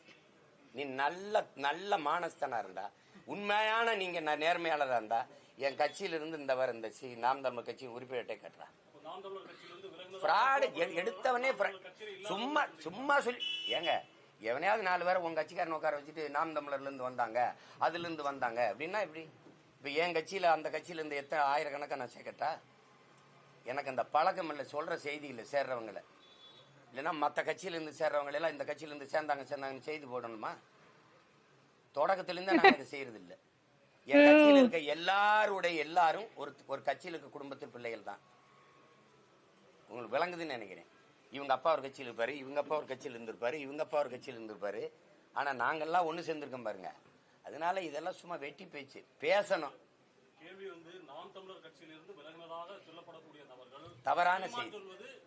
நீ நல்ல நல்ல மானஸ்தனா இருந்தா, உண்மையான நீங்க நேர்மையாளராக இருந்தா, என் கட்சியிலிருந்து இந்த நாம் தமிழர் கட்சி உறுப்பினர் அட்டை கட்டுறா. எடுத்தவனே சும்மா சும்மா சொல்லி ஏங்க, எவனையாவது 4 பேரை உங்க கட்சிக்காரன் உட்கார வச்சுட்டு நாம் தமிழர்ல இருந்து வந்தாங்க, அதுல இருந்து வந்தாங்க அப்படின்னா எப்படி? இப்ப என் கட்சியில அந்த கட்சியில இருந்து எத்தனை ஆயிரக்கணக்கா நான் சேர்க்கட்டா? எனக்கு அந்த பழக்கம் இல்லை சொல்ற செய்திகளை சேர்றவங்களை. இல்லைன்னா மற்ற கட்சியிலிருந்து சேர்றவங்க எல்லாம் இந்த கட்சியிலிருந்து சேர்ந்தாங்கன்னு செய்தி போடணுமா? தொடக்கத்திலிருந்து நான் இதை செய்யறது இல்லை. என் கட்சியில் இருக்க எல்லாரும் ஒரு கட்சியில் இருக்க குடும்பத்தில் பிள்ளைகள் தான். உங்களுக்கு விளங்குதுன்னு நினைக்கிறேன். இவங்க அப்பா ஒரு கட்சியில் இருப்பாரு, இவங்க அப்பா ஒரு கட்சியில் இருந்திருப்பாரு, இவங்க அப்பா ஒரு கட்சியில் இருந்திருப்பாரு. ஆனா நாங்கெல்லாம் ஒண்ணு சேர்ந்திருக்கோம் பாருங்க. அதனால இதெல்லாம் சும்மா வெட்டி பேச்சு பேசணும். கேள்வி நாம் தமிழர் கட்சியிலிருந்து விலகினதாக சொல்லப்படக்கூடிய நபர்கள் தவறான செய்தி.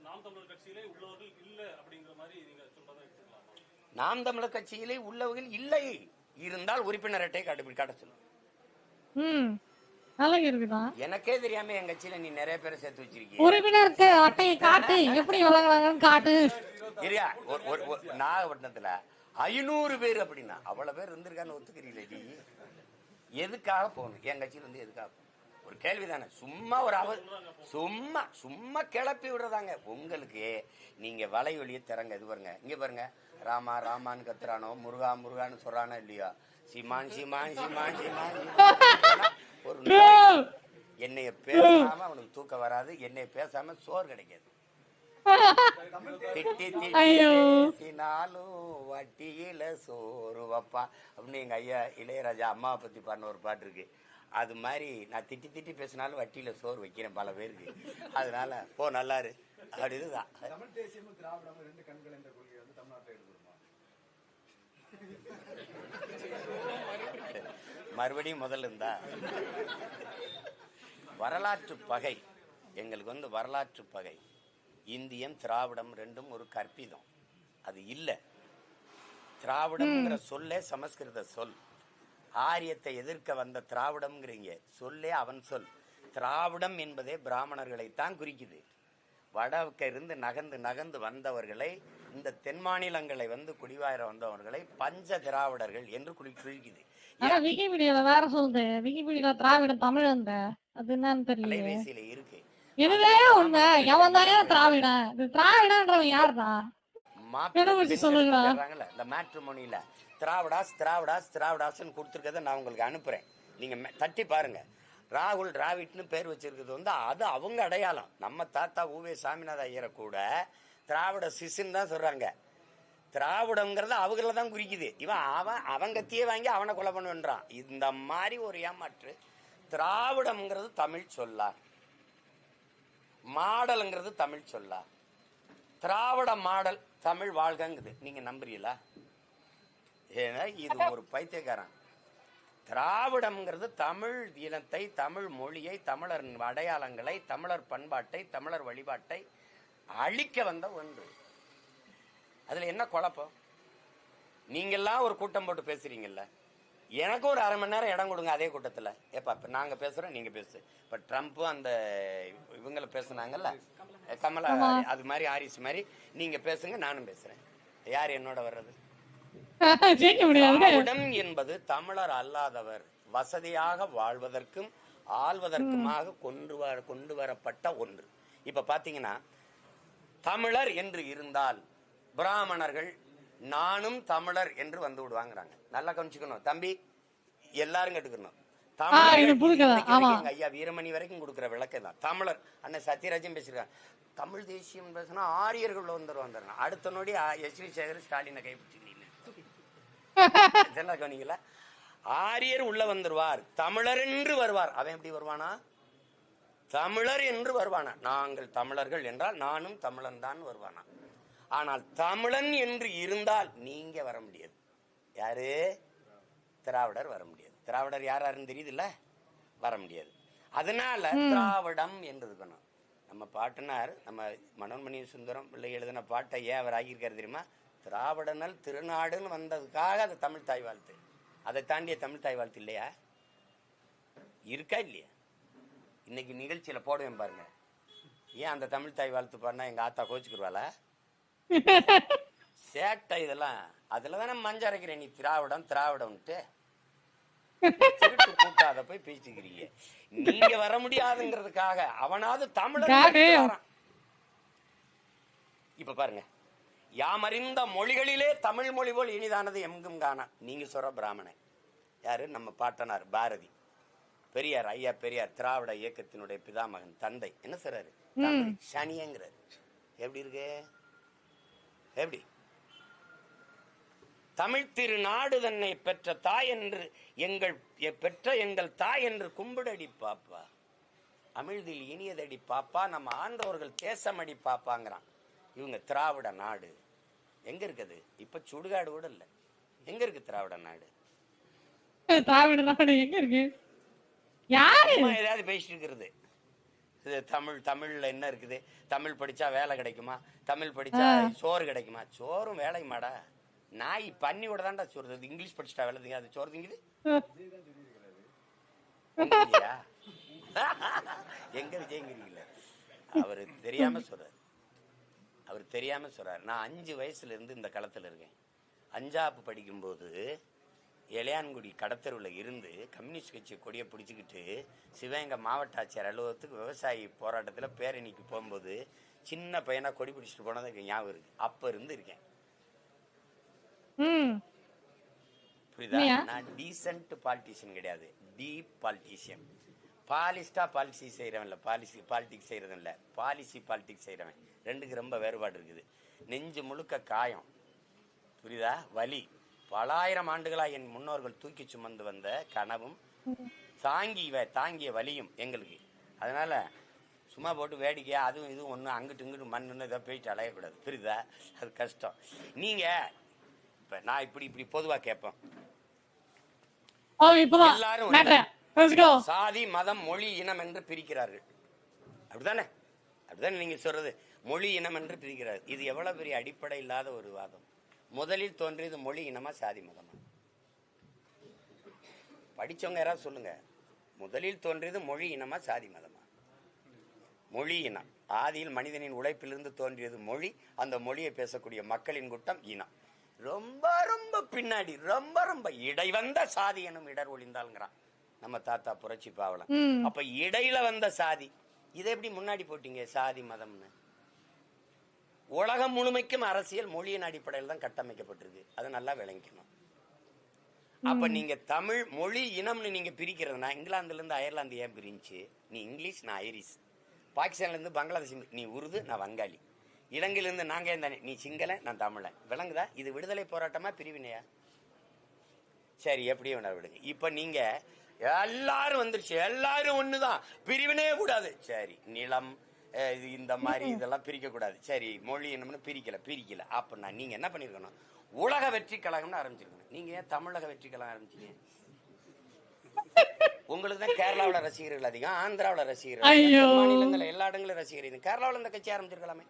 நாம் தமிழர் கட்சியிலே உள்ளவர்கள் இல்ல அப்படிங்கிற மாதிரி நீங்க சொல்றதை எடுத்துக்கலாமா? நாம் தமிழர் கட்சியிலே உள்ளவர்கள் இல்லை இருந்தால் உறுப்பினர் அட்டை காட்ட சொல்லும். எனக்கே தெரியாம என் கட்சியில நீ நிறைய பேரை சேர்த்து வச்சிருக்கீங்க. உறுப்பினர் அட்டையை காட்டு, எப்படி விளங்குறாங்கன்னு காட்டு. சரியா? நாகப்பட்டினத்துல 500 பேர் அப்படின்னா அவ்வளவு பேர் இருந்திருக்கான்னு ஒத்துக்கிறீங்களே நீ? எதுக்காக போகணும் என் கட்சியில இருந்து? எதுக்காக போகணும்? ஒரு கேள்விதானே. சும்மா சும்மா கிளப்பி விடுறதாங்க உங்களுக்கு. நீங்க வலைவெளியை திறங்க. இது பாருங்க, இங்க பாருங்க, ராமா ராமான்னு கத்துறானோ, முருகா முருகான்னு சொல்றானோ இல்லையா, சிமான் சிமான் சிமான் சிமான். ஒரு என்னைய பேசாம அவனுக்கு தூக்கம் வராது, என்னைய பேசாம சோறு கிடைக்காது. திட்டி திட்டினாலும் வட்டியில சோறு வப்பா அப்படின்னு எங்க ஐயா இளையராஜா அம்மாவை பத்தி பாடின ஒரு பாட்டு இருக்கு. அது மாதிரி நான் திட்டி திட்டி பேசினாலும் வட்டியில சோறு வைக்கிறேன் பல பேருக்கு. அதனால போ நல்லாரு அப்படிதான். மறுபடியும் முதல்ல இருந்தா வரலாற்று பகை எங்களுக்கு வரலாற்று பகை. இந்தியம் திராவிடம் ரெண்டும் ஒரு கற்பிதம். அது இல்ல. திராவிடம்ங்கிற சொல்லே சமஸ்கிருத சொல். ஆரியத்தை எதிர்க்க வந்த திராவிடம்ங்கிறீங்க சொல்லே அவன் சொல். திராவிடம் என்பதே பிராமணர்களைத்தான் குறிக்குது. வடக்க இருந்து நகர்ந்து வந்தவர்களை, இந்த தென் மாநிலங்களை குடிவார வந்தவர்களை பஞ்ச திராவிடர்கள் என்று குறிக்குது. விக்கிபீடியால வேற சொல்லுது. விக்கிபீடியால திராவிடம் தமிழ் அது என்னன்னு தெரியல. அலைபேசியில இருக்கு. இதுவே உண்மை. எவன் தானே திராவிடன்? இது திராவிடன்றவன் யாருடா? சொல்லுறாங்கல்ல இந்த மேட்ரிமோனியில திராவிடாஸ் கொடுத்துருக்கத நான் உங்களுக்கு அனுப்புறேன். நீங்க தட்டி பாருங்க. ராகுல் டிராவிட்னு பேர் வச்சிருக்கிறது அது அவங்க அடையாளம். நம்ம தாத்தா ஊவே சாமிநாத ஐயரை கூட திராவிட சிசுன்னு தான் சொல்றாங்க. திராவிடங்கிறது அவங்கள தான் குறிக்குது. அவன் கத்தியே வாங்கி அவனை கொலை பண்ணுன்றான். இந்த மாதிரி ஒரு ஏமாற்று. திராவிடம்ங்கிறது தமிழ் சொல்லா, மாடல்ங்கிறது தமிழ் சொல்லா. திராவிட மாடல் தமிழ் வாழ்கங்குது. நீங்க நம்புறீங்களா? ஏன்னா இது ஒரு பைத்தியக்காரன். திராவிடம்ங்கிறது தமிழ் இனத்தை, தமிழ் மொழியை, தமிழர் அடையாளங்களை, தமிழர் பண்பாட்டை, தமிழர் வழிபாட்டை அழிக்க வந்த ஒன்று. அதுல என்ன குழப்பம்? நீங்கெல்லாம் ஒரு கூட்டம் போட்டு பேசுறீங்கல்ல, எனக்கு ஒரு அரை மணி நேரம் இடம் கொடுங்க அதே கூட்டத்தில். ஏப்பா இப்போ நாங்கள் பேசுகிறோம், நீங்கள் பேசு. இப்போ ட்ரம்ப்பு அந்த இவங்களை பேசுனாங்கல்ல, கமலா, அது மாதிரி ஆரிஸ் மாதிரி நீங்கள் பேசுங்க, நானும் பேசுகிறேன். யார் என்னோட வர்றது? திராவிடம் என்பது தமிழர் அல்லாதவர் வசதியாக வாழ்வதற்கும் ஆள்வதற்குமாக கொண்டு வரப்பட்ட ஒன்று. இப்ப பாத்தீங்கன்னா தமிழர் என்று இருந்தால் பிராமணர்கள் நானும் தமிழர் என்று வந்து விடுவாங்கிறாங்க. நல்லா கவனிச்சுக்கணும் தம்பி, எல்லாரும் கேட்டுக்கணும். எங்க ஐயா வீரமணி வரைக்கும் கொடுக்குற விளக்கம் தான் தமிழர். அண்ணன் சத்யராஜன் பேசிருக்காங்க, தமிழ் தேசியம் பேசினா ஆரியர்கள் வந்துருவாங்க. அடுத்த நோடி எஸ்வி சேகர் ஸ்டாலினை கைப்பிடிச்சிருக்கீங்க. கவனிங்களா? ஆரியர் உள்ள வந்துருவார், தமிழர் என்று வருவார். அவன் எப்படி வருவானா? தமிழர் என்று வருவானா. நாங்கள் தமிழர்கள் என்றால் நானும் தமிழன் தான் வருவானா. ஆனால் தமிழன் என்று இருந்தால் நீங்க வர முடியாது. யாரு? திராவிடர் வர முடியாது. திராவிடர் யாருன்னு தெரியுதுல்ல, வர முடியாது. அதனால திராவிடம் என்று இருக்கணும். நம்ம பாட்டனார், நம்ம மனோன்மணி சுந்தரம் பிள்ளை எழுதின பாட்டை ஏன் அவர் ஆகியிருக்காரு தெரியுமா? திராவிடனல் திருநாடுன்னு வந்ததுக்காக அது தமிழ் தாய் வாழ்த்து. அதை தாண்டிய தமிழ் தாய் வாழ்த்து இல்லையா? இருக்கா இல்லையா? இன்னைக்கு நிகழ்ச்சியில போடுவேன் பாருங்க. ஏன் அந்த தமிழ் தாய் வாழ்த்து பாருனா எங்க ஆத்தா கோச்சுக்குருவாளா? சேட்டை இதெல்லாம். அதுலதானே மஞ்ச அரைக்கிறேன். நீ திராவிடம் திராவிடம்ட்டு திருட்டு கூட்டாத போய் பேசிக்கிறீங்க. நீங்க வர முடியாதுங்கிறதுக்காக அவனாவது தமிழர். இப்ப பாருங்க, யாமறிந்த மொழிகளிலே தமிழ் மொழி போல் இனிதானது எங்கும் காணா. நீங்க சொல்ற பிராமணன் யாரு? நம்ம பாட்டனார் பாரதி. பெரியார், ஐயா பெரியார் திராவிட இயக்கத்தினுடைய பிதாமகன், தந்தை. என்ன சொல்றாரு? சனியங்கிறாரு. எப்படி இருக்கு? எப்படி? தமிழ் திருநாடு தன்னை பெற்ற தாய் என்று எங்கள் தாய் என்று கும்பிடடி பாப்பா, அமிழ்தில் இனியதடி பாப்பா, நம்ம ஆண்டவர்கள் தேசமடி பாப்பாங்கிறான். இவங்க திராவிட நாடு எங்க இருக்குது? இப்ப சுடுகாடு கூட இல்ல. எங்க இருக்கு திராவிட நாடு? திராவிட நாடு எங்க இருக்கு? யாரு ஏதாவது பேசிட்டு இருக்கிறது? தமிழ்ல என்ன இருக்குது? தமிழ் படிச்சா வேலை கிடைக்குமா? தமிழ் படிச்சா சோறு கிடைக்குமா? சோறும் வேலையுமாடா. நாய் பண்ணி விட தான்டா சோறு. இங்கிலீஷ் படிச்சுட்டா வேலை, அது சோறு திங்குது. எங்க விஜயங்கிறீங்கள? அவரு தெரியாம சொல்றாரு. நான் 5 வயசுல இருந்து இந்த களத்துல இருக்கேன். 5ஆப்பு படிக்கும்போது இளையான்குடி கடத்தருவில் இருந்து கம்யூனிஸ்ட் கட்சி கொடியை பிடிச்சிக்கிட்டு சிவகங்கை மாவட்ட ஆட்சியர் அலுவலகத்துக்கு விவசாயி போராட்டத்தில் பேரணிக்கு போகும்போது சின்ன பையனா கொடி பிடிச்சிட்டு போனது ஞாபகம் இருக்கு. அப்ப இருந்து இருக்கேன். புரியுதா? நான் டீசென்ட் பாலிட்டிஷியன் கிடையாது, டீப் பாலிட்டிஷியன். பாலிஸ்டா பாலிசி செய்யறவன் இல்ல, பாலிடிக்ஸ் செய்யறவன் இல்ல, பாலிடிக்ஸ் செய்யறவன். ரெண்டுக்கு ரொம்ப வேறுபாடு இருக்குது. நெஞ்சு முழுக்க காயம், புரியுதா? வலி. பலாயிரம் ஆண்டுகளா என் முன்னோர்கள் தூக்கி சுமந்து வந்த கனவும் தாங்கிய வலியும் எங்களுக்கு. அதனால சும்மா போட்டு வேடிக்கையா அதுவும் இதுவும் ஒண்ணு அங்கிட்டு இங்கிட்டு மண்ணுன்னு இதை போயிட்டு அலையக்கூடாது. புரியுதா? அது கஷ்டம். நீங்க இப்ப நான் இப்படி பொதுவா கேட்பேன். எல்லாரும் சாதி மதம் மொழி இனம் என்று பிரிக்கிறார்கள். அப்படிதானே நீங்க சொல்றது? மொழி இனம் என்று பிரிக்கிறார்கள். இது எவ்வளவு பெரிய அடிப்படை இல்லாத ஒரு வாதம். முதலில் தோன்றியது மொழி இனமா சாதி மதமா? படிச்சவங்க யாராவது சொல்லுங்க. முதலில் தோன்றியது மொழி இனமா சாதி மதமா? மொழி இனம். ஆதியில் மனிதனின் உழைப்பிலிருந்து தோன்றியது மொழி. அந்த மொழியை பேசக்கூடிய மக்களின் கூட்டம் இனம். ரொம்ப ரொம்ப பின்னாடி ரொம்ப இடை வந்த சாதி எனும் இடர் ஒளிந்தாள்ங்கிறான் நம்ம தாத்தா புரட்சி பாவலன். அப்ப இடையில வந்த சாதி, இதை எப்படி முன்னாடி போட்டீங்க சாதி மதம்னு? உலகம் முழுமைக்கும் அரசியல் மொழியின் அடிப்படையில் தான் கட்டமைக்கப்பட்டிருக்கு. அதை நல்லா விளங்கிக்கணும். அப்ப நீங்க தமிழ் மொழி இனம்னு நீங்க பிரிக்கிறதுனா, இங்கிலாந்துல இருந்து அயர்லாந்து ஏன் பிரிஞ்சு? நீ இங்கிலீஷ், நான் ஐரிஷ். பாகிஸ்தான்ல இருந்து பங்களாதேஷ், நீ உருது, நான் வங்காளி. இலங்கையிலிருந்து நாங்க தானே, நீ சிங்களன், நான் தமிழன். விளங்குதா? இது விடுதலை போராட்டமா பிரிவினையா? சரி, எப்படியே வேணா விடுங்க. இப்ப நீங்க எல்லாரும் வந்துருச்சு, எல்லாரும் ஒண்ணுதான், பிரிவினையே கூடாது. சரி, நிலம் இந்த மாதிரி இதெல்லாம் பிரிக்க கூடாது. சரி, மொழி என்னம்னு பிரிக்கல. அப்படின்னா நீங்க என்ன பண்ணிருக்கணும்? உலக வெற்றி கழகம்னு ஆரம்பிச்சிருக்கணும். நீங்க ஏன் தமிழக வெற்றி கழகம் ஆரம்பிச்சீங்க? உங்களுக்கு தான் கேரளாவோட ரசிகர்கள் அதிகம், ஆந்திராவோட ரசிகர்கள், மாநிலங்கள் எல்லா இடங்களும் ரசிகர்கள். கேரளாவில் இந்த கட்சி ஆரம்பிச்சிருக்கலாமே.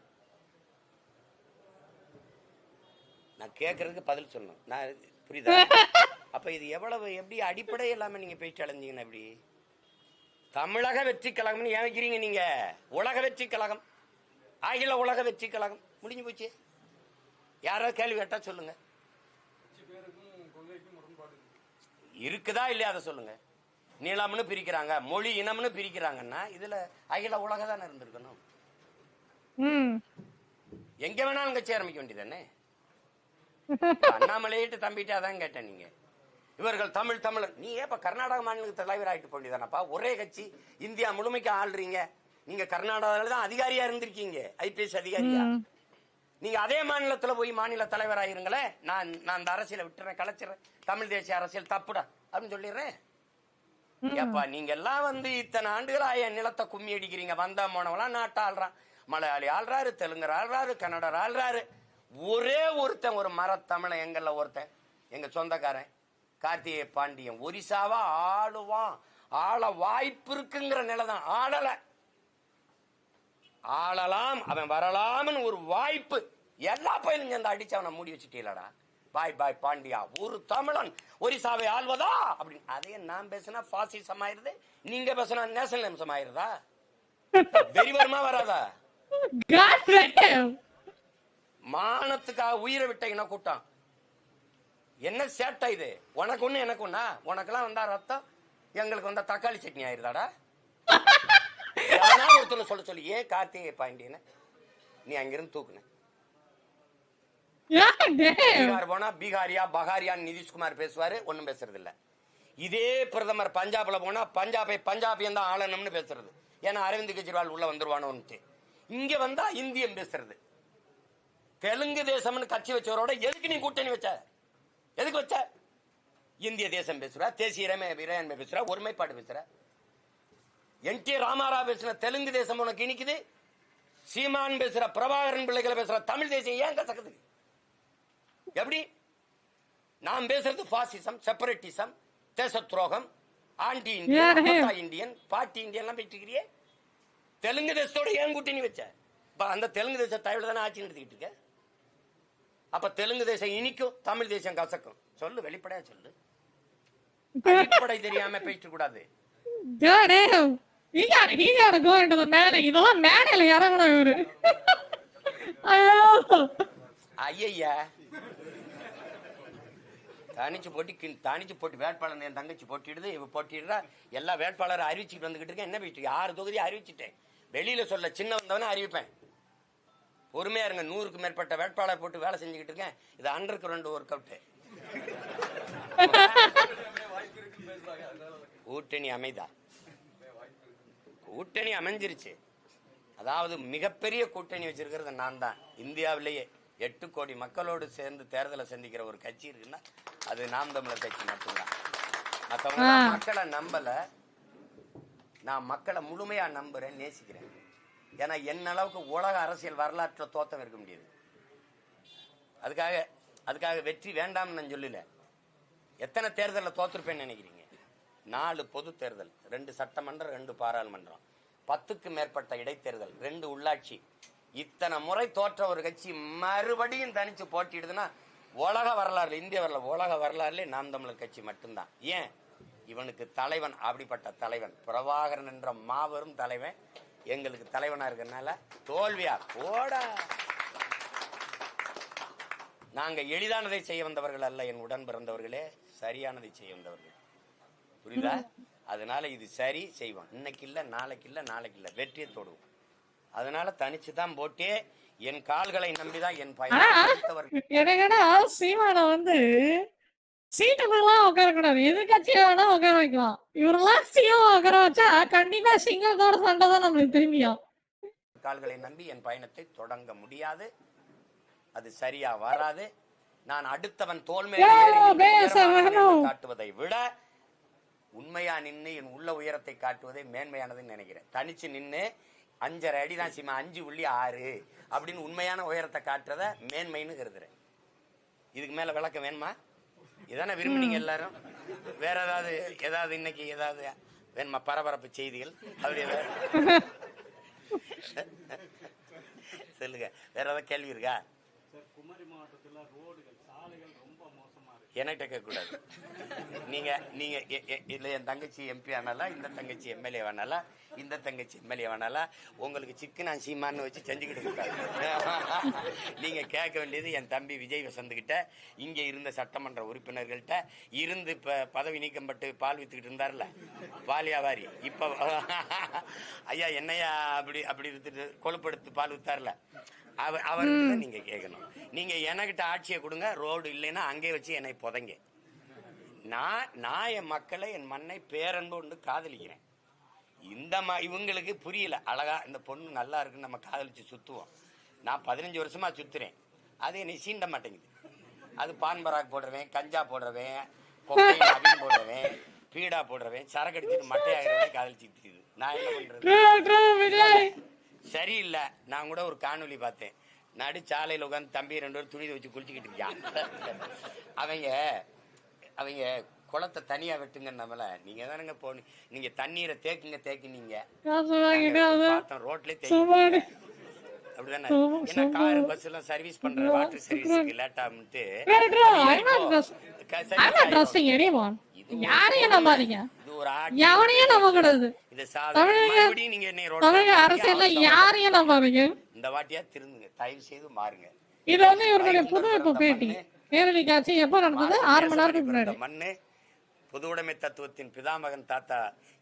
நான் கேட்கறதுக்கு பதில் சொல்லணும். நான் புரியுதா? அப்ப இது எப்படி அடிப்படை இல்லாம நீங்க போயிட்டு அலைஞ்சீங்கன்னா எப்படி? தமிழக வெற்றி கழகம்னு ஏன் வைக்கிறீங்க நீங்க? உலக வெற்றி கழகம், அகில உலக வெற்றி கழகம் முடிஞ்சு போச்சு. யாராவது கேள்வி கேட்டா சொல்லுங்க. இருக்குதா இல்லையா அதை சொல்லுங்க. நிலம்னு பிரிக்கிறாங்க, மொழி இனம்னு பிரிக்கிறாங்கன்னா இதுல அகில உலக தானே இருந்திருக்கணும். எங்க வேணாலும் கட்சி ஆரம்பிக்க வேண்டியதானே. அண்ணாமலையிட்டு தம்பிட்டு அதான் கேட்டேன். நீங்க இவர்கள் தமிழ் தமிழ், நீ ஏப்ப கர்நாடக மாநில தலைவர் ஆகிட்டு போண்டியதானப்பா? ஒரே கட்சி இந்தியா முழுமைக்கு ஆள்றீங்க. நீங்க கர்நாடகாவில தான் அதிகாரியா இருந்திருக்கீங்க, ஐபிஎஸ் அதிகாரியா. நீங்க அதே மாநிலத்துல போய் மாநில தலைவர் ஆயிருங்களே. நான் அந்த அரசியலை விட்டுறேன், கலைச்சிடறேன், தமிழ் தேசிய அரசியல் தப்புடா அப்படின்னு சொல்லிடுறேன். ஏப்பா நீங்க எல்லாம் வந்து இத்தனை ஆண்டுகளா என் நிலத்தை கும்மி அடிக்கிறீங்க. வந்தா போனவெல்லாம் நாட்டை ஆள்றான், மலையாளி ஆள்றாரு, தெலுங்கர் ஆள்றாரு, கன்னடர் ஆள்றாரு. ஒரே ஒருத்தன் ஒரு மரத்தமிழன் எங்கள்ல ஒருத்தன், எங்க சொந்தக்காரன் கார்த்திகை பாண்டியன் ஒரிசாவா ஆளுவான். ஆள வாய்ப்பு இருக்குங்கிற நிலைதான், ஆளல. ஆளலாம், அவன் வரலாம்னு ஒரு வாய்ப்பு. எல்லா பயிலும் சேர்ந்து அடிச்சு அவனை மூடி வச்சுட்டீங்களடா. பாய் பாய் பாண்டியா, ஒரு தமிழன் ஒரிசாவை ஆள்வதா அப்படின்னு. அதே நான் பேசினா பாசிசம் ஆயிருது, நீங்க பேசினா நேஷனலிசம் ஆயிருதா? வெறி வருமா வராதா? மானத்துக்காக உயிரை விட்ட இன கூட்டம். என்ன சேட்டை இது? உனக்கு ஒண்ணு எனக்கு ஒண்ணா? உனக்கெல்லாம் வந்தா ரத்தம், எங்களுக்கு வந்தா தக்காளி சட்னி ஆயிருதாடா? ஒருத்தர் சொல்ல சொல்லி ஏன் கார்த்திகை பாண்டியன நீ அங்கிருந்து தூக்குன? பீகார் போனா பீகாரியா பகாரியான்னு நிதிஷ்குமார் பேசுவாரு, ஒன்னும் பேசுறது இல்ல. இதே பிரதமர் பஞ்சாப்ல போனா பஞ்சாபியன் தான் ஆளணும்னு பேசுறது. ஏன்னா அரவிந்த் கெஜ்ரிவால் உள்ள வந்துருவானு. இங்க வந்தா இந்தியம் பேசுறது. தெலுங்கு தேசம்னு கட்சி வச்சவரோட எதுக்கு நீ கூட்டணி வச்ச? எதுக்கு வச்ச? இந்திய தேசம் பேசுற, தேசிய இறையாண்மை பேசுற, ஒருமைப்பாடு பேசுற. என்.டி. ராமாராவ் பேசுற தெலுங்கு தேசம் உனக்கு இனிக்குது. சீமான் பேசுற, பிரபாகரன் பிள்ளைகளை பேசுற தமிழ் தேசியம் ஏன் கசக்குது? எப்படி? நாம் பேசுறது பாசிசம், செப்பரேட்டிசம், தேச துரோகம், anti Indian, Indian, party Indian எல்லாம் பேசிக்கிறியே. தெலுங்கு தேசத்தோட ஏன் கூட்டணி வச்ச? அந்த தெலுங்கு தேச தயவுல தானே ஆட்சி நடத்திக்கிட்டு இருக்க. அப்ப தெலுங்கு தேசம் இனிக்கும், தமிழ் தேசம் கசக்கும். சொல்லு, வெளிப்படையா சொல்லு. அடிப்படை தெரியாம பேசிட்டு கூடாது. ஐயா தனிச்சு போட்டி வேட்பாளர் என் தங்கச்சி போட்டிடுது, இவ போட்டிடுறா. எல்லா வேட்பாளரும் அறிவிச்சுட்டு வந்துகிட்டு இருக்கேன். என்ன போயிட்டு 6 தொகுதி அறிவிச்சுட்டேன். வெளியில சொல்ல சின்ன வந்தவன அறிவிப்பேன். பொறுமையா இருங்க. 100க்கு மேற்பட்ட வேட்பாளர் போட்டு வேலை செஞ்சுக்கிட்டு இருக்கேன். இது அண்டருக்கு 2 ஒர்க் அவுட். கூட்டணி அமைதா? கூட்டணி அமைஞ்சிருச்சு. அதாவது மிகப்பெரிய கூட்டணி வச்சிருக்கிறது நான் தான். இந்தியாவிலேயே 8 கோடி மக்களோடு சேர்ந்து தேர்தலை சந்திக்கிற ஒரு கட்சி இருக்குன்னா அது நாம் தமிழர் கட்சி மட்டும்தான். மற்றவங்க மக்களை நம்பல, நான் மக்களை முழுமையா நம்புறேன், நேசிக்கிறேன். ஏன்னா என்ன அளவுக்கு உலக அரசியல் வரலாற்றில் தோத்தம் இருக்க முடியாது. அதுக்காக வெற்றி வேண்டாம்னு நான் சொல்லல. எத்தனை தேர்தலில் தோத்துருப்பேன்னு நினைக்கிறீங்க? 4 பொது தேர்தல், 2 சட்டமன்றம், 2 பாராளுமன்றம், 10க்கு மேற்பட்ட இடைத்தேர்தல், 2 உள்ளாட்சி. இத்தனை முறை தோற்ற ஒரு கட்சி மறுபடியும் தனிச்சு போட்டிடுதுன்னா உலக வரலாறு, இந்திய வரலாறு, உலக வரலாறுல நாம் தமிழர் கட்சி மட்டும்தான். ஏன்? இவனுக்கு தலைவன், அப்படிப்பட்ட தலைவன் பிரபாகரன் என்ற மாபெரும் தலைவன் எங்களுக்கு தலைவனா இருக்கிறதுனால தோல்வியா போடா. நாங்க எளிதானதை செய்ய வந்தவர்கள் அல்ல, என் உடன் பிறந்தவர்களே சரியானதை செய்ய வந்தவர்கள். புரியுதா? அதனால இது சரி செய்வோம். இன்னைக்கு இல்ல, நாளைக்கு இல்ல, நாளைக்கு இல்ல, வெற்றியை தொடுவோம். அதனால தனிச்சுதான் போட்டே என் கால்களை நம்பிதான் என் பையன். சீமான வந்து சீட்டுலாம் உட்கார கூடாது, எது கட்சி வேணா உட்கார வைக்கலாம். இவரெல்லாம் சிஎம் உட்கார வச்சா கண்டிப்பா சிங்கத்தோட சண்டை தான் நம்மளுக்கு திரும்பியும். கால்களை நம்பி என் பயணத்தை தொடங்க முடியாது. அது சரியா வராது. நான் அடுத்தவன் தோல் மேல காட்டுவதை விட உண்மையா நின்று என் உள்ள உயரத்தை காட்டுவதை மேன்மையானதுன்னு நினைக்கிறேன். தனிச்சு நின்று 5.5 அடி தான் சீமா, 5.6 அப்படின்னு உண்மையான உயரத்தை காட்டுறத மேன்மைன்னு கருதுறேன். இதுக்கு மேல விளக்கம் வேணுமா? இதானே விரும்புனீங்க எல்லாரும்? வேற ஏதாவது இன்னைக்கு ஏதாவது வேணுமா? பரபரப்பு செய்திகள் அப்படி ஏதாவது சொல்லுங்க. வேற ஏதாவது கேள்வி இருக்கா? குமரி மாவட்டத்தில் ரோடுகள், சாலைகள் ரொம்ப மோசமா இருக்கு. என்கிட்ட கேட்கக்கூடாது. நீங்க நீங்க இல்லை என் தங்கச்சி எம்பி ஆனாலா, இந்த தங்கச்சி எம்எல்ஏ ஆனாலா, இந்த தங்கச்சி எம்எல்ஏ ஆனாலா, உங்களுக்கு சிக்கன் சீமான்னு வச்சு செஞ்சுக்கிட்டு இருக்காரு. நீங்க கேட்க வேண்டியது என் தம்பி விஜய் வசந்துகிட்ட, இங்க இருந்த சட்டமன்ற உறுப்பினர்கள்ட்ட இருந்து பதவி நீக்கம் பட்டு பால் வித்துக்கிட்டு இருந்தார்ல பால் வியாபாரி, இப்ப ஐயா என்னையா அப்படி அப்படி வித்துட்டு கொழுப்படுத்து பால் வித்தார்ல, அவர்கிட்ட நீங்க கேட்கணும். நீங்க எனக்கிட்ட ஆட்சியை கொடுங்க, ரோடு இல்லைன்னா அங்கே வச்சு என்னை புதைங்க. நான் என் மக்களை என் மண்ணை பேரன்பு கொண்டு காதலிக்கிறேன். இவங்களுக்கு புரியல. அழகா இந்த பொண்ணு நல்லா இருக்குன்னு நம்ம காதலிச்சு சுத்துவோம். நான் 15 வருஷமா சுத்துறேன், அது என்னை சீண்ட மாட்டேங்குது. அது பான் பராக் போடுறவன், கஞ்சா போடுறவன், கொக்கைன் போடுறவன், பீடா போடுறவன், சரக்கு அடிச்சுட்டு மட்டையாகிறவன் காதலிச்சுட்டு இருக்குது. நான் என்ன பண்றது? சரியில்லை. நான் கூட ஒரு காணொலி பார்த்தேன். நடு சாலையில் உட்காந்து தம்பி 2 பேரும் துணி வச்சு குளிச்சுக்கிட்டு இருக்கான். அவங்க குளத்தை தனியா வெட்டுங்க. நம்மள நீங்க தானுங்க போன, நீங்க தண்ணீரை தேக்கினீங்க ரோட்லயே தேக்கிங்க. அப்படிதானே? என்ன கார் பஸ் எல்லாம் சர்வீஸ் பண்ற வாட்டர் சர்வீஸ்க்கு லேட் ஆகும்ட்டு யாரையும் நம்பாதீங்க, எவனையும் நம்ப கூடாது. தமிழக அரசியல்ல யாரையும் நம்பாதீங்க. இந்த வாட்டியா திருந்துங்க, தயவு செய்து மாறுங்க. இது வந்து இவருடைய புதுமைப்பு பேட்டி. நேரடி காட்சி எப்ப நடந்தது? 6 மணி நேரத்துக்கு முன்னாடி. மண்ணு பொது உடைமை தத்துவத்தின் பிதாமகன் தாத்தா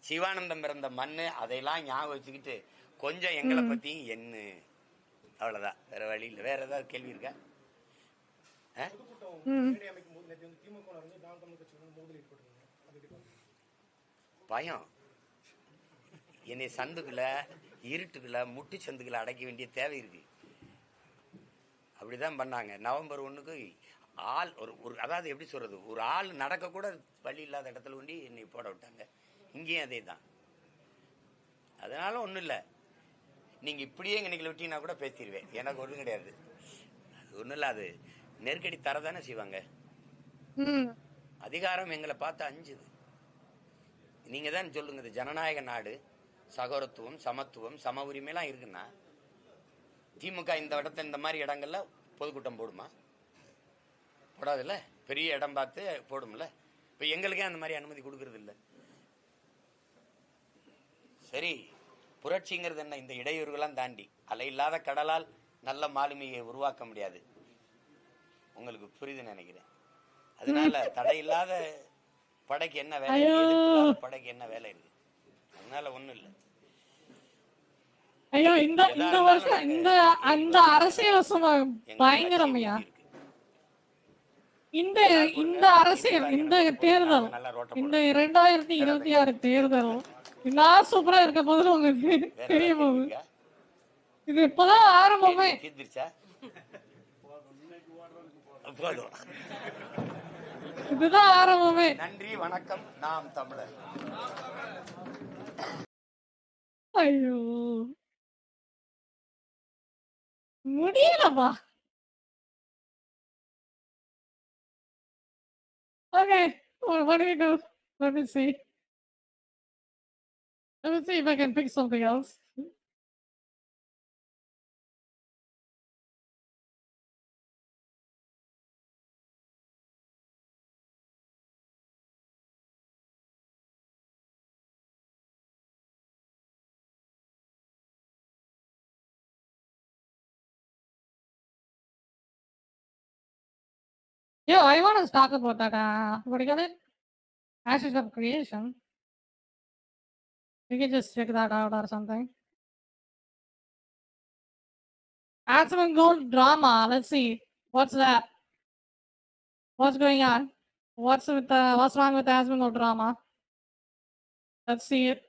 சிவானந்தம் பிறந்த மண்ணு, அதையெல்லாம் ஞாபகம் வச்சுக்கிட்டு கொஞ்சம் எங்களை பத்தி என்ன, அவ்வளவுதான். வேற வழி இல்லை. வேற ஏதாவது கேள்வி இருக்கா? பயம். என்னை சந்துக்குள்ள இருட்டுக்குள்ள முட்டு சந்துக்குள்ள அடைக்க வேண்டிய தேவை இருக்கு. அப்படிதான் பண்ணாங்க. நவம்பர் 1க்கு ஆள் ஒரு அதாவது எப்படி சொல்றது, ஒரு ஆள் நடக்க கூட வழி இல்லாத இடத்துல கொண்டு என்னை போட விட்டாங்க. இங்கேயும் அதே தான். அதனால ஒன்றும் இல்லை. நீங்க இப்படியே இன்னைக்கு விட்டீங்கன்னா கூட பேசிடுவேன், எனக்கு ஒன்றும் கிடையாது. அது ஒன்றும் இல்லை. அது நெருக்கடி தரதானே செய்வாங்க. அதிகாரம் எங்களை பார்த்து அஞ்சுது. நீங்க தான் சொல்லுங்க, இது ஜனநாயக நாடு, சகோதரத்துவம், சமத்துவம், சம உரிமைலாம் இருக்குன்னா திமுக இந்த இடத்துல இந்த மாதிரி இடங்கள்ல பொதுக்கூட்டம் போடுமா? போடாதுல்ல. பெரிய இடம் பார்த்து போடும்ல. இப்ப எங்களுக்கே அந்த மாதிரி அனுமதி கொடுக்கறது இல்லை. சரி, புரட்சிங்கிறது என்ன? இந்த இடையூறுகளாம் தாண்டி அலை இல்லாத கடலால் நல்ல மாலுமியை உருவாக்க முடியாது. உங்களுக்கு புரியுதுன்னு நினைக்கிறேன். அதனால தடையில்லாத படைக்கு என்ன வேலை, படைக்கு என்ன வேலை இருக்கு? அதனால ஒண்ணும் இல்லை. ஐயோ, இந்த வருஷம் இந்த அரசியல் பயங்கரமையா. இந்த அரசியல், இந்த தேர்தல், இந்த 2026 தேர்தல் நான் சூப்பரா இருக்க போது உங்களுக்கு தெரிய போகுது. இது இப்பதான் ஆரம்பமே. இதுதான் ஆரம்பமே. நன்றி, வணக்கம். நாம் தமிழர். ஐயோ முடியலப்பா. Okay, what do we do? Let me see. Let me see if I can pick something else. Yo, I want to talk about that. What do you call it? Ashes of Creation. We can just check that out or something. Asmongold drama. Let's see. What's that? What's going on? What's wrong with the Asmongold drama? Let's see it.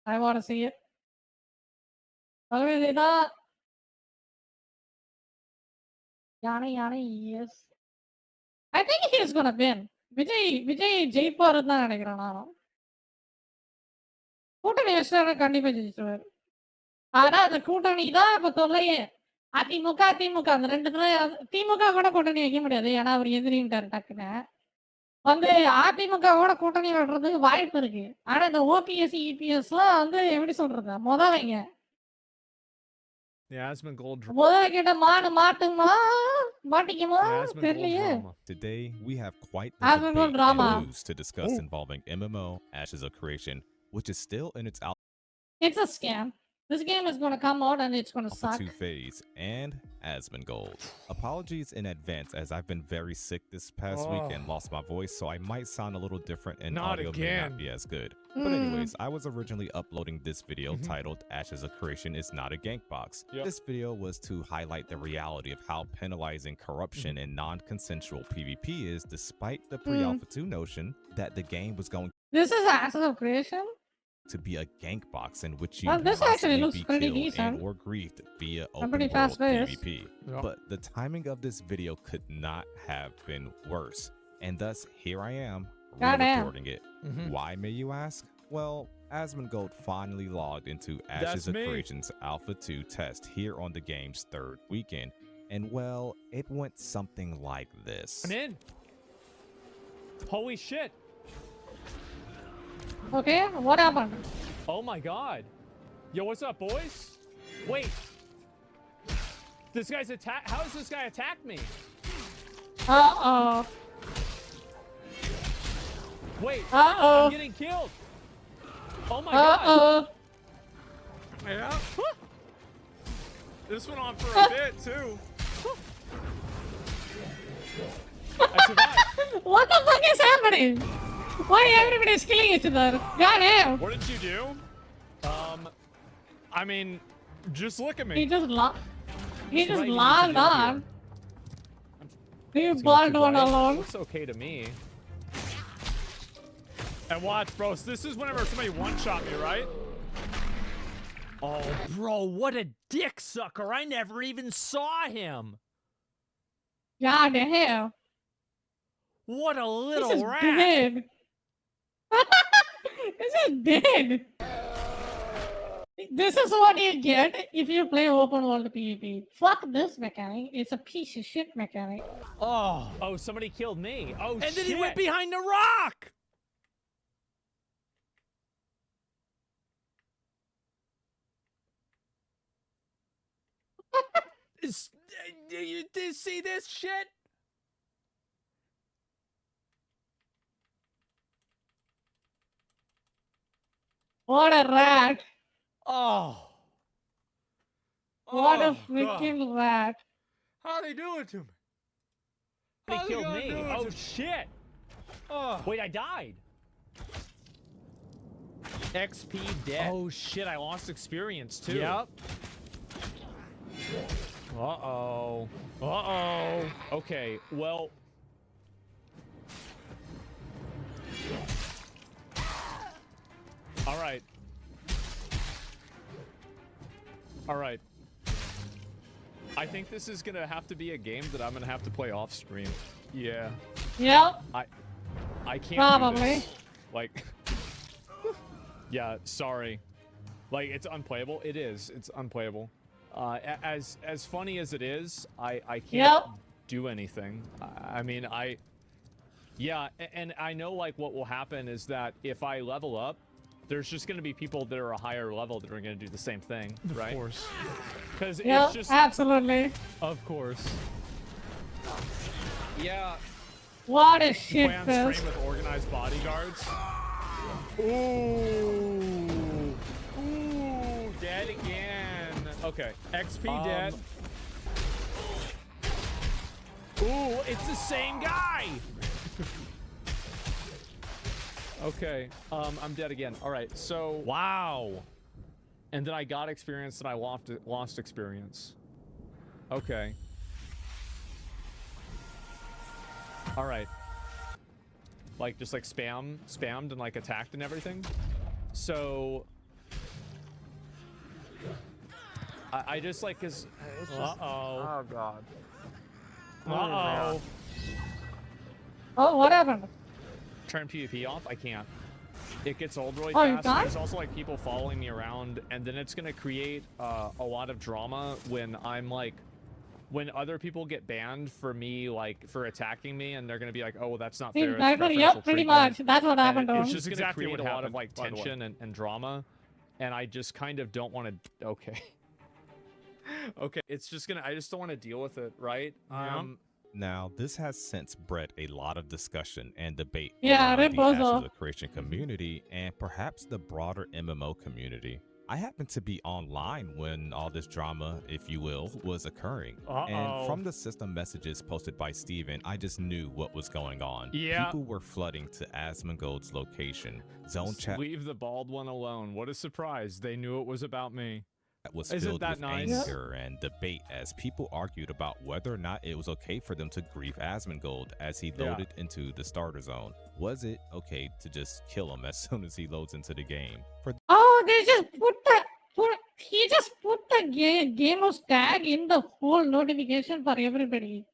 I want to see it. Yanni, yes. I think he's gonna win. Vijay ஜெயிப்பாருன்னு தான் நினைக்கிறேன். நானும் கூட்டணி வச்சு கண்டிப்பா ஜெயிச்சுவாரு. ஆனா அந்த கூட்டணி தான் இப்ப தொல்லையே. அதிமுக அந்த 2 திமுக கூட கூட்டணி வைக்க முடியாது, ஏன்னா அவர் எதிரின்ட்டாரு. டக்குன்னு வந்து அதிமுகவோட கூட்டணி விடுறதுக்கு வாய்ப்பு இருக்கு. ஆனா இந்த ஓபிஎஸ் இபிஎஸ்லாம் வந்து எப்படி சொல்றது, வைங்க The Asmongold கிட்ட மாட்டுமா மாட்டிக்குமா Asmongold தெரியலையே. drama. Today, we have quite the Asmongold debate drama. and news to discuss involving MMO Ashes of Creation, which is still in its It's a scam. This game is going to come out and it's going to Alpha suck. 2 phase, and Asmongold. Apologies in advance as I've been very sick this past week and lost my voice, so I might sound a little different and Not audio may again. not be as good. But anyways, I was originally uploading this video titled Ashes of Creation is not a gank box. Yep. This video was to highlight the reality of how penalizing corruption and non-consensual PvP is, despite the pre-Alpha 2 notion that the game was going This is Ashes of Creation. to be a gank box in which you Well, this actually constantly looks be pretty killed decent. and or grieved via I'm open pretty world fast-paced. PvP. Yeah. But the timing of this video could not have been worse. And thus, here I am, Goddamn. re-recording it. Why, may you ask? Well, Asmongold finally logged into Ashes That's of me. Creation's Alpha 2 test here on the game's third weekend. And well, it went something like this. I'm in. Holy shit. Okay, what happened? Oh my god. Yo, what's up, boys? Wait. This guy's attack. How does this guy attack me? Uh-oh. Wait. Uh-oh. I'm getting killed. Oh my god. Uh-oh. Yeah. This went on for a bit too. I survived. What the fuck is happening? Why everybody's killing each other? Goddamn. What did you do? I mean, just look at me. He just logged What do I need to logged do on. You It's not blocked too one bright. alone. Looks okay to me. And watch, bro. So this is whenever somebody one-shot me, right? Oh, bro, what a dick sucker. I never even saw him. Goddamn. What a little This is rat. dead. This is dead. This is what you get if you play open world PvP. Fuck this mechanic. It's a piece of shit mechanic. Oh, somebody killed me. Oh, And shit. then he went behind the rock. Do you see this shit? What a rat. Oh. What a Oh, freaking rat. How'd they do it to me? They killed me. Oh, shit. Oh. Wait, I died. XP dead. Oh, shit. I lost experience, too. Yep. Uh-oh. Uh-oh. Okay, well... All right. All right. I think this is gonna have to be a game that I'm gonna have to play off stream. Yeah. Yep. I can't do Probably. this. Like, yeah, sorry. Like, it's unplayable. It is. It's unplayable. As funny as it is, I can't do anything. I mean, yeah, and I know, like, what will happen is that if I level up, there's just going to be people that are a higher level that are going to do the same thing, right? Of course. Because Yep, it's just... absolutely. Of course. Yeah. What a Play shit on fest. stream with organized bodyguards. Ooh. Ooh, dead again. Okay. XP dead. Ooh, it's the same guy. Okay. I'm dead again. All right. So. Wow. And then I got experience and I lost experience. Okay. All right. Like, just like spammed and like attacked and everything. So I just like, cause Oh god. Uh-oh. Oh, what happened? Turn PvP off? I can't. It gets old really Oh, you fast. can't? There's also like people following me around, and then it's gonna create a lot of drama when I'm like, when other people get banned for me, like, for attacking me, and they're gonna be like, oh, well, that's not fair. it's Exactly, preferential yep, pretty treatment. much. That's what And happened to It's him. just gonna Exactly create what a lot of happened, like by the way. tension and drama, and I just kind of don't want to. Okay. Okay, it's just gonna. I just don't want to deal with it, right? Now, this has since bred a lot of discussion and debate Yeah, around the Reposo. Ashes of Creation community and perhaps the broader MMO community. I happened to be online when all this drama, if you will, was occurring. And from the system messages posted by Steven, I just knew what was going on. Yeah. People were flooding to Asmongold's location. Zone Just chat leave the bald one alone. What a surprise! They knew it was about me. was Isn't filled that with nice? anger and debate as people argued about whether or not it was okay for them to grieve Asmongold as he Yeah. loaded into the starter zone. Was it okay to just kill him as soon as he loads into the game? For Oh, they just he just put the gamer's tag in the whole notification for everybody.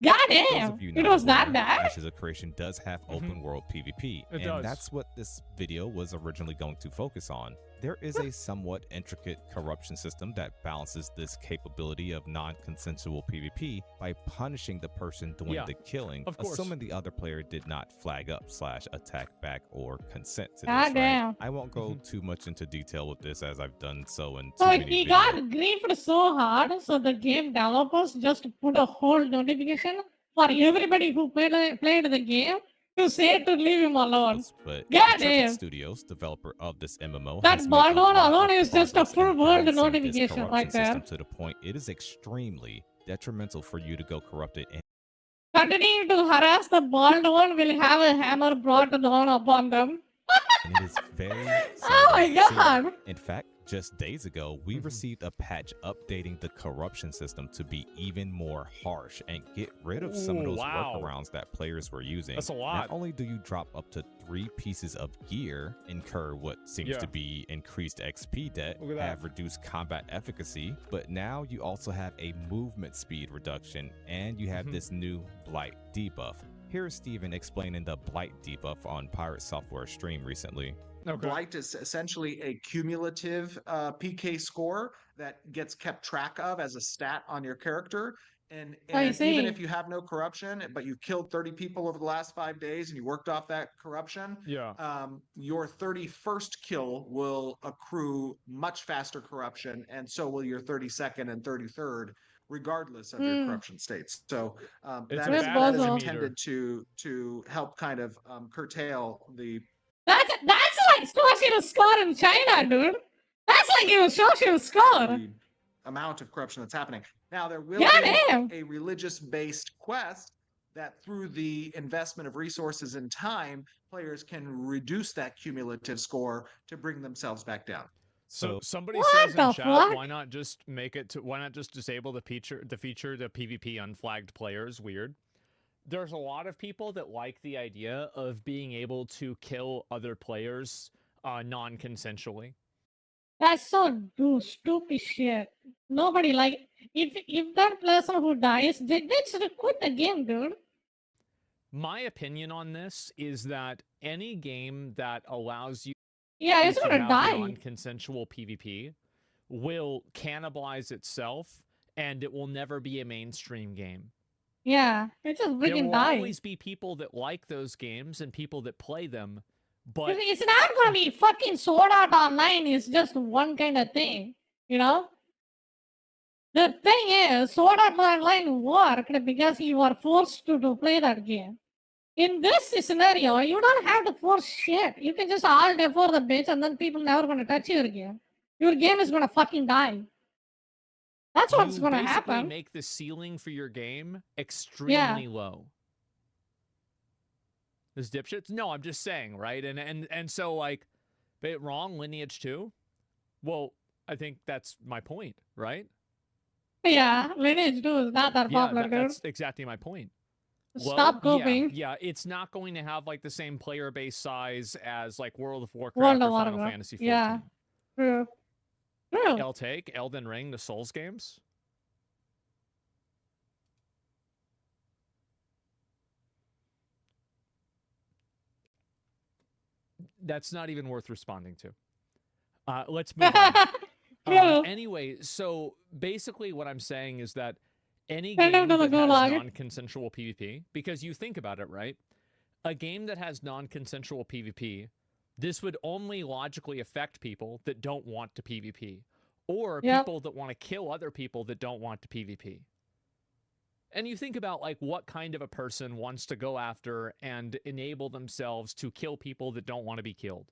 God those damn, of you it not was that aware, bad? Ashes of Creation does have open world PvP, It and does. that's what this video was originally going to focus on. There is a somewhat intricate corruption system that balances this capability of non-consensual PvP by punishing the person doing Yeah, the killing, of course. assuming the other player did not flag up / attack back or consent to this. God Right? damn. I won't go too much into detail with this as I've done so in too So many he videos. got griefed so hard, so the game developers just put a whole notification for everybody who played the game to say to leave him alone. But God Intrepid damn. Studios, developer of this MMO, That has made a Baldwin lot alone of is just a progress in full world balancing this notification corruption right there. system to the point it is extremely detrimental for you to go corrupted and Continuing to harass the bald one will have a hammer brought down upon them. it is very Oh my seldom seen. God. In fact, just days ago, we received a patch updating the corruption system to be even more harsh and get rid of some of Ooh, those wow. workarounds that players were using. That's a Not lot. only do you drop up to 3 pieces of gear, incur what seems Yeah. to be increased XP debt, Look at that. have reduced combat efficacy, but now you also have a movement speed reduction and you have this new Blight debuff. Here is Steven explaining the Blight debuff on Pirate Software stream recently. Blight is essentially a cumulative PK score that gets kept track of as a stat on your character. And I even see. if you have no corruption, but you killed 30 people over the last 5 days and you worked off that corruption, Yeah. your 31st kill will accrue much faster corruption, and so will your 32nd and 33rd, regardless of your Hmm. corruption states. So It's that a is, bad that is Bozo. intended to help kind of curtail the That's like social score in China, dude. That's like your social score. the amount of corruption that's happening. Now, there will Goddamn. be a religious-based quest that through the investment of resources and time, players can reduce that cumulative score to bring themselves back down. So somebody What says in the chat, fuck? why not just disable the feature to PvP unflagged players? Weird. There's a lot of people that like the idea of being able to kill other players non-consensually. That's so stupid shit. Nobody like if that person who dies, they should quit the game, dude. My opinion on this is that any game that allows you Yeah, it's to gonna have die. non-consensual PvP will cannibalize itself, and it will never be a mainstream game. Yeah, it's just There freaking will die. always be people that like those games and people that play them, but It's not gonna be fucking Sword Art Online. It's just one kind of thing, you know. The thing is, Sword Art Online worked because you were forced to play that game. In this scenario, you don't have to force shit. You can just alt F4 the bitch, and then people never gonna touch your game. Your game is gonna fucking die. That's what's you gonna basically happen. make the ceiling for your game extremely low. This dipshits? No, I'm just saying, right? And so like, but wrong Lineage 2? Well, I think that's my point, right? Yeah, Lineage 2 is not that popular, dude. That's exactly my point. Stop Well, coping. Yeah, it's not going to have like the same player base size as like World of Warcraft World or of Final Warcraft. Fantasy 14. Yeah, true. True. I'll take Elden Ring, the Souls games. That's not even worth responding to. Let's move on. True. Anyway, so basically what I'm saying is that any Send game him to the that has gulag. non-consensual PvP, because you think about it, right? A game that has non-consensual PvP, this would only logically affect people that don't want to PvP. or Yep. people that want to kill other people that don't want to PvP. And you think about like what kind of a person wants to go after and enable themselves to kill people that don't want to be killed.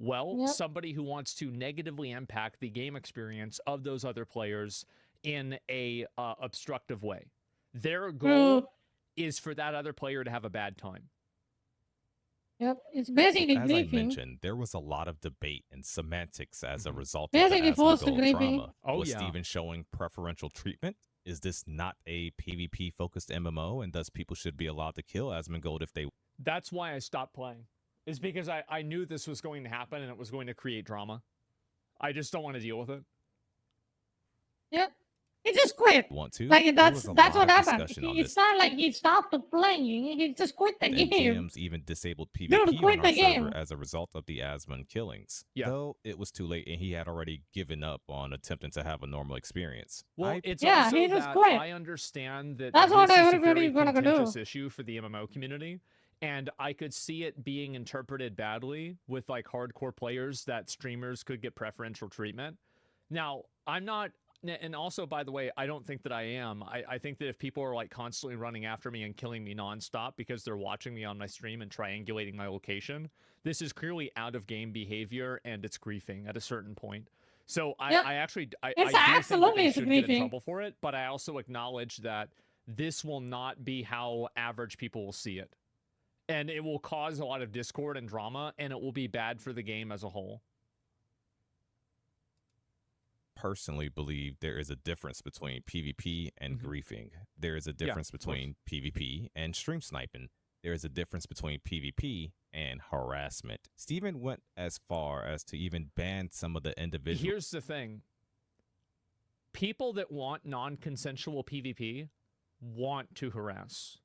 Well, Yep. somebody who wants to negatively impact the game experience of those other players in a obstructive way. Their goal is for that other player to have a bad time. Yep, it's basically As I griefing. mentioned, there was a lot of debate and semantics as a result of Basically the forced Asmongold griefing. drama. Oh, was yeah. Steven showing preferential treatment? Is this not a PvP-focused MMO, and thus people should be allowed to kill Asmongold if they... That's why I stopped playing. Is because I knew this was going to happen and it was going to create drama. I just don't want to deal with it. Yep. He just quit. Want to? Like There that's was a that's lot what of happened. discussion on It's this. not like he stopped playing. He just quit the And game. GMs even disabled Dude, PvP quit on the our game. server as a result of the Asmon killings. Yeah. Though it was too late and he had already given up on attempting to have a normal experience. Well, it's Yeah, also he just that quit. I understand that That's what this is a everybody very gonna do. contentious issue for the MMO community, and I could see it being interpreted badly with like hardcore players that streamers could get preferential treatment. Now, I'm not, and also by the way, I don't think that I am. I think that if people are like constantly running after me and killing me nonstop because they're watching me on my stream and triangulating my location, this is clearly out of game behavior and it's griefing at a certain point. So Yep. I actually I It's do think that absolutely they should get in griefing. trouble for it, but I also acknowledge that this will not be how average people will see it. And it will cause a lot of discord and drama, and it will be bad for the game as a whole. Personally believe there is a difference between PvP and griefing. There is a difference of course. between PvP and stream sniping. There is a difference between PvP and harassment. Steven went as far as to even ban some of the individual. Here's the thing. People that want non-consensual PvP want to harass.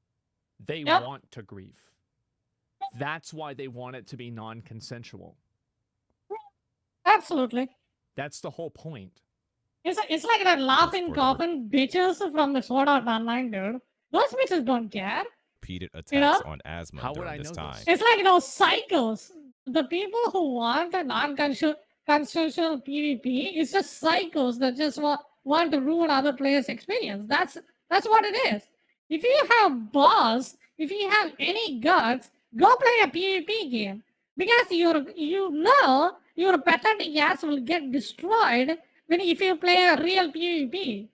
They Yep. want to grief. That's why they want it to be non-consensual. Absolutely. That's the whole point. It's like that laughing whatever. coffin bitches from the Sword Art Online, dude. Those bitches don't care. repeated attacks You know? on Asmon How would during I this know time. this? It's like those psychos. The people who want a non-consensual PvP is just psychos that just want to ruin other players' experience. That's what it is. If you have balls, if you have any guts, go play a PvP game. Because you know your pathetic ass will get destroyed if you play a real PvP.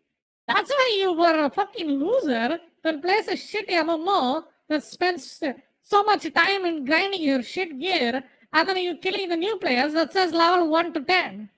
That's why you were a fucking loser that plays a shit MMO that spends so much time in grinding your shit gear and then you killing the new players that says level 1 to 10.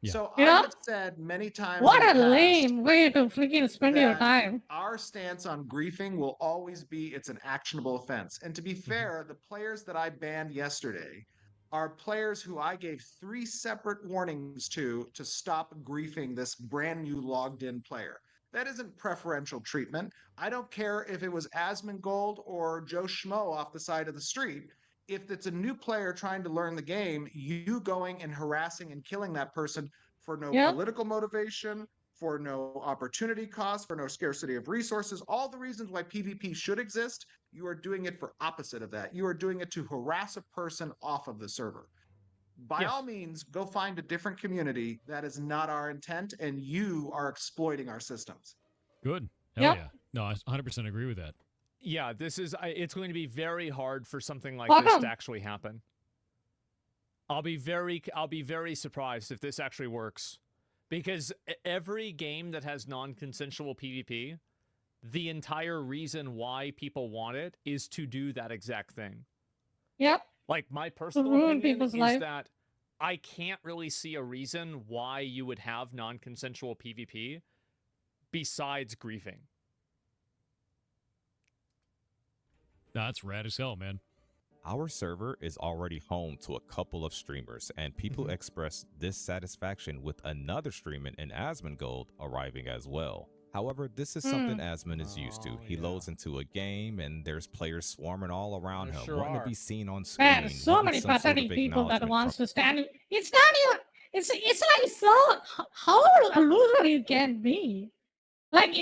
So You I know? have said many times. What in a the past lame way to freaking spend your that time. Our stance on griefing will always be it's an actionable offense. And to be fair, the players that I banned yesterday are players who I gave 3 separate warnings to stop griefing this brand new logged in player. That isn't preferential treatment. I don't care if it was Asmongold or Joe Schmo off the side of the street. If it's a new player trying to learn the game, you going and harassing and killing that person for no Yep. political motivation, for no opportunity cost, for no scarcity of resources, all the reasons why PvP should exist, you are doing it for opposite of that. You are doing it to harass a person off of the server. By Yes. all means, go find a different community. That is not our intent, and you are exploiting our systems. Good. Hell Yep. yeah. No, I 100% agree with that. Yeah, it's going to be very hard for something like Welcome. this to actually happen. I'll be very surprised if this actually works. Because every game that has non-consensual PvP, the entire reason why people want it is to do that exact thing. Yep. Like, my personal ruin opinion people's is life. that I can't really see a reason why you would have non-consensual PvP besides griefing. No, that's rad as hell, man. Our server is already home to a couple of streamers, and people Mm-hmm. express dissatisfaction with another streamer in Asmongold arriving as well. However, this is something Asmon is used to. He loads into a game, and there's players swarming all around There him, sure wanting are. to be seen on screen. Man, so wanting many some sort pathetic of people that acknowledgement wants from- to stand. It's not even. It's like so. How a loser you can be. Like,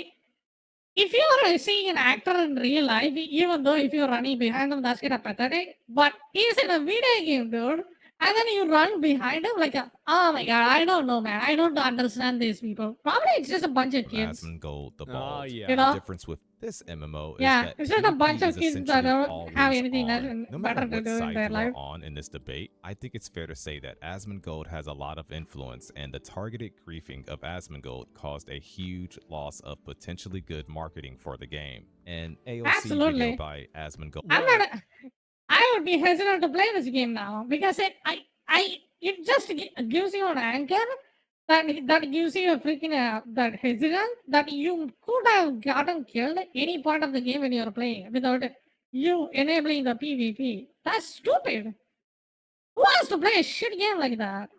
if you are seeing an actor in real life, even though if you're running behind him, that's kind of pathetic. But he's in a video game, dude, and then you run behind him like, oh my god, I don't know, man. I don't understand these people. Probably it's just a bunch of kids. Asmongold the Bald. yeah. You know? The difference with this MMO is Yeah, that it's just a PvP bunch of is kids that essentially don't always have anything on. No matter better to what do in side their you life. are on in this debate, I think it's fair to say that Asmongold has a lot of influence, and the targeted griefing of Asmongold caused a huge loss of potentially good marketing for the game. An AOC Absolutely. video by Asmongold. I would be hesitant to play this game now because it just gives you an anchor that gives you a freaking that hesitant that you could have gotten killed any part of the game when you're playing without you enabling the PvP. That's stupid. Who has to play a shit game like that?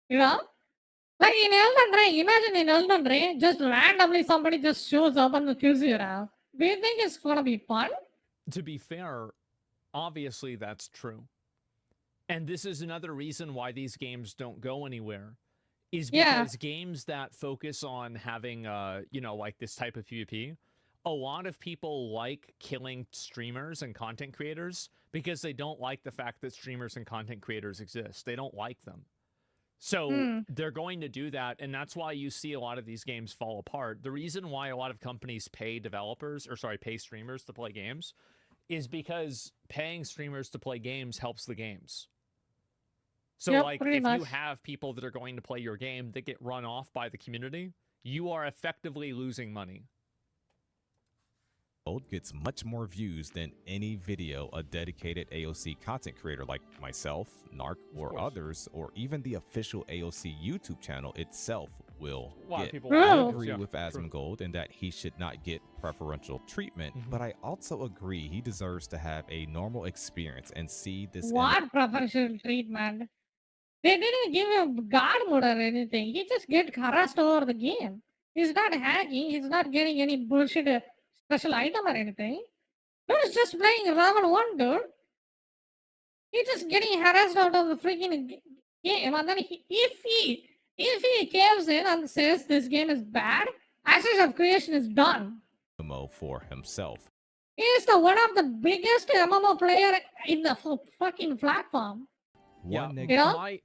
You know? Like in Elden Ring, imagine in Elden Ring, just randomly somebody just shows up and kills you now. Do you think it's gonna be fun? To be fair, obviously that's true. And this is another reason why these games don't go anywhere. Is because games that focus on having, you know, like this type of PvP, a lot of people like killing streamers and content creators because they don't like the fact that streamers and content creators exist. They don't like them. So they're going to do that, and that's why you see a lot of these games fall apart. The reason why a lot of companies pay pay streamers to play games is because paying streamers to play games helps the games. So, like, if you have people that are going to play your game that get run off by the community, you are effectively losing money. Gets much more views than any video a dedicated AOC content creator like myself, Narc, or others, or even the official AOC YouTube channel itself will get. I agree with Asmongold in that he should not get preferential treatment, but I also agree he deserves to have a normal experience and see this. What preferential treatment? They didn't give him guard mode or anything. He just get harassed over the game. He's not hacking. He's not getting any bullshit special item or anything. He's just playing level 1, dude. He's just getting harassed out of the freaking game. And then if he caves in and says this game is bad, Ashes of Creation is done. MMO for himself. He is one of the biggest MMO player in the fucking platform. Yeah, you know?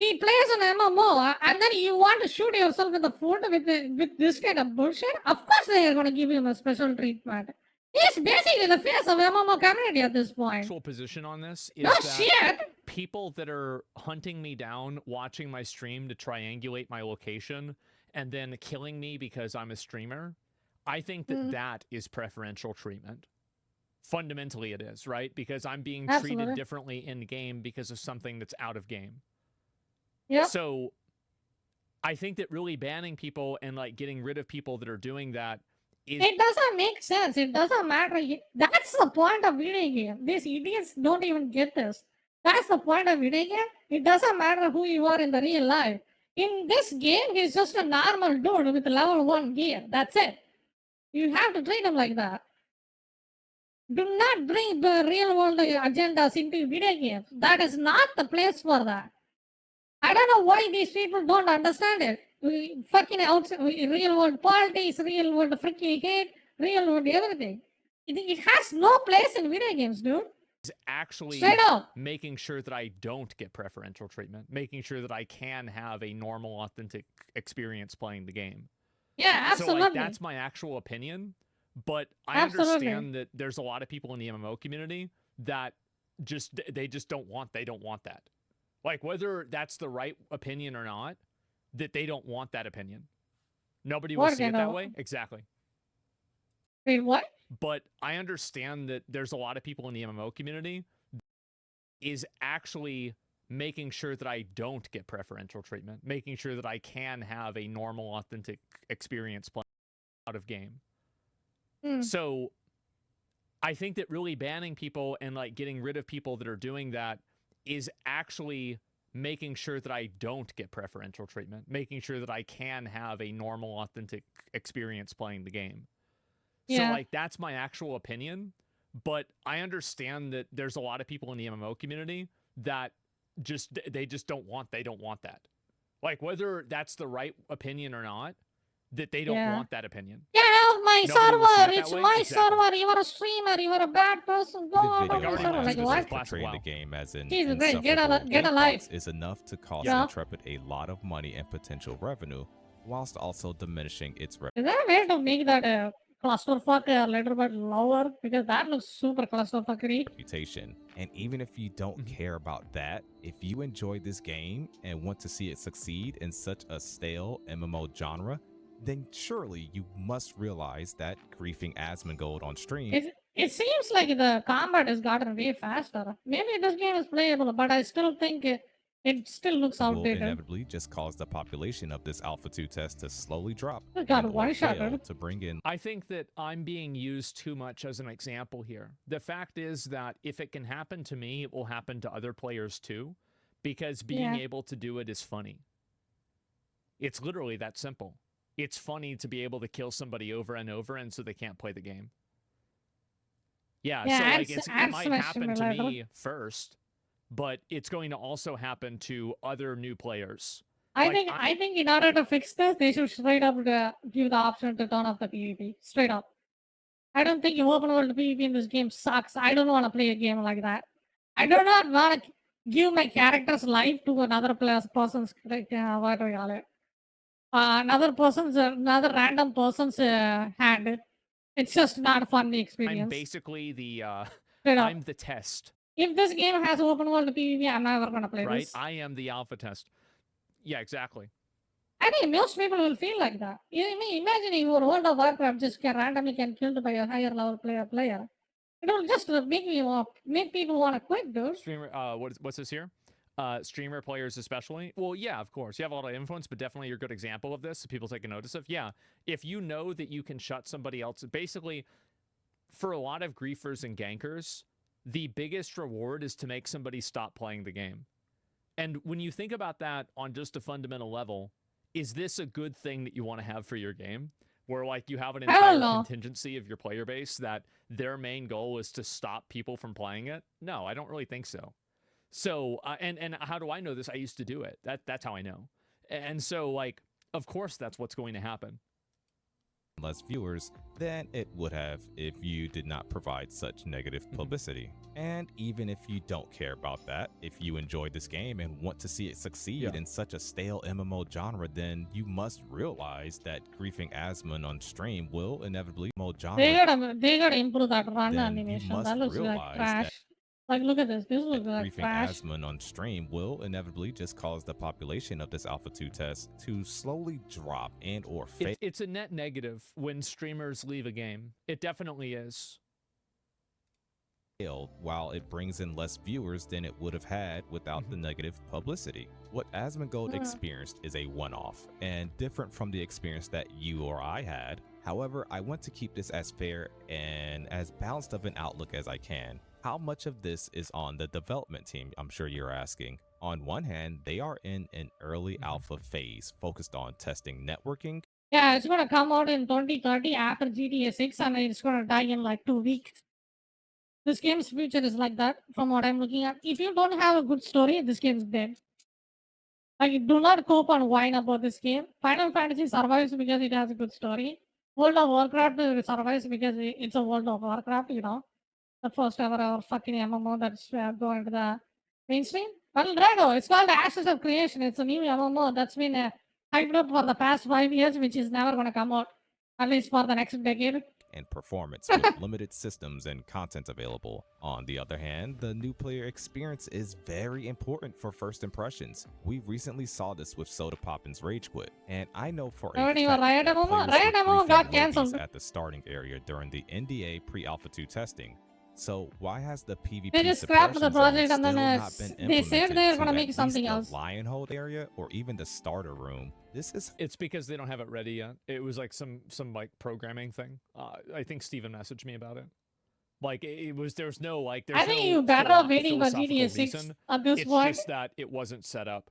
He plays an MMO, and then you want to shoot yourself in the foot with this kind of bullshit? Of course they are going to give him a special treatment. He's basically the face of MMO community at this point. Actual position on this is people that are hunting me down, watching my stream to triangulate my location, and then killing me because I'm a streamer, I think that that is preferential treatment. Fundamentally it is, right? Because I'm being treated differently in game because of something that's out of game. Yeah. So I think that really banning people and like getting rid of people that are doing that is... It doesn't make sense. It doesn't matter. That's the point of video game. These idiots don't even get this. That's the point of video game. It doesn't matter who you are in the real life. In this game, he's just a normal dude with level 1 gear. That's it. You have to treat him like that. Do not bring the real world agendas into video games. That is not the place for that. I don't know why these people don't understand it. Fucking real world politics, real world freaking hate, real world everything. It has no place in video games, dude. Is actually making sure that I don't get preferential treatment, making sure that I can have a normal, authentic experience playing the game. Yeah, absolutely. So like, that's my actual opinion. But I understand that there's a lot of people in the MMO community that they just don't want that. Like, whether that's the right opinion or not, that they don't want that opinion. Nobody will see it that way. Exactly. Wait, what? But I understand that there's a lot of people in the MMO community is actually making sure that I don't get preferential treatment, making sure that I can have a normal, authentic experience playing out of game. So I think that really banning people and like getting rid of people that are doing that is actually making sure that I don't get preferential treatment, making sure that I can have a normal, authentic experience playing the game. So like, that's my actual opinion, but I understand that there's a lot of people in the MMO community that they just don't want that. Like, whether that's the right opinion or not, that they don't Yeah. want that opinion. Get off my Nobody will see server! it that It's way. my Exactly. server! You are a streamer! You are a bad person! Go The out of video my already server! went Like through what? this class a portraying the while. game as an Jesus Christ, get insufferable a life. is enough to cost Yeah. Intrepid a lot of money and potential revenue, whilst also diminishing its Is there a way to make that clusterfuck a little bit lower? Because that looks super clusterfuckery. reputation. And even if you don't care about that, if you enjoy this game and want to see it succeed in such a stale MMO genre, then surely you must realize that griefing Asmongold on stream It seems like the combat has gotten way faster. Maybe this game is playable, but I still think it still looks will outdated. inevitably just cause the population of this Alpha 2 test to slowly drop It got and or one-shotted. fail to bring in I think that I'm being used too much as an example here. The fact is that if it can happen to me, it will happen to other players too, because being Yeah. able to do it is funny. It's literally that simple. It's funny to be able to kill somebody over and over, and so they can't play the game. Yeah, Yeah, so like Ant- it Ant might Smash happen to Simulator. me first, but it's going to also happen to other new players. I Like, think I think in order to fix this, they should straight up give the option to turn off the PvP. Straight up. I don't think open world PvP in this game sucks. I don't want to play a game like that. I do not want to give my character's life to another person's what do you call it? Another random person's hand. It's just not a fun experience. I'm basically the Straight up. I'm the test, If this game has open world PvP, I'm never gonna play right? this. I am the alpha test. Yeah, exactly. I think most people will feel like that. Imagine if your World of Warcraft just randomly can killed by a higher level player. It will just make people want to quit, dude. Streamer, what's this here? Streamer players especially. Well, yeah, of course. You have a lot of influence, but definitely you're a good example of this. So people take a notice of. Yeah, if you know that you can shut somebody else, basically, for a lot of griefers and gankers, the biggest reward is to make somebody stop playing the game. And when you think about that on just a fundamental level, is this a good thing that you want to have for your game? Where like you have an I don't entire know. contingency of your player base that their main goal is to stop people from playing it? No, I don't really think so. So, and how do I know this? I used to do it. That's how I know. And so, like, of course, that's what's going to happen. less viewers than it would have if you did not provide such negative publicity. And even if you don't care about that, if you enjoy this game and want to see it succeed in such a stale MMO genre, then you must realize that griefing Asmon on stream will inevitably genre. They gotta improve that run Then you animation. must That looks like realize trash. that Like, look at this. This looks like griefing trash. Asmon on stream will inevitably just cause the population of this Alpha 2 test to slowly drop and or fail. It's a net negative when streamers leave a game. It definitely is. While it brings in less viewers than it would have had without the negative publicity. What Asmongold experienced is a one-off and different from the experience that you or I had. However, I want to keep this as fair and as balanced of an outlook as I can. How much of this is on the development team, I'm sure you're asking. On one hand, they are in an early alpha phase focused on testing networking. Yeah, it's gonna come out in 2030 after GTA 6 and it's gonna die in like 2 weeks. This game's future is like that from what I'm looking at. If you don't have a good story, this game's dead. Like, do not cope and whine about this game. Final Fantasy survives because it has a good story. World of Warcraft survives because it's a World of Warcraft, you know. The first ever fucking MMO that's going to the mainstream. Well, Drago, it's called Ashes of Creation. It's a new MMO that's been hyped up for the past 5 years, which is never going to come out, at least for the next decade. And performance with limited systems and content available. On the other hand, the new player experience is very important for first impressions. We recently saw this with Soda Poppin's Rage Quit, and I know for a Already fact Riot that MMO? players Riot were MMO briefing got lobbies cancelled. at the starting area during the NDA pre-Alpha 2 testing. So why has the PvP They just scrapped the suppression project zone and then still not been they said implemented they were to gonna at make least something the else. Lionhold area or even the starter room? This is It's because they don't have it ready yet. It was like some like programming thing. I think Steven messaged me about it. Like it was there's no like there's I think no you better off waiting for philosophical GTA 6 reason. at this It's point. just that it wasn't set up.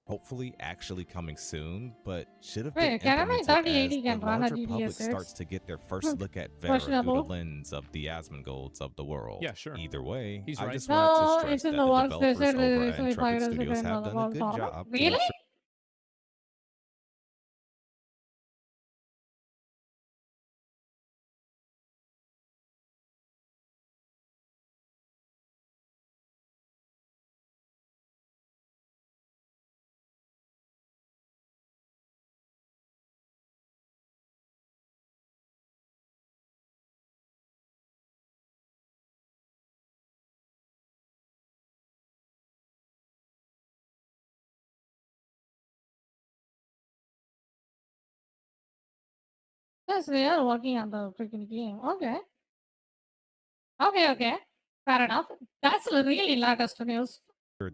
hopefully actually coming soon, but should have Wait, been can I make implemented 3080 as can the run a larger GTA public 6? starts to get their first look at Vera through Questionable. the lens of the Asmongolds of the world. Yeah, sure. Either way, He's I right. just No, wanted to stress it's in that the the works. They developers said over they at recently Intrepid pirated Studios it have in the done a good world. job. to Really? ensure Yes, they are working on the freaking game. Okay. Okay. Fair enough. That's really latest news.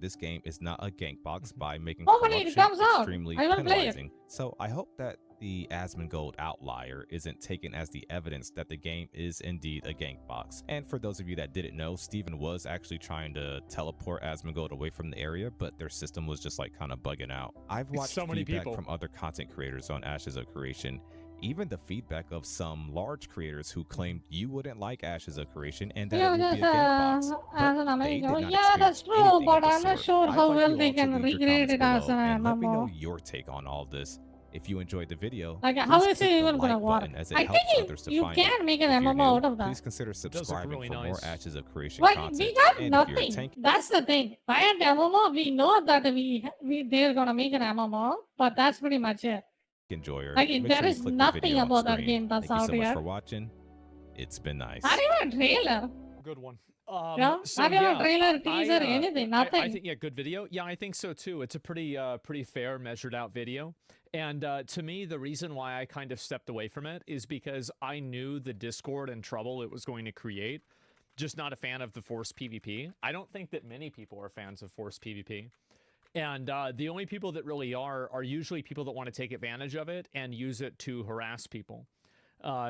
This game is not a gank box by making Hopefully it corruption comes out. extremely I will play it. penalizing. So I hope that the Asmongold outlier isn't taken as the evidence that the game is indeed a gank box. And for those of you that didn't know, Steven was actually trying to teleport Asmongold away from the area, but their system was just like kind of bugging out. I've watched So many feedback people. from other content creators on Ashes of Creation, even the feedback of some large creators who claimed you wouldn't like Ashes of Creation and that Yeah, it would just be a gank box. as But an they did MMO. not Yeah, that's experience true, anything but of the I'm not sort. sure I'd how like well you they all to can leave your recreate it comments as below an and let me know MMO. your take on all this. If you enjoyed the video, Like, please how is click it the even gonna like work? button as it I helps think others to you find can it. make an If you're MMO new, out of that. please consider look subscribing really for more nice. Ashes of Creation But content. we got And if you're a nothing. tank, That's the thing. By an MMO, we know that they're gonna make an MMO, but that's pretty much it. enjoyer, Like, make there sure you is click the nothing video on about that screen. game that's Thank you out so much yet. for watching. It's been nice. Not even a trailer. Good one. Yeah, So not even yeah, a trailer, teaser, I, anything, I nothing. think yeah, good video. Yeah, I think so too. It's a pretty fair, measured out video. And to me, the reason why I kind of stepped away from it is because I knew the discord and trouble it was going to create. Just not a fan of the forced PvP. I don't think that many people are fans of forced PvP. And the only people that really are usually people that want to take advantage of it and use it to harass people.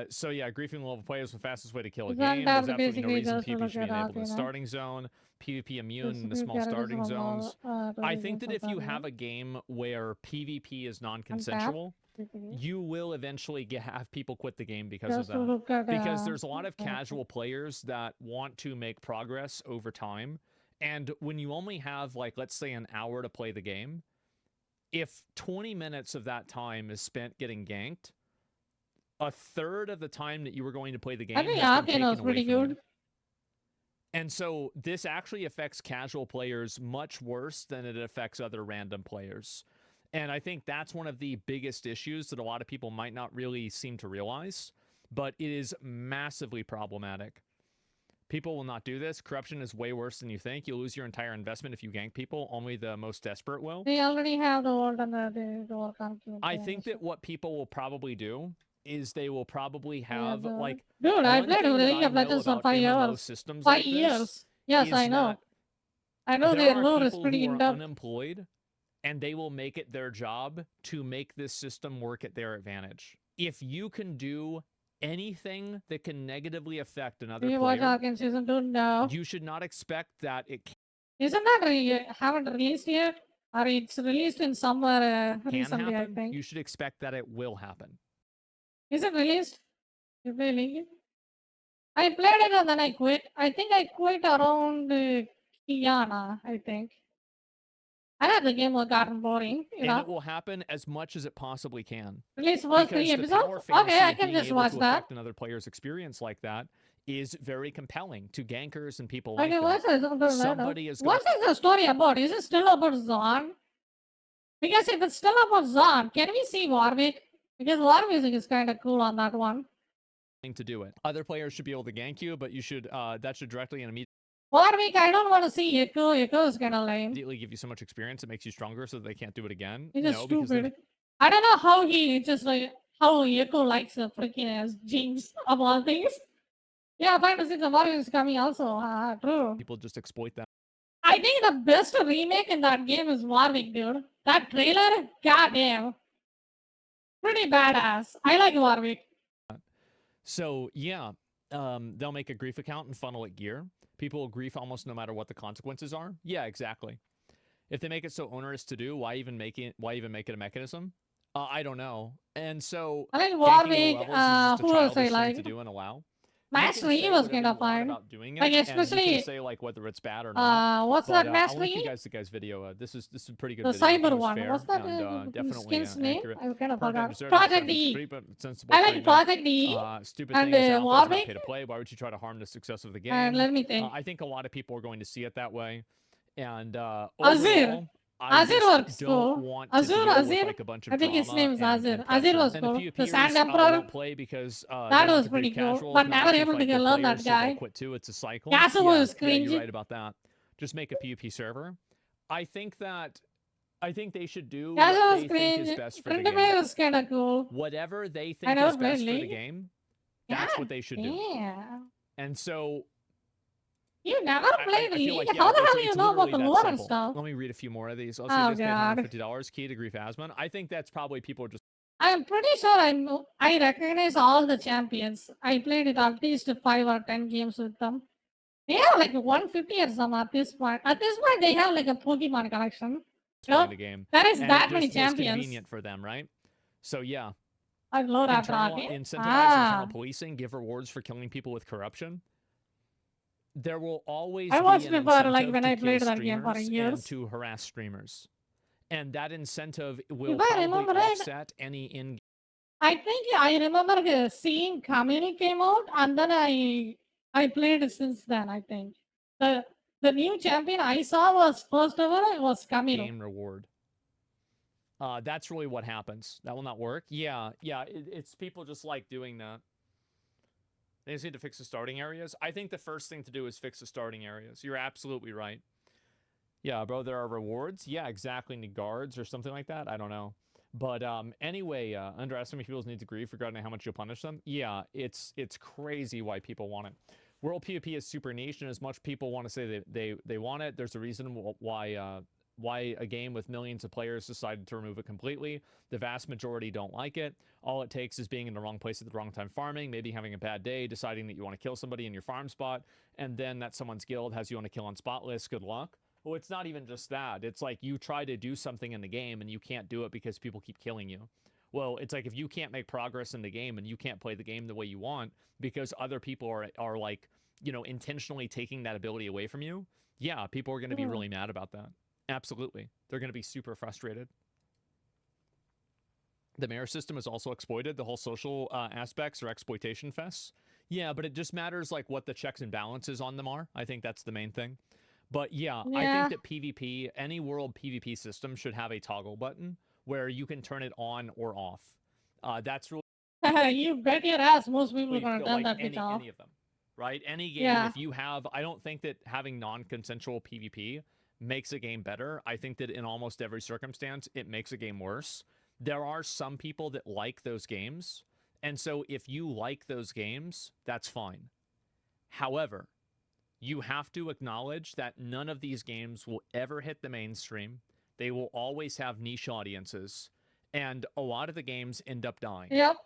So yeah, griefing level play is the fastest way to kill a Isn't game. that There's absolutely no basically reason just to PvP look should be it enabled up, in the you know? starting zone, PvP immune in the Just small look at it starting from all, zones. the I think that reasons if you of that, have a game where PvP is non-consensual, you will eventually have people quit the game because Just of to that. look at, Because there's a lot of uh, casual players that want to make progress over time. And when you only have, like, let's say an hour to play the game, if 20 minutes of that time is spent getting ganked, a third of the time that you were going to play the game I think has been Arcane was taken away pretty from you. good. And so this actually affects casual players much worse than it affects other random players. And I think that's one of the biggest issues that a lot of people might not really seem to realize, but it is massively problematic. People will not do this. Corruption is way worse than you think. You'll lose your entire investment if you gank people. Only the most desperate will. They already have the old and the old concrete. I think that what people will probably do is they will probably have the- like Dude, I one played thing with that League I of know Legends for about 5 MMO years. systems 5 like this years. Yes, is I know. that I know there their are lore is people pretty who are in-depth. unemployed, and they will make it their job to make this system work at their advantage. If you can do anything that can negatively affect another Do you watch player, Arcane Season 2? No. you should not expect that it Isn't that haven't released yet? Or it's released in somewhere can recently, I happen. think. You should expect that it will happen. Is it released? You play League? I played it and then I quit. I think I quit around Kiana, I think. I thought the game was gotten boring, you And know. it will happen as much as it possibly can. Release first 3 Because the power episodes? fantasy Okay, I of can being just able watch to that. affect another player's experience like that is very compelling to gankers and people like Okay, that. what's this? Somebody is What is the story about? Is it still about Zon? Because if it's still about Zon, can we see Warwick? Because war music is kind of cool on that one. going to do it. Other players should be able to gank you, but you should that should directly and Warwick, I don't want to see Echo. Echo is kind of lame. immediately give you so much experience it makes you stronger so that they can't do it again. He's just No, because then stupid. I don't know how he just like how Echo likes the freaking ass Jinx of all things. Yeah, Final Six of Warwick is coming also. True. people just exploit that. I think the best remake in that game is Warwick, dude. That trailer, goddamn. Pretty badass. I like Warwick. So yeah, they'll make a grief account and funnel it gear. People will grief almost no matter what the consequences are. Yeah, exactly. If they make it so onerous to do, why even make it a mechanism? I don't know. And so I like ganking Warwick, low levels is just a who else I childish thing like? to do and allow. Master You Yi can say was whatever kind you of want fine. about doing it, Like, and you especially, can say like whether it's bad or not. what's but, that Master I'll link Yi? you guys the guy's video. This is a pretty good The video. It cyber was one. fair What's that and, definitely skin's name? accurate. I kind of Part-time forgot. deserter, Project sensible E. street, but sensible I like playment. Project E. Stupid And thing is alpha is not Warwick. pay to play. Why would you try to harm the success of the game? And let me think. I think a lot of people are going to see it that way. And Azir. overall, I Azir just works don't cool. want to deal Azir, with like a bunch of I think his drama name is and Azir. pressure. Azir was And the cool. The PvPers, Sand Emperor. won't play because That they want was to pretty be cool, casual. but It's not never like able to fight learn players, that so they'll guy. quit too. It's a cycle. Yasuo Yeah, was yeah, you're cringy. right about that. Just make a PvP server. I think that I think they should do That what was they think is crazy. best for the Free to game. play was kind of cool. Whatever they I think never is played best for the League. game, that's what they should do. Yeah. And so You never I played feel League? like, yeah, How the it's, hell do you it's know about literally the that lore and simple. stuff? Let me read a few more of these. I'll Oh, say just paid God. $150. Key to Grief Asmon. I think that's probably people just I'm pretty sure I recognize all the champions. I played it at least 5 or 10 games with them. They have like 150 or some at this point. At this point, they have like a Pokemon collection. playing the game. That is And that it many just was champions. convenient for them, right? So yeah. I love that Incentivize talking. internal policing, give rewards for killing people with corruption. There will always I be watched an it for like incentive when to I kill played that game for streamers and years. to harass streamers. And that incentive will If I probably remember right, offset any in I think I remember seeing Community came out, and then I played it since then. I think the new champion I saw was first ever. It was Camilo. game reward. That's really what happens. That will not work. Yeah, it's people just like doing that. They just need to fix the starting areas. I think the first thing to do is fix the starting areas. You're absolutely right. Yeah, bro, there are rewards. Yeah, exactly. Need guards or something like that. I don't know. But anyway, underestimating people's need to grieve regarding how much you'll punish them. Yeah, it's crazy why people want it. World PvP is super niche, and as much people want to say they want it, there's a reason why a game with millions of players decided to remove it completely. The vast majority don't like it. All it takes is being in the wrong place at the wrong time farming, maybe having a bad day, deciding that you want to kill somebody in your farm spot, and then that someone's guild has you on a kill on spot list. Good luck. Well, it's not even just that. It's like you try to do something in the game and you can't do it because people keep killing you. Well, it's like if you can't make progress in the game and you can't play the game the way you want because other people are like, you know, intentionally taking that ability away from you, yeah, people are going to be really mad about that. Absolutely. They're going to be super frustrated. The mirror system is also exploited. The whole social aspects are exploitation fests. Yeah, but it just matters like what the checks and balances on them are. I think that's the main thing. But yeah, I think that PvP, any world PvP system should have a toggle button where you can turn it on or off. That's really You bet your ass most people are gonna feel turn like that bitch off. any of them, right? Any game, Yeah. if you have, I don't think that having non-consensual PvP makes a game better. I think that in almost every circumstance, it makes a game worse. There are some people that like those games, and so if you like those games, that's fine. However, you have to acknowledge that none of these games will ever hit the mainstream. They will always have niche audiences, and a lot of the games end up dying. Yep.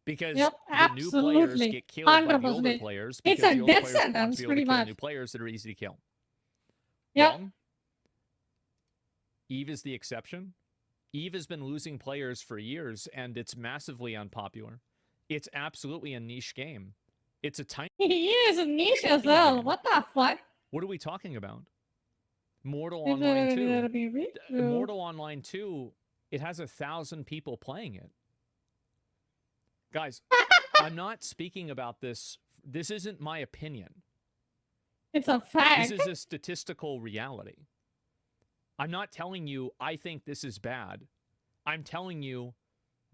Because Yep, the new players absolutely. get killed by the older 100%. players It's because a the older death players want sentence, to be able to pretty kill much. new players that are easy to kill. Yep. Wrong? Eve is the exception. Eve has been losing players for years, and it's massively unpopular. It's absolutely a niche game. It's a tiny... He is a niche as well. What the fuck? What are we talking about? Mortal Is Online it 2. gonna be rich? Mortal Online 2, it has 1,000 people playing it. Guys, I'm not speaking about this. This isn't my opinion. It's a fact. This is a statistical reality. I'm not telling you I think this is bad. I'm telling you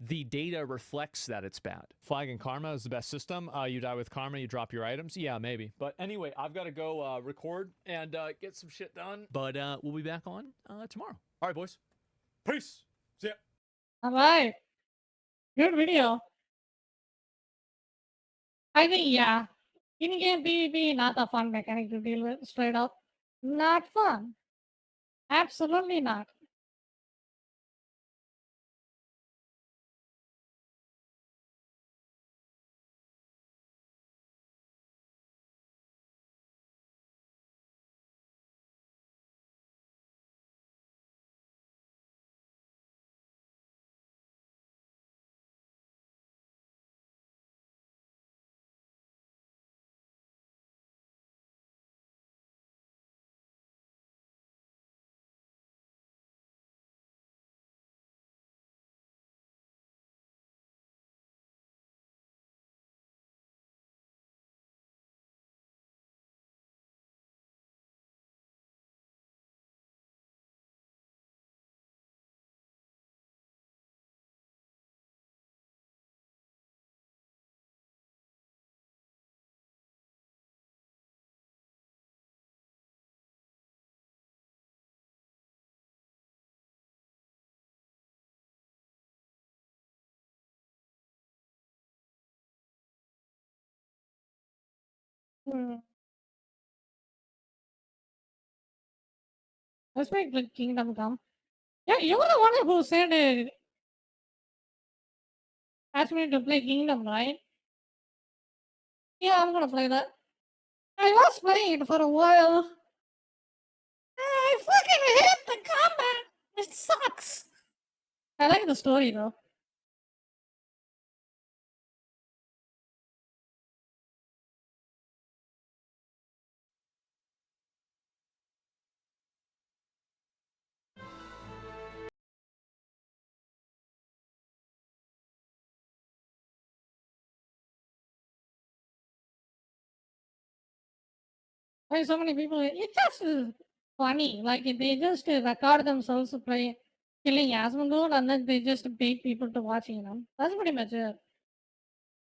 the data reflects that it's bad. Flag and Karma is the best system. You die with Karma, you drop your items. Yeah, maybe. But anyway, I've got to go record and get some shit done. But we'll be back on tomorrow. All right, boys. Peace. See ya. All right. Good video. I think, yeah. In-game PvP, not a fun mechanic to deal with, straight up. Not fun. Absolutely not. Hmm. Let's make the Kingdom Come. Yeah, you were the one who said asked me to play Kingdom, right? Yeah, I'm gonna play that. I was playing it for a while. I fucking hate the combat. It sucks. I like the story though. Why so many people? It's just funny. Like they just record themselves play killing Asmongold and then they just bait people to watching them. That's pretty much it.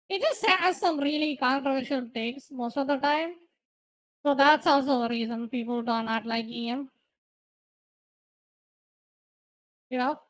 It just has some really controversial takes most of the time. So that's also a reason people do not like him. You know?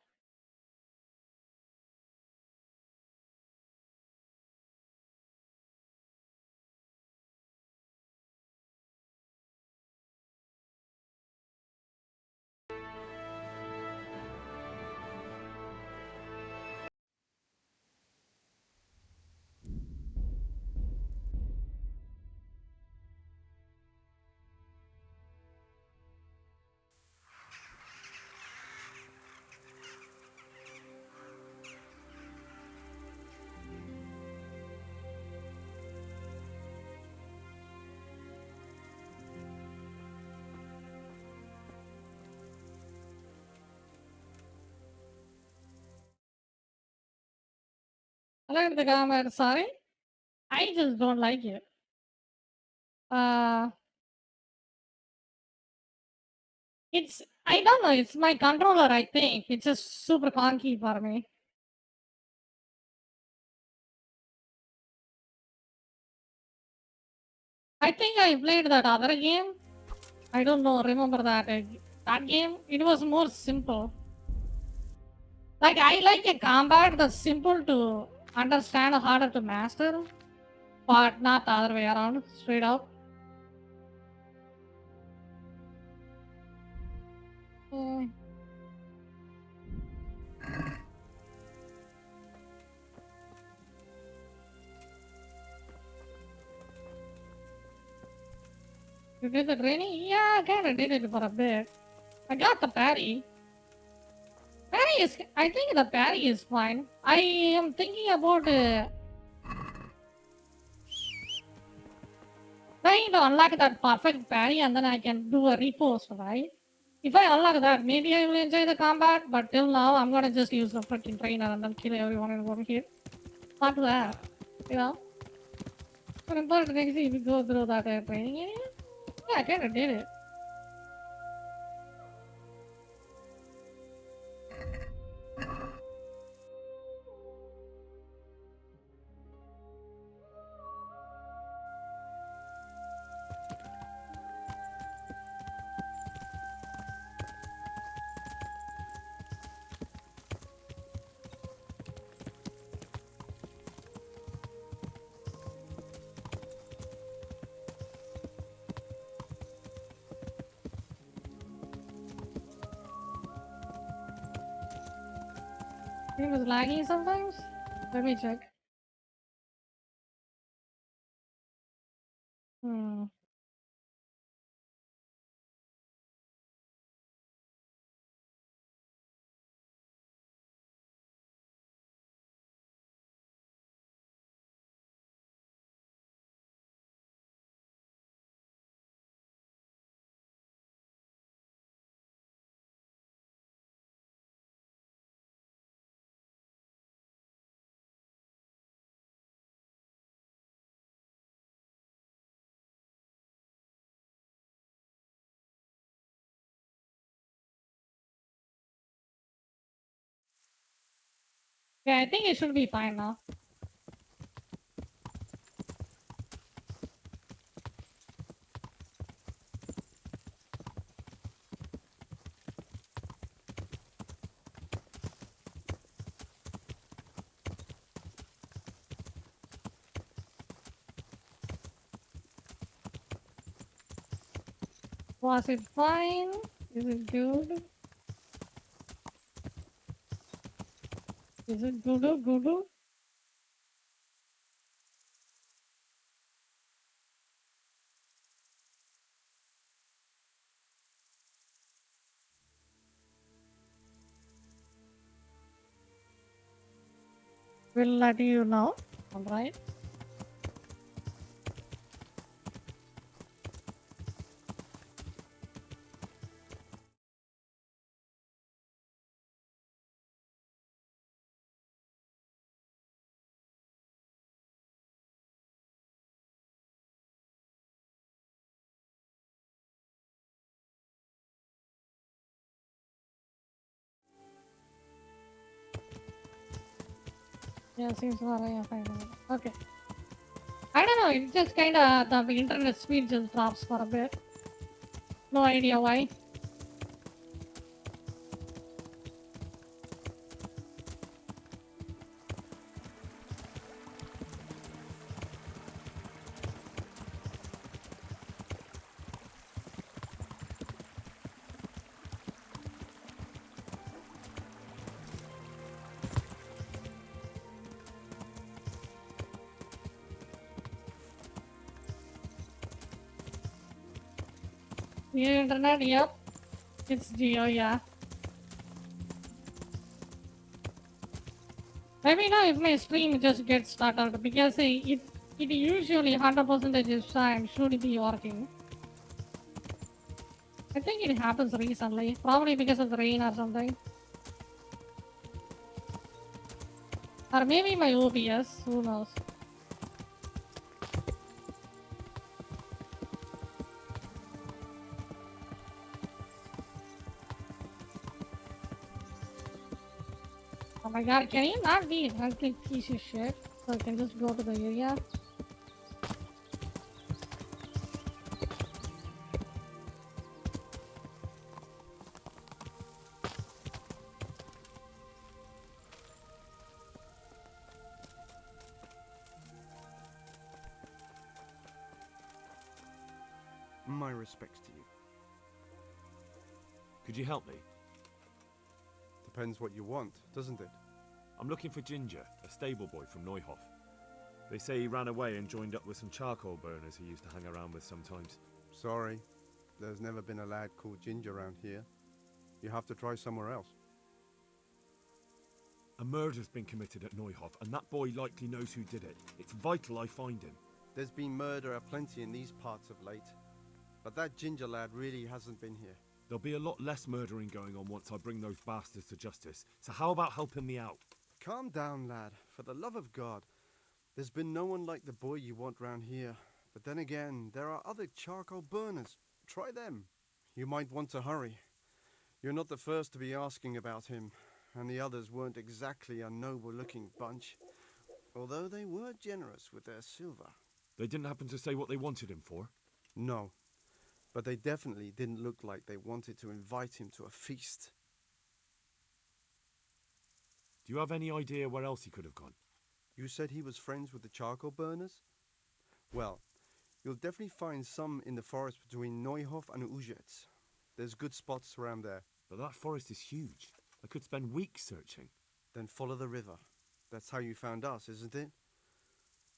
I like the comment. Sorry, I just don't like it. Uh, it's I don't know. It's my controller. I think it's just super clunky for me. I think I played that other game. I don't know. Remember that that game? It was more simple. Like I like a combat that's simple to understand, harder to master, but not the other way around. Straight up. Mm. You did the training? Yeah, I kinda did it for a bit. I got the parry. Parry is. I think the parry is fine. I am thinking about trying to unlock that perfect parry and then I can do a repost, right? If I unlock that, maybe I will enjoy the combat, but till now, I'm gonna just use the freaking trainer and then kill everyone in one hit. Not that, you know? But important thing is if you go through that training area, yeah, I kinda did it. It was lagging sometimes. Let me check. Hmm. Yeah, I think it should be fine now. Was it fine? Is it good? Is it good? We'll let you know. Alright. Yeah, seems fine. Okay. I don't know, it just kinda, the internet speed just drops for a bit. No idea why. New internet, yep. It's Geo, yeah. Let me know if my stream just gets started because it usually 100% is fine, should be working. I think it happens recently, probably because of the rain or something. Or maybe my OBS, who knows. Oh my god, can you not be an ugly piece of shit? So I can just go to the area? My respects to you. Could you help me? Depends what you want, doesn't it? I'm looking for Ginger, a stable boy from Neuhof. They say he ran away and joined up with some charcoal burners he used to hang around with sometimes. Sorry, there's never been a lad called Ginger around here. You have to try somewhere else. A murder's been committed at Neuhof, and that boy likely knows who did it. It's vital I find him. There's been murder aplenty in these parts of late, but that Ginger lad really hasn't been here. There'll be a lot less murdering going on once I bring those bastards to justice, so how about helping me out? Calm down, lad, for the love of God. There's been no one like the boy you want round here. But then again, there are other charcoal burners. Try them. You might want to hurry. You're not the first to be asking about him, and the others weren't exactly a noble-looking bunch, although they were generous with their silver. They didn't happen to say what they wanted him for? No, but they definitely didn't look like they wanted to invite him to a feast. Do you have any idea where else he could have gone? You said he was friends with the charcoal burners? Well, you'll definitely find some in the forest between Neuhof and Uzhets. There's good spots around there. But that forest is huge. I could spend weeks searching. Then follow the river. That's how you found us, isn't it?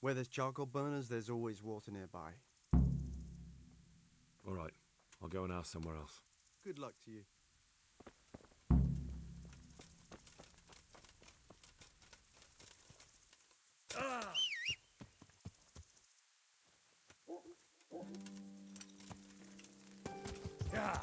Where there's charcoal burners, there's always water nearby. All right, I'll go and ask somewhere else. Good luck to you. Yeah.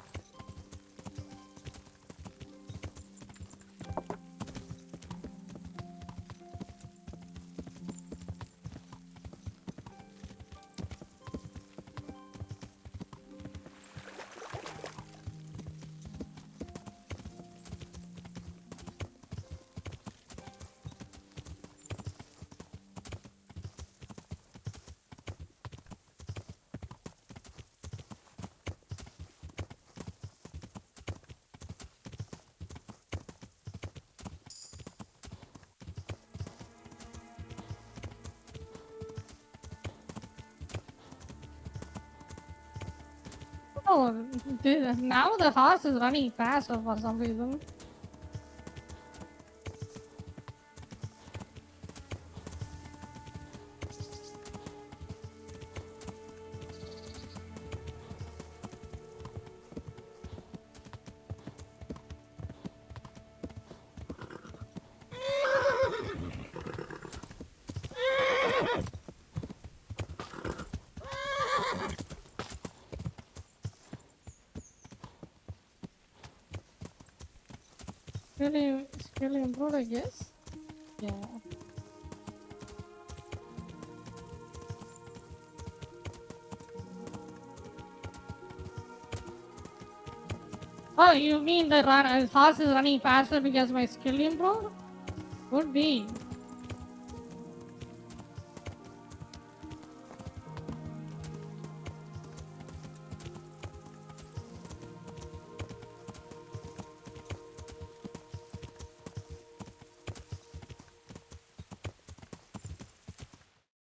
Oh, now the horse is running faster for some reason. Really improved, I guess. Yeah. Oh, you mean the horse is running faster because my skill improved? Could be.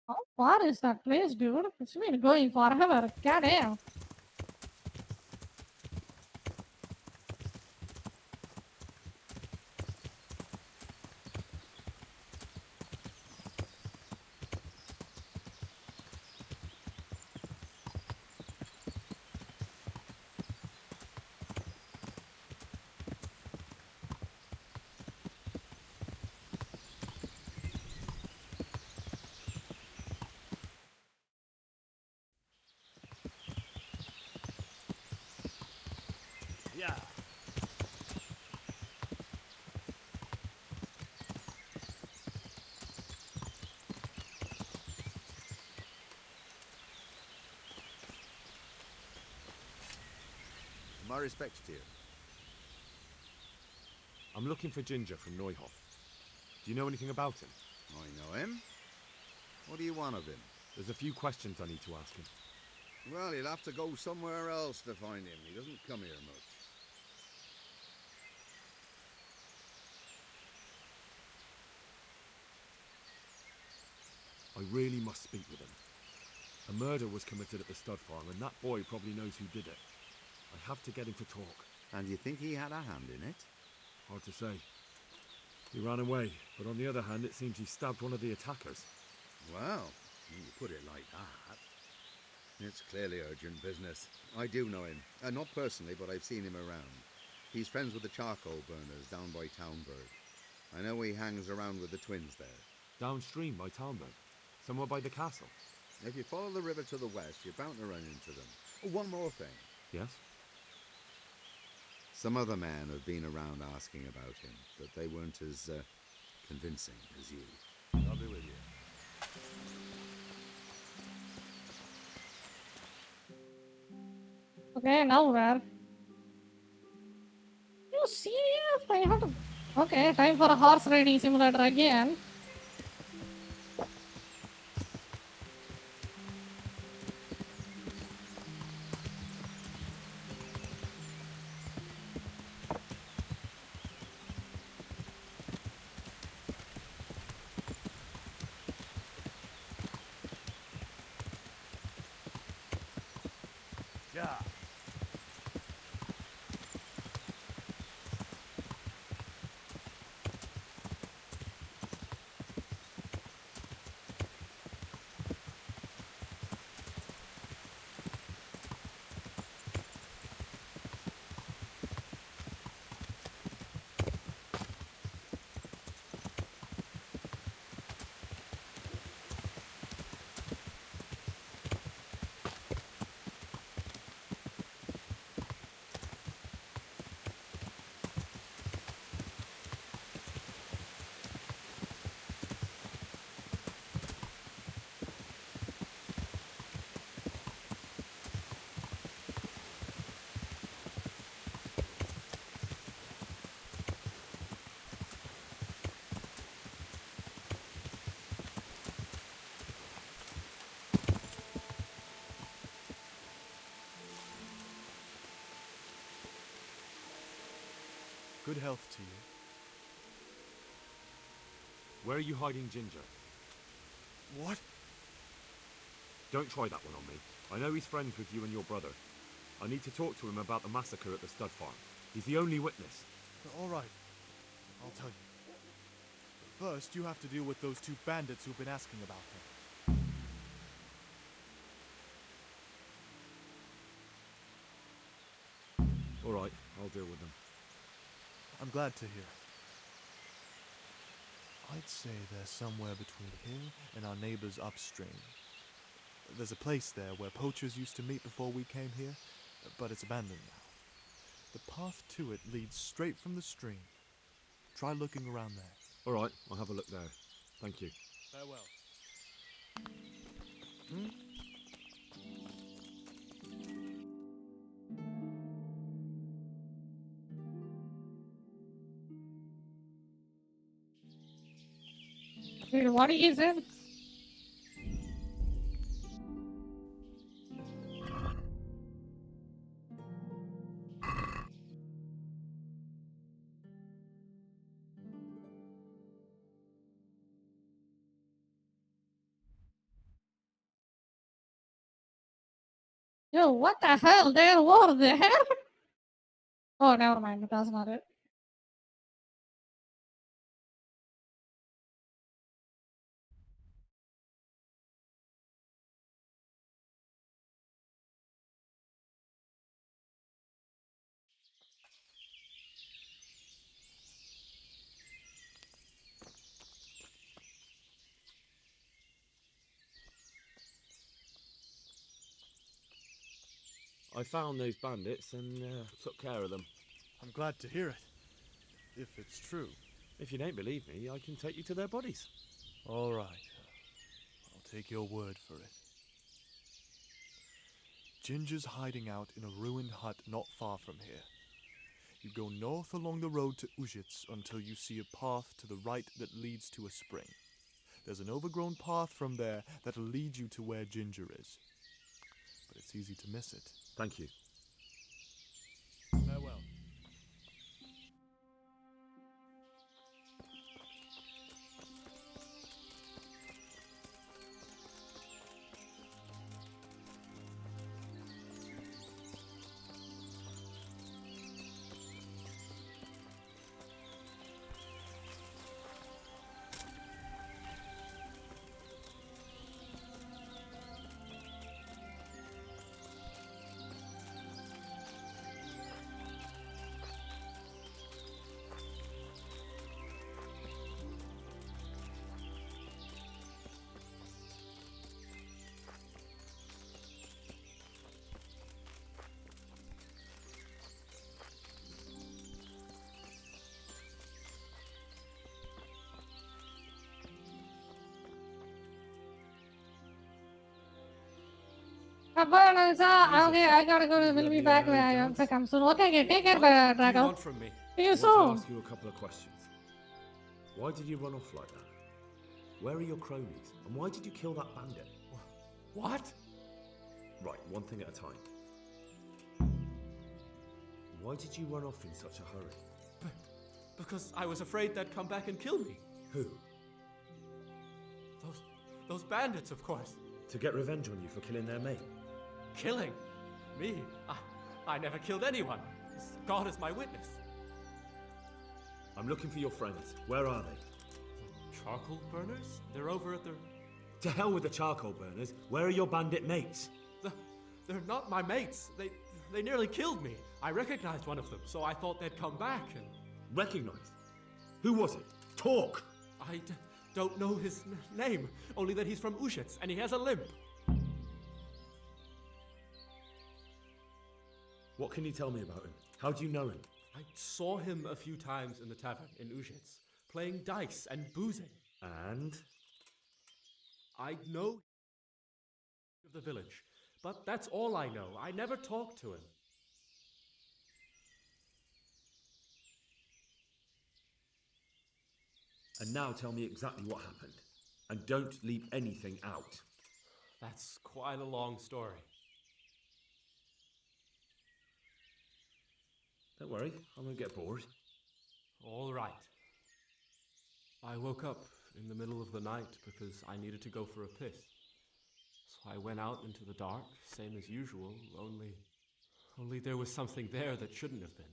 How far is that place, dude? It's been going forever. Goddamn. Yeah. My respects to you. I'm looking for Ginger from Neuhof. Do you know anything about him? I know him. What do you want of him? There's a few questions I need to ask him. Well, you'll have to go somewhere else to find him. He doesn't come here much. I really must speak with him. A murder was committed at the stud farm, and that boy probably knows who did it. I have to get him to talk. And you think he had a hand in it? Hard to say. He ran away, but on the other hand, it seems he stabbed one of the attackers. Well, when you put it like that, it's clearly urgent business. I do know him. Not personally, but I've seen him around. He's friends with the charcoal burners down by Townburg. I know he hangs around with the twins there. Downstream by Townburg? Somewhere by the castle? If you follow the river to the west, you're bound to run into them. Oh, one more thing. Yes? Some other men have been around asking about him, but they weren't as convincing as you. I'll be with you. Okay, now where? You serious? I have to... Okay, time for a horse riding simulator again. Yeah. Good health to you. Where are you hiding Ginger? What? Don't try that one on me. I know he's friends with you and your brother. I need to talk to him about the massacre at the stud farm. He's the only witness. All right. I'll tell you. But first, you have to deal with those two bandits who've been asking about him. All right, I'll deal with them. I'm glad to hear. I'd say they're somewhere between here and our neighbors upstream. There's a place there where poachers used to meet before we came here, but it's abandoned now. The path to it leads straight from the stream. Try looking around there. All right, I'll have a look there. Thank you. Farewell. Wait, what is it? Yo, what the hell? There were there? Oh, never mind. That's not it. I found those bandits and took care of them. I'm glad to hear it. If it's true. If you don't believe me, I can take you to their bodies. All right. I'll take your word for it. Ginger's hiding out in a ruined hut not far from here. You go north along the road to Uzhitz until you see a path to the right that leads to a spring. There's an overgrown path from there that'll lead you to where Ginger is. But it's easy to miss it. Thank you. Farewell. Okay, I gotta go. We'll be back when I come soon. Okay, take care, Drago. What do you want from me? See you I soon. want to ask you a couple of questions. Why did you run off like that? Where are your cronies? And why did you kill that bandit? What? Right, one thing at a time. Why did you run off in such a hurry? Because I was afraid they'd come back and kill me. Who? Those bandits, of course. To get revenge on you for killing their mate? Killing? Me? I never killed anyone. God is my witness. I'm looking for your friends. Where are they? Charcoal burners? They're over at the... To hell with the charcoal burners. Where are your bandit mates? They're not my mates. They nearly killed me. I recognized one of them, so I thought they'd come back and... Recognized? Who was it? Talk! I don't know his name, only that he's from Uzhitz, and he has a limp. What can you tell me about him? How do you know him? I saw him a few times in the tavern in Uzhitz, playing dice and boozing. And? I know of the village, but that's all I know. I never talked to him. And now tell me exactly what happened. And don't leave anything out. That's quite a long story. Don't worry, I won't get bored. All right. I woke up in the middle of the night because I needed to go for a piss. So I went out into the dark, same as usual, only Only there was something there that shouldn't have been.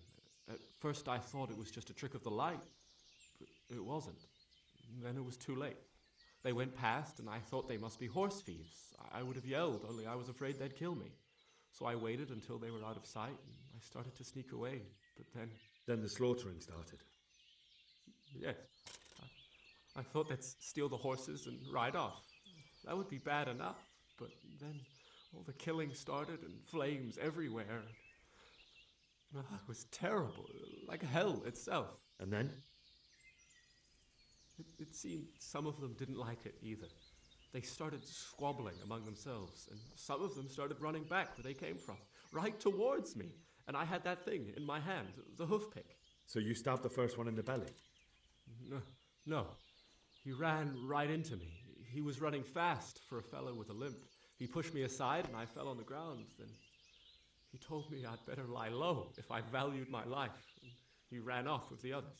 At first I thought it was just a trick of the light, but it wasn't. Then it was too late. They went past, and I thought they must be horse thieves. I would have yelled, only I was afraid they'd kill me. So I waited until they were out of sight, and I started to sneak away. But then... Then the slaughtering started. Yes. I thought they'd steal the horses and ride off. That would be bad enough. But then all the killing started, and flames everywhere. It was terrible, like hell itself. And then? It seemed some of them didn't like it either. They started squabbling among themselves, and some of them started running back where they came from, right towards me. And I had that thing in my hand, the hoof pick. So you stabbed the first one in the belly? No. He ran right into me. He was running fast for a fellow with a limp. He pushed me aside and I fell on the ground. Then he told me I'd better lie low if I valued my life. And he ran off with the others.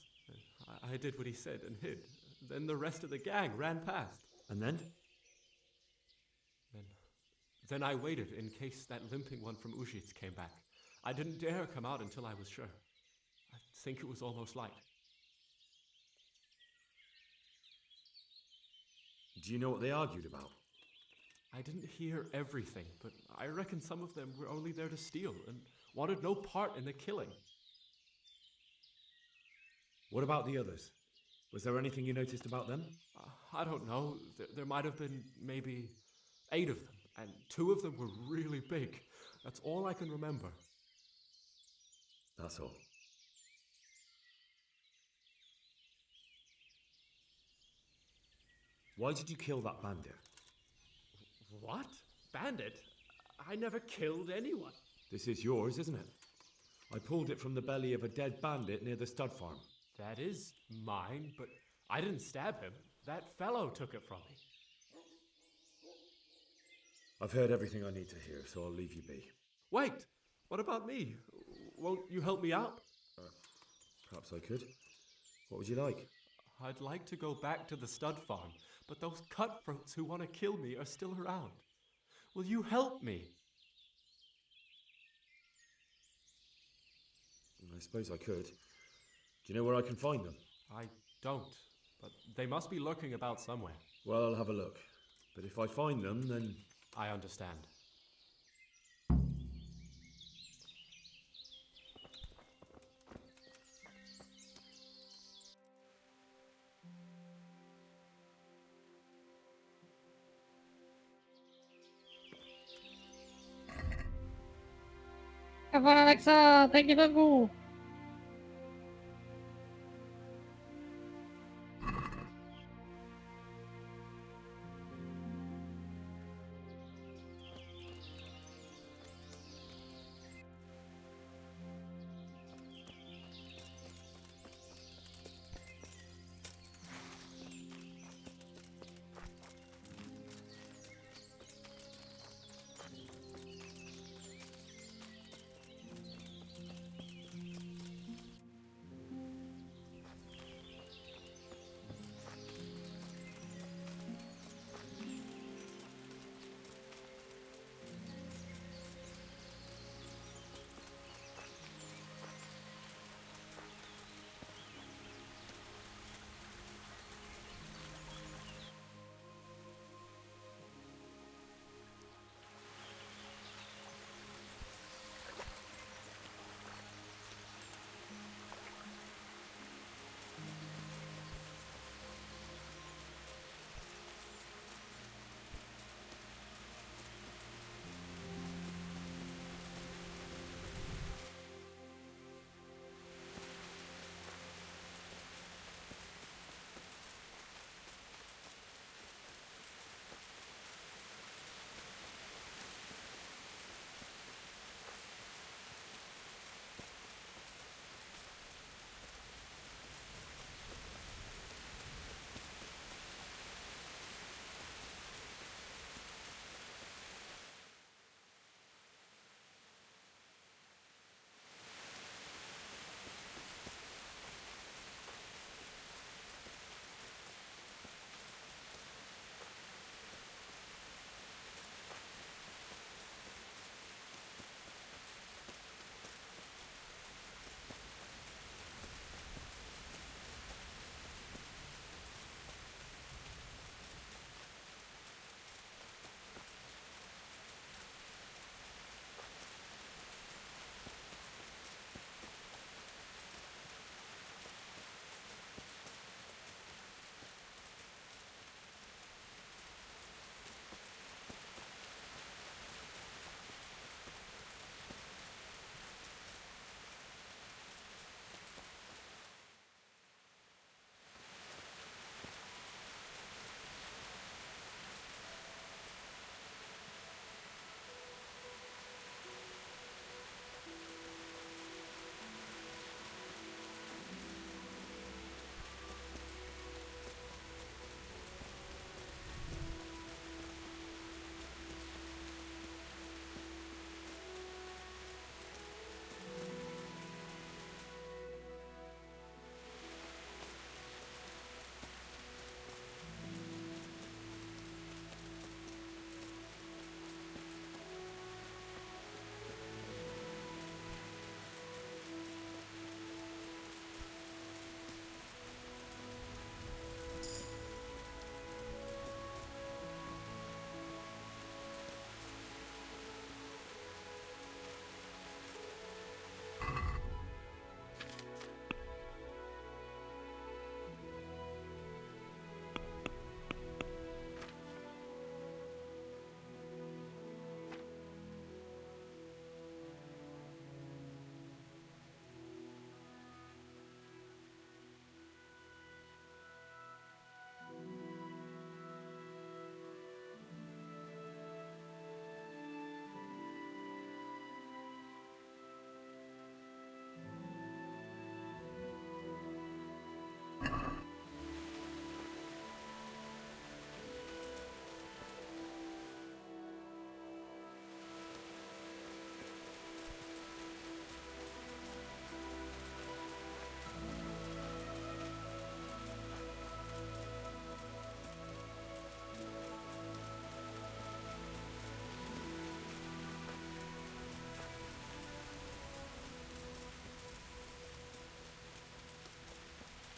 I did what he said and hid. Then the rest of the gang ran past. And then? Then I waited in case that limping one from Ujits came back. I didn't dare come out until I was sure. I think it was almost light. Do you know what they argued about? I didn't hear everything, but I reckon some of them were only there to steal and wanted no part in the killing. What about the others? Was there anything you noticed about them? I don't know. There might have been maybe 8 of them, and 2 of them were really big. That's all I can remember. That's all. Why did you kill that bandit? What? Bandit? I never killed anyone. This is yours, isn't it? I pulled it from the belly of a dead bandit near the stud farm. That is mine, but I didn't stab him. That fellow took it from me. I've heard everything I need to hear, so I'll leave you be. Wait! What about me? Won't you help me out? Perhaps I could. What would you like? I'd like to go back to the stud farm, but those cutthroats who want to kill me are still around. Will you help me? I suppose I could. Do you know where I can find them? I don't, but they must be lurking about somewhere. Well, I'll have a look. But if I find them, then... I understand. Have fun, Alexa. Thank you, Tungu.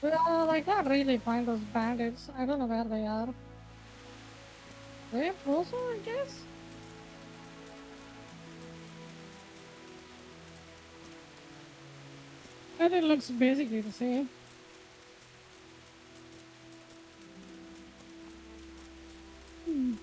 Well, I can't really find those bandits. I don't know where they are. They're closer, I guess? And it looks basically the same. Hmm.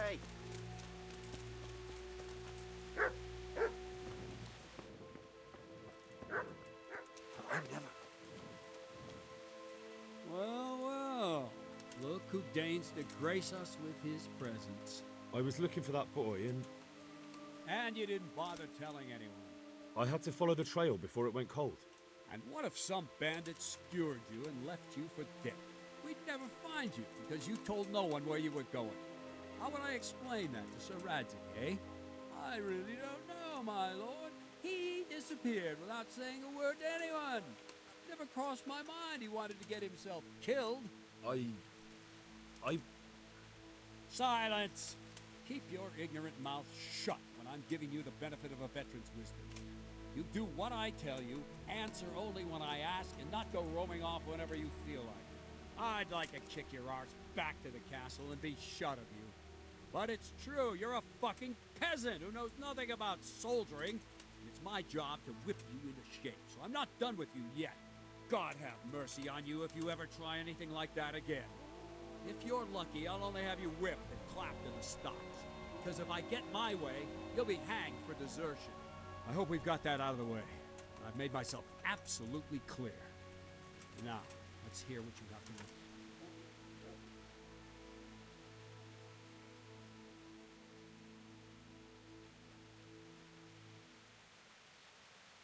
Hey. I never. Well, well. Look who deigns to grace us with his presence. I was looking for that boy and And you didn't bother telling anyone. I had to follow the trail before it went cold. And what if some bandit skewered you and left you for dead? We'd never find you because you told no one where you were going. How would I explain that to Sir Radzig, eh? I really don't know, my lord. He disappeared without saying a word to anyone. Never crossed my mind he wanted to get himself killed. I... Silence! Keep your ignorant mouth shut when I'm giving you the benefit of a veteran's wisdom. You do what I tell you, answer only when I ask, and not go roaming off whenever you feel like it. I'd like to kick your arse back to the castle and be shut of you. But it's true, you're a fucking peasant who knows nothing about soldiering. And it's my job to whip you into shape, so I'm not done with you yet. God have mercy on you if you ever try anything like that again. If you're lucky, I'll only have you whipped and clapped in the stocks. Because if I get my way, you'll be hanged for desertion. I hope we've got that out of the way. I've made myself absolutely clear. Now, let's hear what you have to do.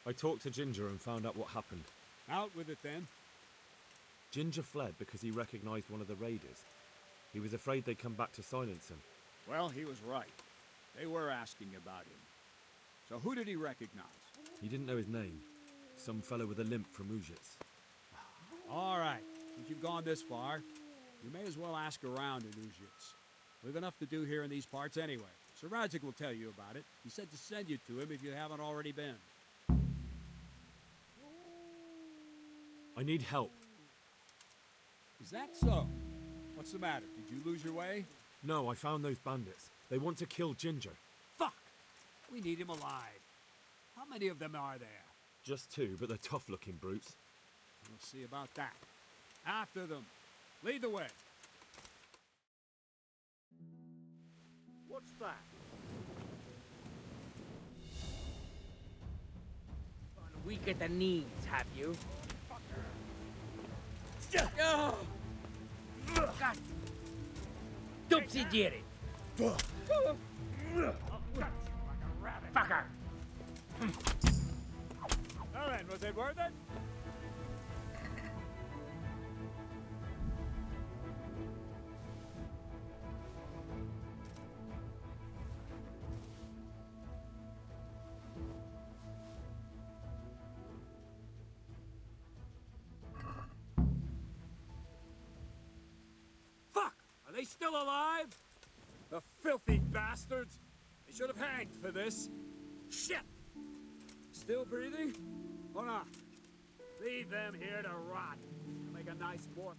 I talked to Ginger and found out what happened. Out with it then. Ginger fled because he recognized one of the raiders. He was afraid they'd come back to silence him. Well, he was right. They were asking about him. So who did he recognize? He didn't know his name. Some fellow with a limp from Uzhitz. All right. Since you've gone this far, you may as well ask around in Uzhitz. We've enough to do here in these parts anyway. Sir Radzig will tell you about it. He said to send you to him if you haven't already been. I need help. Is that so? What's the matter? Did you lose your way? No, I found those bandits. They want to kill Ginger. Fuck! We need him alive. How many of them are there? Just two, but they're tough-looking brutes. We'll see about that. After them. Lead the way. What's that? Weak at the knees, have you? Oh. God. Doopsie did it. Fucker. Well then, was it worth it? Fuck! Are they still alive? The filthy bastards! They should have hanged for this. Shit! Still breathing? Or not? Leave them here to rot. I'll make a nice more.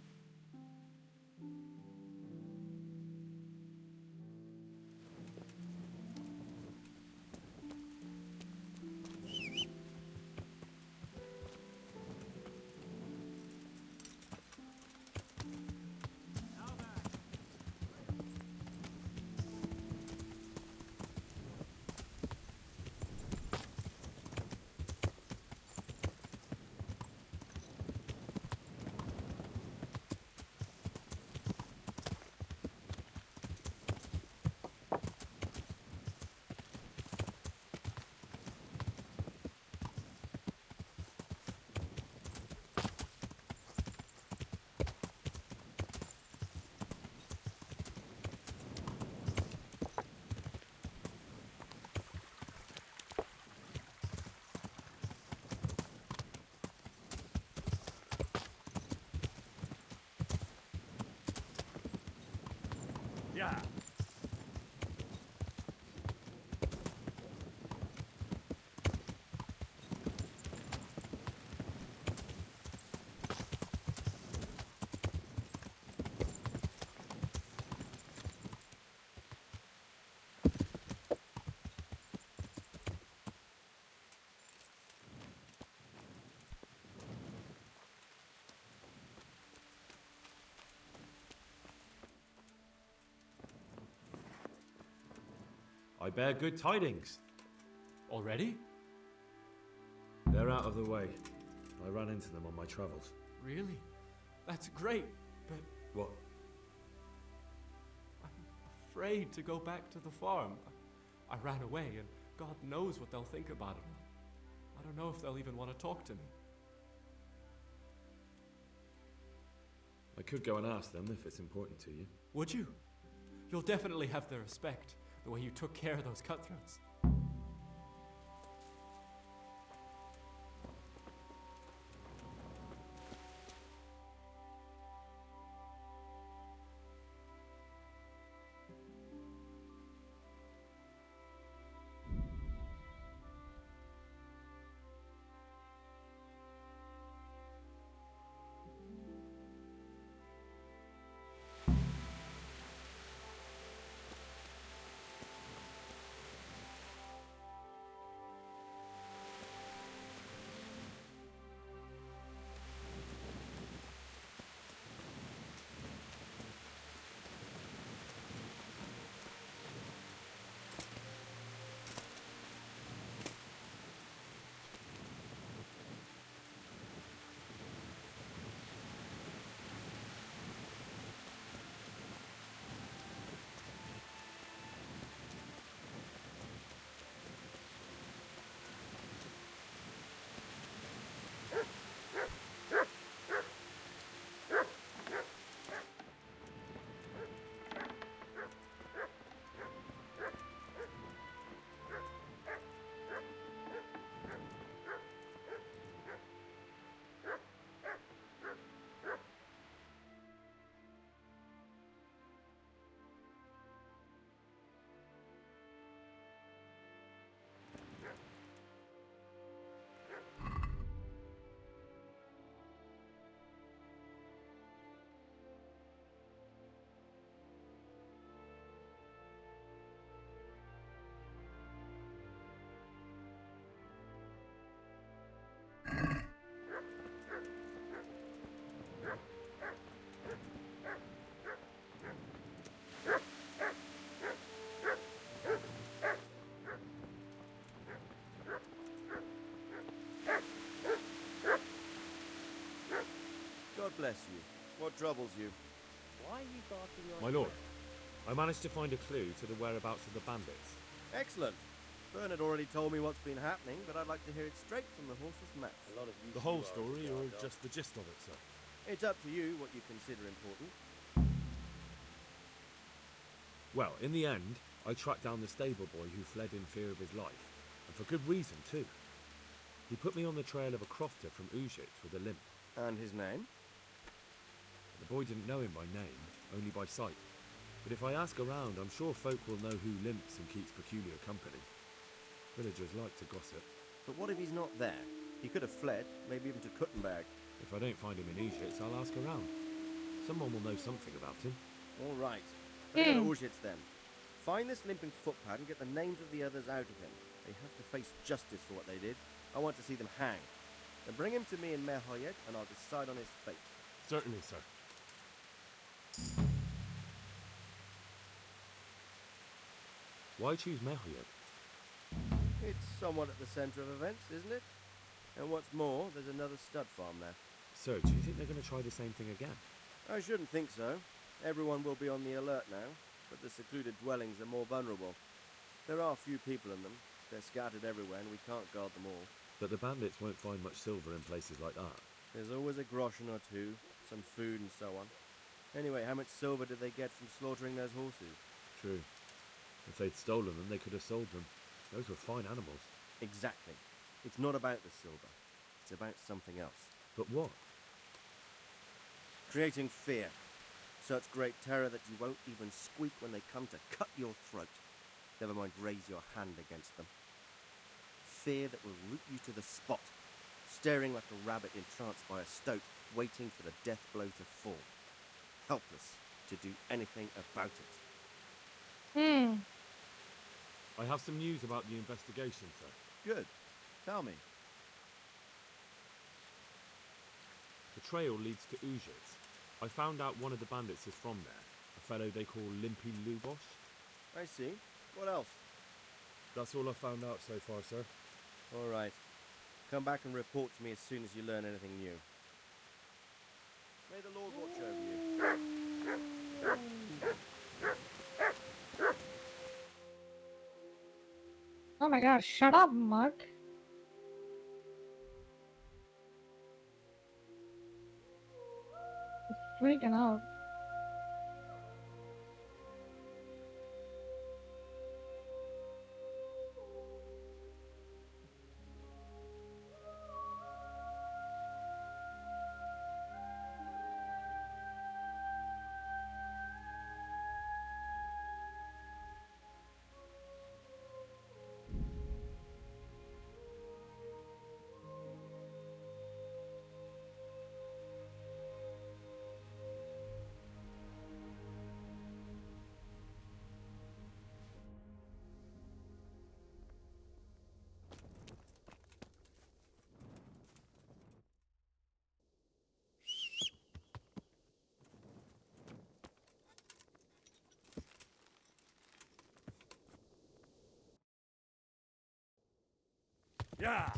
Rider! I bear good tidings. Already? They're out of the way. I ran into them on my travels. Really? That's great, but What? I'm afraid to go back to the farm. I ran away, and God knows what they'll think about it. I don't know if they'll even want to talk to me. I could go and ask them if it's important to you. Would you? You'll definitely have their respect, the way you took care of those cutthroats. God bless you. What troubles you? Why are you barking like My lord, I managed to find a clue to the whereabouts of the bandits. Excellent. Bernard already told me what's been happening, but I'd like to hear it straight from the horse's mouth. A lot of the whole story or just the gist of it, sir? It's up to you what you consider important. Well, in the end, I tracked down the stable boy who fled in fear of his life, and for good reason, too. He put me on the trail of a crofter from Ujit with a limp. And his name? The boy didn't know him by name, only by sight. But if I ask around, I'm sure folk will know who limps and keeps peculiar company. Villagers like to gossip. But what if he's not there? He could have fled, maybe even to Kuttenberg. If I don't find him in Ujit, I'll ask around. Someone will know something about him. All right. Let's go to Ujits then. Find this limping footpad and get the names of the others out of him. They have to face justice for what they did. I want to see them hanged. Then bring him to me in Merhoyet and I'll decide on his fate. Certainly, sir. Why choose Merhoyet? It's somewhat at the centre of events, isn't it? And what's more, there's another stud farm there. So, do you think they're going to try the same thing again? I shouldn't think so. Everyone will be on the alert now, but the secluded dwellings are more vulnerable. There are few people in them. They're scattered everywhere and we can't guard them all. But the bandits won't find much silver in places like that. There's always a groschen or two, some food and so on. Anyway, how much silver did they get from slaughtering those horses? True. If they'd stolen them, they could have sold them. Those were fine animals. Exactly. It's not about the silver. It's about something else. But what? Creating fear. Such great terror that you won't even squeak when they come to cut your throat. Never mind raise your hand against them. Fear that will root you to the spot, staring like a rabbit entranced by a stoat, waiting for the death blow to fall. Helpless to do anything about it. I have some news about the investigation, sir. Good. Tell me. The trail leads to Uzhitz. I found out one of the bandits is from there, a fellow they call Limpy Lubosh. I see. What else? That's all I found out so far, sir. All right. Come back and report to me as soon as you learn anything new. May the Lord watch over you. Oh my god, shut up, Mark. Freaking out. Yeah.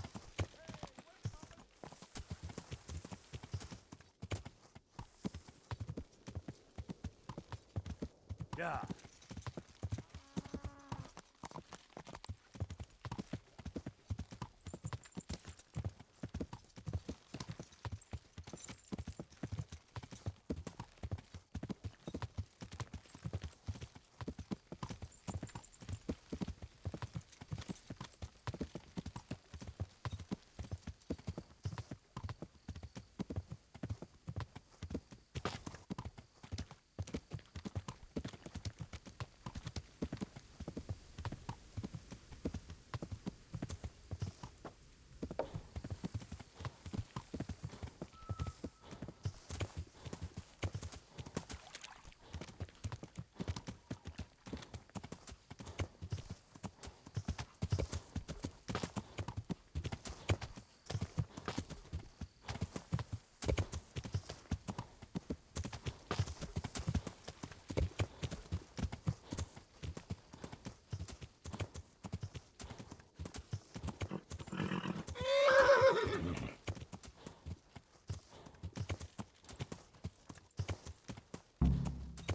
Yeah.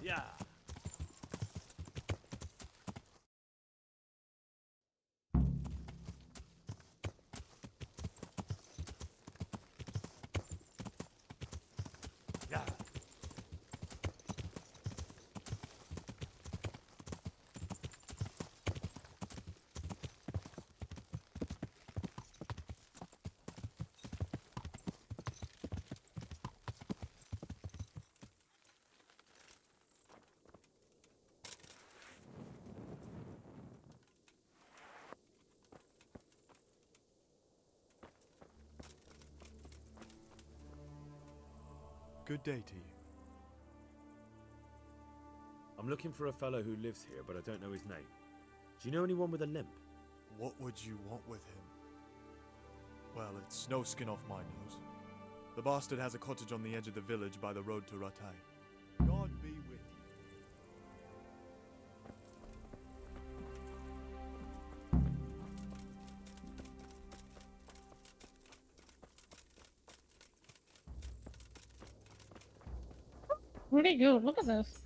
Yeah. Yeah. Good day to you. I'm looking for a fellow who lives here, but I don't know his name. Do you know anyone with a limp? What would you want with him? Well, it's no skin off my nose. The bastard has a cottage on the edge of the village by the road to Rattay. God be with you. Pretty good. Look at this.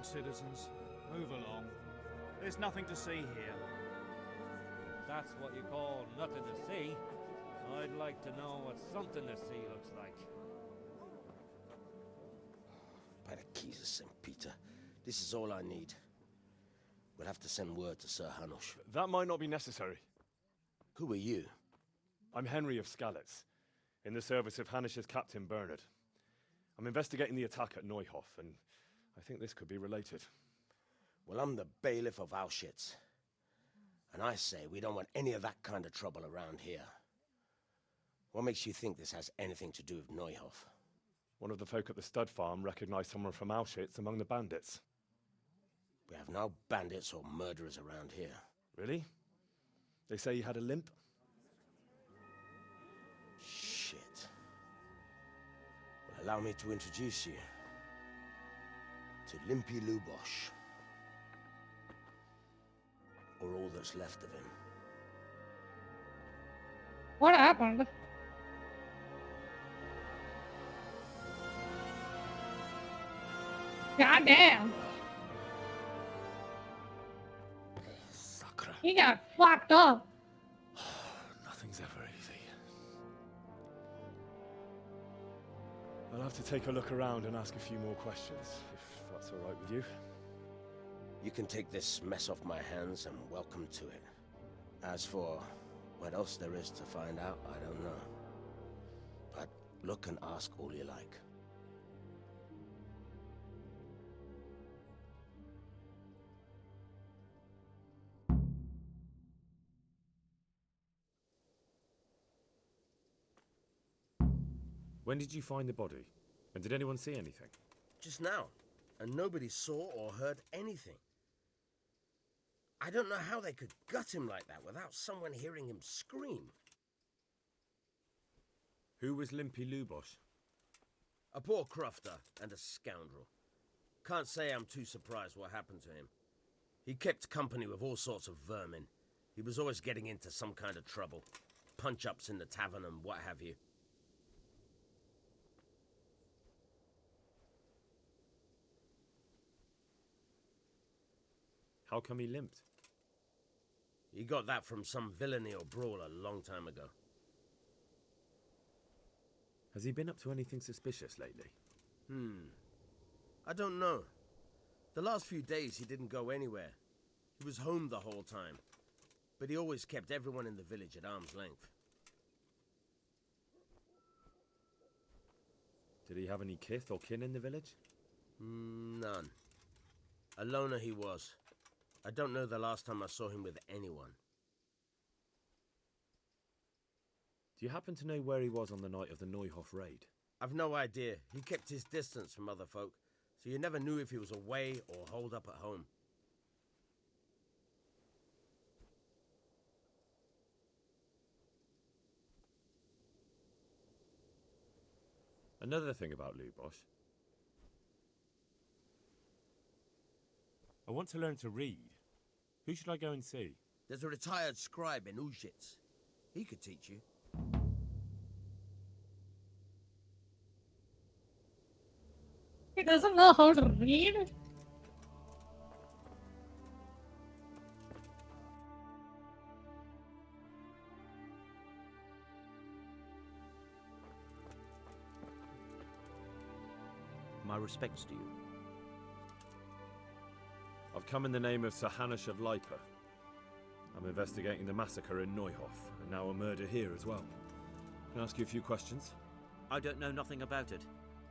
citizens. Move along. There's nothing to see here. That's what you call nothing to see. I'd like to know what something to see looks like. By the keys of St. Peter, this is all I need. We'll have to send word to Sir Hanush. That might not be necessary. Who are you? I'm Henry of Skalitz, in the service of Hanush's Captain Bernard. I'm investigating the attack at Neuhof, and I think this could be related. Well, I'm the bailiff of Auschwitz. And I say we don't want any of that kind of trouble around here. What makes you think this has anything to do with Neuhof? One of the folk at the stud farm recognized someone from Auschwitz among the bandits. We have no bandits or murderers around here. Really? They say he had a limp? Shit. Well, allow me to introduce you to Limpy Lubosh. Or all that's left of him. What happened? God damn. He got fucked up. Nothing's ever easy. I'll have to take a look around and ask a few more questions, if that's all right with you. You can take this mess off my hands and welcome to it. As for what else there is to find out, I don't know. But look and ask all you like. When did you find the body? And did anyone see anything? Just now. And nobody saw or heard anything. I don't know how they could gut him like that without someone hearing him scream. Who was Limpy Lubosh? A poor crofter and a scoundrel. Can't say I'm too surprised what happened to him. He kept company with all sorts of vermin. He was always getting into some kind of trouble. Punch-ups in the tavern and what have you. How come he limped? He got that from some villainy or brawl a long time ago. Has he been up to anything suspicious lately? I don't know. The last few days he didn't go anywhere. He was home the whole time. But he always kept everyone in the village at arm's length. Did he have any kith or kin in the village? None. A loner he was. I don't know the last time I saw him with anyone. Do you happen to know where he was on the night of the Neuhof raid? I've no idea. He kept his distance from other folk, so you never knew if he was away or holed up at home. Another thing about Lubosh. I want to learn to read. Who should I go and see? There's a retired scribe in Auschwitz. He could teach you. He doesn't know how to read? My respects to you. I've come in the name of Sir Hanush of Lipa. I'm investigating the massacre in Neuhof, and now a murder here as well. Can I ask you a few questions? I don't know nothing about it,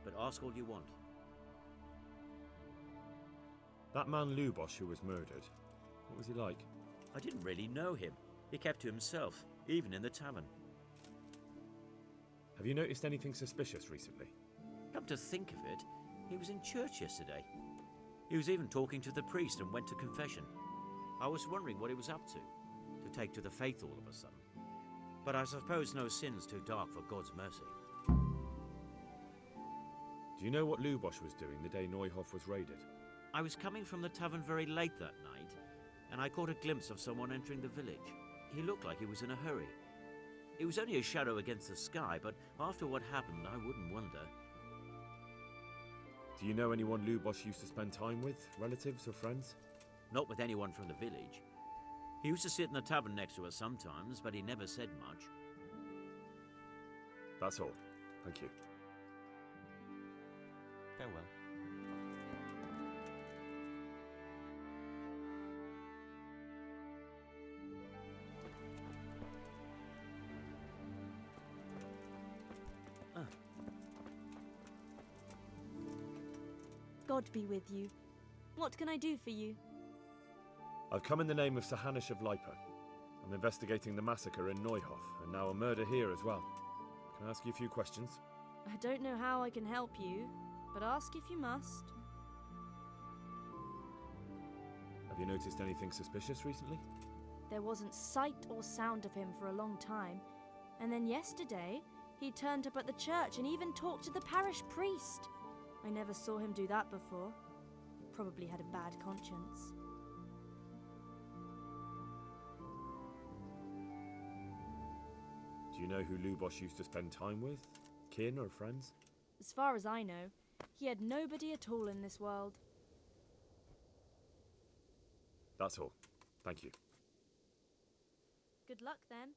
but ask all you want. That man Lubosh who was murdered, what was he like? I didn't really know him. He kept to himself, even in the tavern. Have you noticed anything suspicious recently? Come to think of it, he was in church yesterday. He was even talking to the priest and went to confession. I was wondering what he was up to take to the faith all of a sudden. But I suppose no sin's too dark for God's mercy. Do you know what Lubosh was doing the day Neuhof was raided? I was coming from the tavern very late that night, and I caught a glimpse of someone entering the village. He looked like he was in a hurry. It was only a shadow against the sky, but after what happened, I wouldn't wonder. Do you know anyone Lubosh used to spend time with? Relatives or friends? Not with anyone from the village. He used to sit in the tavern next to us sometimes, but he never said much. That's all. Thank you. Farewell. God be with you. What can I do for you? I've come in the name of Sahanish of Lipa. I'm investigating the massacre in Neuhof, and now a murder here as well. Can I ask you a few questions? I don't know how I can help you, but ask if you must. Have you noticed anything suspicious recently? There wasn't sight or sound of him for a long time, and then yesterday, he turned up at the church and even talked to the parish priest. I never saw him do that before. Probably had a bad conscience. Do you know who Lubosh used to spend time with? Kin or friends? As far as I know, he had nobody at all in this world. That's all. Thank you. Good luck then.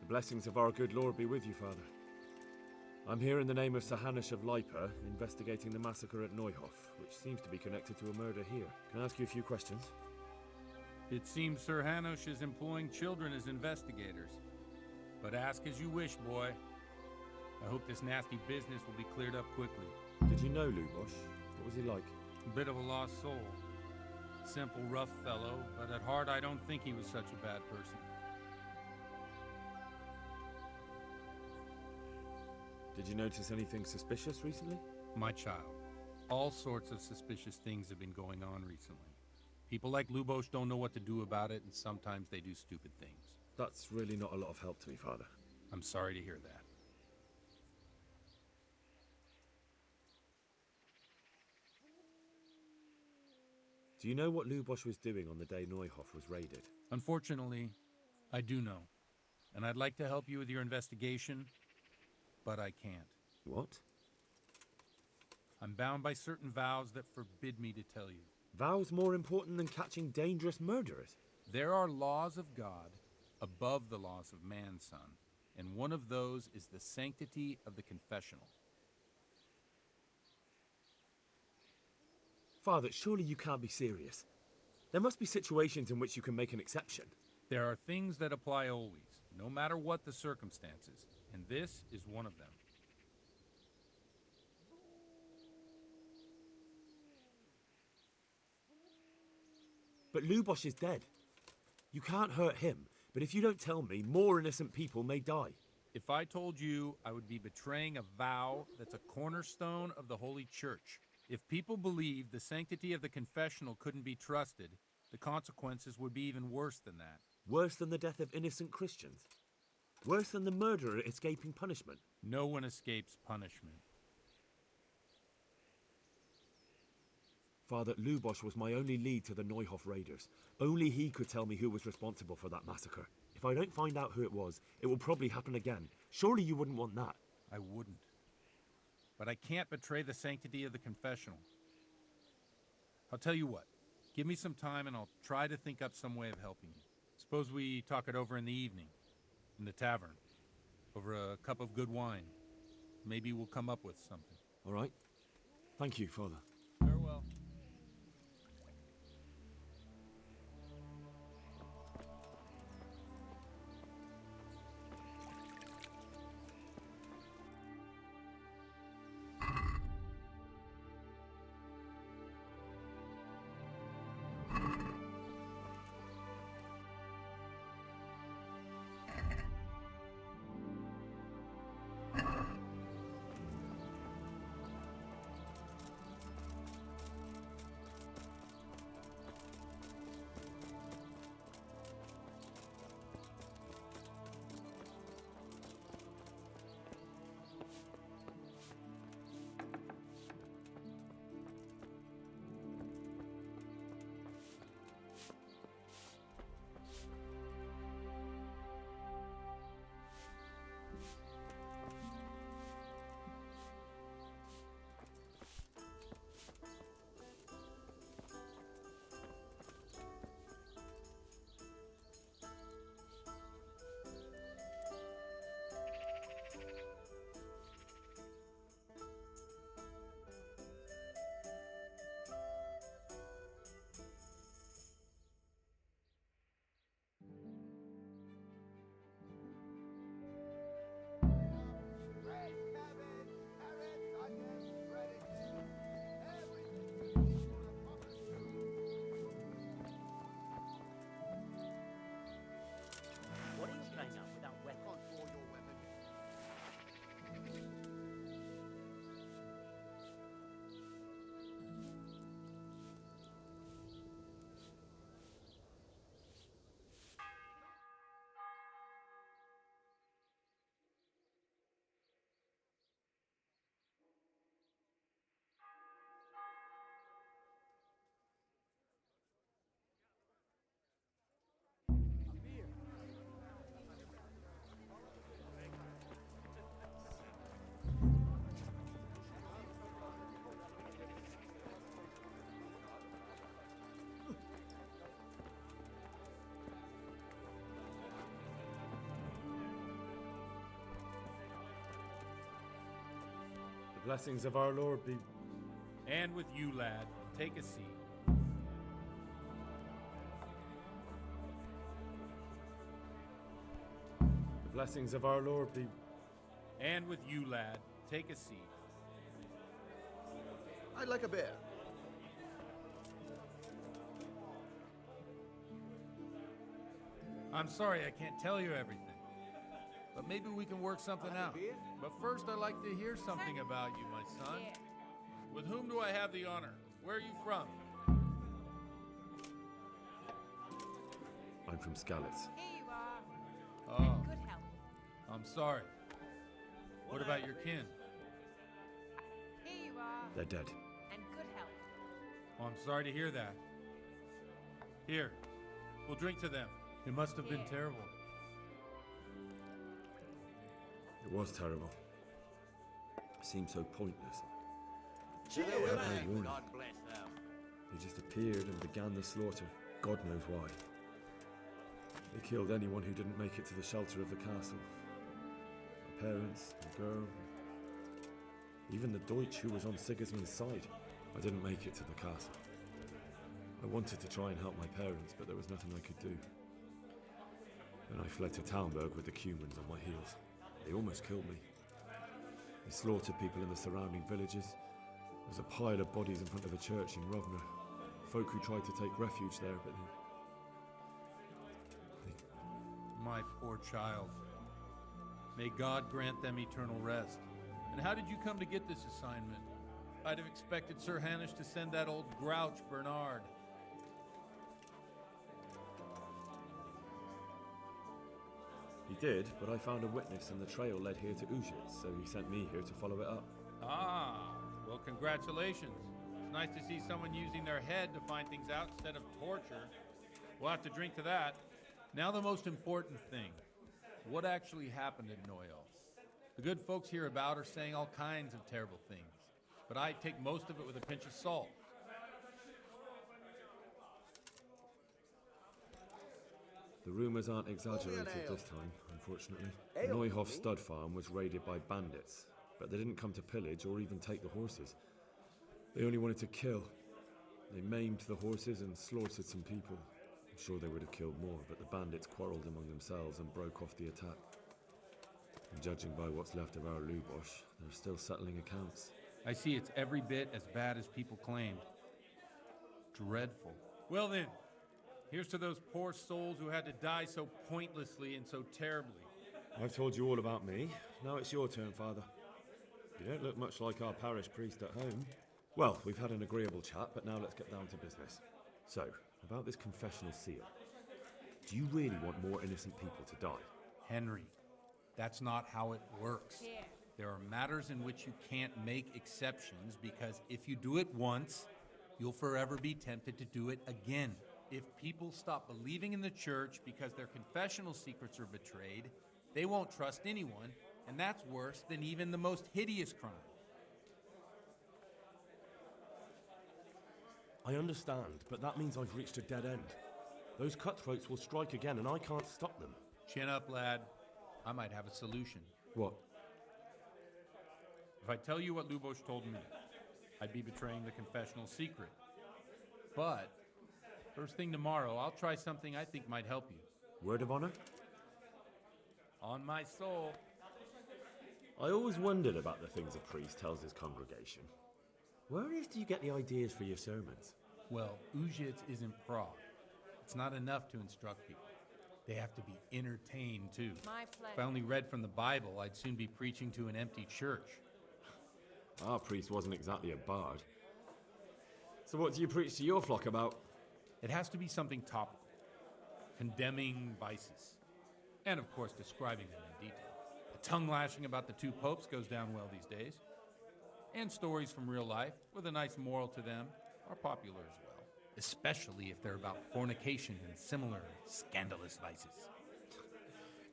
The blessings of our good Lord be with you, Father. I'm here in the name of Sahanish of Lipa, investigating the massacre at Neuhof, which seems to be connected to a murder here. Can I ask you a few questions? It seems Sir Hanush is employing children as investigators. But ask as you wish, boy. I hope this nasty business will be cleared up quickly. Did you know Lubosh? What was he like? A bit of a lost soul. Simple, rough fellow, but at heart I don't think he was such a bad person. Did you notice anything suspicious recently? My child, all sorts of suspicious things have been going on recently. People like Lubosh don't know what to do about it, and sometimes they do stupid things. That's really not a lot of help to me, Father. I'm sorry to hear that. Do you know what Lubosh was doing on the day Neuhof was raided? Unfortunately, I do know. And I'd like to help you with your investigation, but I can't. What? I'm bound by certain vows that forbid me to tell you. Vows more important than catching dangerous murderers? There are laws of God above the laws of man, son, and one of those is the sanctity of the confessional. Father, surely you can't be serious. There must be situations in which you can make an exception. There are things that apply always, no matter what the circumstances, and this is one of them. But Lubosh is dead. You can't hurt him, but if you don't tell me, more innocent people may die. If I told you, I would be betraying a vow that's a cornerstone of the Holy Church. If people believed the sanctity of the confessional couldn't be trusted, the consequences would be even worse than that. Worse than the death of innocent Christians? Worse than the murderer escaping punishment? No one escapes punishment. Father, Lubosh was my only lead to the Neuhof raiders. Only he could tell me who was responsible for that massacre. If I don't find out who it was, it will probably happen again. Surely you wouldn't want that. I wouldn't. But I can't betray the sanctity of the confessional. I'll tell you what. Give me some time and I'll try to think up some way of helping you. Suppose we talk it over in the evening, in the tavern, over a cup of good wine. Maybe we'll come up with something. All right. Thank you, Father. Farewell. What are you playing up without weapons? The blessings of our Lord be... And with you, lad. Take a seat. The blessings of our Lord be... And with you, lad. Take a seat. I'd like a beer. I'm sorry I can't tell you everything. But maybe we can work something out. But first, I'd like to hear something about you, my son. With whom do I have the honor? Where are you from? I'm from Skalitz. Here you are. Oh, Good help. I'm sorry. What about your kin? Here you are. They're dead. And good help. Oh, I'm sorry to hear that. Here, we'll drink to them. It must have been terrible. It was terrible. It seemed so pointless. Had no warning. They just appeared and began the slaughter. God knows why. They killed anyone who didn't make it to the shelter of the castle. My parents, the girl, even the Deutsch who was on Sigismund's side. I didn't make it to the castle. I wanted to try and help my parents, but there was nothing I could do. Then I fled to Talmberg with the Cumans on my heels. They almost killed me. They slaughtered people in the surrounding villages. There was a pile of bodies in front of a church in Rovna. Folk who tried to take refuge there, but My poor child. May God grant them eternal rest. And how did you come to get this assignment? I'd have expected Sir Hanush to send that old grouch, Bernard. He did, but I found a witness and the trail led here to Ujits, so he sent me here to follow it up. Ah, well, congratulations. It's nice to see someone using their head to find things out instead of torture. We'll have to drink to that. Now the most important thing. What actually happened in Neuhof? The good folks hereabout are saying all kinds of terrible things, but I take most of it with a pinch of salt. The rumours aren't exaggerated this time, unfortunately. The Neuhof stud farm was raided by bandits, but they didn't come to pillage or even take the horses. They only wanted to kill. They maimed the horses and slaughtered some people. I'm sure they would have killed more, but the bandits quarrelled among themselves and broke off the attack. And judging by what's left of our Lubosh, they're still settling accounts. I see it's every bit as bad as people claimed. Dreadful. Well then, here's to those poor souls who had to die so pointlessly and so terribly. I've told you all about me. Now it's your turn, Father. You don't look much like our parish priest at home. Well, we've had an agreeable chat, but now let's get down to business. So, about this confessional seal. Do you really want more innocent people to die? Henry, that's not how it works. Here. There are matters in which you can't make exceptions because if you do it once, you'll forever be tempted to do it again. If people stop believing in the church because their confessional secrets are betrayed, they won't trust anyone, and that's worse than even the most hideous crime. I understand, but that means I've reached a dead end. Those cutthroats will strike again, and I can't stop them. Chin up, lad. I might have a solution. What? If I tell you what Lubosh told me, I'd be betraying the confessional secret. But first thing tomorrow, I'll try something I think might help you. Word of honor? On my soul. I always wondered about the things a priest tells his congregation. Where on earth do you get the ideas for your sermons? Well, Ujits isn't Prague. It's not enough to instruct people. They have to be entertained, too. My pleasure. If I only read from the Bible, I'd soon be preaching to an empty church. Our priest wasn't exactly a bard. So what do you preach to your flock about? It has to be something topical. Condemning vices. And, of course, describing them in detail. The tongue lashing about the two popes goes down well these days. And stories from real life, with a nice moral to them, are popular as well. Especially if they're about fornication and similar scandalous vices.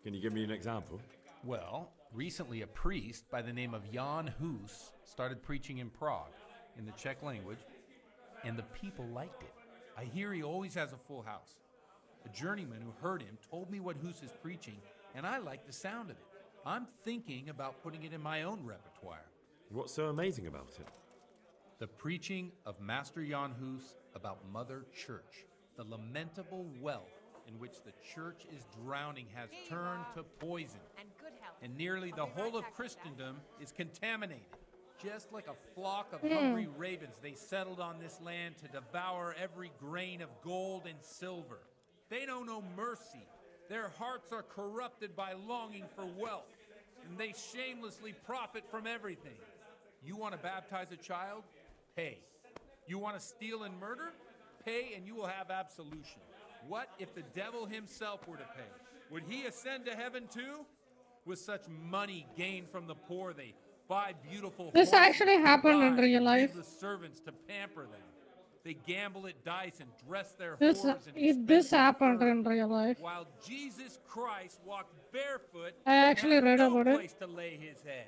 Can you give me an example? Well, recently a priest by the name of Jan Hus started preaching in Prague, in the Czech language, and the people liked it. I hear he always has a full house. A journeyman who heard him told me what Hus is preaching, and I like the sound of it. I'm thinking about putting it in my own repertoire. What's so amazing about it? The preaching of Master Jan Hus about Mother Church. The lamentable wealth in which the church is drowning has turned to poison. And good health. And nearly the I'll be right whole of back for that. Christendom is contaminated. Just like a flock of hungry ravens, they settled on this land to devour every grain of gold and silver. They know no mercy. Their hearts are corrupted by longing for wealth, and they shamelessly profit from everything. You want to baptize a child? Pay. You want to steal and murder? Pay and you will have absolution. What if the devil himself were to pay? Would he ascend to heaven too? With such money gained from the poor, they buy beautiful This horses actually to happened in ride, real life. leave the servants to pamper them. They gamble at dice and dress their This whores in this expensive happened fur, in real life. while Jesus Christ walked barefoot I actually and had read no about it. place to lay his head.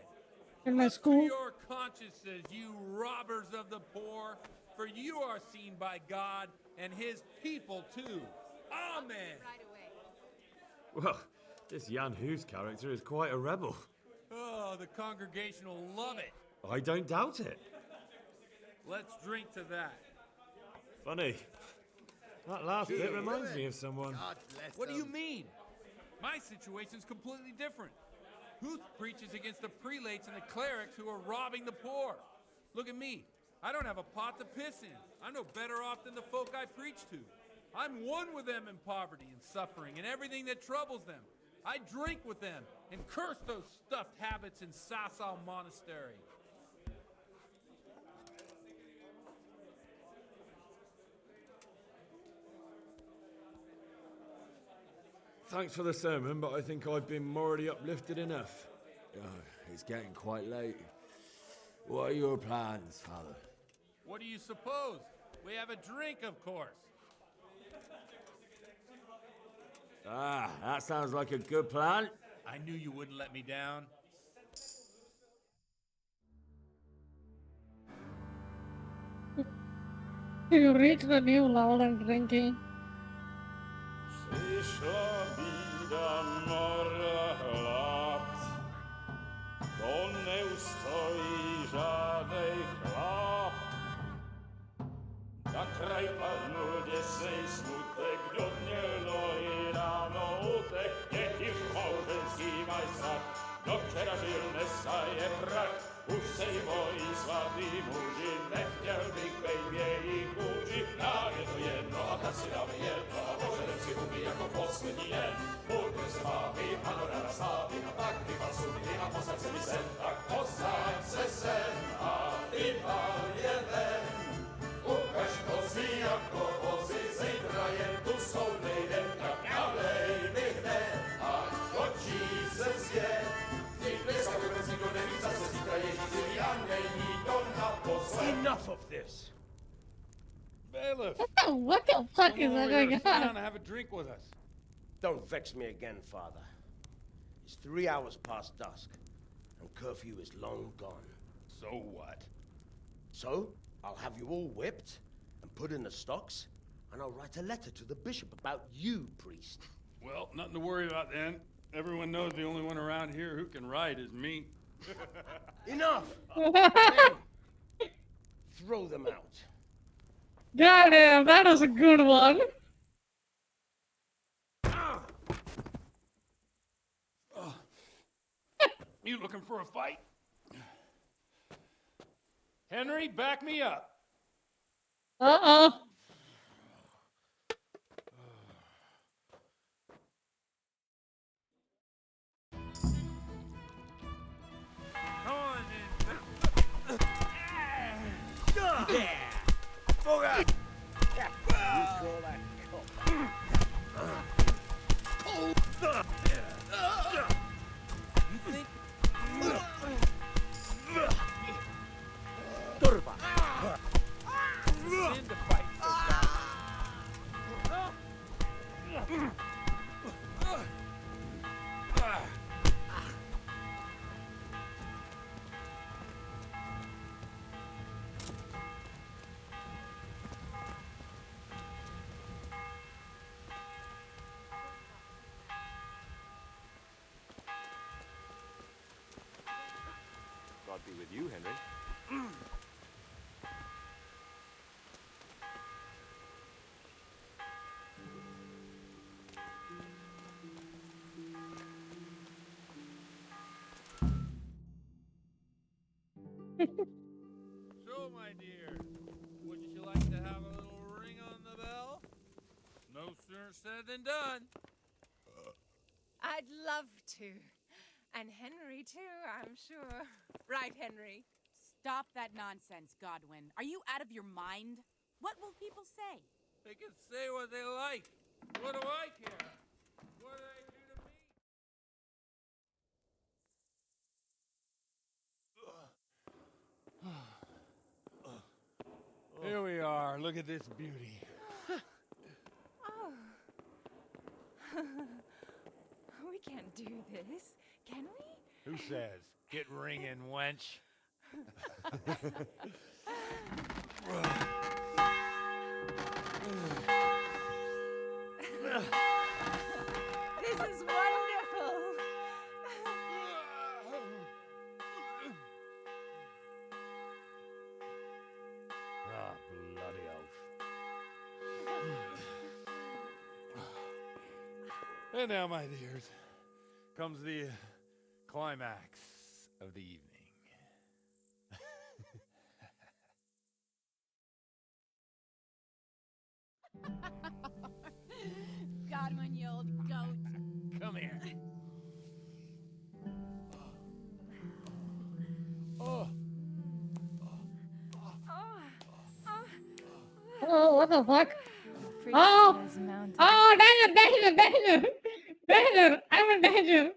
in my Look school. to your consciences, you robbers of the poor, for you are seen by God and his people too. Amen. Well, this Jan Hughes character is quite a rebel. Oh, the congregation will love it. I don't doubt it. Let's drink to that. Funny. That last bit reminds me of someone. What do you mean? My situation's completely different. Huth preaches against the prelates and the clerics who are robbing the poor. Look at me. I don't have a pot to piss in. I'm no better off than the folk I preach to. I'm one with them in poverty and suffering and everything that troubles them. I drink with them and curse those stuffed habits in Sasau Monastery. Thanks for the sermon, but I think I've been morally uplifted enough. Oh, it's getting quite late. What are your plans, Father? What do you suppose? We have a drink, of course. Ah, that sounds like a good plan. I knew you wouldn't let me down. You reach the new level and drinking. To nie ustoi żadnej chlap. Na kraj panu niesej smutek, godnielno i rano utek, niech już małżeński majstrak, do wczera żylne staje prak. Už sejmoj svatý muži, nechtěl bych bejbě i kůži, nám je to jedno a tak si dáme jedno a požerem si huby jako poslední den. Burger se baví, panorama slaví a tak vypal sudy a posaď se mi sem, tak posaď se sem a vypal je ven. Ukaž kozy jako vozy, zítra je tu soudnej den, tak nalej mi hned, ať točí se svět. Enough of this! Bailiff! What the fuck is that going Sit down on? and have a drink with us. Don't vex me again, Father. It's 3 hours past dusk, and curfew is long gone. So what? So, I'll have you all whipped and put in the stocks, and I'll write a letter to the bishop about you, priest. Well, nothing to worry about then. Everyone knows the only one around here who can write is me. Enough! Throw them out. Goddamn, that is a good one. You looking for a fight? Henry, back me up. Uh-oh. Come on, then. Yeah! Booger! You call that You think? Turba! Sin to fight so fast. God be with you, Henry. So, my dear, wouldn't you like to have a little ring on the bell? No sooner said than done. I'd love to. And Henry, too, I'm sure. Right, Henry? Stop that nonsense, Godwin. Are you out of your mind? What will people say? They can say what they like. What do I care? What do they do to me? Here we are. Look at this beauty. Oh. We can't do this, can we? Who says? Get ringing, wench. This is wonderful. Ah, bloody oath. And now, my dears, comes the climax of the evening. Godwin, you old goat. Come here. Oh. Oh, what the fuck? Priest Oh! has mounted. Oh, danger, danger, danger! Danger! I'm in danger!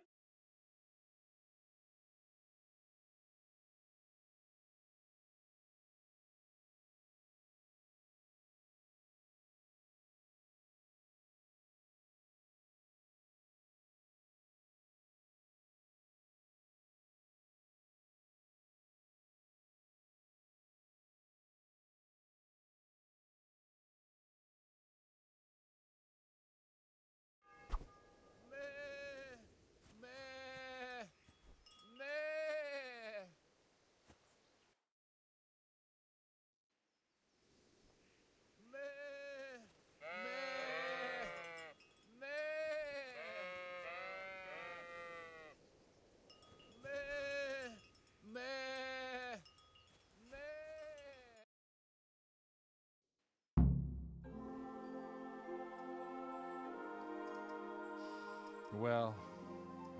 Well,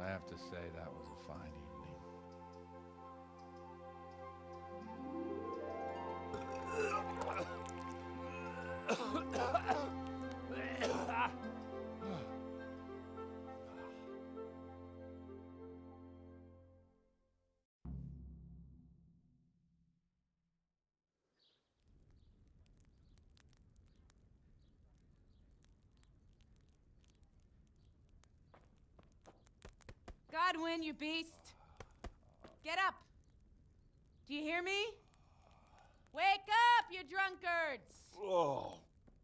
I have to say that was a fine evening. Godwin, you beast. Get up. Do you hear me? Wake up, you drunkards. Oh,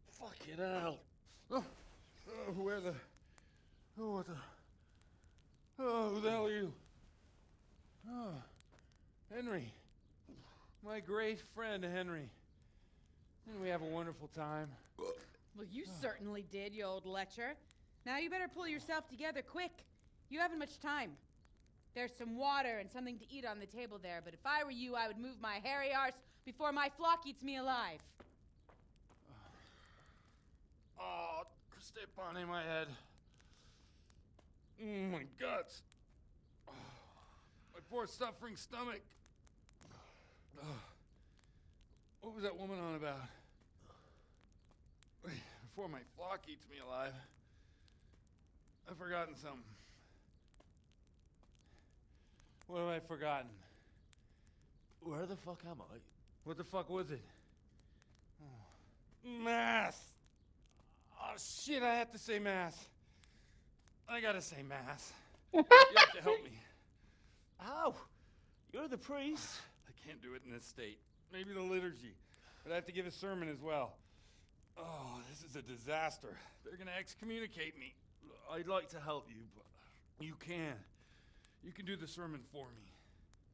fucking hell. Where the... Oh, what the... Oh, who the hell are you? Oh, Henry. My great friend, Henry. Didn't we have a wonderful time? Well, you certainly did, you old lecher. Now you better pull yourself together quick. You haven't much time. There's some water and something to eat on the table there, but if I were you, I would move my hairy arse before my flock eats me alive. Oh, step on in my head. My guts. Oh, my poor suffering stomach. Oh, what was that woman on about? Before my flock eats me alive. I've forgotten something. What have I forgotten? Where the fuck am I? What the fuck was it? Oh. Mass! Oh shit, I have to say mass. I gotta say mass. You have to help me. How? You're the priest. I can't do it in this state. Maybe the liturgy. But I have to give a sermon as well. Oh, this is a disaster. They're gonna excommunicate me. I'd like to help you, but... You can. You can do the sermon for me.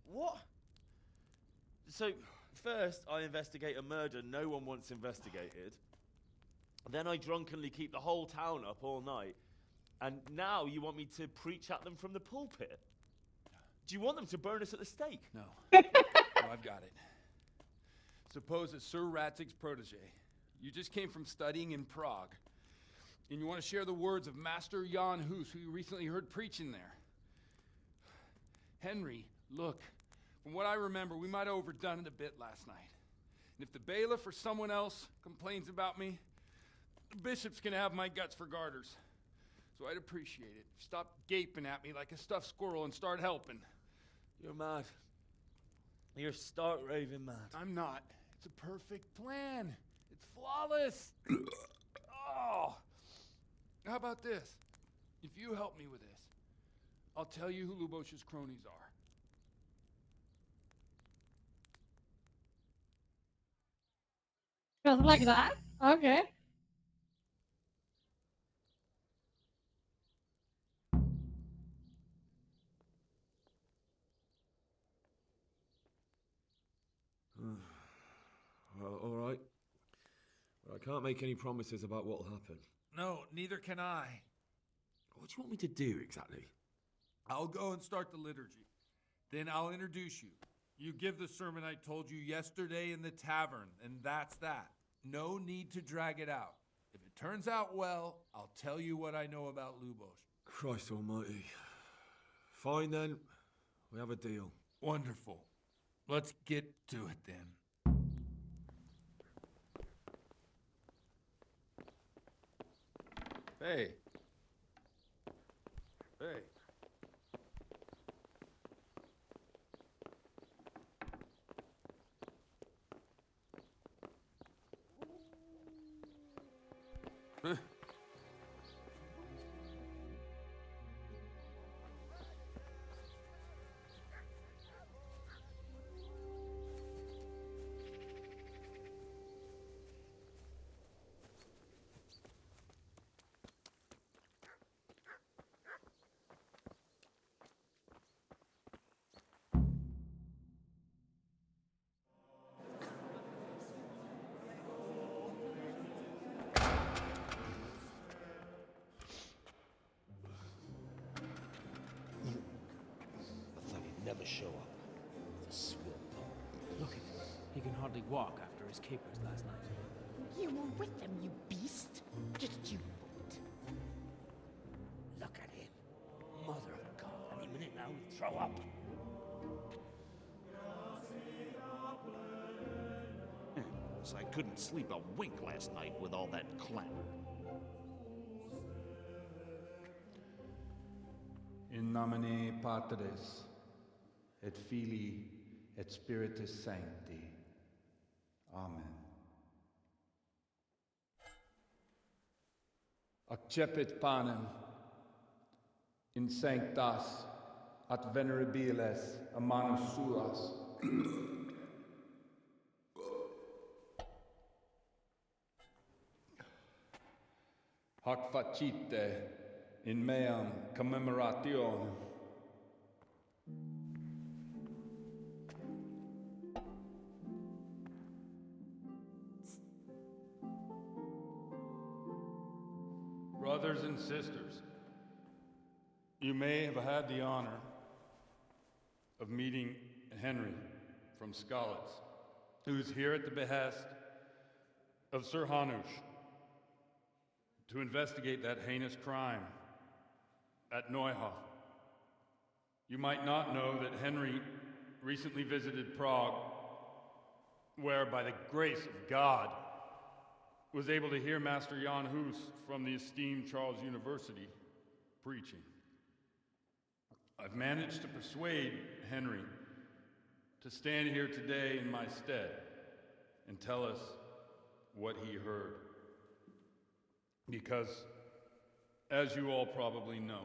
What? So, first I investigate a murder no one wants investigated. Then I drunkenly keep the whole town up all night. And now you want me to preach at them from the pulpit? Do you want them to burn us at the stake? No. No, I've got it. Suppose that Sir Ratzig's protege. You just came from studying in Prague. And you want to share the words of Master Jan Hus, who you recently heard preaching there. Henry, look, from what I remember, we might have overdone it a bit last night. And if the bailiff or someone else complains about me, the bishop's gonna have my guts for garters. So I'd appreciate it. Stop gaping at me like a stuffed squirrel and start helping. You're mad. You're stark raving mad. I'm not. It's a perfect plan. It's flawless. Oh. How about this? If you help me with this, I'll tell you who Lubosh's cronies are. Just like that? Okay. Well, all right. But I can't make any promises about what'll happen. No, neither can I. What do you want me to do exactly? I'll go and start the liturgy. Then I'll introduce you. You give the sermon I told you yesterday in the tavern, and that's that. No need to drag it out. If it turns out well, I'll tell you what I know about Lubos. Christ almighty. Fine then. We have a deal. Wonderful. Let's get to it then. Hey. Hey. Huh? I thought he'd never show up. The swill. Look at him. He can hardly walk after his capers last night. You were with them, you beast. Just you wait. Look at him. Mother of God. Any minute now he'll throw up. So I couldn't sleep a wink last night with all that clamor. In nomine Patris, et Filii, et Spiritus Sancti. Amen. Accepit panem in sanctas at venerabiles a manus suas. Hac facite in meam commemorationem. Brothers and sisters, you may have had the honor of meeting Henry from Skalitz, who is here at the behest of Sir Hanush to investigate that heinous crime at Neuhof. You might not know that Henry recently visited Prague, where, by the grace of God, was able to hear Master Jan Hus from the esteemed Charles University preaching. I've managed to persuade Henry to stand here today in my stead and tell us what he heard. Because, as you all probably know,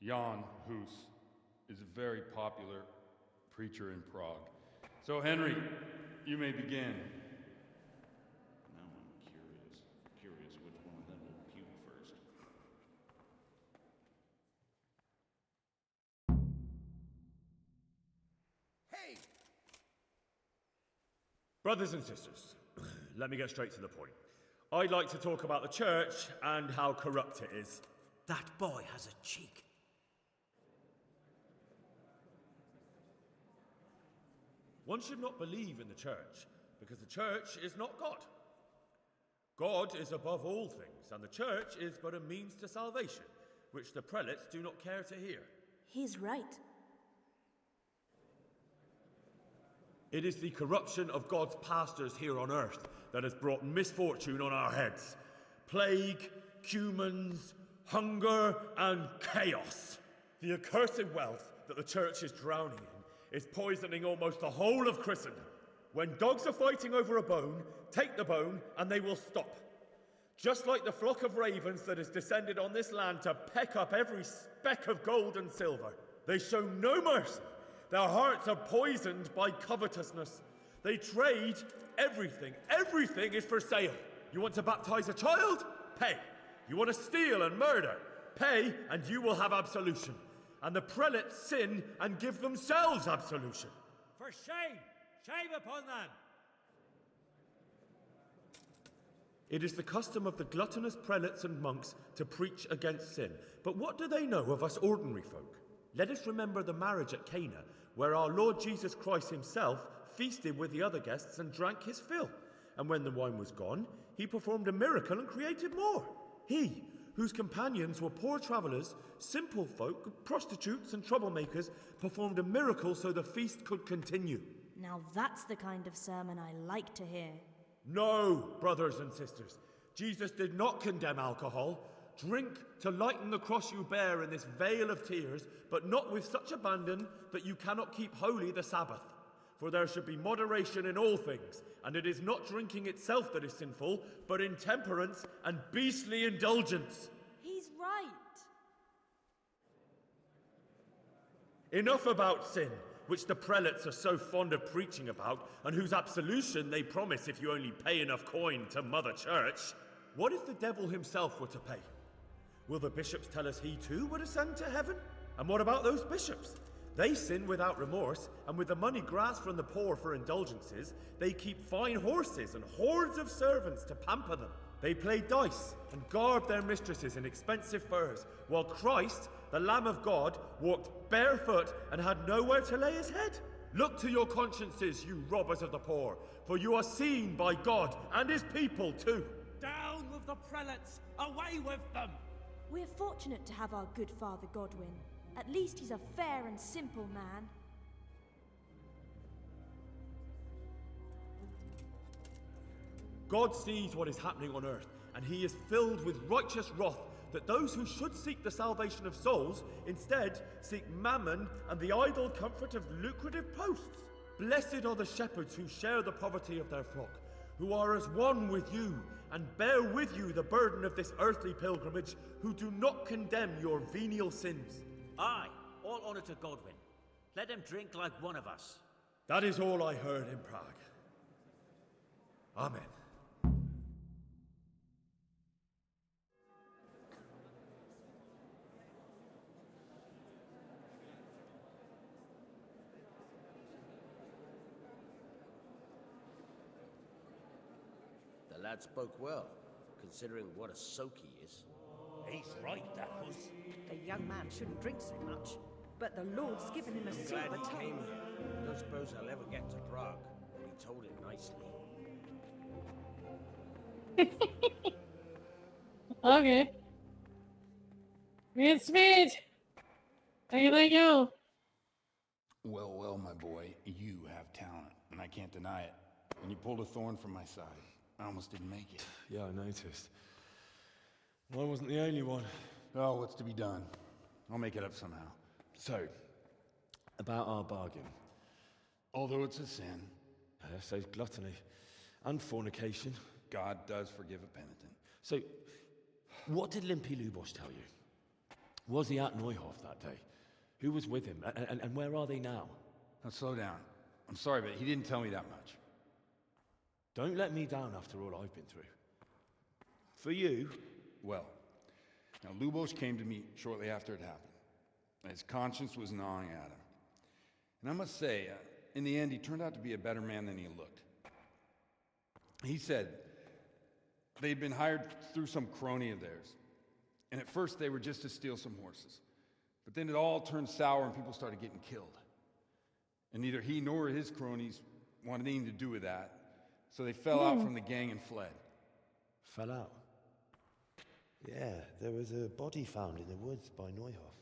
Jan Hus is a very popular preacher in Prague. So, Henry, you may begin. Now I'm curious which one of them will puke first. Hey! Brothers and sisters, let me get straight to the point. I'd like to talk about the church and how corrupt it is. That boy has a cheek. One should not believe in the church, because the church is not God. God is above all things, and the church is but a means to salvation, which the prelates do not care to hear. He's right. It is the corruption of God's pastors here on earth that has brought misfortune on our heads. Plague, cumens, hunger, and chaos. The accursed wealth that the church is drowning in is poisoning almost the whole of Christendom. When dogs are fighting over a bone, take the bone and they will stop. Just like the flock of ravens that has descended on this land to peck up every speck of gold and silver. They show no mercy. Their hearts are poisoned by covetousness. They trade everything. Everything is for sale. You want to baptize a child? Pay. You want to steal and murder? Pay, and you will have absolution. And the prelates sin and give themselves absolution. For shame! Shame upon them! It is the custom of the gluttonous prelates and monks to preach against sin. But what do they know of us ordinary folk? Let us remember the marriage at Cana, where our Lord Jesus Christ himself feasted with the other guests and drank his fill. And when the wine was gone, he performed a miracle and created more. He, whose companions were poor travellers, simple folk, prostitutes and troublemakers, performed a miracle so the feast could continue. Now that's the kind of sermon I like to hear. No, brothers and sisters. Jesus did not condemn alcohol. Drink to lighten the cross you bear in this vale of tears, but not with such abandon that you cannot keep holy the Sabbath. For there should be moderation in all things, and it is not drinking itself that is sinful, but intemperance and beastly indulgence. He's right. Enough about sin, which the prelates are so fond of preaching about, and whose absolution they promise if you only pay enough coin to Mother Church. What if the devil himself were to pay? Will the bishops tell us he too would ascend to heaven? And what about those bishops? They sin without remorse, and with the money grasped from the poor for indulgences, they keep fine horses and hordes of servants to pamper them. They play dice and garb their mistresses in expensive furs, while Christ, the Lamb of God, walked barefoot and had nowhere to lay his head. Look to your consciences, you robbers of the poor, for you are seen by God and his people too. Down with the prelates! Away with them! We're fortunate to have our good Father Godwin. At least he's a fair and simple man. God sees what is happening on earth, and he is filled with righteous wrath that those who should seek the salvation of souls instead seek mammon and the idle comfort of lucrative posts. Blessed are the shepherds who share the poverty of their flock, who are as one with you and bear with you the burden of this earthly pilgrimage, who do not condemn your venial sins. Aye, all honour to Godwin. Let him drink like one of us. That is all I heard in Prague. Amen. The lad spoke well, considering what a soak he is. He's right, that was. The young man shouldn't drink so much, but the Lord's given him a I'm silver glad he tongue. came here. I don't suppose I'll ever get to Prague, but he told it nicely. Okay. It's sweet. Thank you. Well, well, my boy, you have talent, and I can't deny it. When you pulled a thorn from my side, I almost didn't make it. Yeah, I noticed. I wasn't the only one. Oh, what's to be done? I'll make it up somehow. So, about our bargain. Although it's a sin. So gluttony and fornication. God does forgive a penitent. So, what did Limpy Lubosh tell you? Was he at Neuhof that day? Who was with him? And where are they now? Now slow down. I'm sorry, but he didn't tell me that much. Don't let me down after all I've been through. For you... Well, now Lubosh came to me shortly after it happened. His conscience was gnawing at him. And I must say, in the end, he turned out to be a better man than he looked. He said they'd been hired through some crony of theirs. And at first they were just to steal some horses. But then it all turned sour and people started getting killed. And neither he nor his cronies wanted anything to do with that. So they fell out from the gang and fled. Fell out? Yeah, there was a body found in the woods by Neuhof.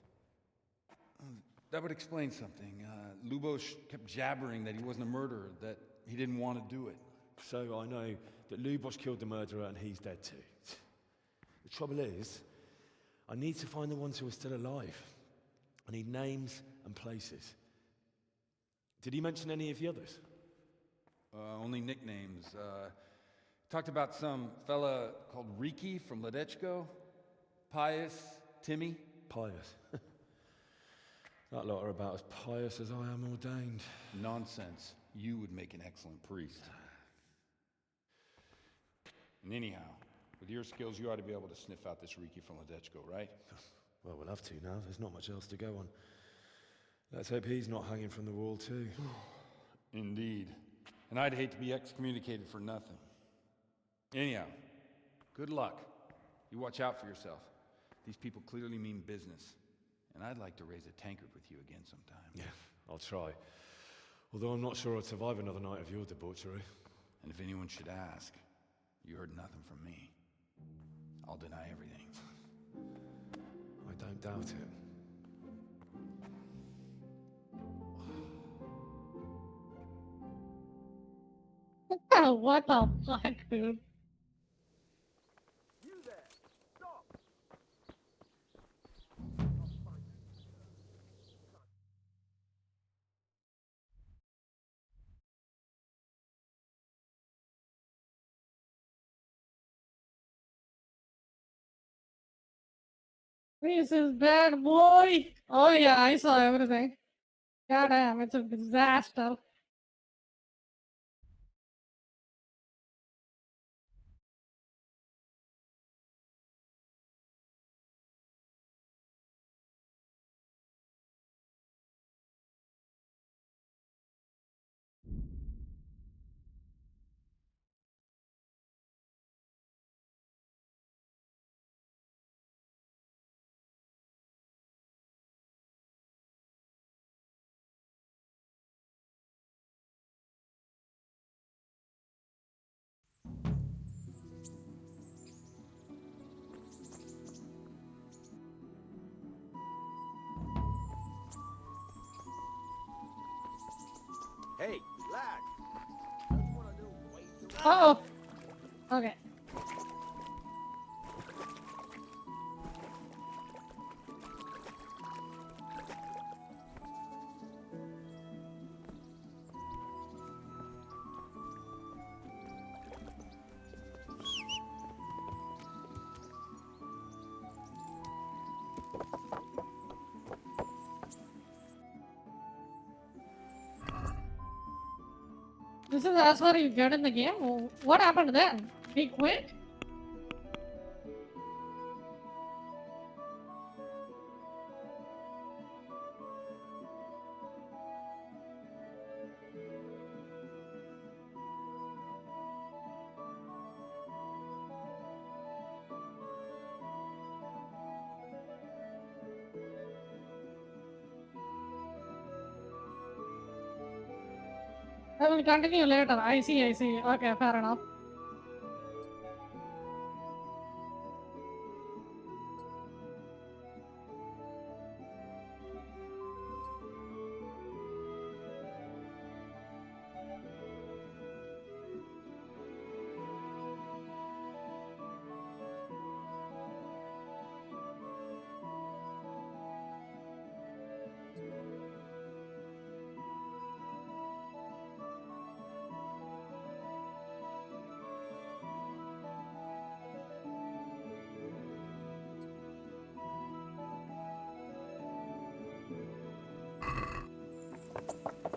That would explain something. Lubosh kept jabbering that he wasn't a murderer, that he didn't want to do it. So I know that Lubosh killed the murderer and he's dead too. The trouble is, I need to find the ones who are still alive. I need names and places. Did he mention any of the others? Only nicknames. Talked about some fella called Riki from Ledechko, Pius, Timmy. Pius. That lot are about as pious as I am ordained. Nonsense. you would make an excellent priest. And anyhow, with your skills, you ought to be able to sniff out this Riki from Ledechko, right? Well, we'll have to now. There's not much else to go on. Let's hope he's not hanging from the wall, too. Indeed. And I'd hate to be excommunicated for nothing. Anyhow, good luck. You watch out for yourself. These people clearly mean business. And I'd like to raise a tankard with you again sometime. Yeah, I'll try. Although I'm not sure I'd survive another night of your debauchery. And if anyone should ask, you heard nothing from me. I'll deny everything. I don't doubt it. What the fuck, dude? This is bad, boy. Oh yeah, I saw everything. Goddamn, it's a disaster. Hey, lad! Uh-oh. Okay. This is as far you get in the game? What happened then? He quit? I will continue later. I see. Okay, fair enough.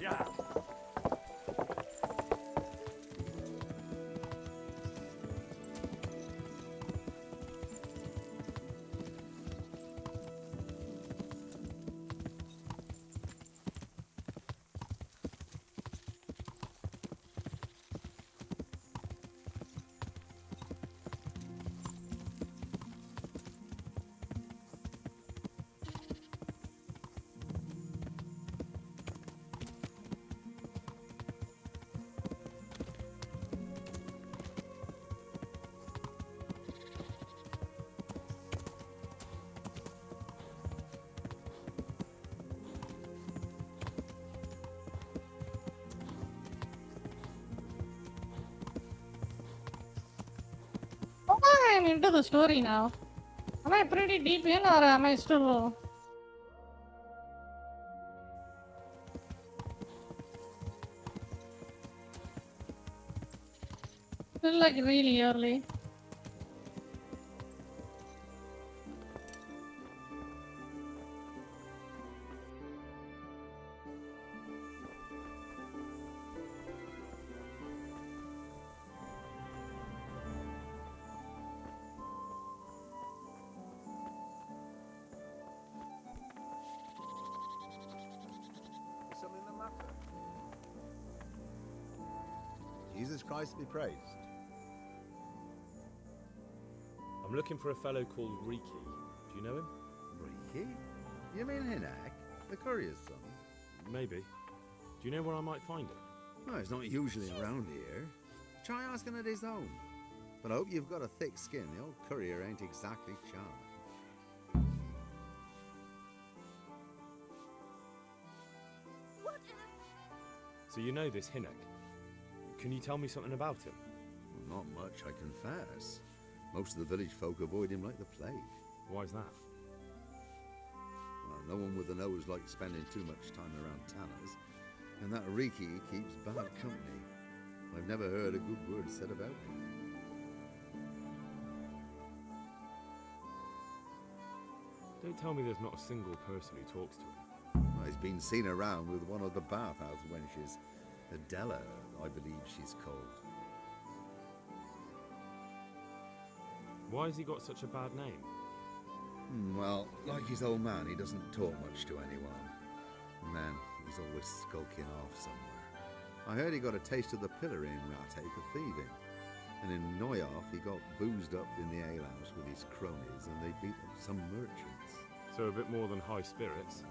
Yeah. I'm into the story now. Am I pretty deep in or am I still... Still like really early? Jesus Christ be praised. I'm looking for a fellow called Riki. Do you know him? Riki? You mean Hinak, the courier's son? Maybe. Do you know where I might find him? No, he's not usually around here. Try asking at his own. But I hope you've got a thick skin. The old courier ain't exactly charming. So you know this Hinek. Can you tell me something about him? Well, not much, I confess. Most of the village folk avoid him like the plague. Why is that? Well, no one with a nose likes spending too much time around tanners. And that Riki keeps bad company. I've never heard a good word said about him. Don't tell me there's not a single person who talks to him. Well, he's been seen around with one of the bathhouse wenches. Adela, I believe she's called. Why has he got such a bad name? Well, like his old man, he doesn't talk much to anyone. And then he's always skulking off somewhere. I heard he got a taste of the pillory in Rattay for thieving. And in Neuhoff, he got boozed up in the alehouse with his cronies and they beat up some merchants. So a bit more than high spirits?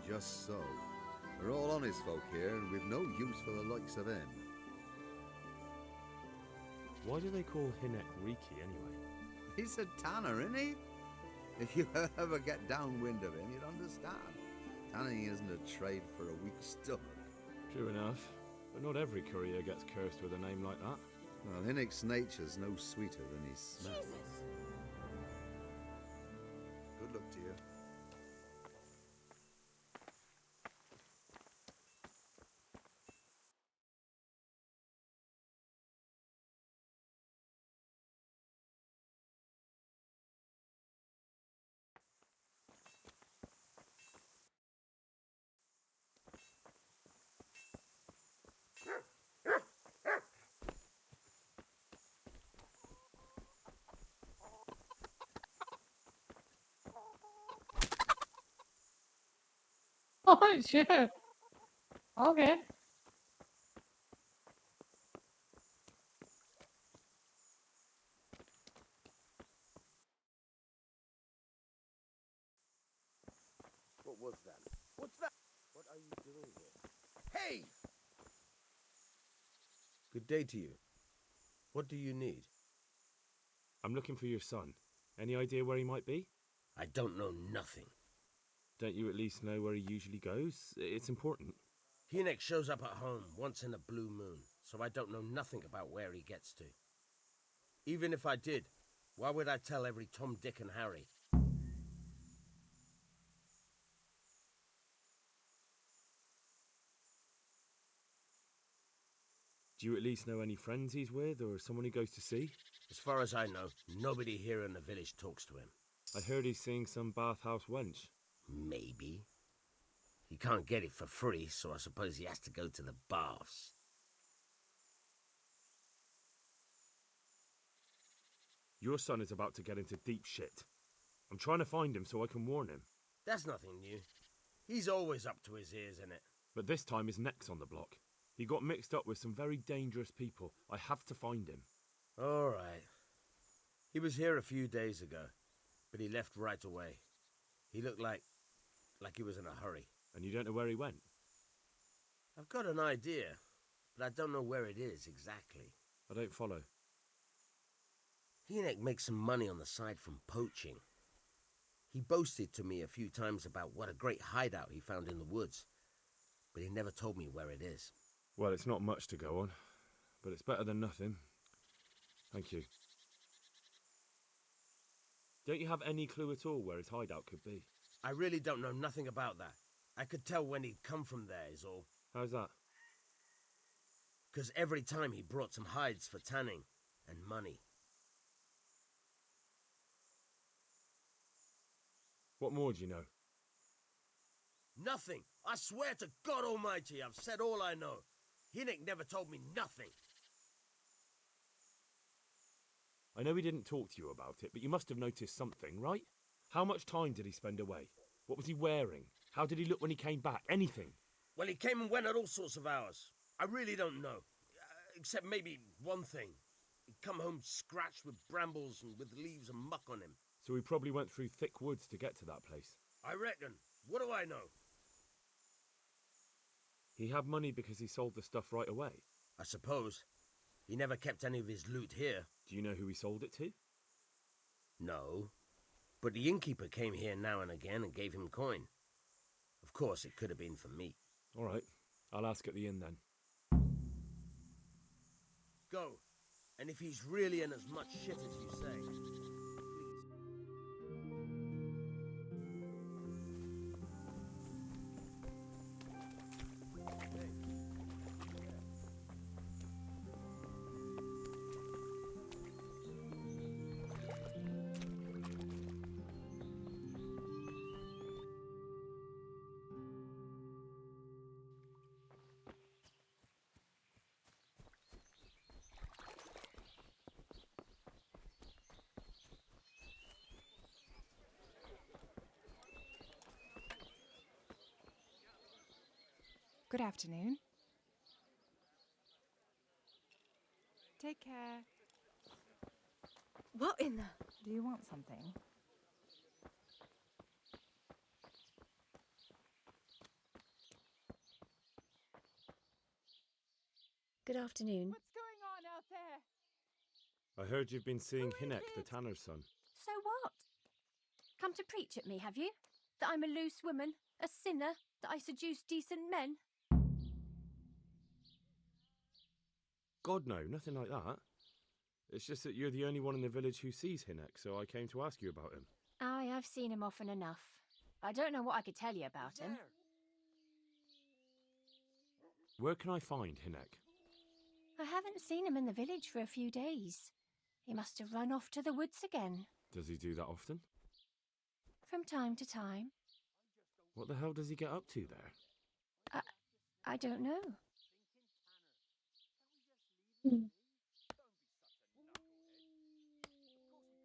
Just so. We're all honest folk here and we've no use for the likes of him. Why do they call Hinek Riki anyway? He's a tanner, isn't he? If you ever get downwind of him, you'd understand. Tanning isn't a trade for a weak stomach. True enough, but not every courier gets cursed with a name like that. Well, Hinnick's nature's no sweeter than his smell. Jesus. Good luck to you. Oh shit. Okay. What was that? What's that? What are you doing here? Hey! Good day to you. What do you need? I'm looking for your son. Any idea where he might be? I don't know nothing. Don't you at least know where he usually goes? It's important. Hinek shows up at home once in a blue moon, so I don't know nothing about where he gets to. Even if I did, why would I tell every Tom, Dick and Harry? Do you at least know any friends he's with, or someone he goes to see? As far as I know, nobody here in the village talks to him. I heard he's seeing some bathhouse wench. Maybe. He can't get it for free, so I suppose he has to go to the baths. Your son is about to get into deep shit. I'm trying to find him so I can warn him. That's nothing new. He's always up to his ears in it. But this time his neck's on the block. He got mixed up with some very dangerous people. I have to find him. All right. He was here a few days ago, but he left right away. He looked like he was in a hurry. And you don't know where he went? I've got an idea, but I don't know where it is exactly. I don't follow. Hinek makes some money on the side from poaching. He boasted to me a few times about what a great hideout he found in the woods, but he never told me where it is. Well, it's not much to go on, but it's better than nothing. Thank you. Don't you have any clue at all where his hideout could be? I really don't know nothing about that. I could tell when he'd come from there is all. How's that? 'Cause every time he brought some hides for tanning and money. What more do you know? Nothing. I swear to God Almighty, I've said all I know. Hinek never told me nothing. I know he didn't talk to you about it, but you must have noticed something, right? How much time did he spend away? What was he wearing? How did he look when he came back? Anything? Well, he came and went at all sorts of hours. I really don't know. except maybe one thing. He'd come home scratched with brambles and with leaves and muck on him. So he probably went through thick woods to get to that place. I reckon. What do I know? He had money because he sold the stuff right away. I suppose. He never kept any of his loot here. Do you know who he sold it to? No. But the innkeeper came here now and again and gave him coin. Of course, it could have been for me. All right. I'll ask at the inn then. Go. And if he's really in as much shit as you say, Good afternoon. Take care. What in the... Do you want something? Good afternoon. What's going on out there? I heard you've been seeing Hinek, the tanner's son. So what? Come to preach at me, have you? That I'm a loose woman, a sinner, that I seduce decent men? God, no, nothing like that. It's just that you're the only one in the village who sees Hinek, so I came to ask you about him. Aye, I've seen him often enough. I don't know what I could tell you about him. Where can I find Hinek? I haven't seen him in the village for a few days. He must have run off to the woods again. Does he do that often? From time to time. What the hell does he get up to there? I don't know.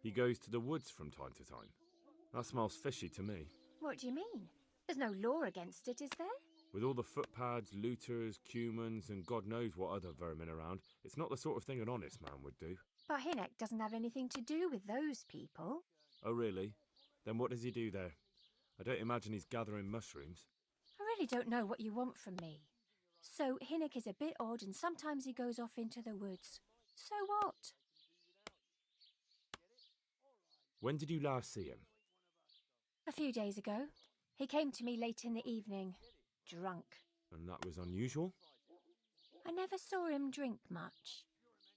He goes to the woods from time to time. That smells fishy to me. What do you mean? There's no law against it, is there? With all the footpads, looters, cumans, and God knows what other vermin around, it's not the sort of thing an honest man would do. But Hinek doesn't have anything to do with those people. Oh, really? Then what does he do there? I don't imagine he's gathering mushrooms. I really don't know what you want from me. So Hinek is a bit odd and sometimes he goes off into the woods. So what? When did you last see him? A few days ago. He came to me late in the evening, drunk. And that was unusual? I never saw him drink much.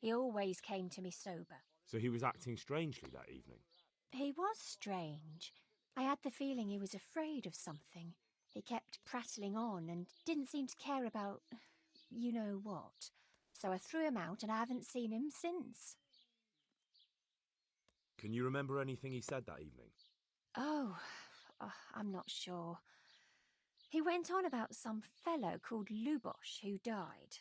He always came to me sober. So he was acting strangely that evening? He was strange. I had the feeling he was afraid of something. He kept prattling on and didn't seem to care about you know what. So I threw him out and I haven't seen him since. Can you remember anything he said that evening? Oh, I'm not sure. He went on about some fellow called Lubosh who died.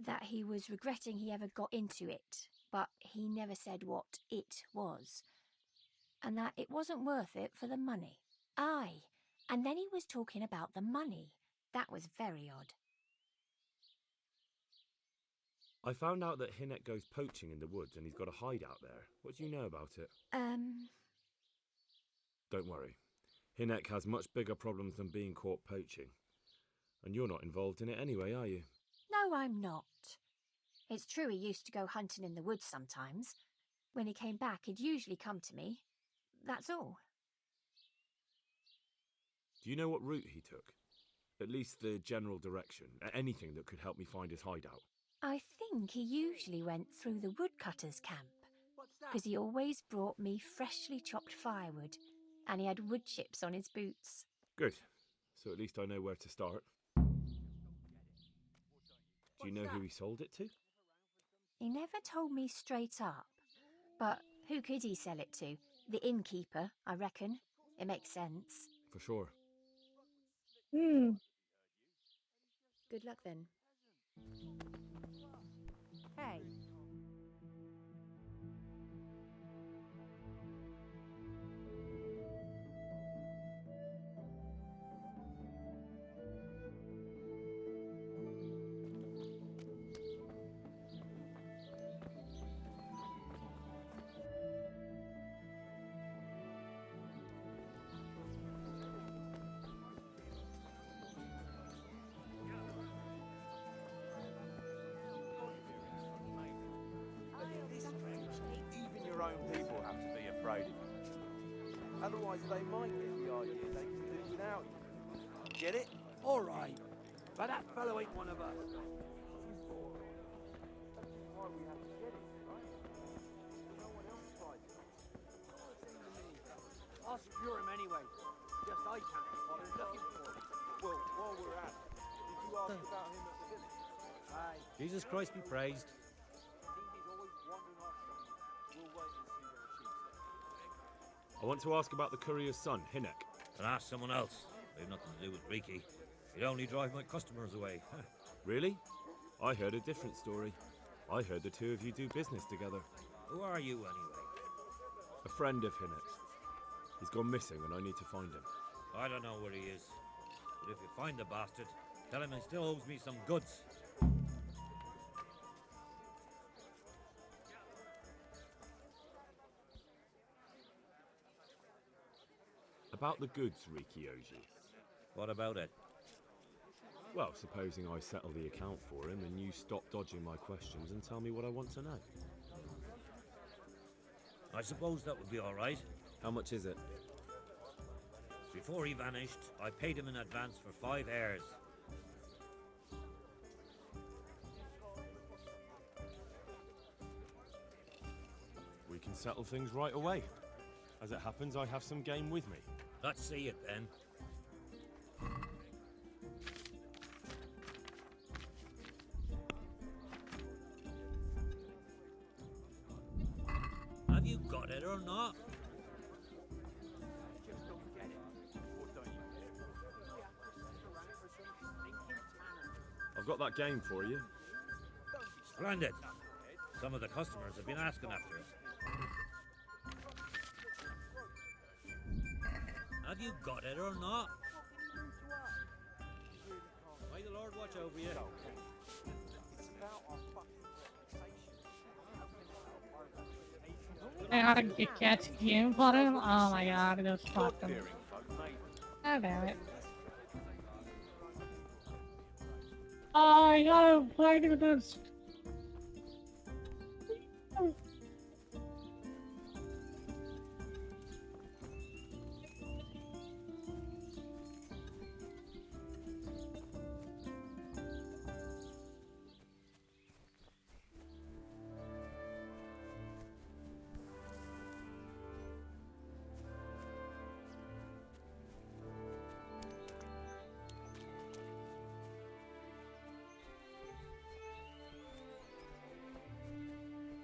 That he was regretting he ever got into it, but he never said what it was. And that it wasn't worth it for the money. Aye, and then he was talking about the money. That was very odd. I found out that Hinek goes poaching in the woods and he's got a hideout there. What do you know about it? Don't worry. Hinek has much bigger problems than being caught poaching. And you're not involved in it anyway, are you? No, I'm not. It's true he used to go hunting in the woods sometimes. When he came back, he'd usually come to me. That's all. Do you know what route he took? At least the general direction. Anything that could help me find his hideout. I think he usually went through the woodcutter's camp. Because he always brought me freshly chopped firewood. And he had wood chips on his boots. Good. So at least I know where to start. Do you know who he sold it to? He never told me straight up. But who could he sell it to? The innkeeper, I reckon. It makes sense. For sure. Good luck then. Hey. own people have to be afraid of you. Otherwise, they might get the idea they can do without you. Get it? All right, but that fellow ain't one of us. Why we have to get it, right? No one else tries it. I'll secure him anyway. Just I can't be bothered looking for him. Well, while we're at it, did you ask about him at the village? Aye. Jesus Christ be praised. He's always wandering off somewhere. We'll wait and see what she says. I want to ask about the courier's son, Hinnock. And ask someone else. They've nothing to do with Riki. He'd only drive my customers away. Really? I heard a different story. I heard the two of you do business together. Who are you, anyway? A friend of Hinnock's. He's gone missing and I need to find him. I don't know where he is. But if you find the bastard, tell him he still owes me some goods. About the goods Riki owes you. What about it? Well, supposing I settle the account for him and you stop dodging my questions and tell me what I want to know. I suppose that would be all right. How much is it? Before he vanished, I paid him in advance for 5 heirs. We can settle things right away. As it happens, I have some game with me. Let's see it then. Have you got it or not? I've got that game for you. Splendid. Some of the customers have been asking after it. Have you got it or not? May the Lord watch over you. I gotta catch game for him. Oh my god, just fucked him. God damn it. Oh, I gotta fight with this.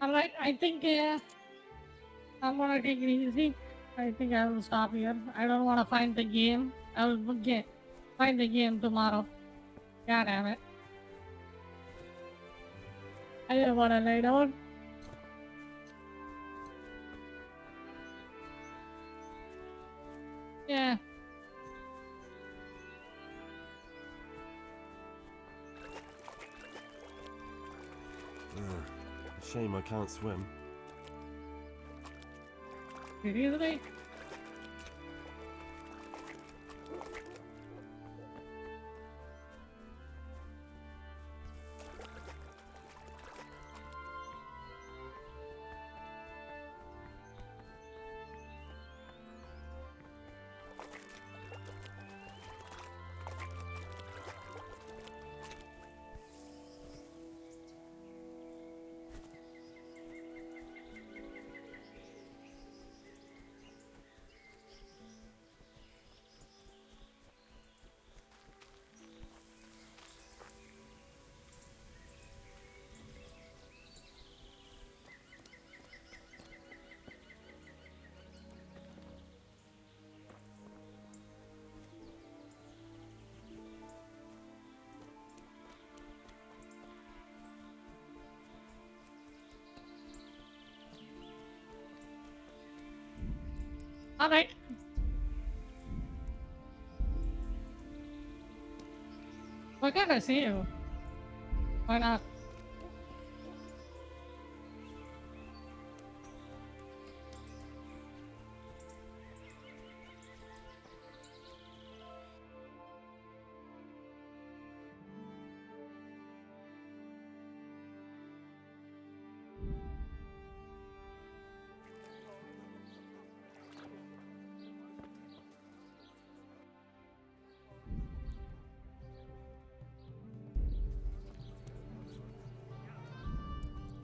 Alright, I think I'm gonna take it easy. I think I will stop here. I don't wanna find the game. I will find the game tomorrow. God damn it. I just wanna lay down. Yeah. Shame I can't swim. Seriously? Alright. Why can't I see you? Why not?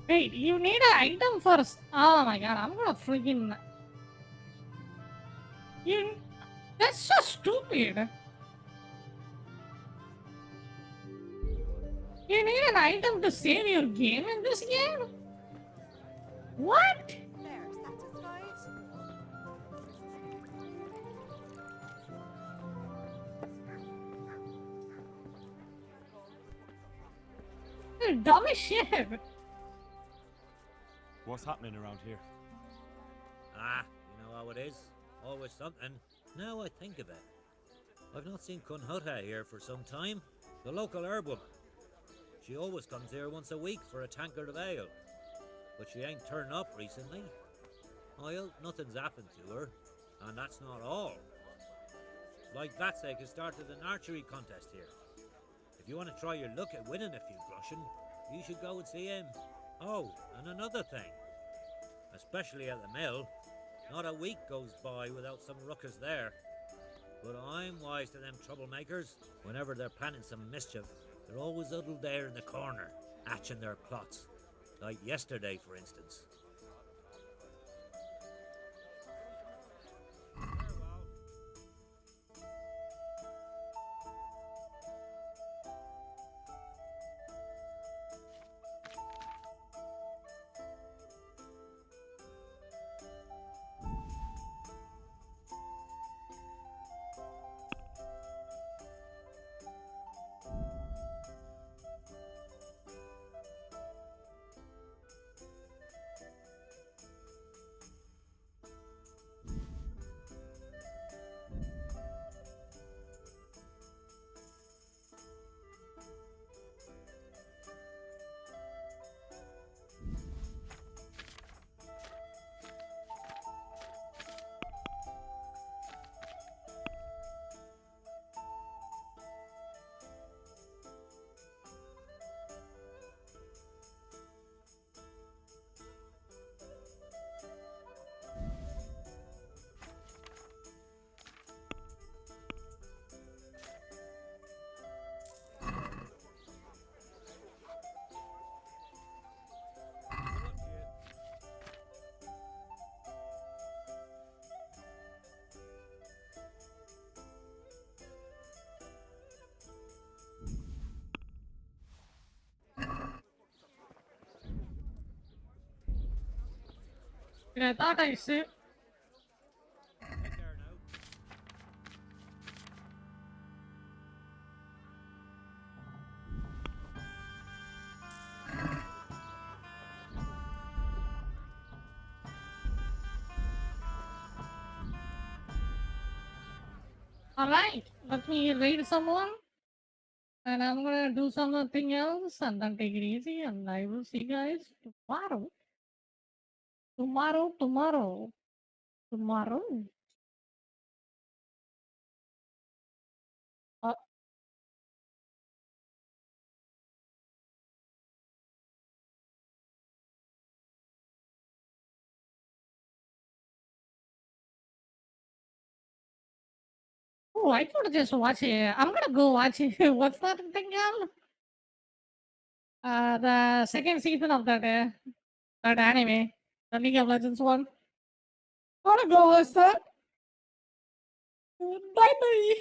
Wait, you need an item first. Oh my god, I'm gonna freaking. You. That's so stupid. You need an item to save your game in this game? What? There, satisfied? You're dumb as shit. What's happening around here? Ah, you know how it is. Always something. Now I think of it. I've not seen Kunhuta here for some time. The local herbwoman. She always comes here once a week for a tankard of ale. But she ain't turned up recently. I hope nothing's happened to her. And that's not all. Like that sake has started an archery contest here. If you want to try your luck at winning a few groschen, you should go and see him. Oh, and another thing. Especially at the mill, not a week goes by without some ruckus there. But I'm wise to them troublemakers. Whenever they're planning some mischief, they're always huddled there in the corner, hatching their plots. Like yesterday, for instance. I thought I said. Alright, let me read someone. And I'm gonna do something else and then take it easy. And I will see you guys tomorrow. Tomorrow. Oh, I could just watch it. I'm gonna go watch it. What's that thing called? The second season of that anime, the League of Legends one. I'm gonna go watch that. Bye bye.